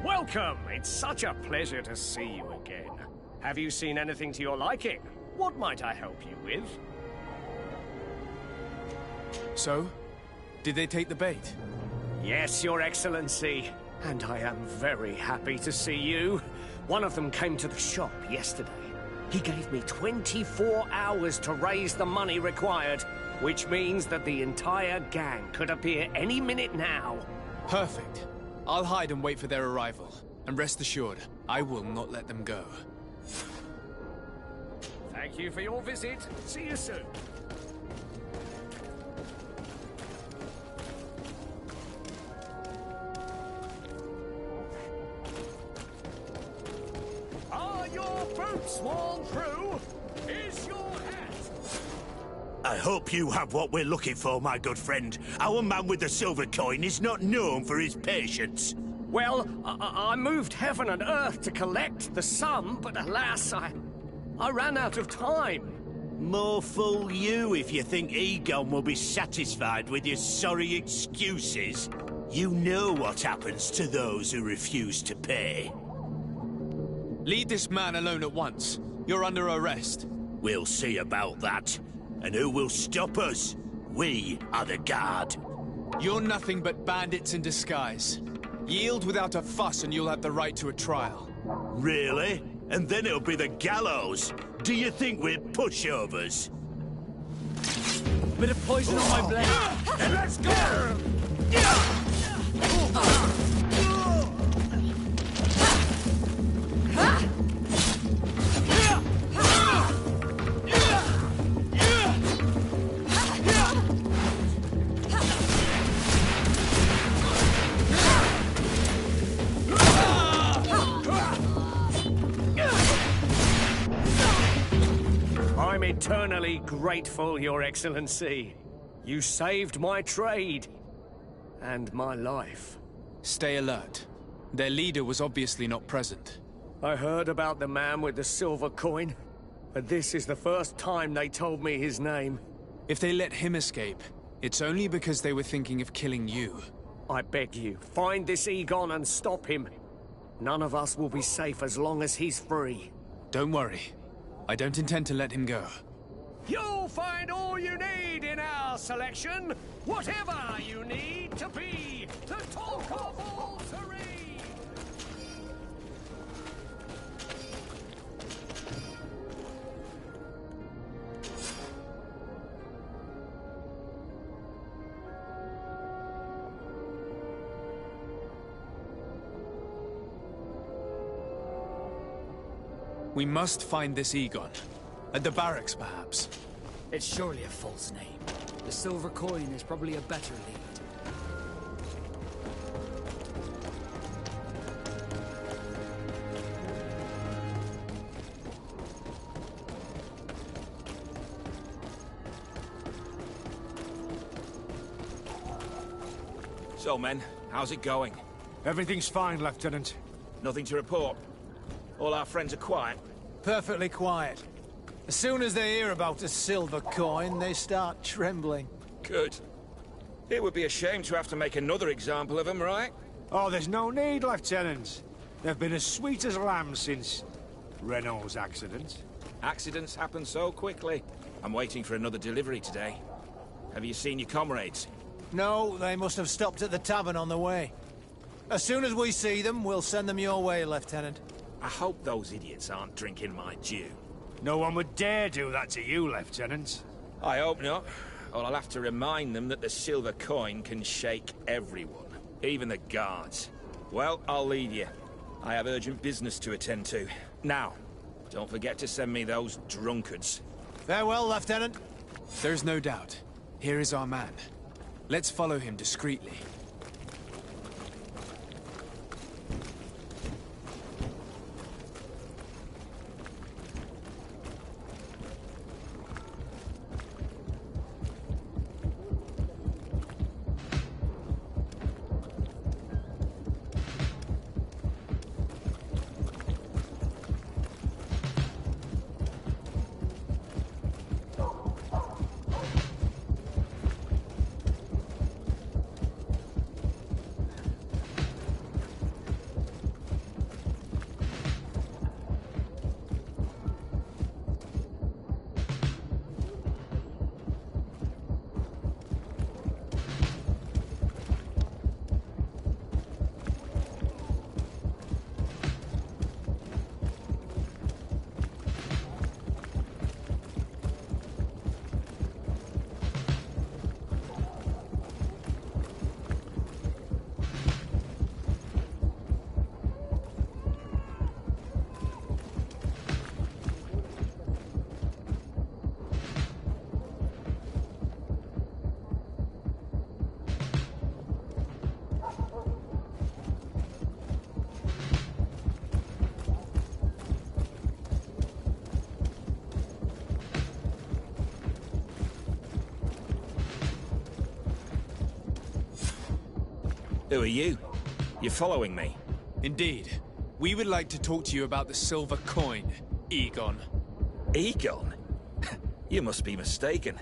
Welcome. It's such a pleasure to see you again. Have you seen anything to your liking? What might I help you with?
So? Did they take the bait?
Yes, Your Excellency. And I am very happy to see you. One of them came to the shop yesterday. He gave me 24 hours to raise the money required, which means that the entire gang could appear any minute now.
Perfect. I'll hide and wait for their arrival. And rest assured, I will not let them go.
Thank you for your visit. See you soon. Are your boots worn through? Is your hat?
I hope you have what we're looking for, my good friend. Our man with the silver coin is not known for his patience.
Well, I moved heaven and earth to collect the sum, but alas, I ran out of time.
More fool you if you think Egon will be satisfied with your sorry excuses. You know what happens to those who refuse to pay.
Leave this man alone at once. You're under arrest.
We'll see about that. And who will stop us? We are the guard.
You're nothing but bandits in disguise. Yield without a fuss and you'll have the right to a trial.
Really? And then it'll be the gallows. Do you think we're pushovers?
Bit of poison on my blade. Let's go!
I'm eternally grateful, Your Excellency. You saved my trade. And my life.
Stay alert. Their leader was obviously not present.
I heard about the man with the silver coin, but this is the first time they told me his name.
If they let him escape, it's only because they were thinking of killing you.
I beg you, find this Egon and stop him. None of us will be safe as long as he's free.
Don't worry. I don't intend to let him go.
You'll find all you need in our selection. Whatever you need to be the talk of all terrain.
We must find this Egon. At the barracks, perhaps.
It's surely a false name. The silver coin is probably a better lead.
So, men, how's it going?
Everything's fine, Lieutenant.
Nothing to report? All our friends are quiet?
Perfectly quiet. As soon as they hear about a silver coin, they start trembling.
Good. It would be a shame to have to make another example of them, right?
Oh, there's no need, Lieutenant. They've been as sweet as lambs since Renault's accident.
Accidents happen so quickly. I'm waiting for another delivery today. Have you seen your comrades?
No, they must have stopped at the tavern on the way. As soon as we see them, we'll send them your way, Lieutenant.
I hope those idiots aren't drinking my dew.
No one would dare do that to you, Lieutenant.
I hope not. Or I'll have to remind them that the silver coin can shake everyone. Even the guards. Well, I'll leave you. I have urgent business to attend to. Now, don't forget to send me those drunkards.
Farewell, Lieutenant.
There's no doubt. Here is our man. Let's follow him discreetly.
Who are you? You're following me?
Indeed. We would like to talk to you about the silver coin, Egon.
Egon? You must be mistaken.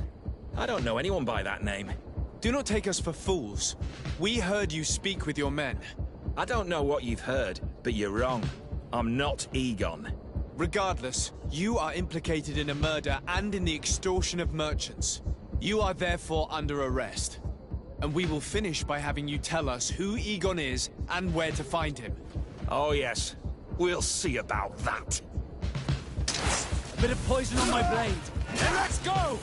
I don't know anyone by that name.
Do not take us for fools. We heard you speak with your men.
I don't know what you've heard, but you're wrong. I'm not Egon.
Regardless, you are implicated in a murder and in the extortion of merchants. You are therefore under arrest. and we will finish by having you tell us who Egon is and where to find him.
Oh, yes. We'll see about that.
A bit of poison on my blade. Then let's go!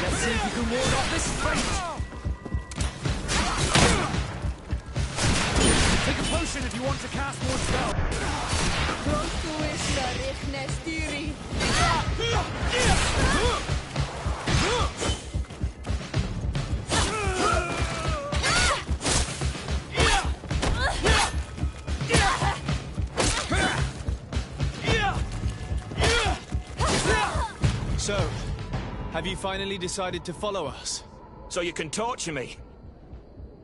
Let's see if you can ward off this fate! Take a potion if you want to cast more spells.
So, have you finally decided to follow us?
So you can torture me.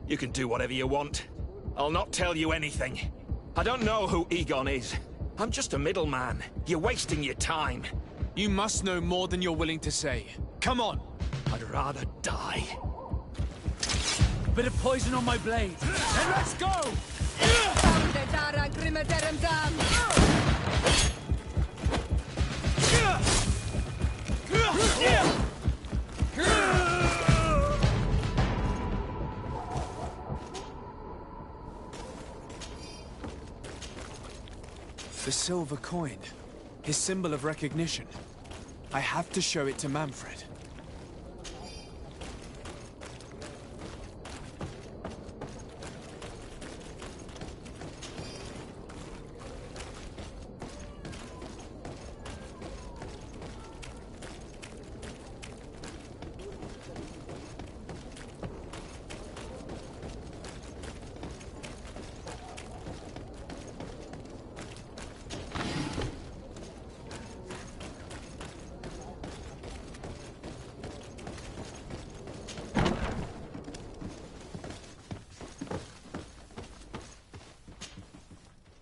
You can do whatever you want. I'll not tell you anything. I don't know who Egon is. I'm just a middleman. You're wasting your time.
You must know more than you're willing to say. Come on!
I'd rather die.
A bit of poison on my blade. Then let's go!
The silver coin. His symbol of recognition. I have to show it to Manfred.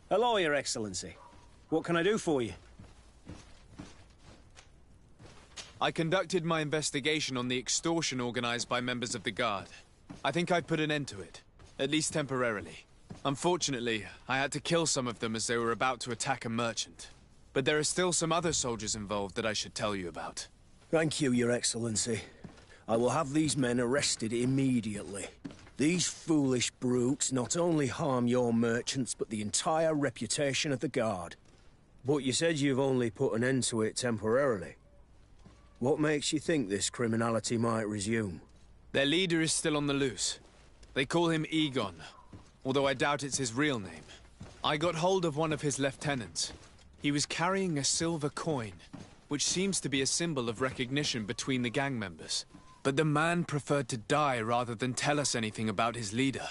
Hello, Your Excellency. What can I do for you?
I conducted my investigation on the extortion organized by members of the Guard. I think I've put an end to it, at least temporarily. Unfortunately, I had to kill some of them as they were about to attack a merchant. But there are still some other soldiers involved that I should tell you about.
Thank you, Your Excellency. I will have these men arrested immediately. These foolish brutes not only harm your merchants, but the entire reputation of the Guard. But you said you've only put an end to it temporarily. What makes you think this criminality might resume?
Their leader is still on the loose. They call him Egon, although I doubt it's his real name. I got hold of one of his lieutenants. He was carrying a silver coin, which seems to be a symbol of recognition between the gang members. But the man preferred to die rather than tell us anything about his leader.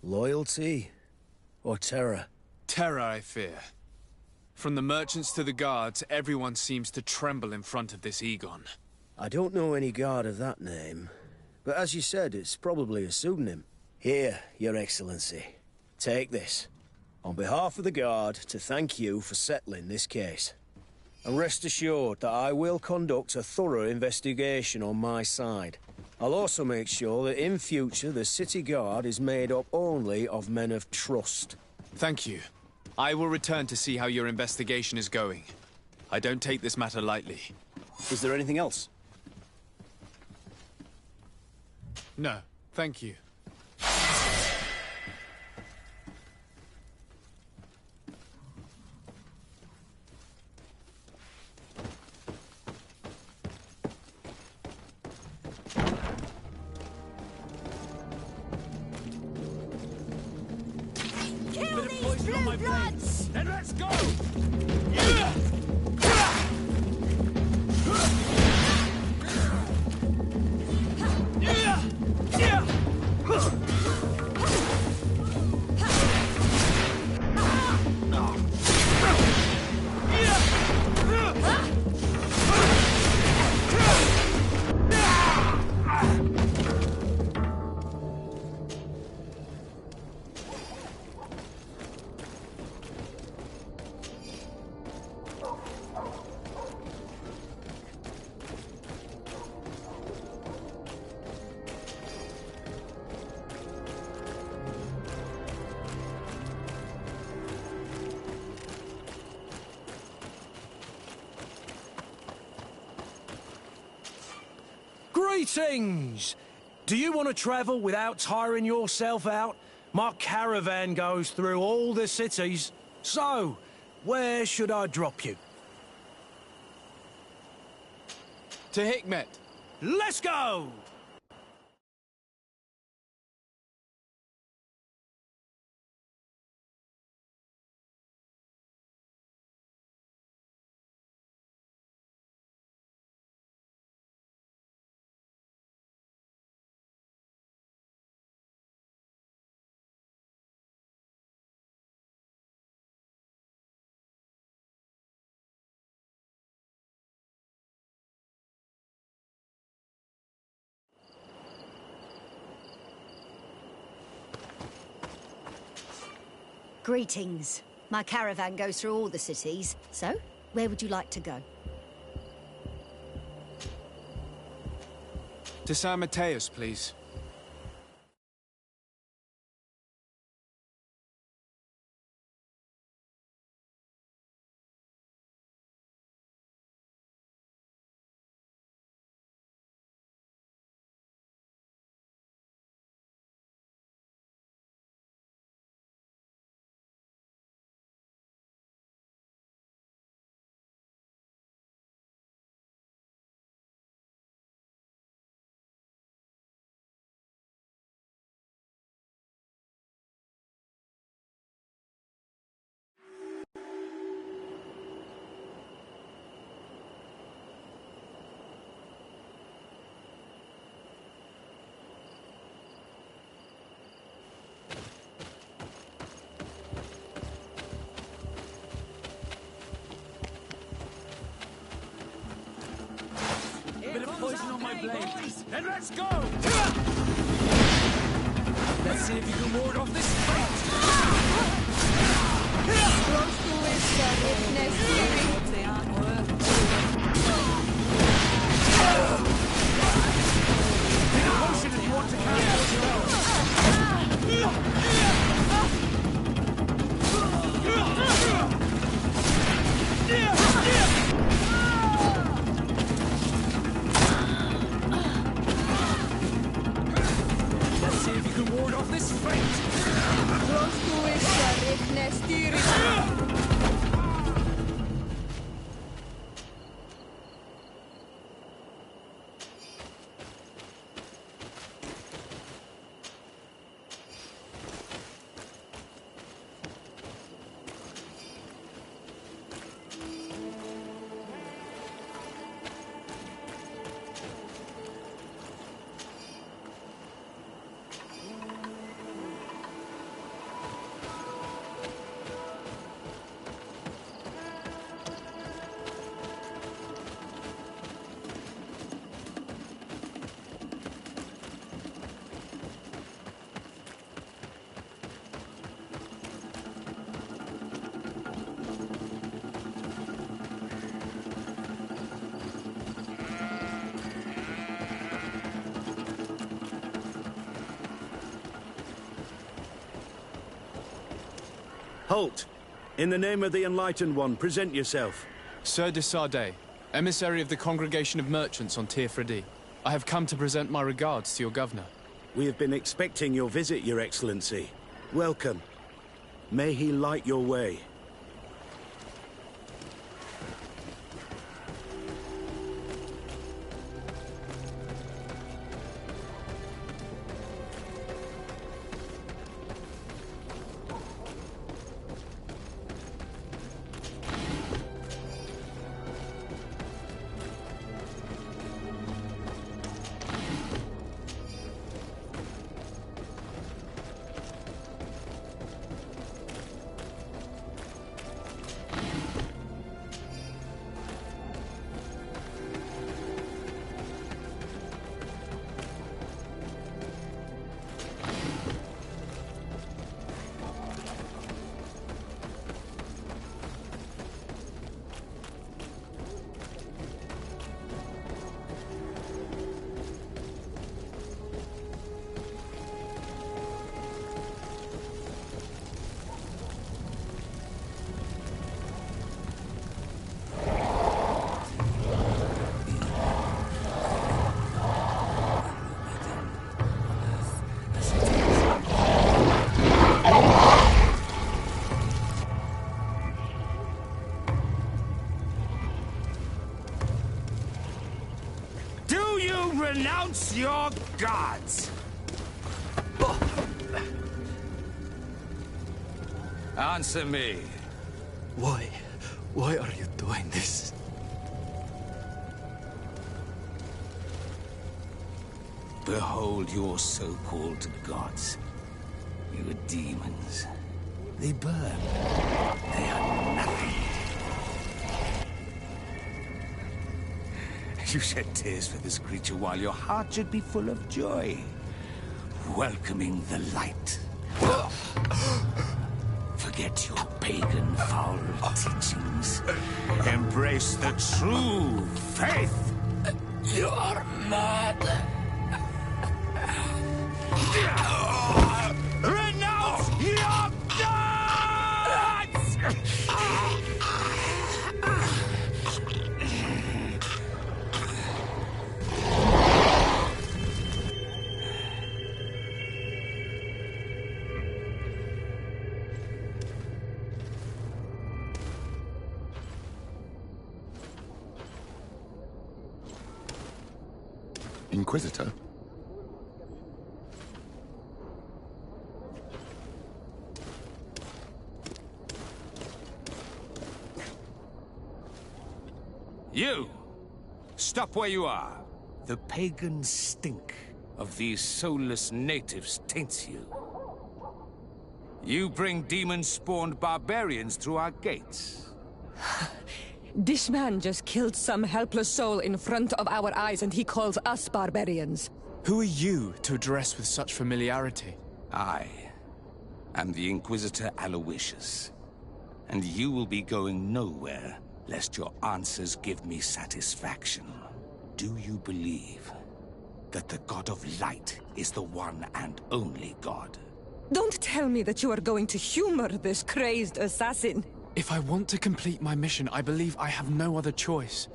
Loyalty? Or terror?
Terror, I fear. From the merchants to the guards, everyone seems to tremble in front of this Egon.
I don't know any guard of that name. But as you said, it's probably a pseudonym. Here, Your Excellency. Take this. On behalf of the Guard, to thank you for settling this case. And rest assured that I will conduct a thorough investigation on my side. I'll also make sure that in future the City Guard is made up only of men of trust.
Thank you. I will return to see how your investigation is going. I don't take this matter lightly.
Is there anything else?
No, thank you.
Then let's go!
Greetings! Do you want to travel without tiring yourself out? My caravan goes through all the cities. So, where should I drop you?
To Hikmet.
Let's go!
Greetings. My caravan goes through all the cities. So, where would you like to go?
To San Mateus, please.
Poison on my blade. Then let's go! Let's see if you can ward off this Potion if you want to carry your spells. See if you can ward off this fate!
Halt! In the name of the Enlightened One, present yourself.
Sir de Sardet, emissary of the Congregation of Merchants on Tir Fredi. I have come to present my regards to your governor.
We have been expecting your visit, Your Excellency. Welcome. May he light your way.
Renounce your gods! Answer me.
Why? Why are you doing this?
Behold your so-called gods. Your demons. They burn. They are nothing. You shed tears for this creature while your heart should be full of joy. Welcoming the light. Forget your pagan foul teachings. Embrace the true faith.
You are mad.
Renounce your gods!
Inquisitor?
You! Stop where you are. The pagan stink of these soulless natives taints you. You bring demon-spawned barbarians through our gates.
This man just killed some helpless soul in front of our eyes, and he calls us barbarians.
Who are you to address with such familiarity?
I am the Inquisitor Aloysius, and you will be going nowhere lest your answers give me satisfaction. Do you believe that the God of Light is the one and only God?
Don't tell me that you are going to humor this crazed assassin.
If I want to complete my mission, I believe I have no other choice.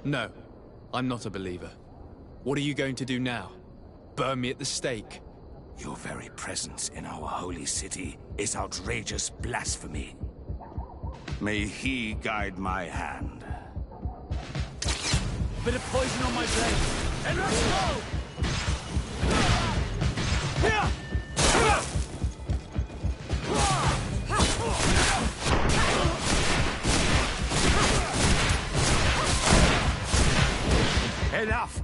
No, I'm not a believer. What are you going to do now? Burn me at the stake?
Your very presence in our holy city is outrageous blasphemy. May he guide my hand.
Bit of poison on my blade. And let's go!
Enough!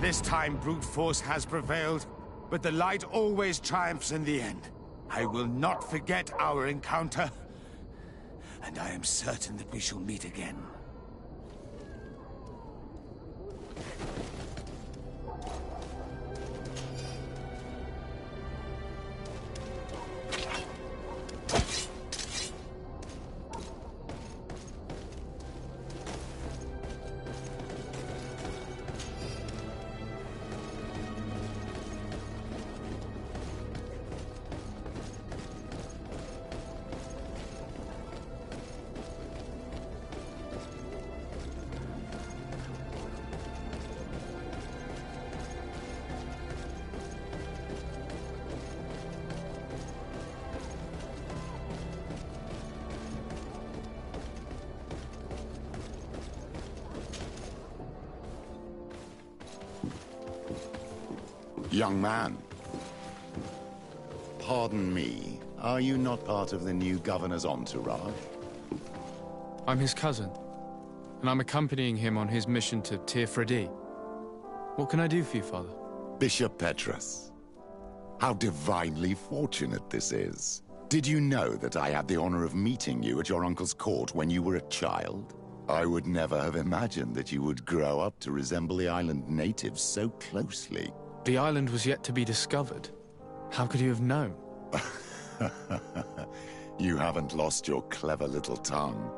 This time brute force has prevailed, but the light always triumphs in the end. I will not forget our encounter, and I am certain that we shall meet again.
Young man. Pardon me, are you not part of the new governor's entourage?
I'm his cousin, and I'm accompanying him on his mission to Tir-Fredi. What can I do for you, Father?
Bishop Petrus. How divinely fortunate this is. Did you know that I had the honor of meeting you at your uncle's court when you were a child? I would never have imagined that you would grow up to resemble the island natives so closely.
The island was yet to be discovered. How could you have known?
You haven't lost your clever little tongue.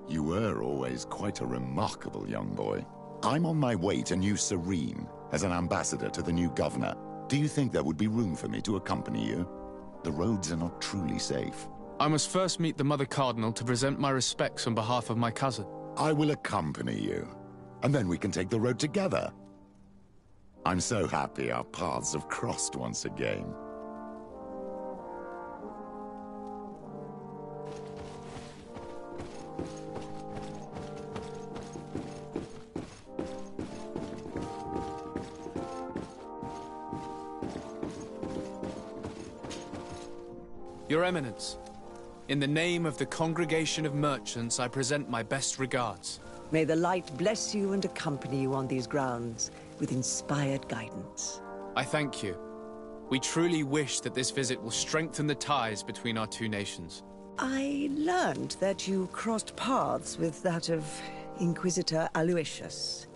You were always quite a remarkable young boy. I'm on my way to New Serene as an ambassador to the new governor. Do you think there would be room for me to accompany you? The roads are not truly safe.
I must first meet the Mother Cardinal to present my respects on behalf of my cousin.
I will accompany you, and then we can take the road together. I'm so happy our paths have crossed once again.
Your Eminence, in the name of the Congregation of Merchants, I present my best regards.
May the light bless you and accompany you on these grounds with inspired guidance.
I thank you. We truly wish that this visit will strengthen the ties between our two nations.
I learned that you crossed paths with that of Inquisitor Aloysius.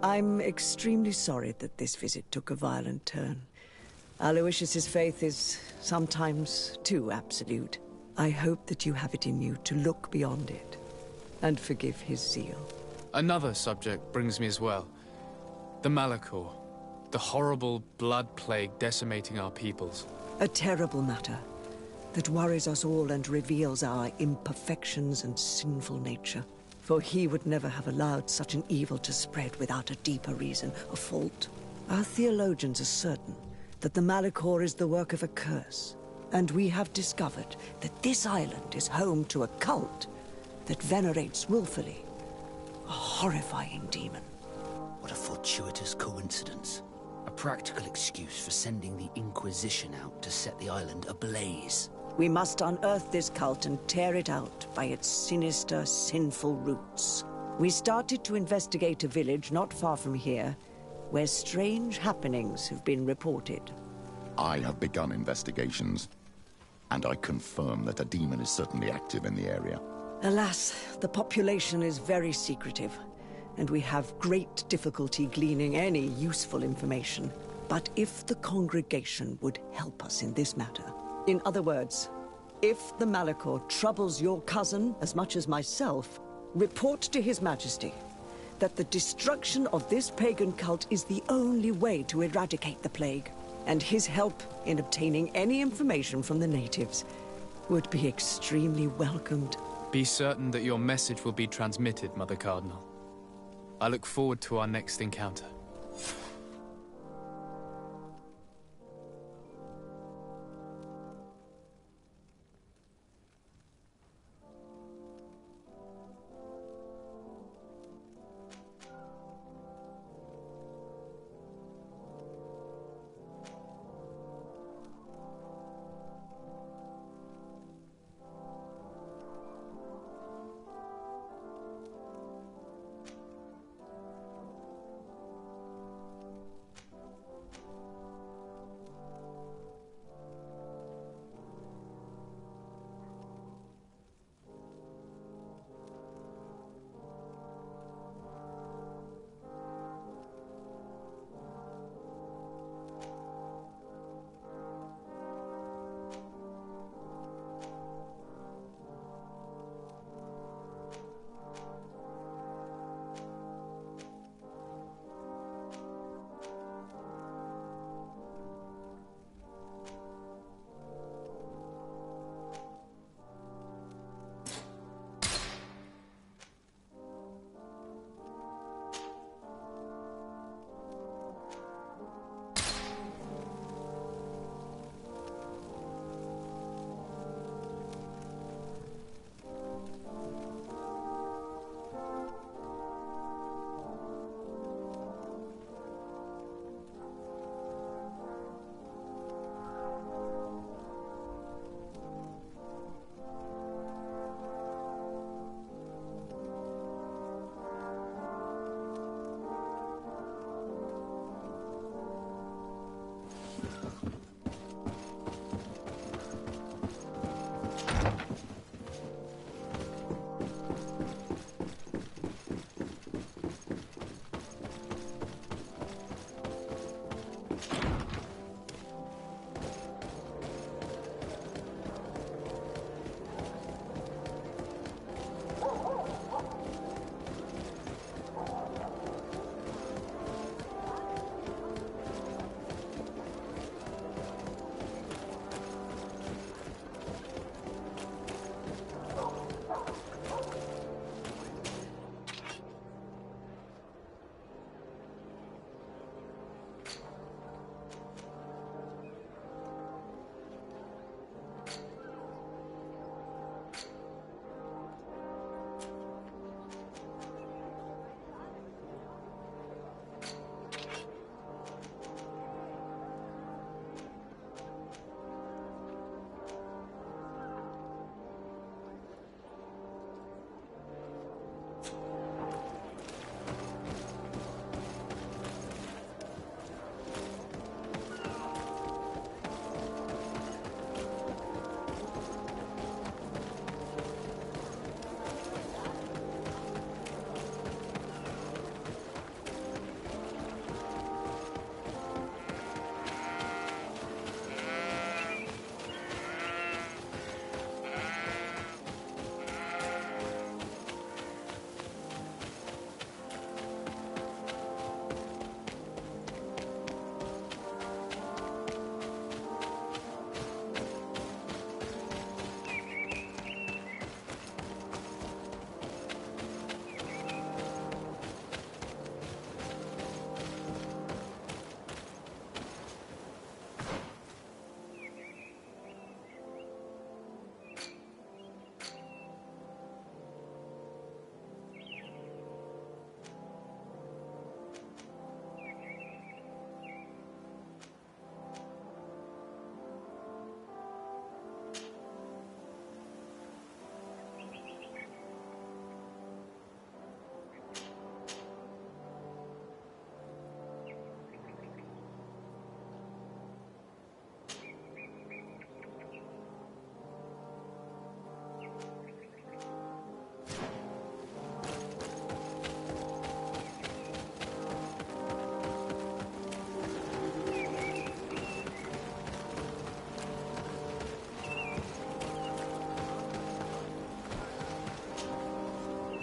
I'm extremely sorry that this visit took a violent turn. Aloysius's faith is sometimes too absolute. I hope that you have it in you to look beyond it and forgive his zeal.
Another subject brings me as well. The Malachor. The horrible blood plague decimating our peoples.
A terrible matter that worries us all and reveals our imperfections and sinful nature. For he would never have allowed such an evil to spread without a deeper reason, a fault. Our theologians are certain that the Malachor is the work of a curse, and we have discovered that this island is home to a cult that venerates willfully a horrifying demon.
What a fortuitous coincidence. A practical excuse for sending the Inquisition out to set the island ablaze.
We must unearth this cult and tear it out by its sinister, sinful roots. We started to investigate a village not far from here, where strange happenings have been reported.
I have begun investigations, and I confirm that a demon is certainly active in the area.
Alas, the population is very secretive, and we have great difficulty gleaning any useful information. But if the congregation would help us in this matter, in other words, if the Malachor troubles your cousin as much as myself, report to His Majesty that the destruction of this pagan cult is the only way to eradicate the plague, and his help in obtaining any information from the natives would be extremely welcomed.
Be certain that your message will be transmitted, Mother Cardinal. I look forward to our next encounter.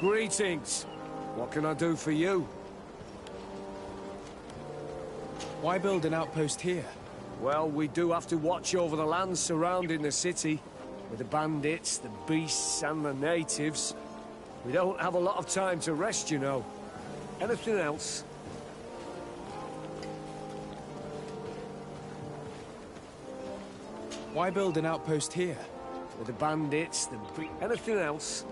Greetings. What can I do for you?
Why build an outpost here?
Well, we do have to watch over the lands surrounding the city. With the bandits, the beasts, and the natives. We don't have a lot of time to rest, you know. Anything else?
Why build an outpost here?
With the bandits, the anything else?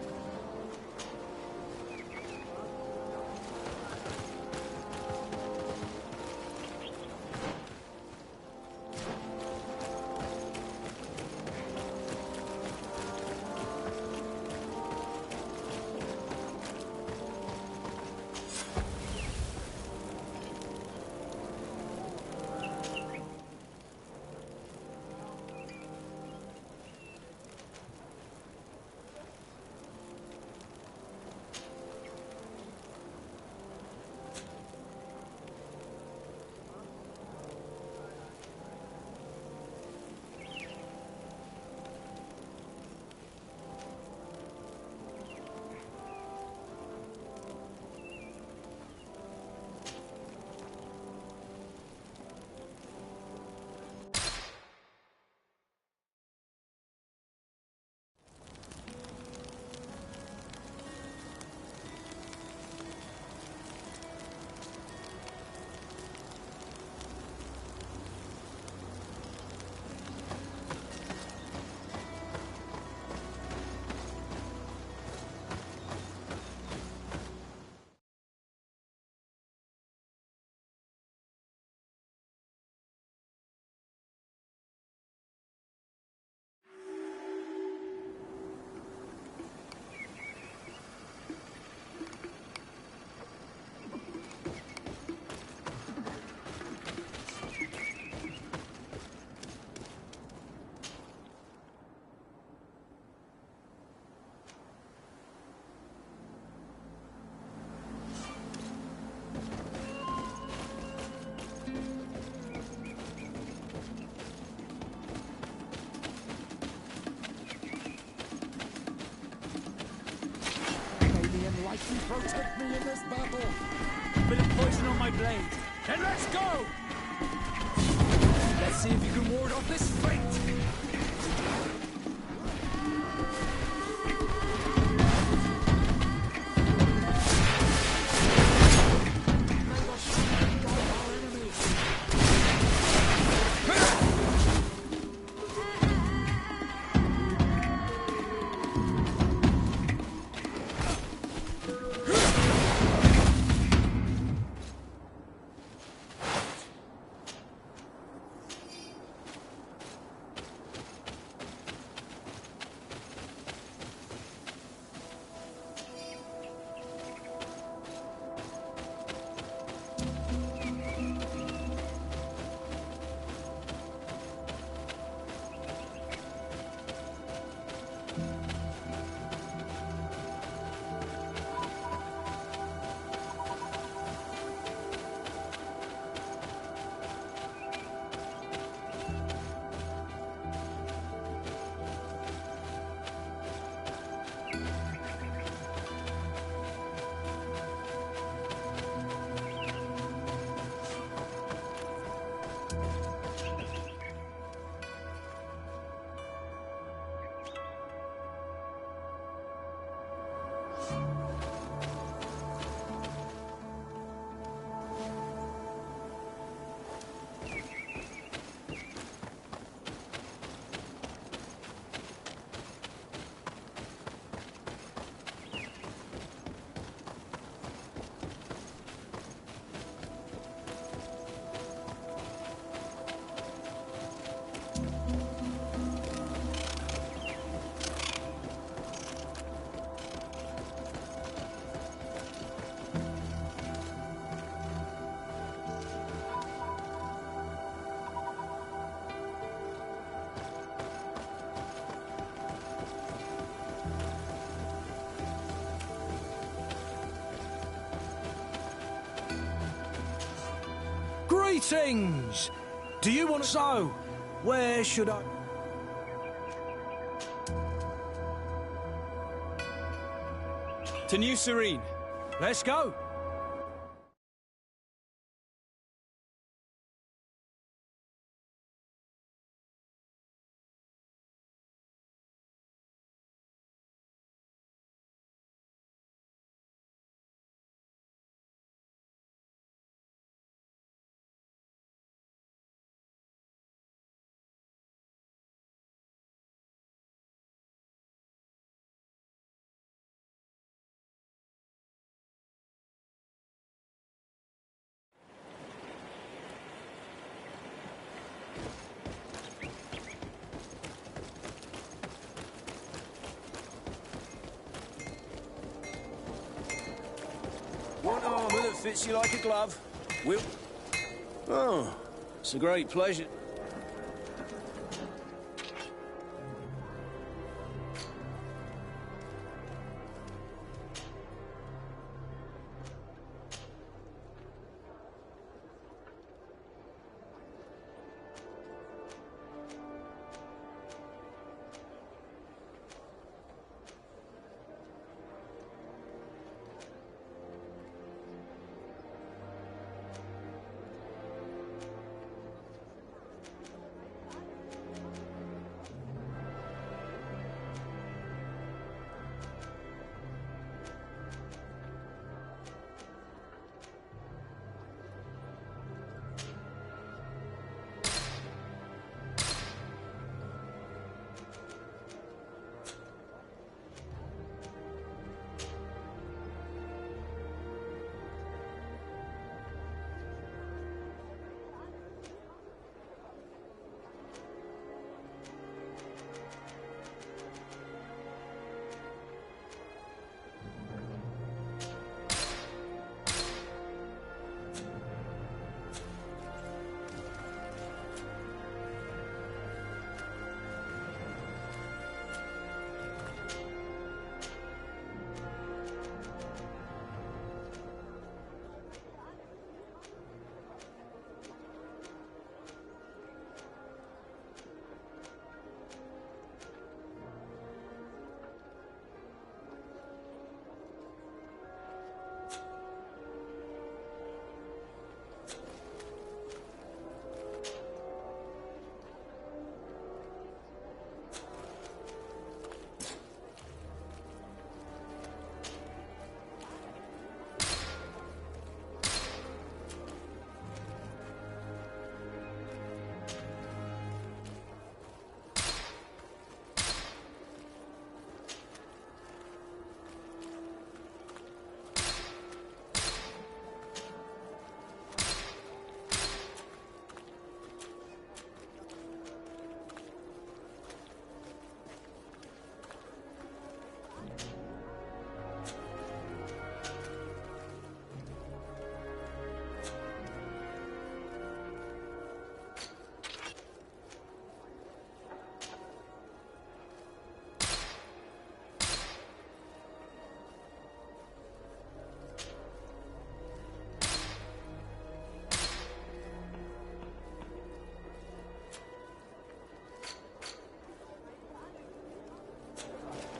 Lightly protect me in this battle. A bit of poison on my blade. Then let's go! Let's see if you can ward off this fate.
Greetings! Do you want to... So, where should I...
To New Serene.
Let's go.
Want armour that fits you like a glove? Will. Oh, it's a great pleasure.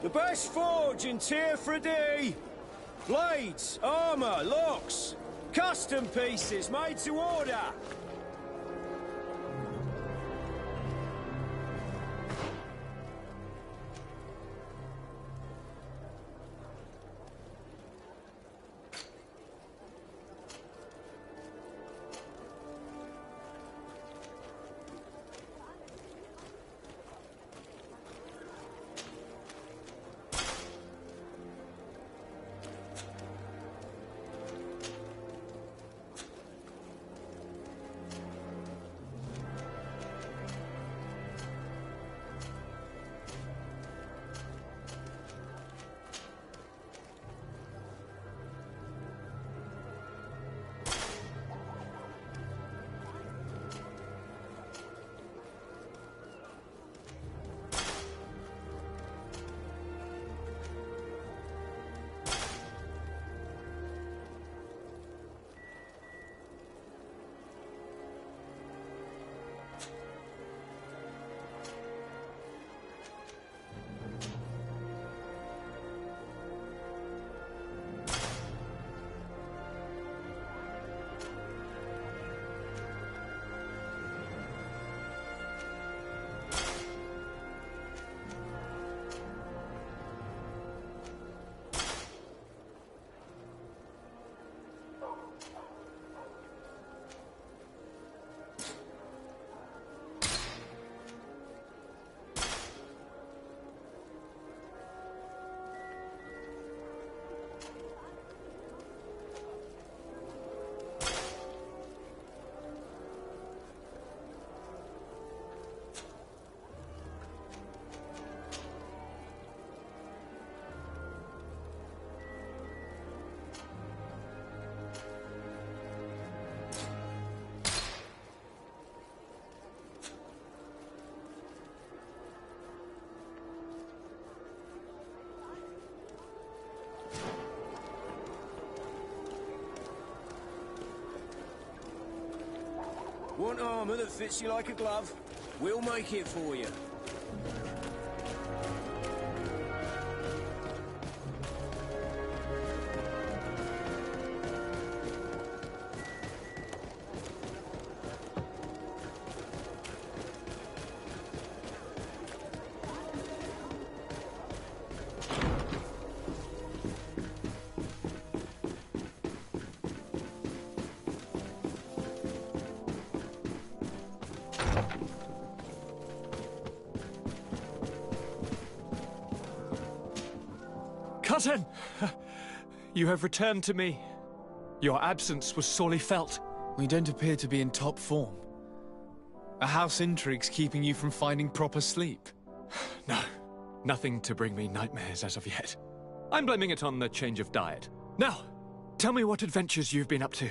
The best forge in Tier 3D. Blades, armour, locks, custom pieces made to order. Want armor that fits you like a glove? We'll make it for you.
Cousin! You have returned to me. Your absence was sorely felt.
We don't appear to be in top form. A house intrigue's keeping you from finding proper sleep.
No, nothing to bring me nightmares as of yet. I'm blaming it on the change of diet. Now, tell me what adventures you've been up to.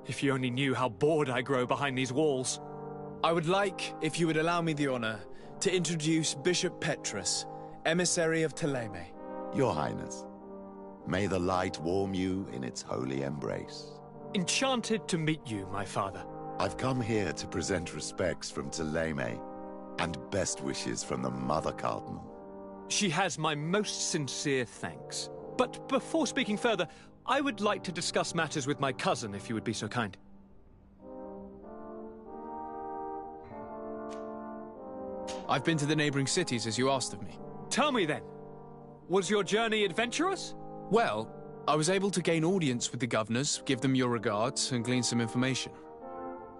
If you only knew how bored I grow behind these walls.
I would like, if you would allow me the honor, to introduce Bishop Petrus, emissary of Ptolemy.
Your Highness, may the light warm you in its holy embrace.
Enchanted to meet you, my father.
I've come here to present respects from Ptolemy, and best wishes from the Mother Cardinal.
She has my most sincere thanks. But before speaking further, I would like to discuss matters with my cousin, if you would be so kind.
I've been to the neighboring cities, as you asked of me.
Tell me then. Was your journey adventurous?
Well, I was able to gain audience with the governors, give them your regards, and glean some information.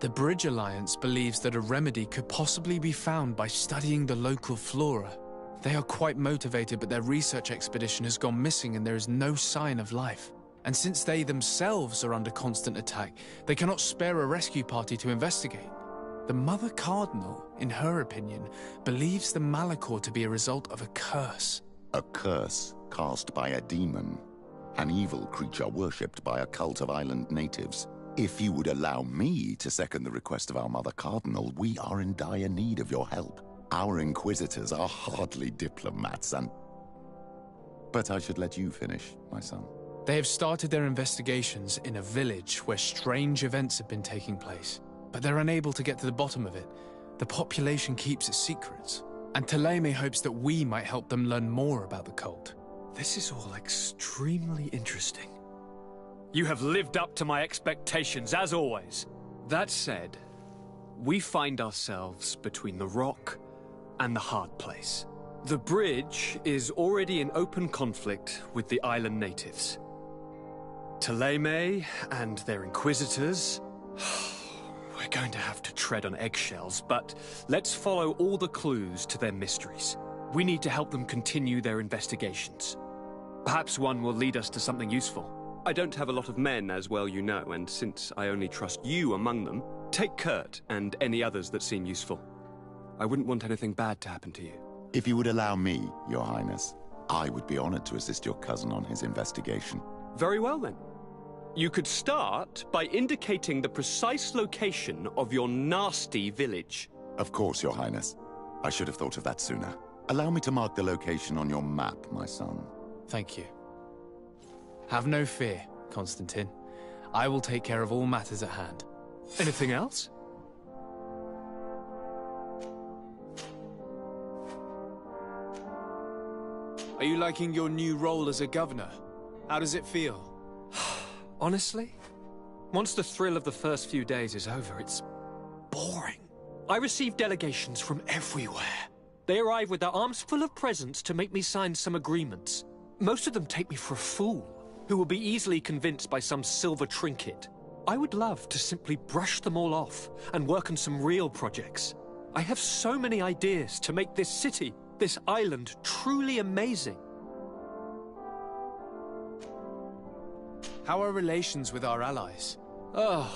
The Bridge Alliance believes that a remedy could possibly be found by studying the local flora. They are quite motivated, but their research expedition has gone missing and there is no sign of life. And since they themselves are under constant attack, they cannot spare a rescue party to investigate. The Mother Cardinal, in her opinion, believes the Malachor to be a result of a curse.
A curse cast by a demon. An evil creature worshipped by a cult of island natives. If you would allow me to second the request of our Mother Cardinal, we are in dire need of your help. Our inquisitors are hardly diplomats and... But I should let you finish, my son.
They have started their investigations in a village where strange events have been taking place. But they're unable to get to the bottom of it. The population keeps its secrets. And Ptolemy hopes that we might help them learn more about the cult.
This is all extremely interesting. You have lived up to my expectations, as always. That said, we find ourselves between the rock and the hard place. The bridge is already in open conflict with the island natives. Ptolemy and their inquisitors... We're going to have to tread on eggshells, but let's follow all the clues to their mysteries. We need to help them continue their investigations. Perhaps one will lead us to something useful.
I don't have a lot of men, as well you know, and since I only trust you among them, take Kurt and any others that seem useful. I wouldn't want anything bad to happen to you.
If you would allow me, Your Highness, I would be honored to assist your cousin on his investigation.
Very well, then. You could start by indicating the precise location of your nasty village.
Of course, Your Highness. I should have thought of that sooner. Allow me to mark the location on your map, my son.
Thank you. Have no fear, Constantine. I will take care of all matters at hand.
Anything else?
Are you liking your new role as a governor? How does it feel?
Honestly, once the thrill of the first few days is over, it's boring. I receive delegations from everywhere. They arrive with their arms full of presents to make me sign some agreements. Most of them take me for a fool, who will be easily convinced by some silver trinket. I would love to simply brush them all off and work on some real projects. I have so many ideas to make this city, this island, truly amazing.
How are relations with our allies?
Oh,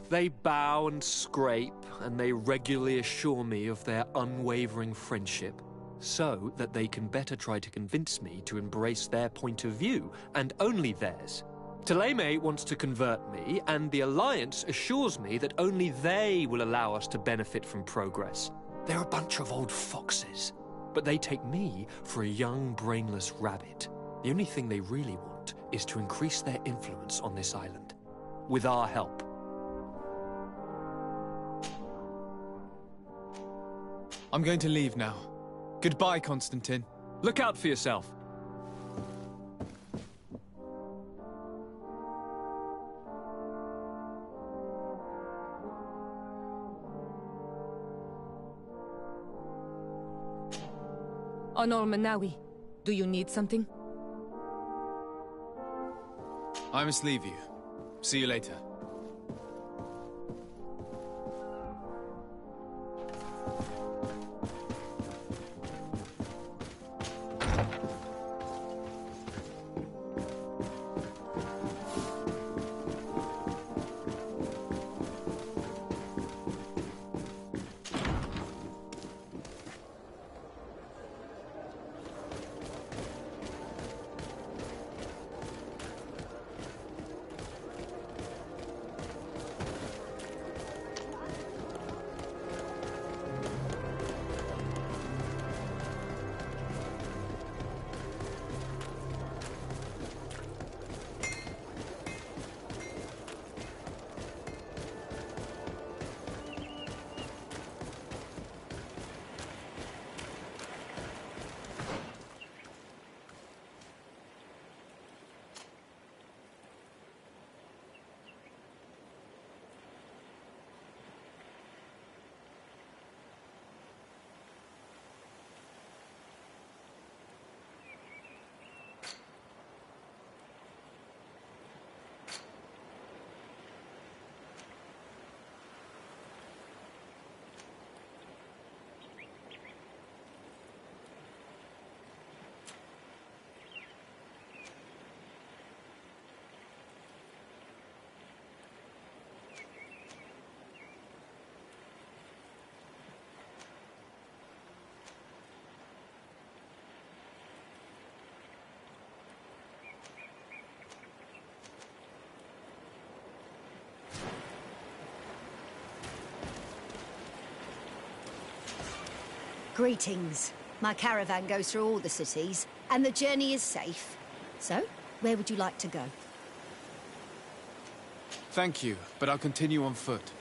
they bow and scrape, and they regularly assure me of their unwavering friendship, so that they can better try to convince me to embrace their point of view, and only theirs. Ptolemy wants to convert me, and the Alliance assures me that only they will allow us to benefit from progress. They're a bunch of old foxes, but they take me for a young, brainless rabbit. The only thing they really want is to increase their influence on this island. With our help.
I'm going to leave now. Goodbye, Constantine.
Look out for yourself.
Honor Manawi, do you need something?
I must leave you. See you later.
Greetings. My caravan goes through all the cities, and the journey is safe. So, where would you like to go?
Thank you, but I'll continue on foot.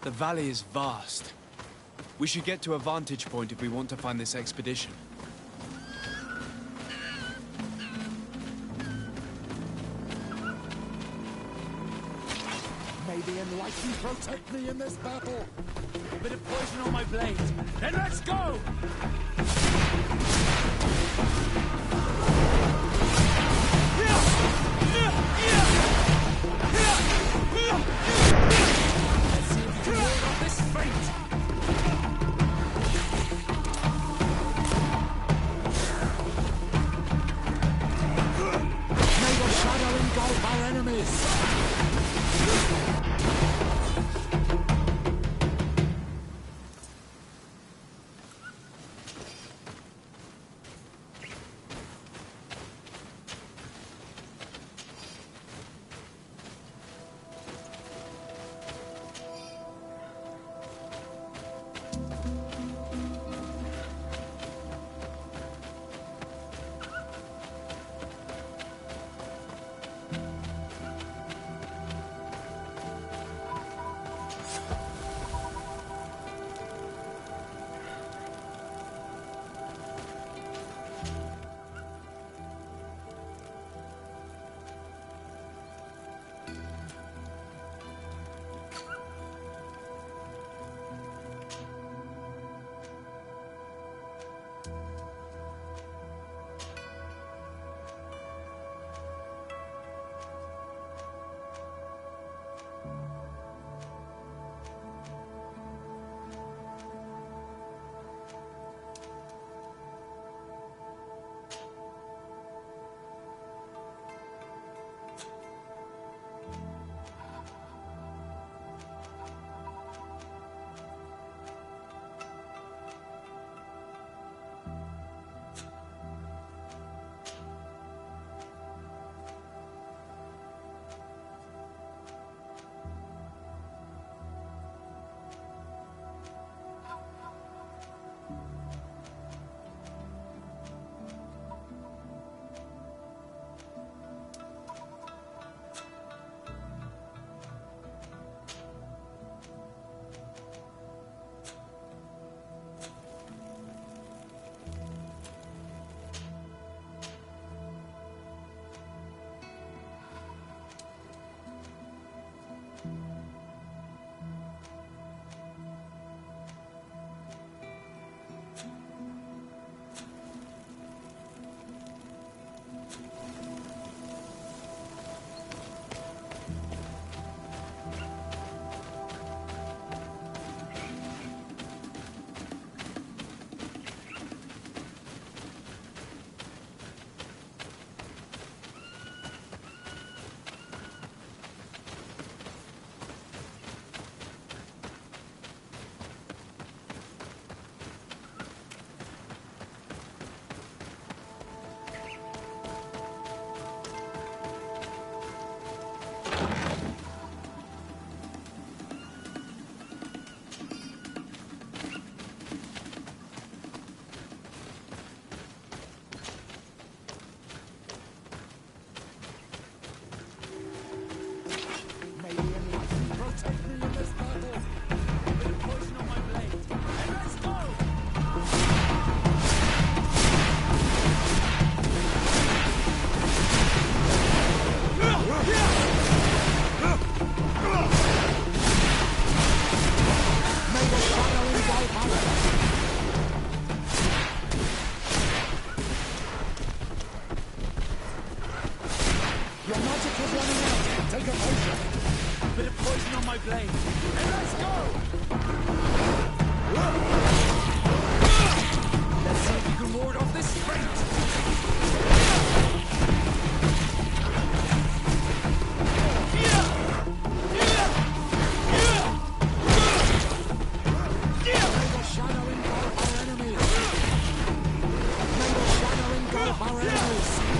The valley is vast. We should get to a vantage point if we want to find this expedition.
May the enlightened protect me in this battle. A bit of poison on my blade. Then let's go! Let's see if you can ward off this fate. May the shadow engulf our enemies.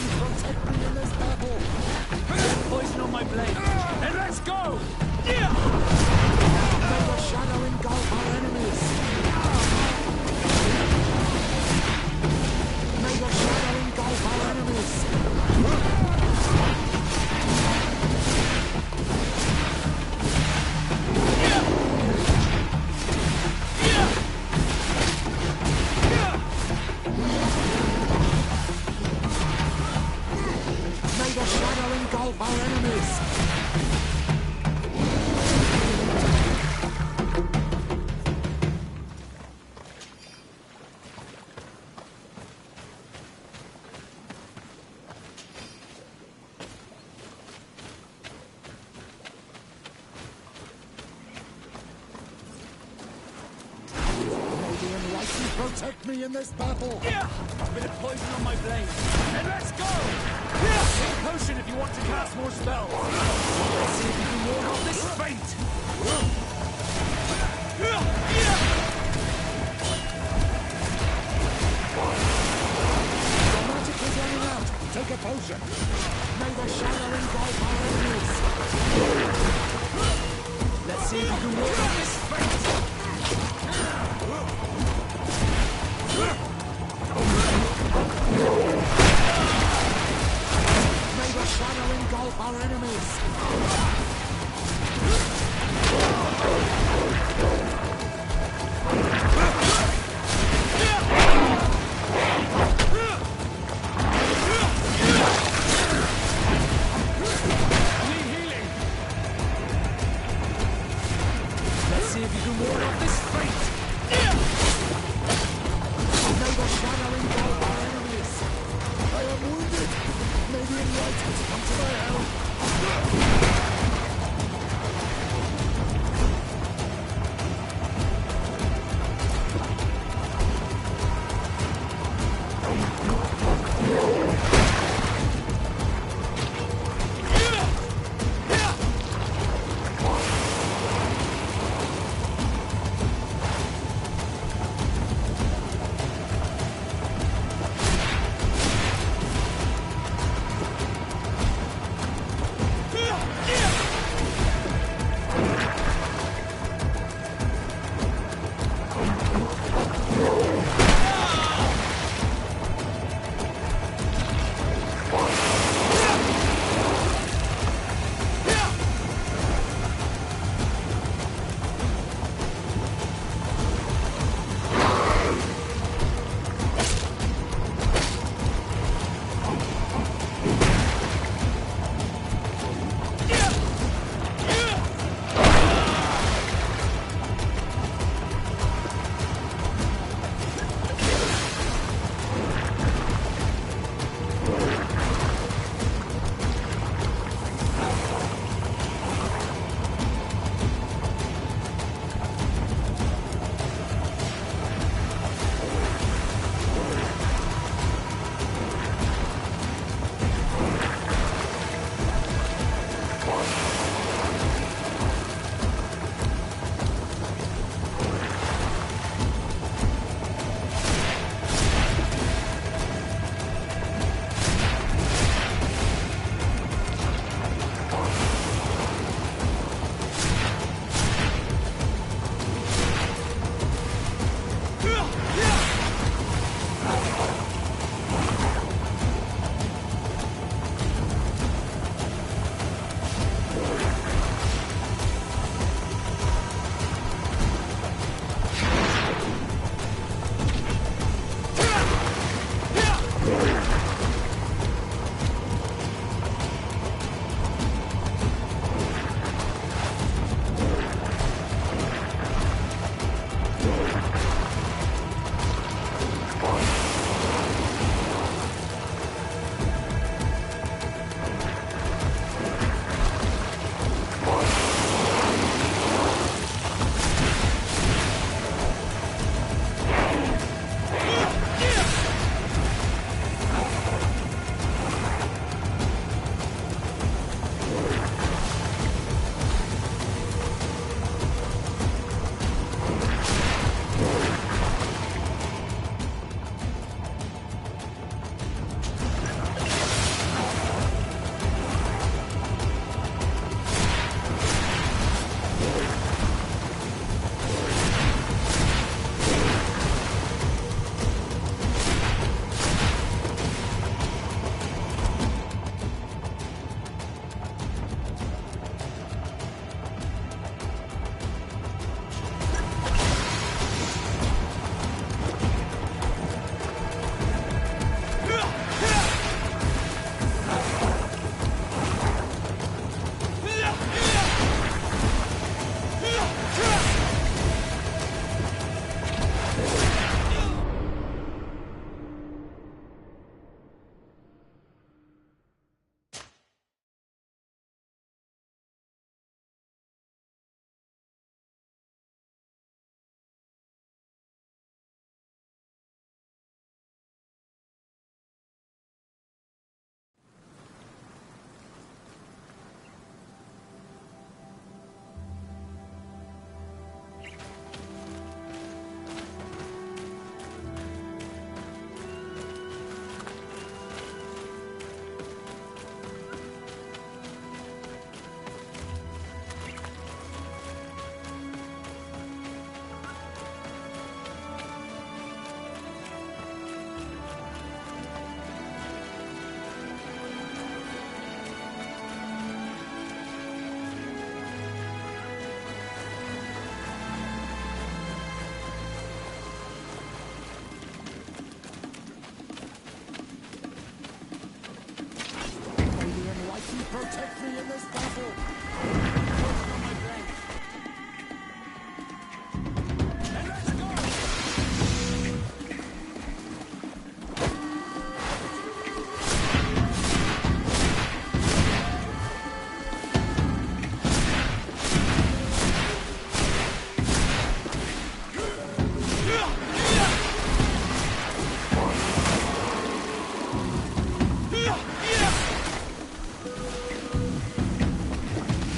protect me in this battle.
Poison on my blade. And let's go!
May the shadow engulf our enemies. May the shadow engulf our enemies. May the shadow engulf our enemies. May the enlightened protect me in this battle.
Bit of poison on my blade. And let's go! Take a potion if you want to cast more spells. Let's see if you can ward off this fate.
The magic is running out. Take a potion. May the shadow engulf our enemies.
Let's see if you can ward off this fate.
May the shadow engulf our enemies.
Let's see if you can ward off this fate.
May the shadow engulf our enemies. I am wounded. May the enlightened come to my help.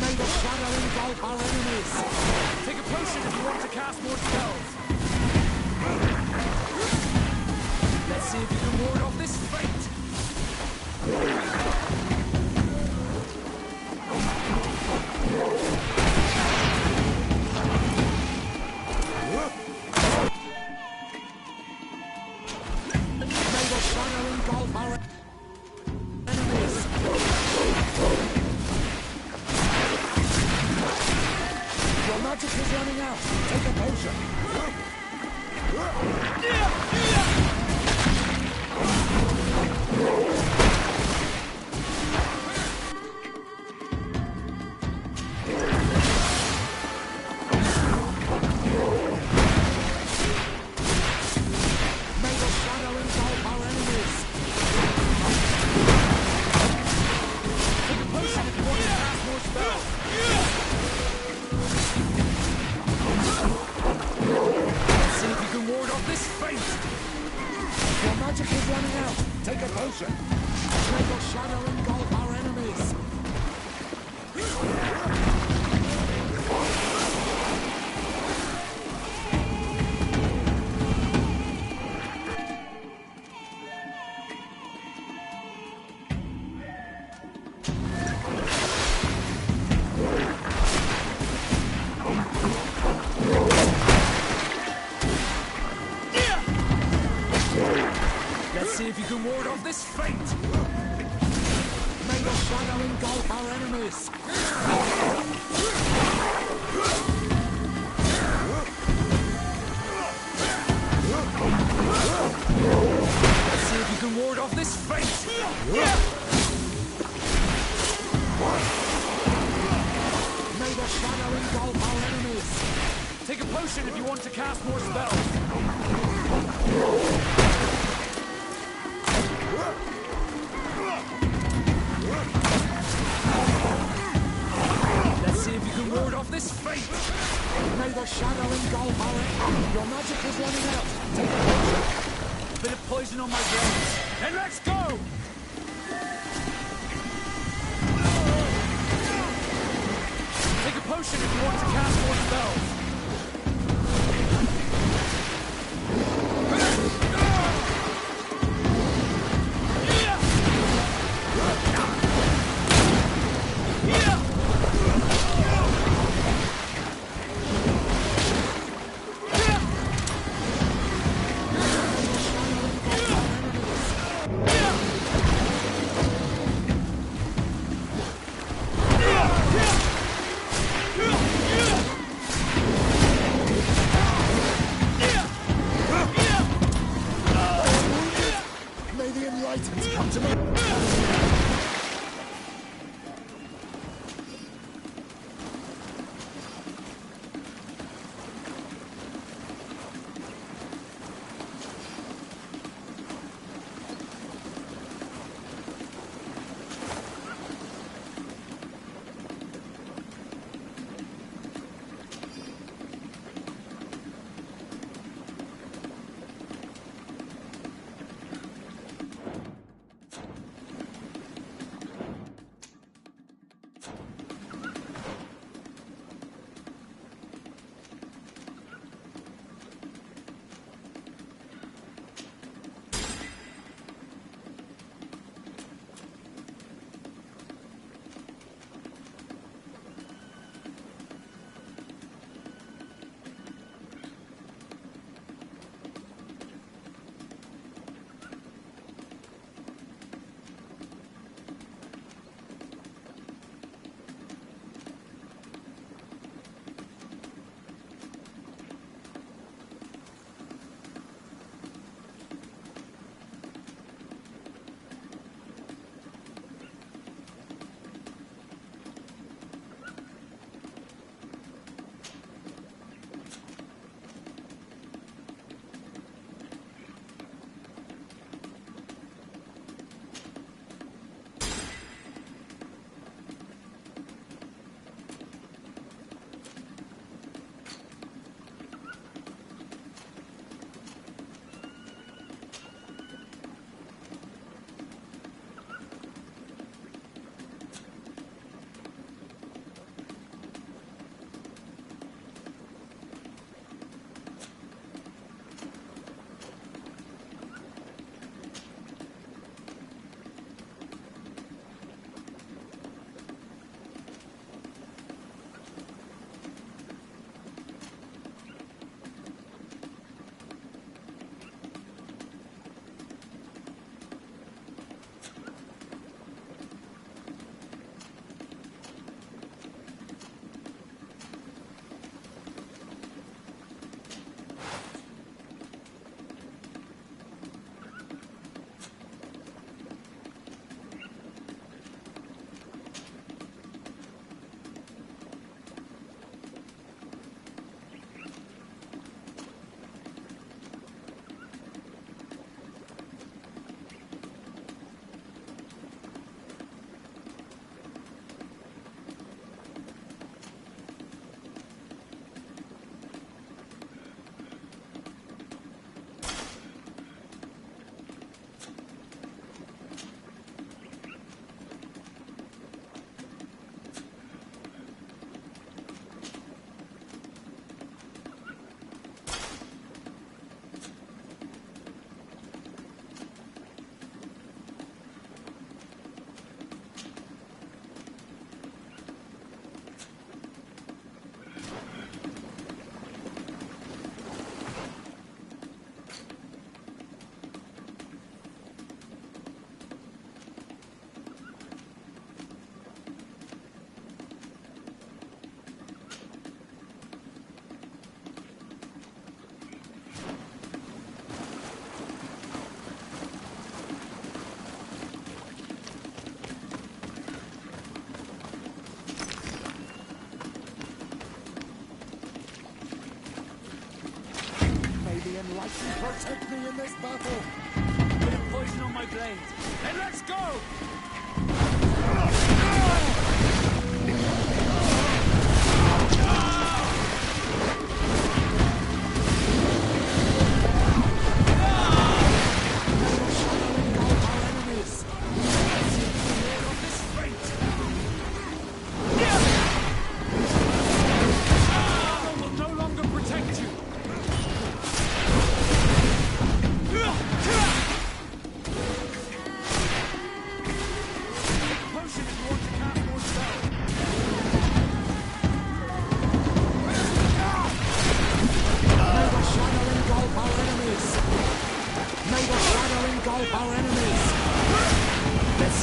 May the shadow engulf our enemies. Take a potion if you want to cast more spells. Let's see if you can ward off this fate. May the shadow engulf our enemies. Your magic is running out. Take a potion. May the shadow engulf our enemies. Take a potion if you want to cast more spells. Let's see if you can ward off this fate. Your magic is running out. Take a potion. May the shadow engulf our enemies. Let's see if you can ward off this fate. May the shadow engulf our enemies. Let's see if you can ward off this fate. May the shadow engulf our enemies. Take a potion if you want to cast more spells. Let's see if you can ward off this fate. May the shadow engulf our enemies. Your magic is running out. Take a potion. A bit of poison on my brains. And let's go! Take a potion if you want to cast more spells.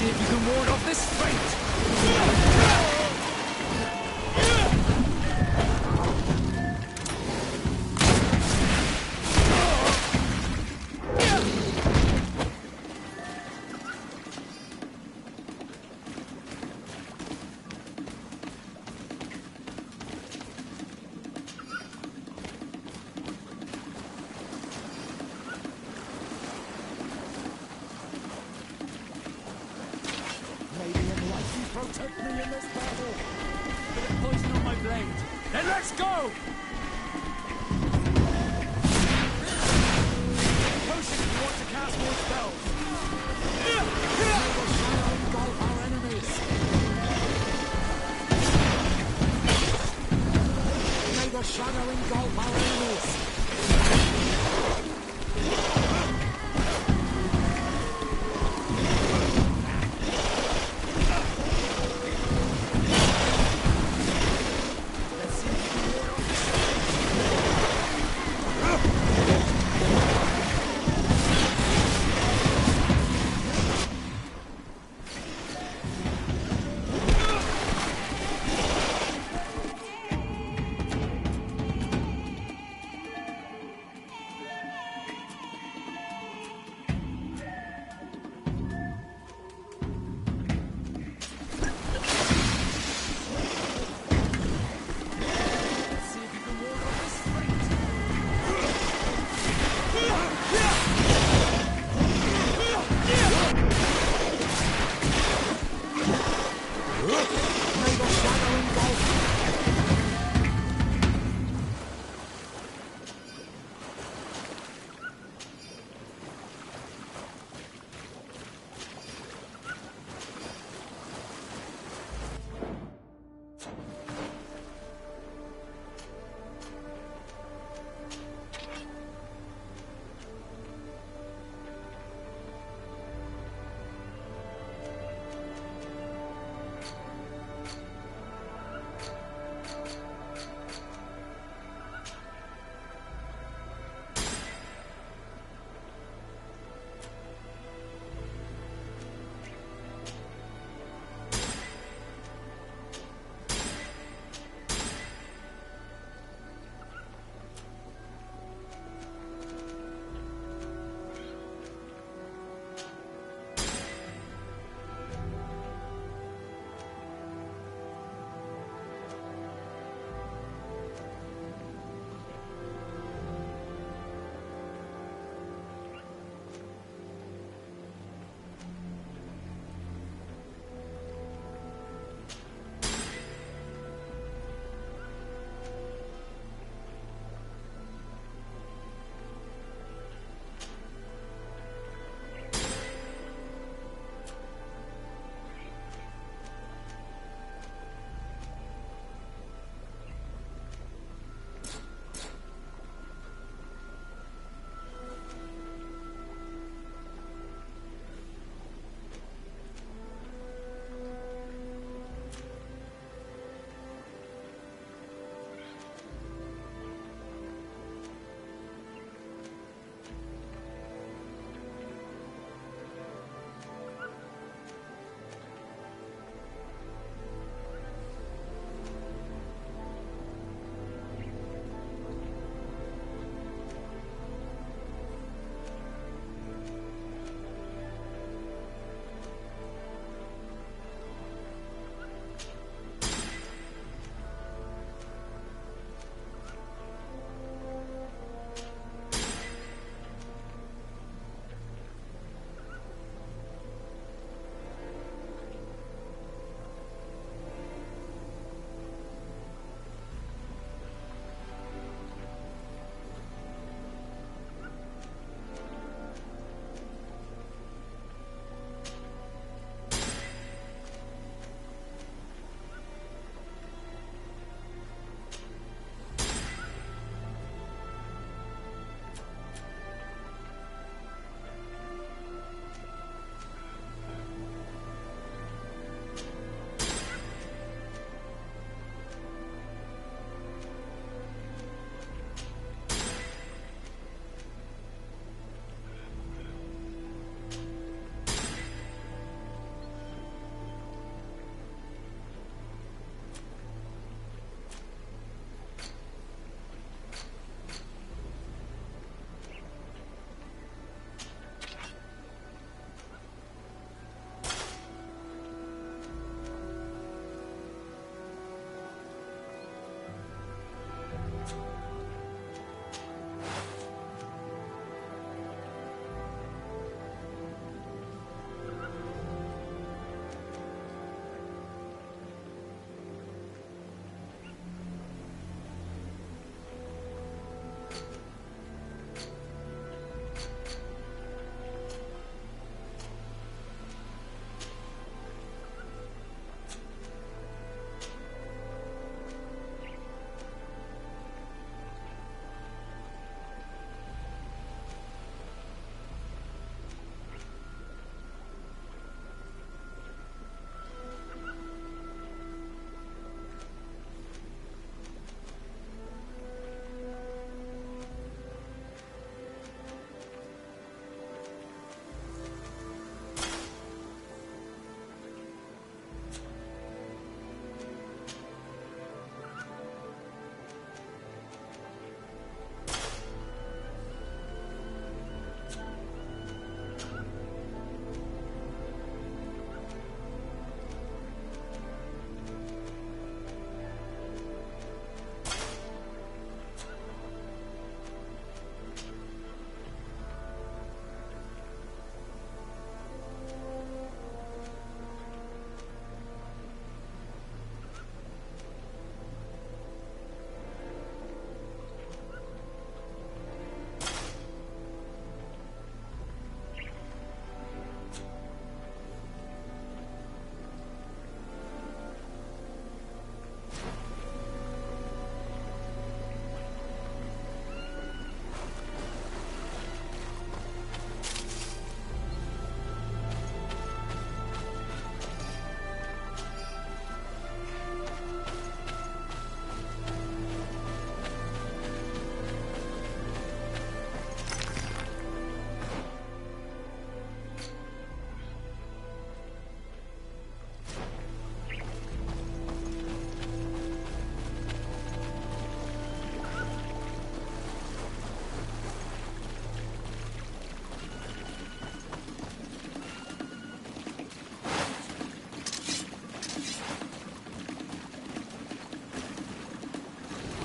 see if you can ward off this fate!
Protect me in this battle! Bit of poison on my blade. Then let's go! Potion if you want to cast more spells. May the shadow engulf our enemies. May the shadow engulf our enemies.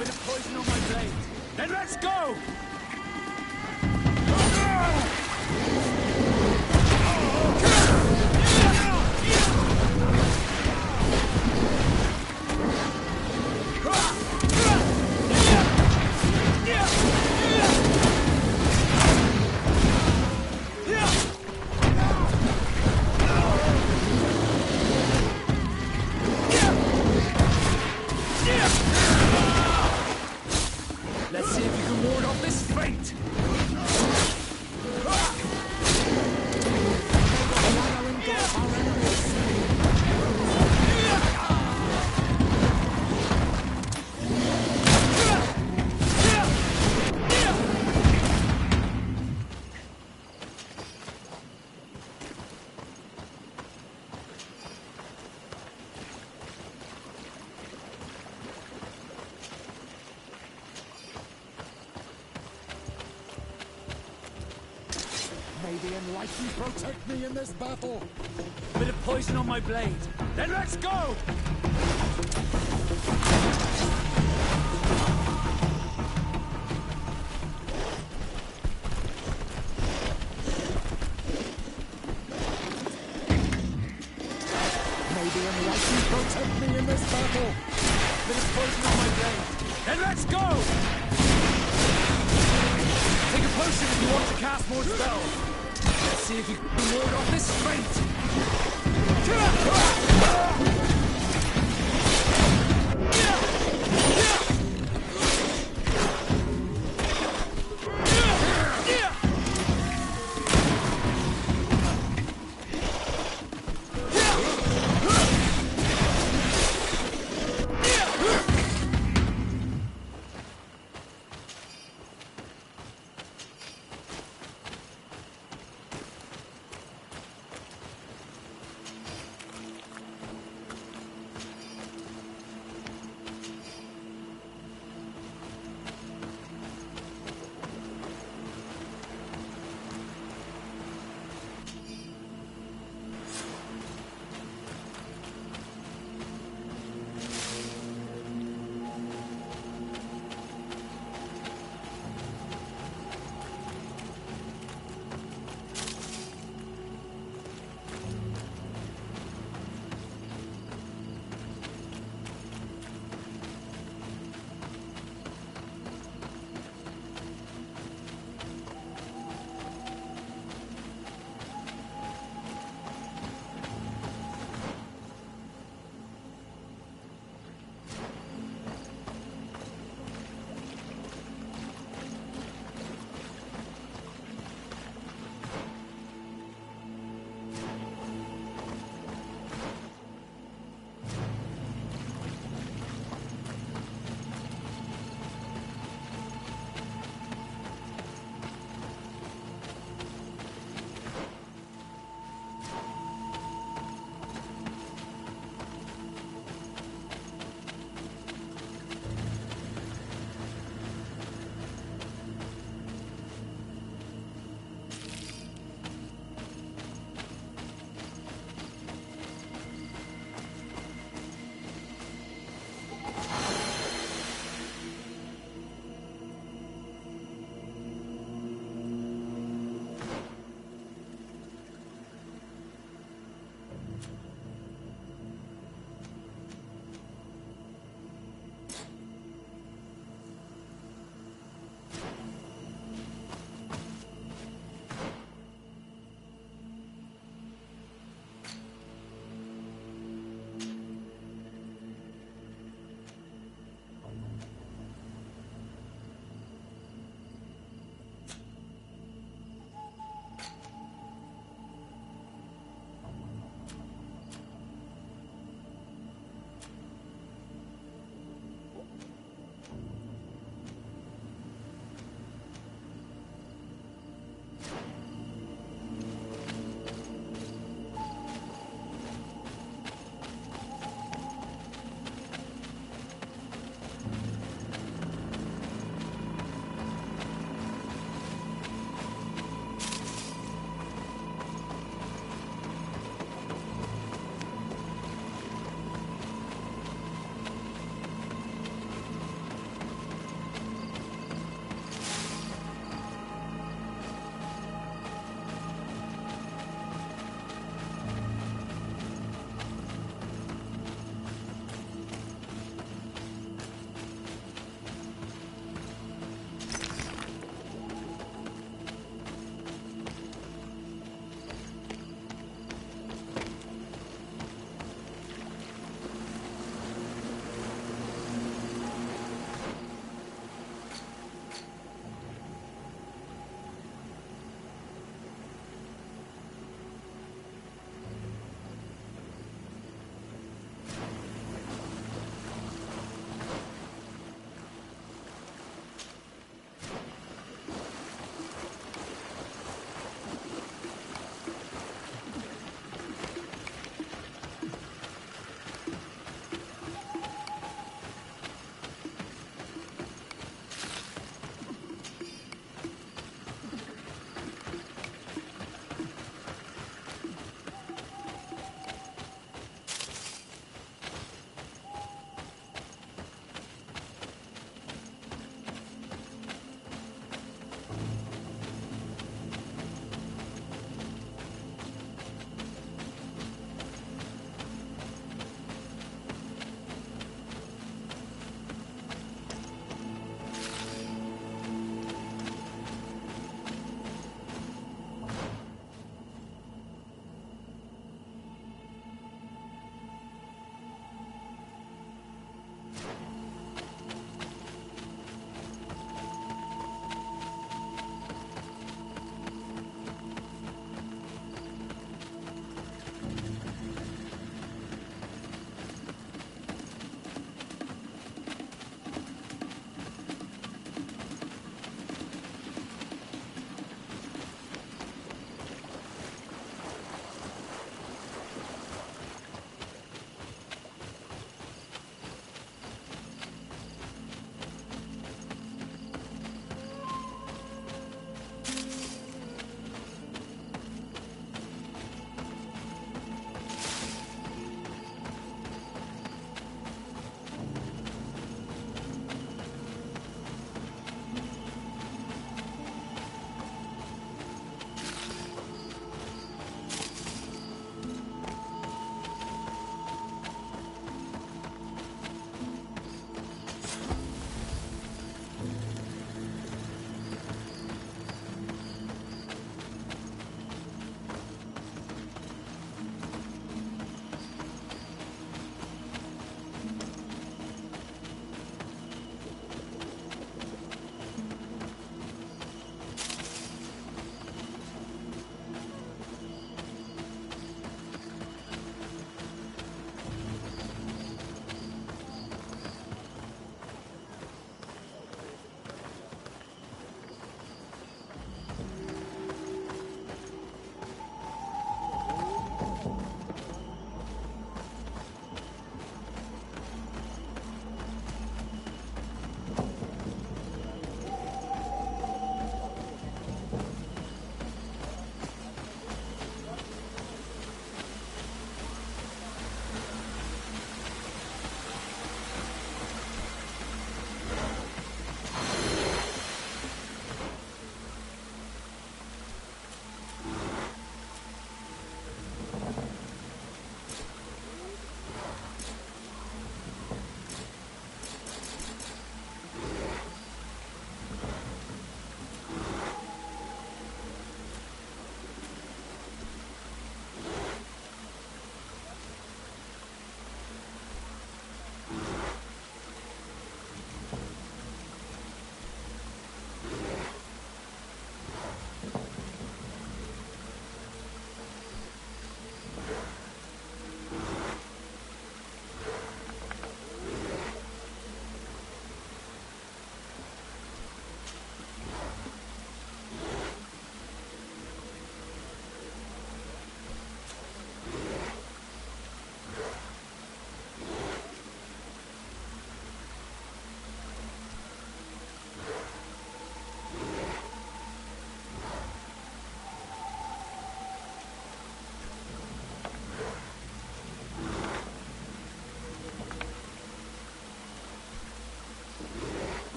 Bit of poison on my blade. Then let's go! Let's see if you can ward off this fate!
May the Enlightened protect me in this battle!
Bit of poison on my blade. Then let's go!
May the Enlightened protect me in this battle!
Bit of poison on my blade. Then let's go! Take a potion if you want to cast more spells. Let's see if you can ward off this fate!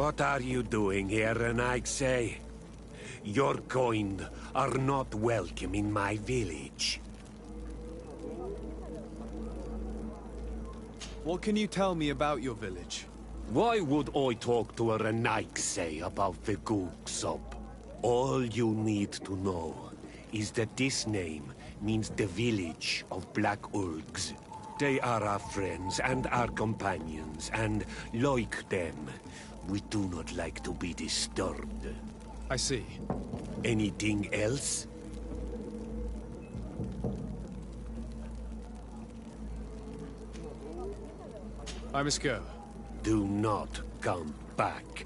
What are you doing here, Renaigse? Your kind are not welcome in my village.
What can you tell me about your village?
Why would I talk to a Renaigse about the Gooksop? All you need to know is that this name means the village of Black Urgs. They are our friends and our companions, and like them, we do not like to be disturbed.
I see.
Anything else?
I must go.
Do not come back.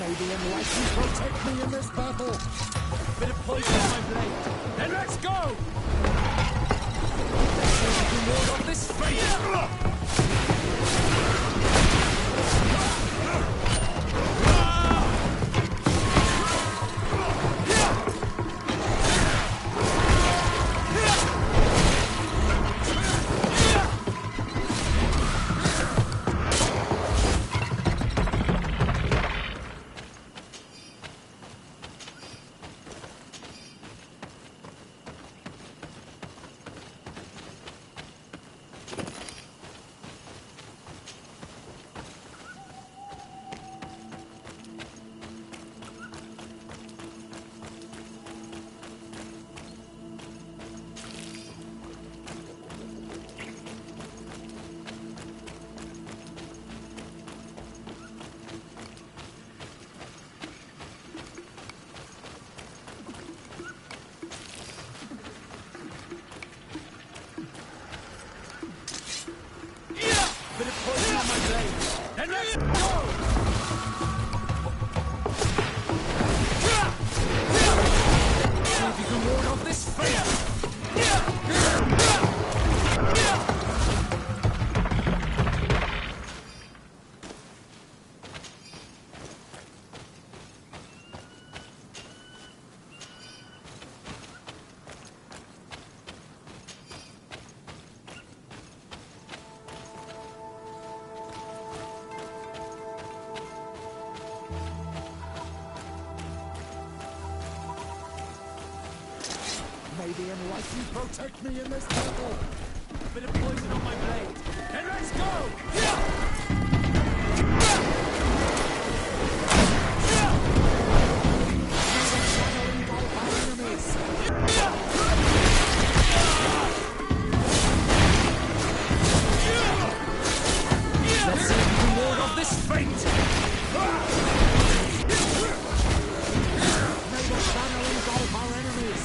May the enlightened protect me in this battle. Bit of poison on my blade. Then let's go! Let's see if we can ward off this fate. Bit of poison on my blade. Then let's go! See if you can ward off this fate. May the enlightened protect me in this battle. Bit of poison on my blade. Then let's go! Let's see if we can ward off this fate! May the shadow engulf our enemies!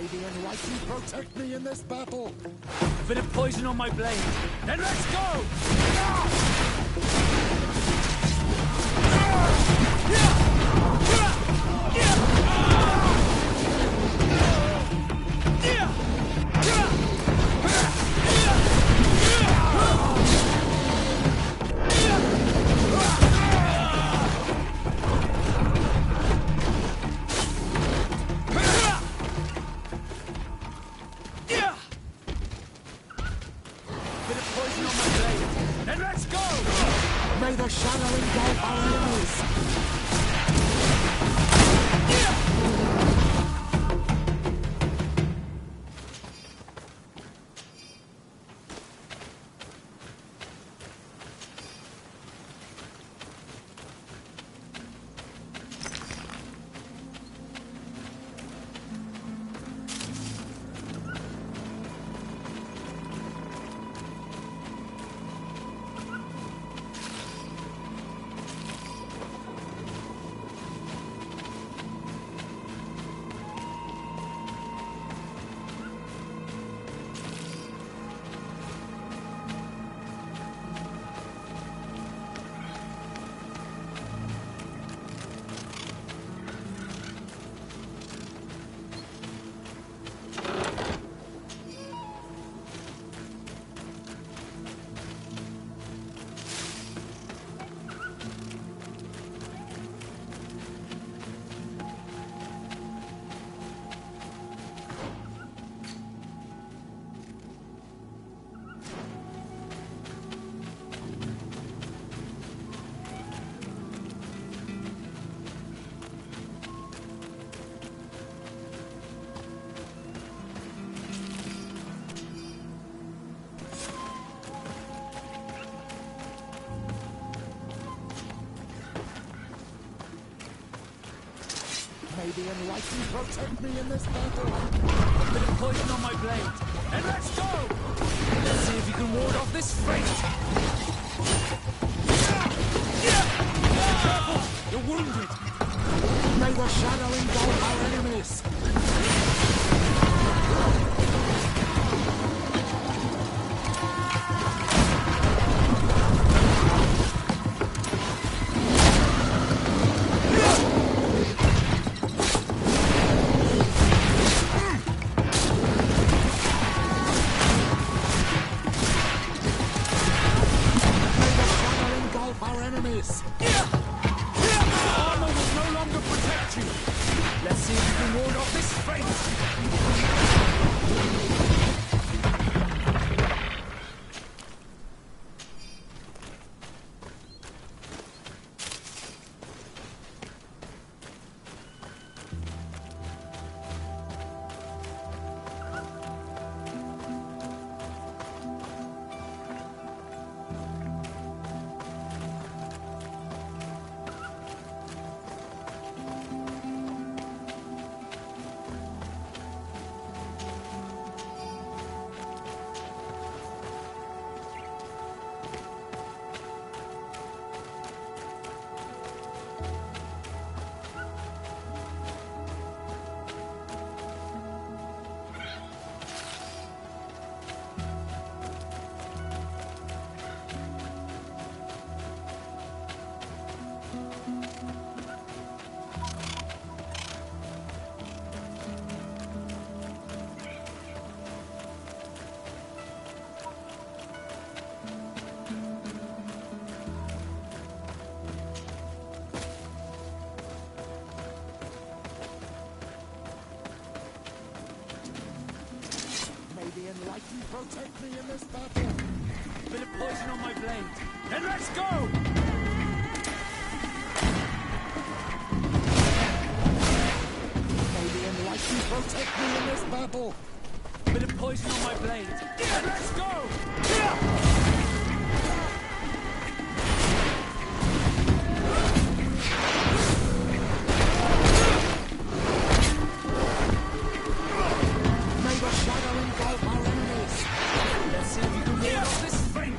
May the enlightened protect me in this battle.
A bit of poison on my blade. Then let's go!
May the shadow engulf our enemies. May the enlightened protect me in this battle.
A bit of poison on my blade. And let's go! Let's see if you can ward off this fate. Careful! You're wounded.
May the shadow engulf our enemies.
Armor will no longer protect you. Let's see if you can ward off this fate.
Protect me in this battle.
A bit of poison on my blade. Then let's go!
May the enlightened protect me in this battle.
A bit of poison on my blade. Then let's go!
May the shadow engulf our enemies.
Let's see if you can ward off this fate.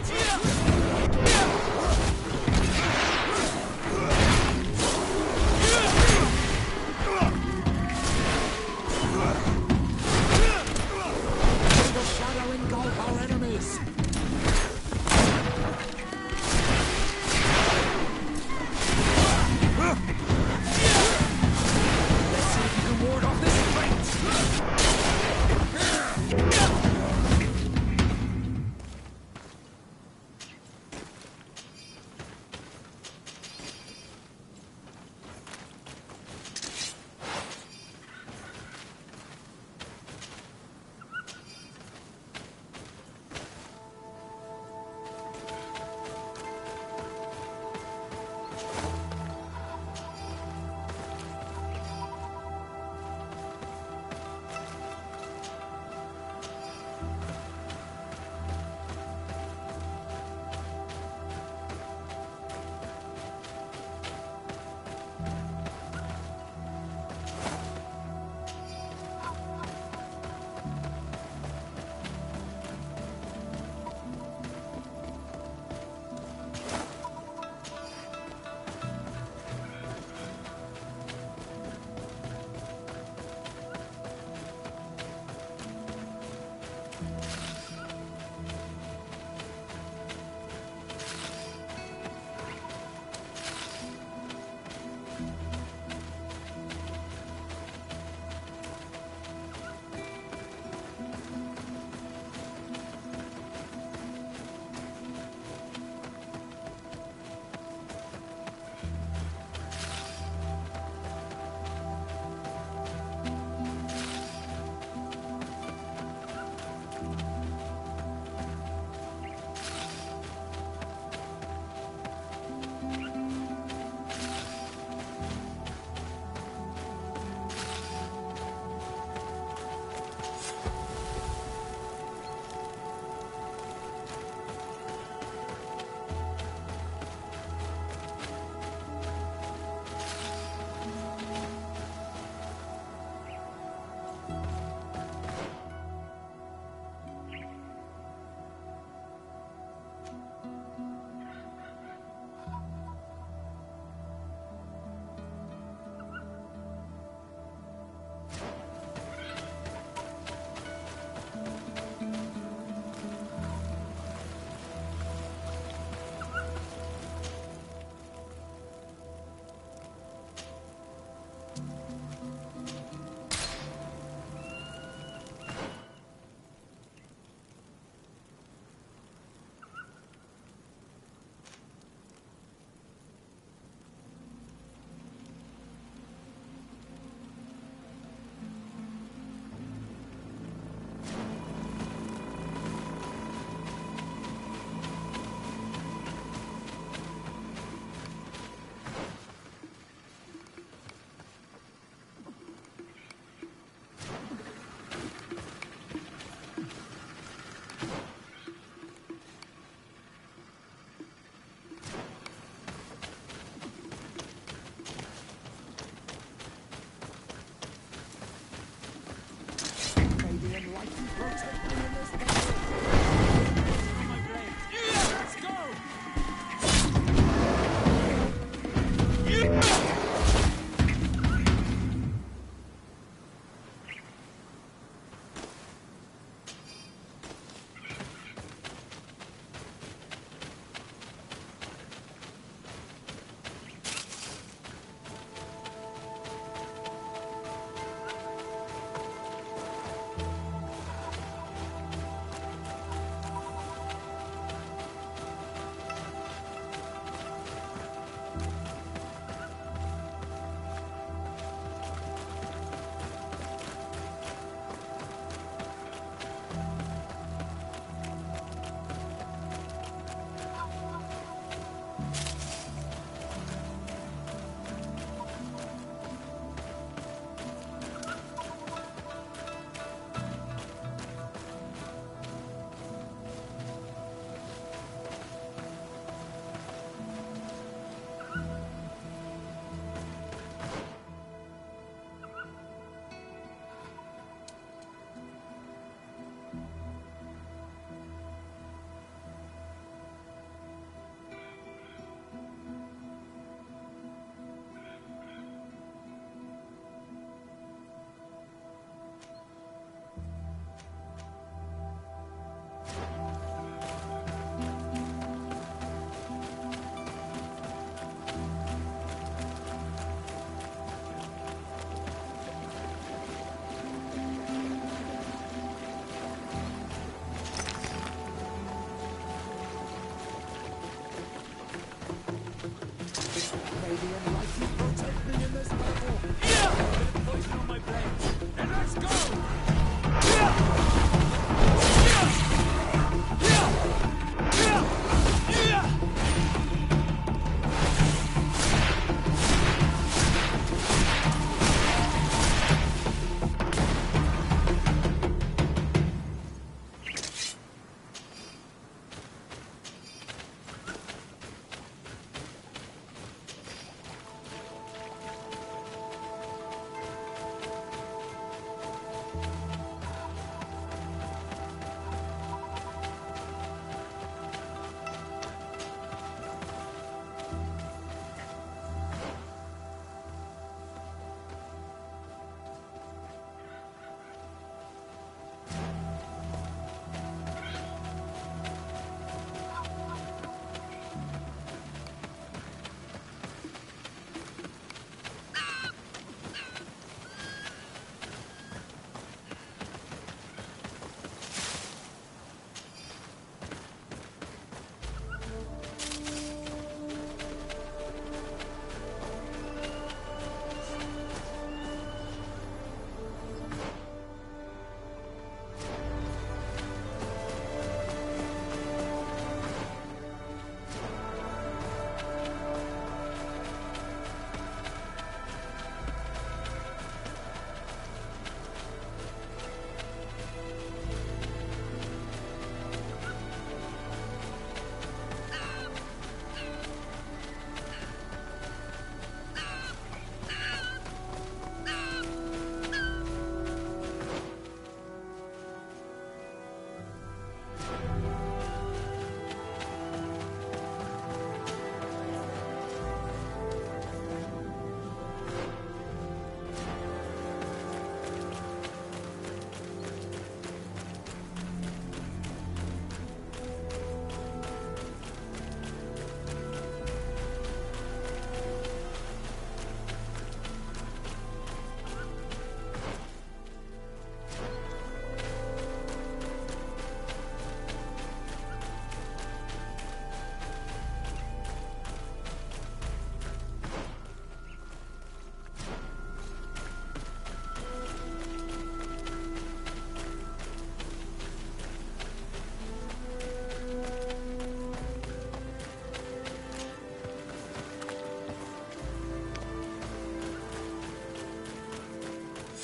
May the enlightened protect me in this battle. Poison on my blades. And let's go!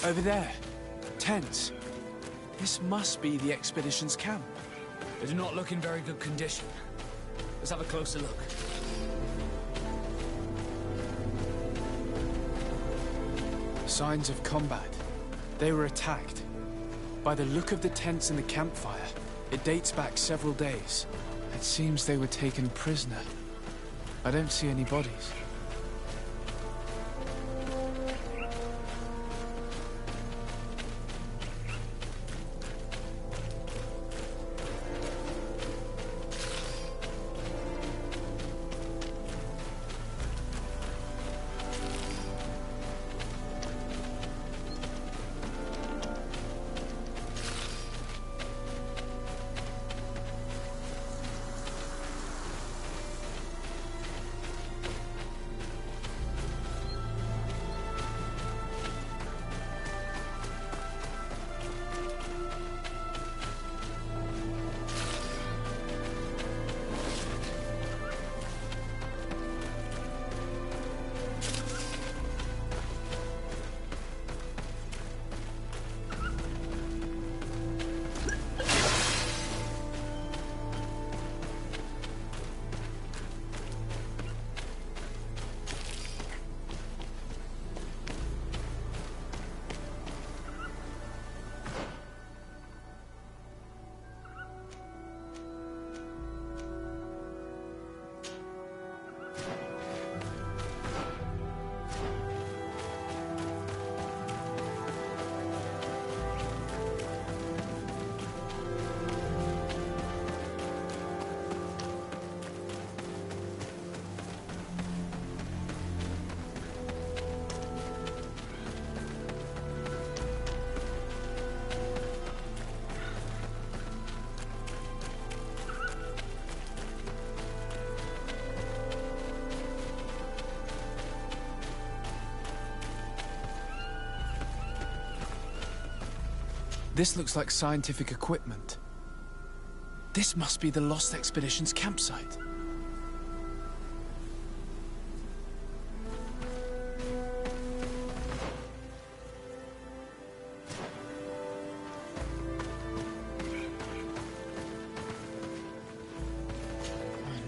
Over there. Tents. This must be the expedition's camp.
They do not look in very good condition. Let's have a closer look.
Signs of combat. They were attacked. By the look of the tents and the campfire, it dates back several days. It seems they were taken prisoner. I don't see any bodies. This looks like scientific equipment. This must be the Lost Expedition's campsite.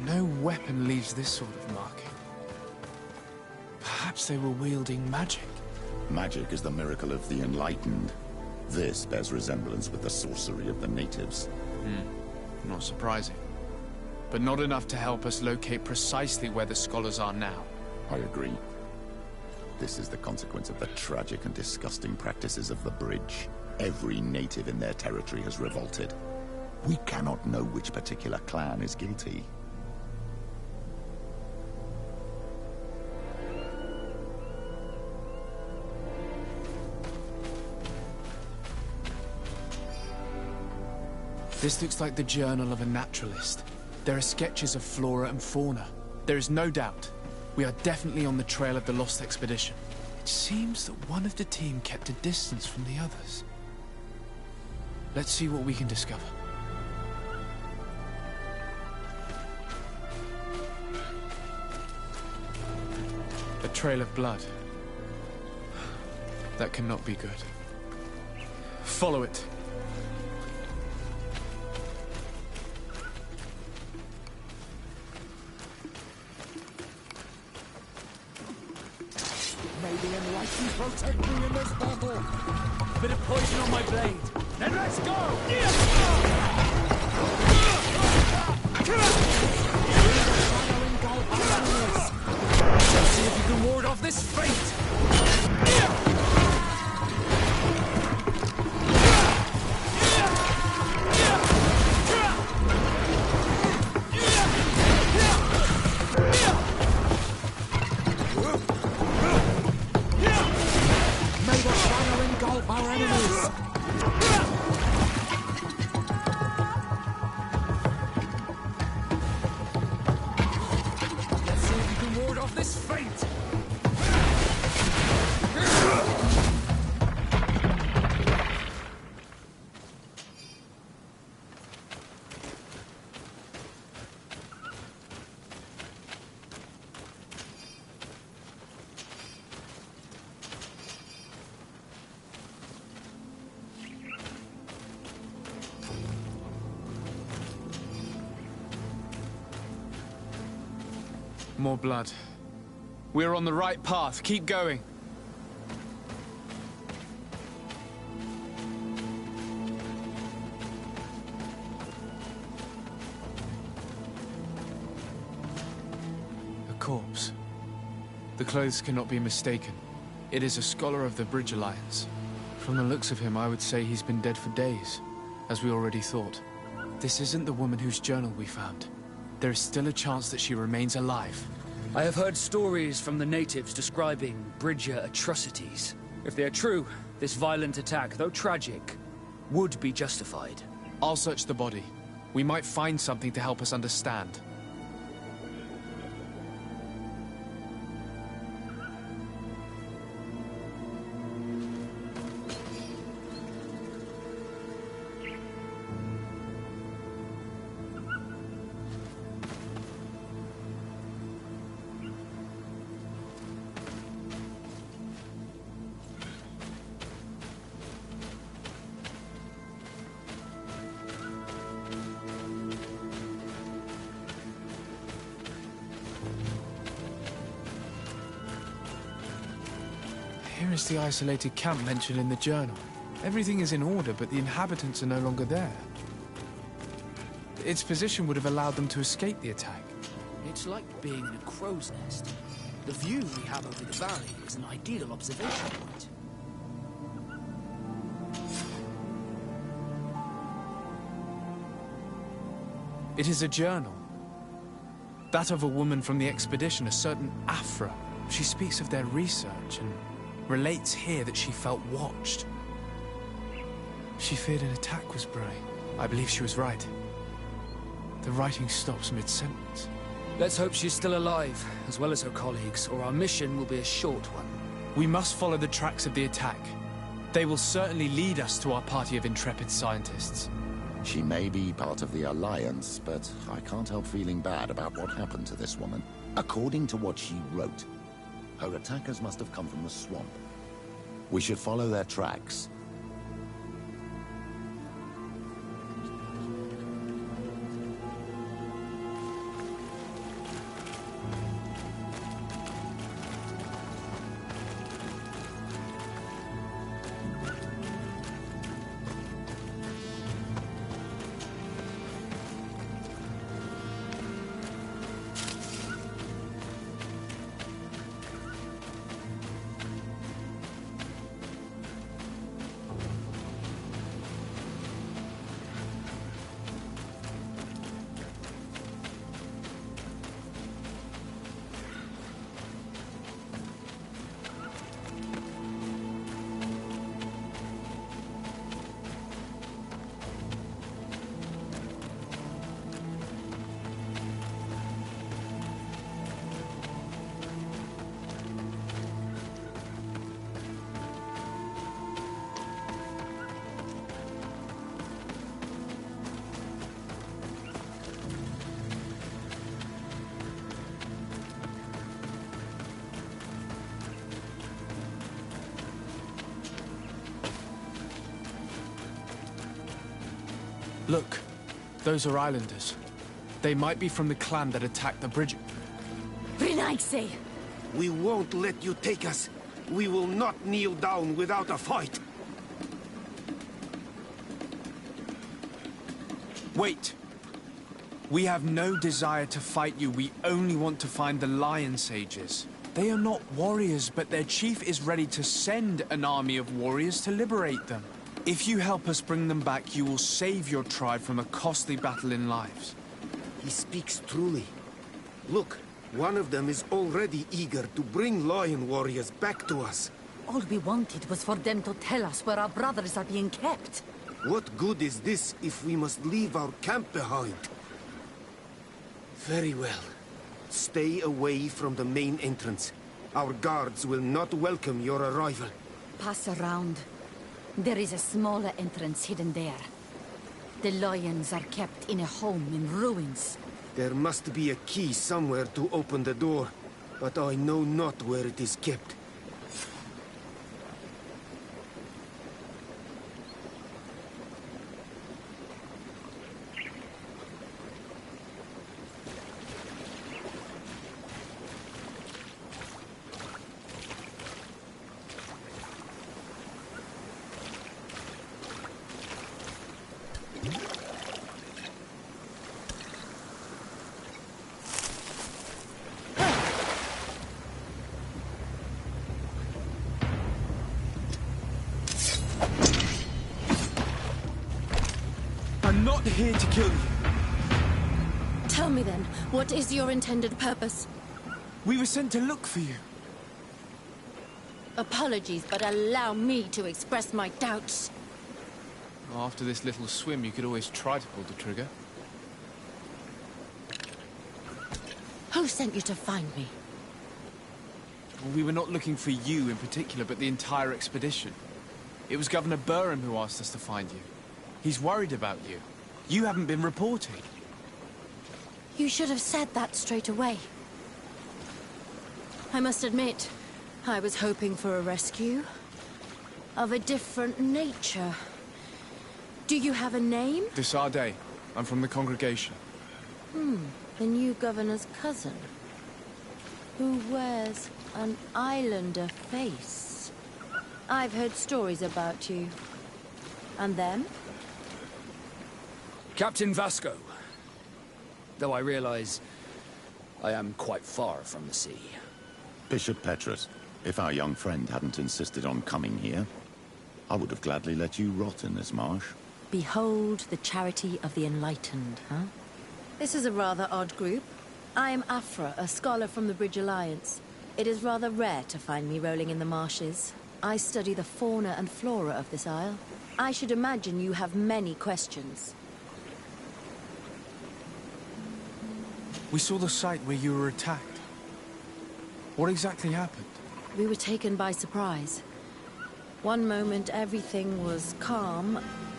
No weapon leaves this sort of marking. Perhaps they were wielding magic.
Magic is the miracle of the enlightened. This bears resemblance with the sorcery of the natives.
Not surprising. But not enough to help us locate precisely where the scholars are now.
I agree. This is the consequence of the tragic and disgusting practices of the Bridge. Every native in their territory has revolted. We cannot know which particular clan is guilty.
This looks like the journal of a naturalist. There are sketches of flora and fauna. There is no doubt. We are definitely on the trail of the Lost Expedition. It seems that one of the team kept a distance from the others. Let's see what we can discover. A trail of blood. That cannot be good. Follow it.
May the enlightened protect me in this battle.
Bit of poison on my blade.
Then let's go!
Let's see if you can ward off this fate.
More blood. We're on the right path. Keep going. A corpse. The clothes cannot be mistaken. It is a scholar of the Bridge Alliance. From the looks of him, I would say he's been dead for days, as we already thought. This isn't the woman whose journal we found. There is still a chance that she remains alive.
I have heard stories from the natives describing Bridger atrocities. If they are true, this violent attack, though tragic, would be justified.
I'll search the body. We might find something to help us understand. Here is the isolated camp mentioned in the journal. Everything is in order, but the inhabitants are no longer there. Its position would have allowed them to escape the attack.
It's like being in a crow's nest. The view we have over the valley is an ideal observation point.
It is a journal. That of a woman from the expedition, a certain Afra. She speaks of their research and relates here that she felt watched. She feared an attack was brewing. I believe she was right. The writing stops mid-sentence.
Let's hope she's still alive, as well as her colleagues, or our mission will be a short one.
We must follow the tracks of the attack. They will certainly lead us to our party of intrepid scientists.
She may be part of the Alliance, but I can't help feeling bad about what happened to this woman. According to what she wrote, her attackers must have come from the swamp. We should follow their tracks.
Look, those are islanders. They might be from the clan that attacked the bridge.
Renaigse! We won't let you take us. We will not kneel down without a fight.
Wait! We have no desire to fight you. We only want to find the Lion Sages. They are not warriors, but their chief is ready to send an army of warriors to liberate them. If you help us bring them back, you will save your tribe from a costly battle in lives.
He speaks truly. Look, one of them is already eager to bring lion warriors back to us.
All we wanted was for them to tell us where our brothers are being kept.
What good is this if we must leave our camp behind? Very well. Stay away from the main entrance. Our guards will not welcome your arrival.
Pass around. There is a smaller entrance hidden there. The lions are kept in a home in ruins.
There must be a key somewhere to open the door, but I know not where it is kept.
I'm not here to kill you.
Tell me then, what is your intended purpose?
We were sent to look for you.
Apologies, but allow me to express my doubts.
After this little swim, you could always try to pull the trigger.
Who sent you to find me?
We were not looking for you in particular, but the entire expedition. It was Governor Burham who asked us to find you. He's worried about you. You haven't been reporting.
You should have said that straight away. I must admit, I was hoping for a rescue. Of a different nature. Do you have a name?
Desarde. I'm from the congregation.
The new governor's cousin. Who wears an islander face. I've heard stories about you. And them?
Captain Vasco. Though I realize I am quite far from the sea.
Bishop Petrus, if our young friend hadn't insisted on coming here, I would have gladly let you rot in this marsh.
Behold the charity of the enlightened, huh? This is a rather odd group. I am Afra, a scholar from the Bridge Alliance. It is rather rare to find me rolling in the marshes. I study the fauna and flora of this isle. I should imagine you have many questions.
We saw the site where you were attacked. What exactly happened?
We were taken by surprise. One moment everything was calm,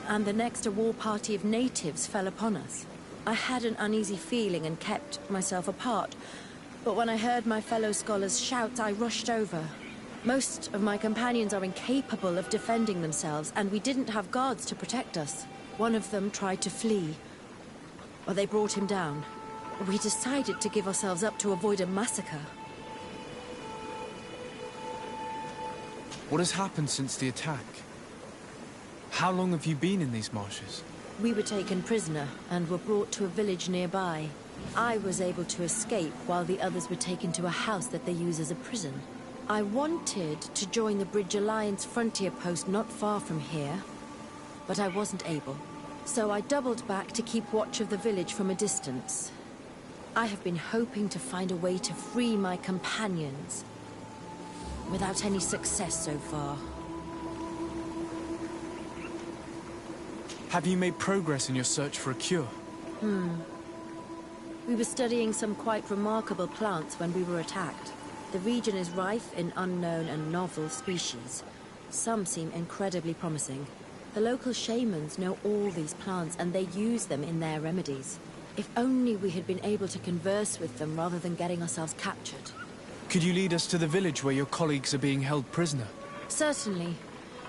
and the next a war party of natives fell upon us. I had an uneasy feeling and kept myself apart, but when I heard my fellow scholars shout, I rushed over. Most of my companions are incapable of defending themselves, and we didn't have guards to protect us. One of them tried to flee, but they brought him down. We decided to give ourselves up to avoid a massacre.
What has happened since the attack? How long have you been in these marshes?
We were taken prisoner and were brought to a village nearby. I was able to escape while the others were taken to a house that they use as a prison. I wanted to join the Bridge Alliance frontier post not far from here, but I wasn't able. So I doubled back to keep watch of the village from a distance. I have been hoping to find a way to free my companions, without any success so far.
Have you made progress in your search for a cure?
We were studying some quite remarkable plants when we were attacked. The region is rife in unknown and novel species. Some seem incredibly promising. The local shamans know all these plants and they use them in their remedies. If only we had been able to converse with them rather than getting ourselves captured.
Could you lead us to the village where your colleagues are being held prisoner?
Certainly.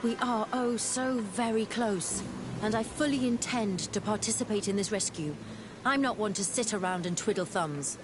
We are, oh, so very close. And I fully intend to participate in this rescue. I'm not one to sit around and twiddle thumbs.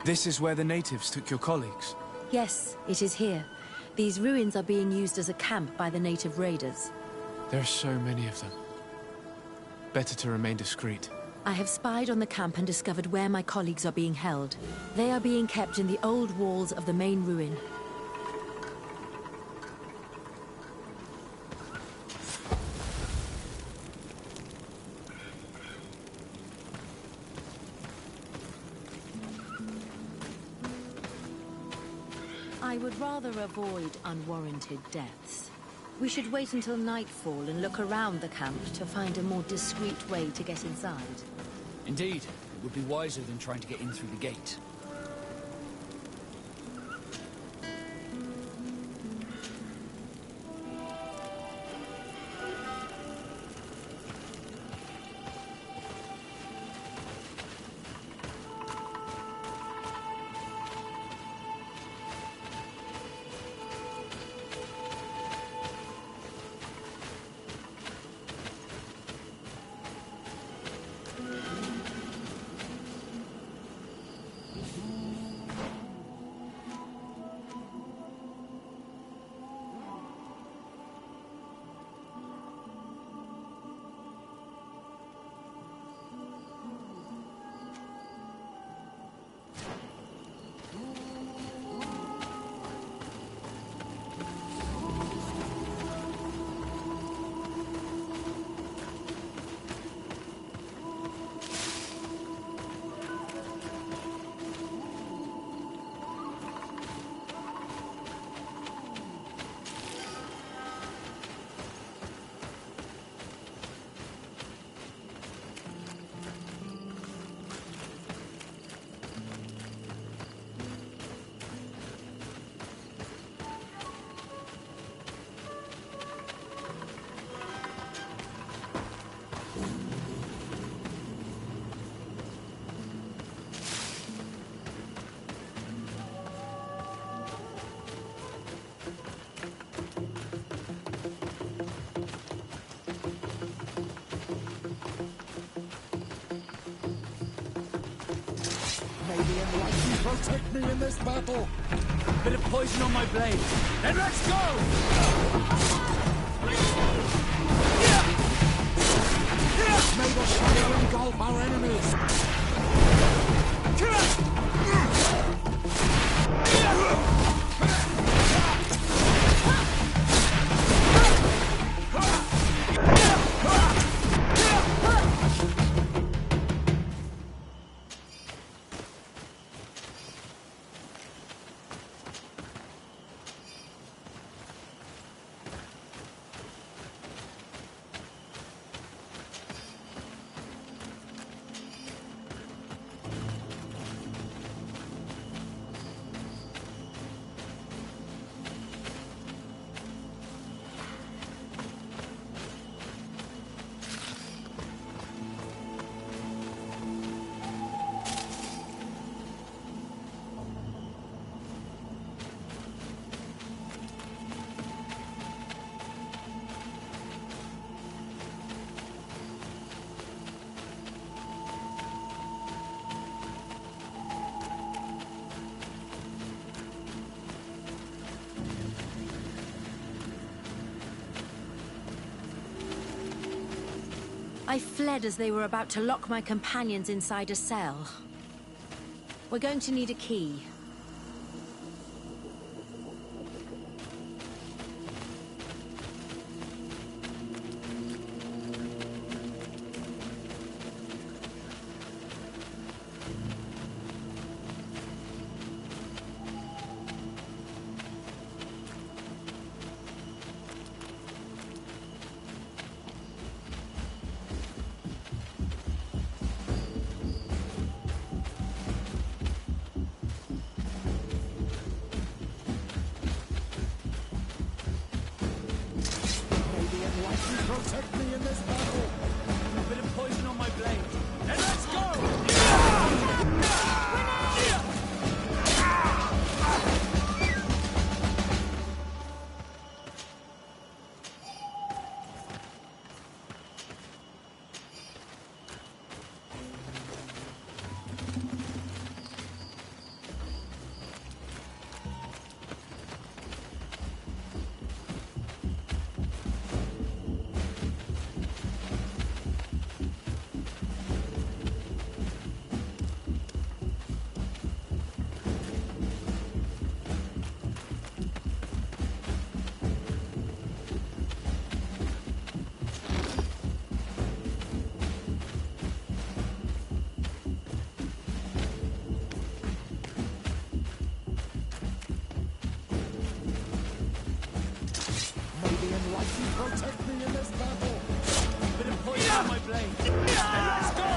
This is where the natives took your colleagues?
Yes, it is here. These ruins are being used as a camp by the native raiders.
There are so many of them. Better to remain discreet.
I have spied on the camp and discovered where my colleagues are being held. They are being kept in the old walls of the main ruin. I would rather avoid unwarranted deaths. We should wait until nightfall and look around the camp to find a more discreet way to get inside.
Indeed, it would be wiser than trying to get in through the gate.
Protect me in this battle!
Bit of poison on my blade.
Then let's go! May the fire engulf our enemies!
I fled as they were about to lock my companions inside a cell. We're going to need a key.
blade. Let's go!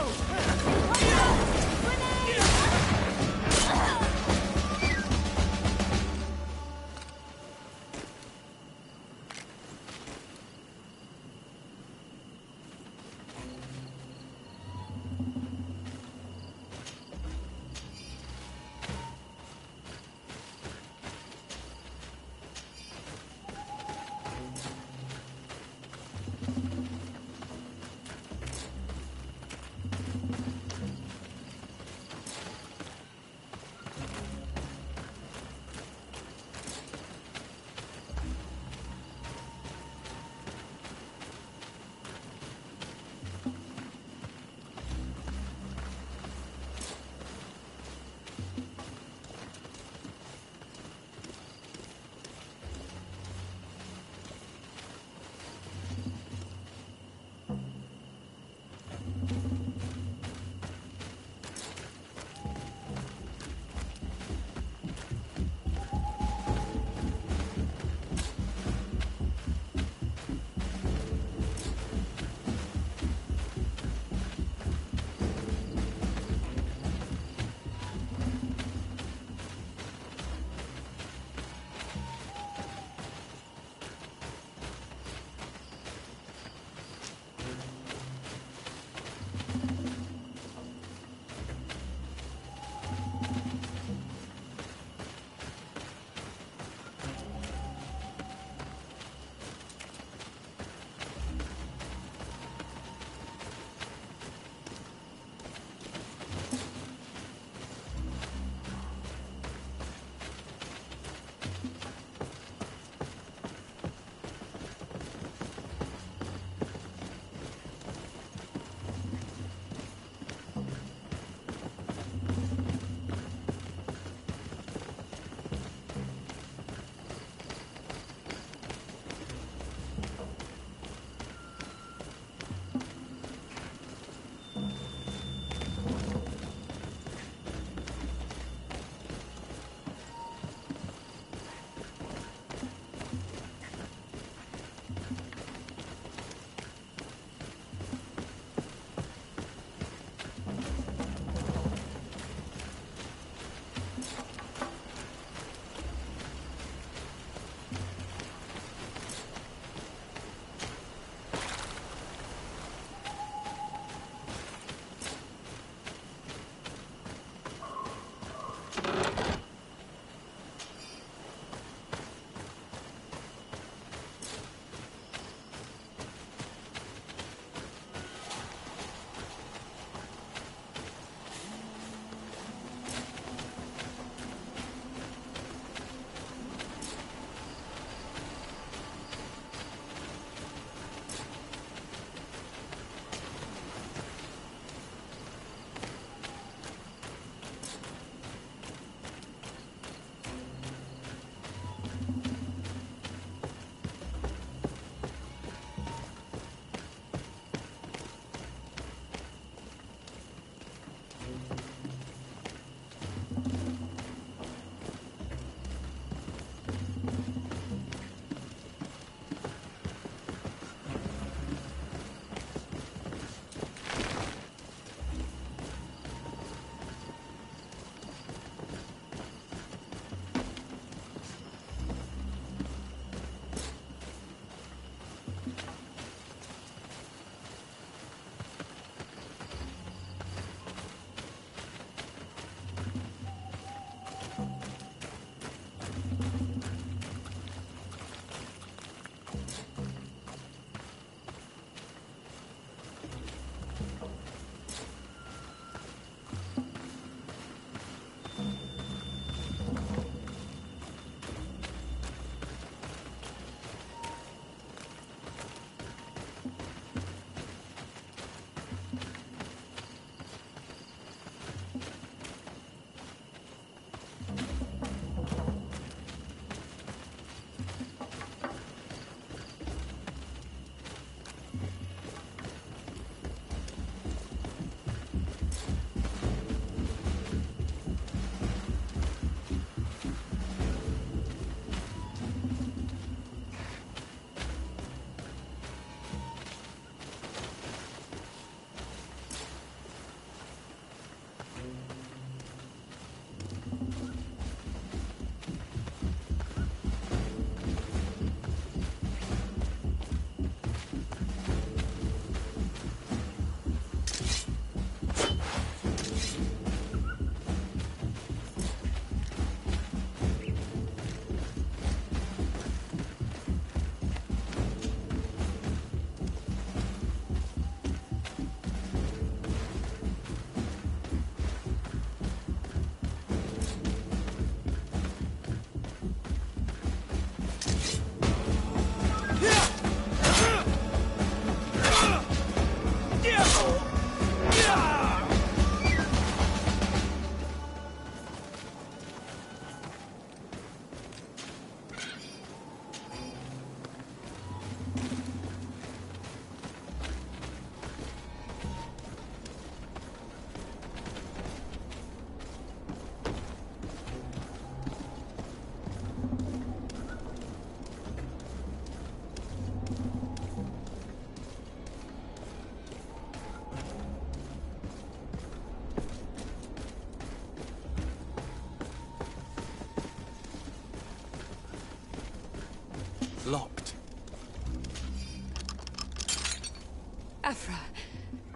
Afra,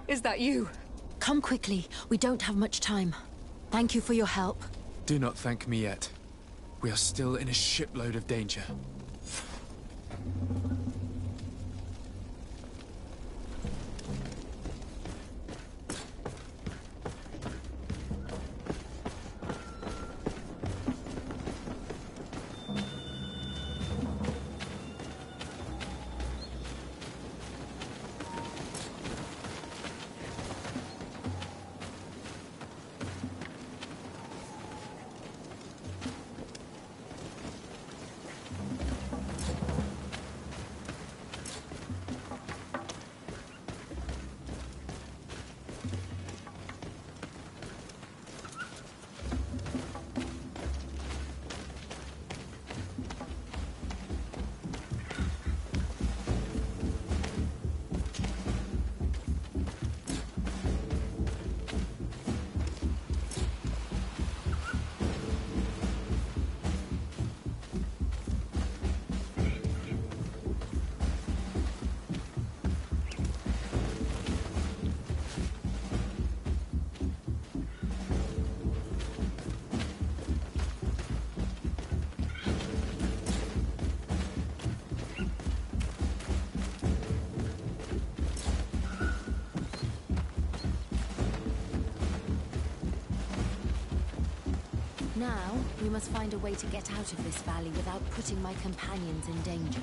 is that you?
Come quickly. We don't have much time. Thank you for your help.
Do not thank me yet. We are still in a shipload of danger.
Now, we must find a way to get out of this valley without putting my companions in danger.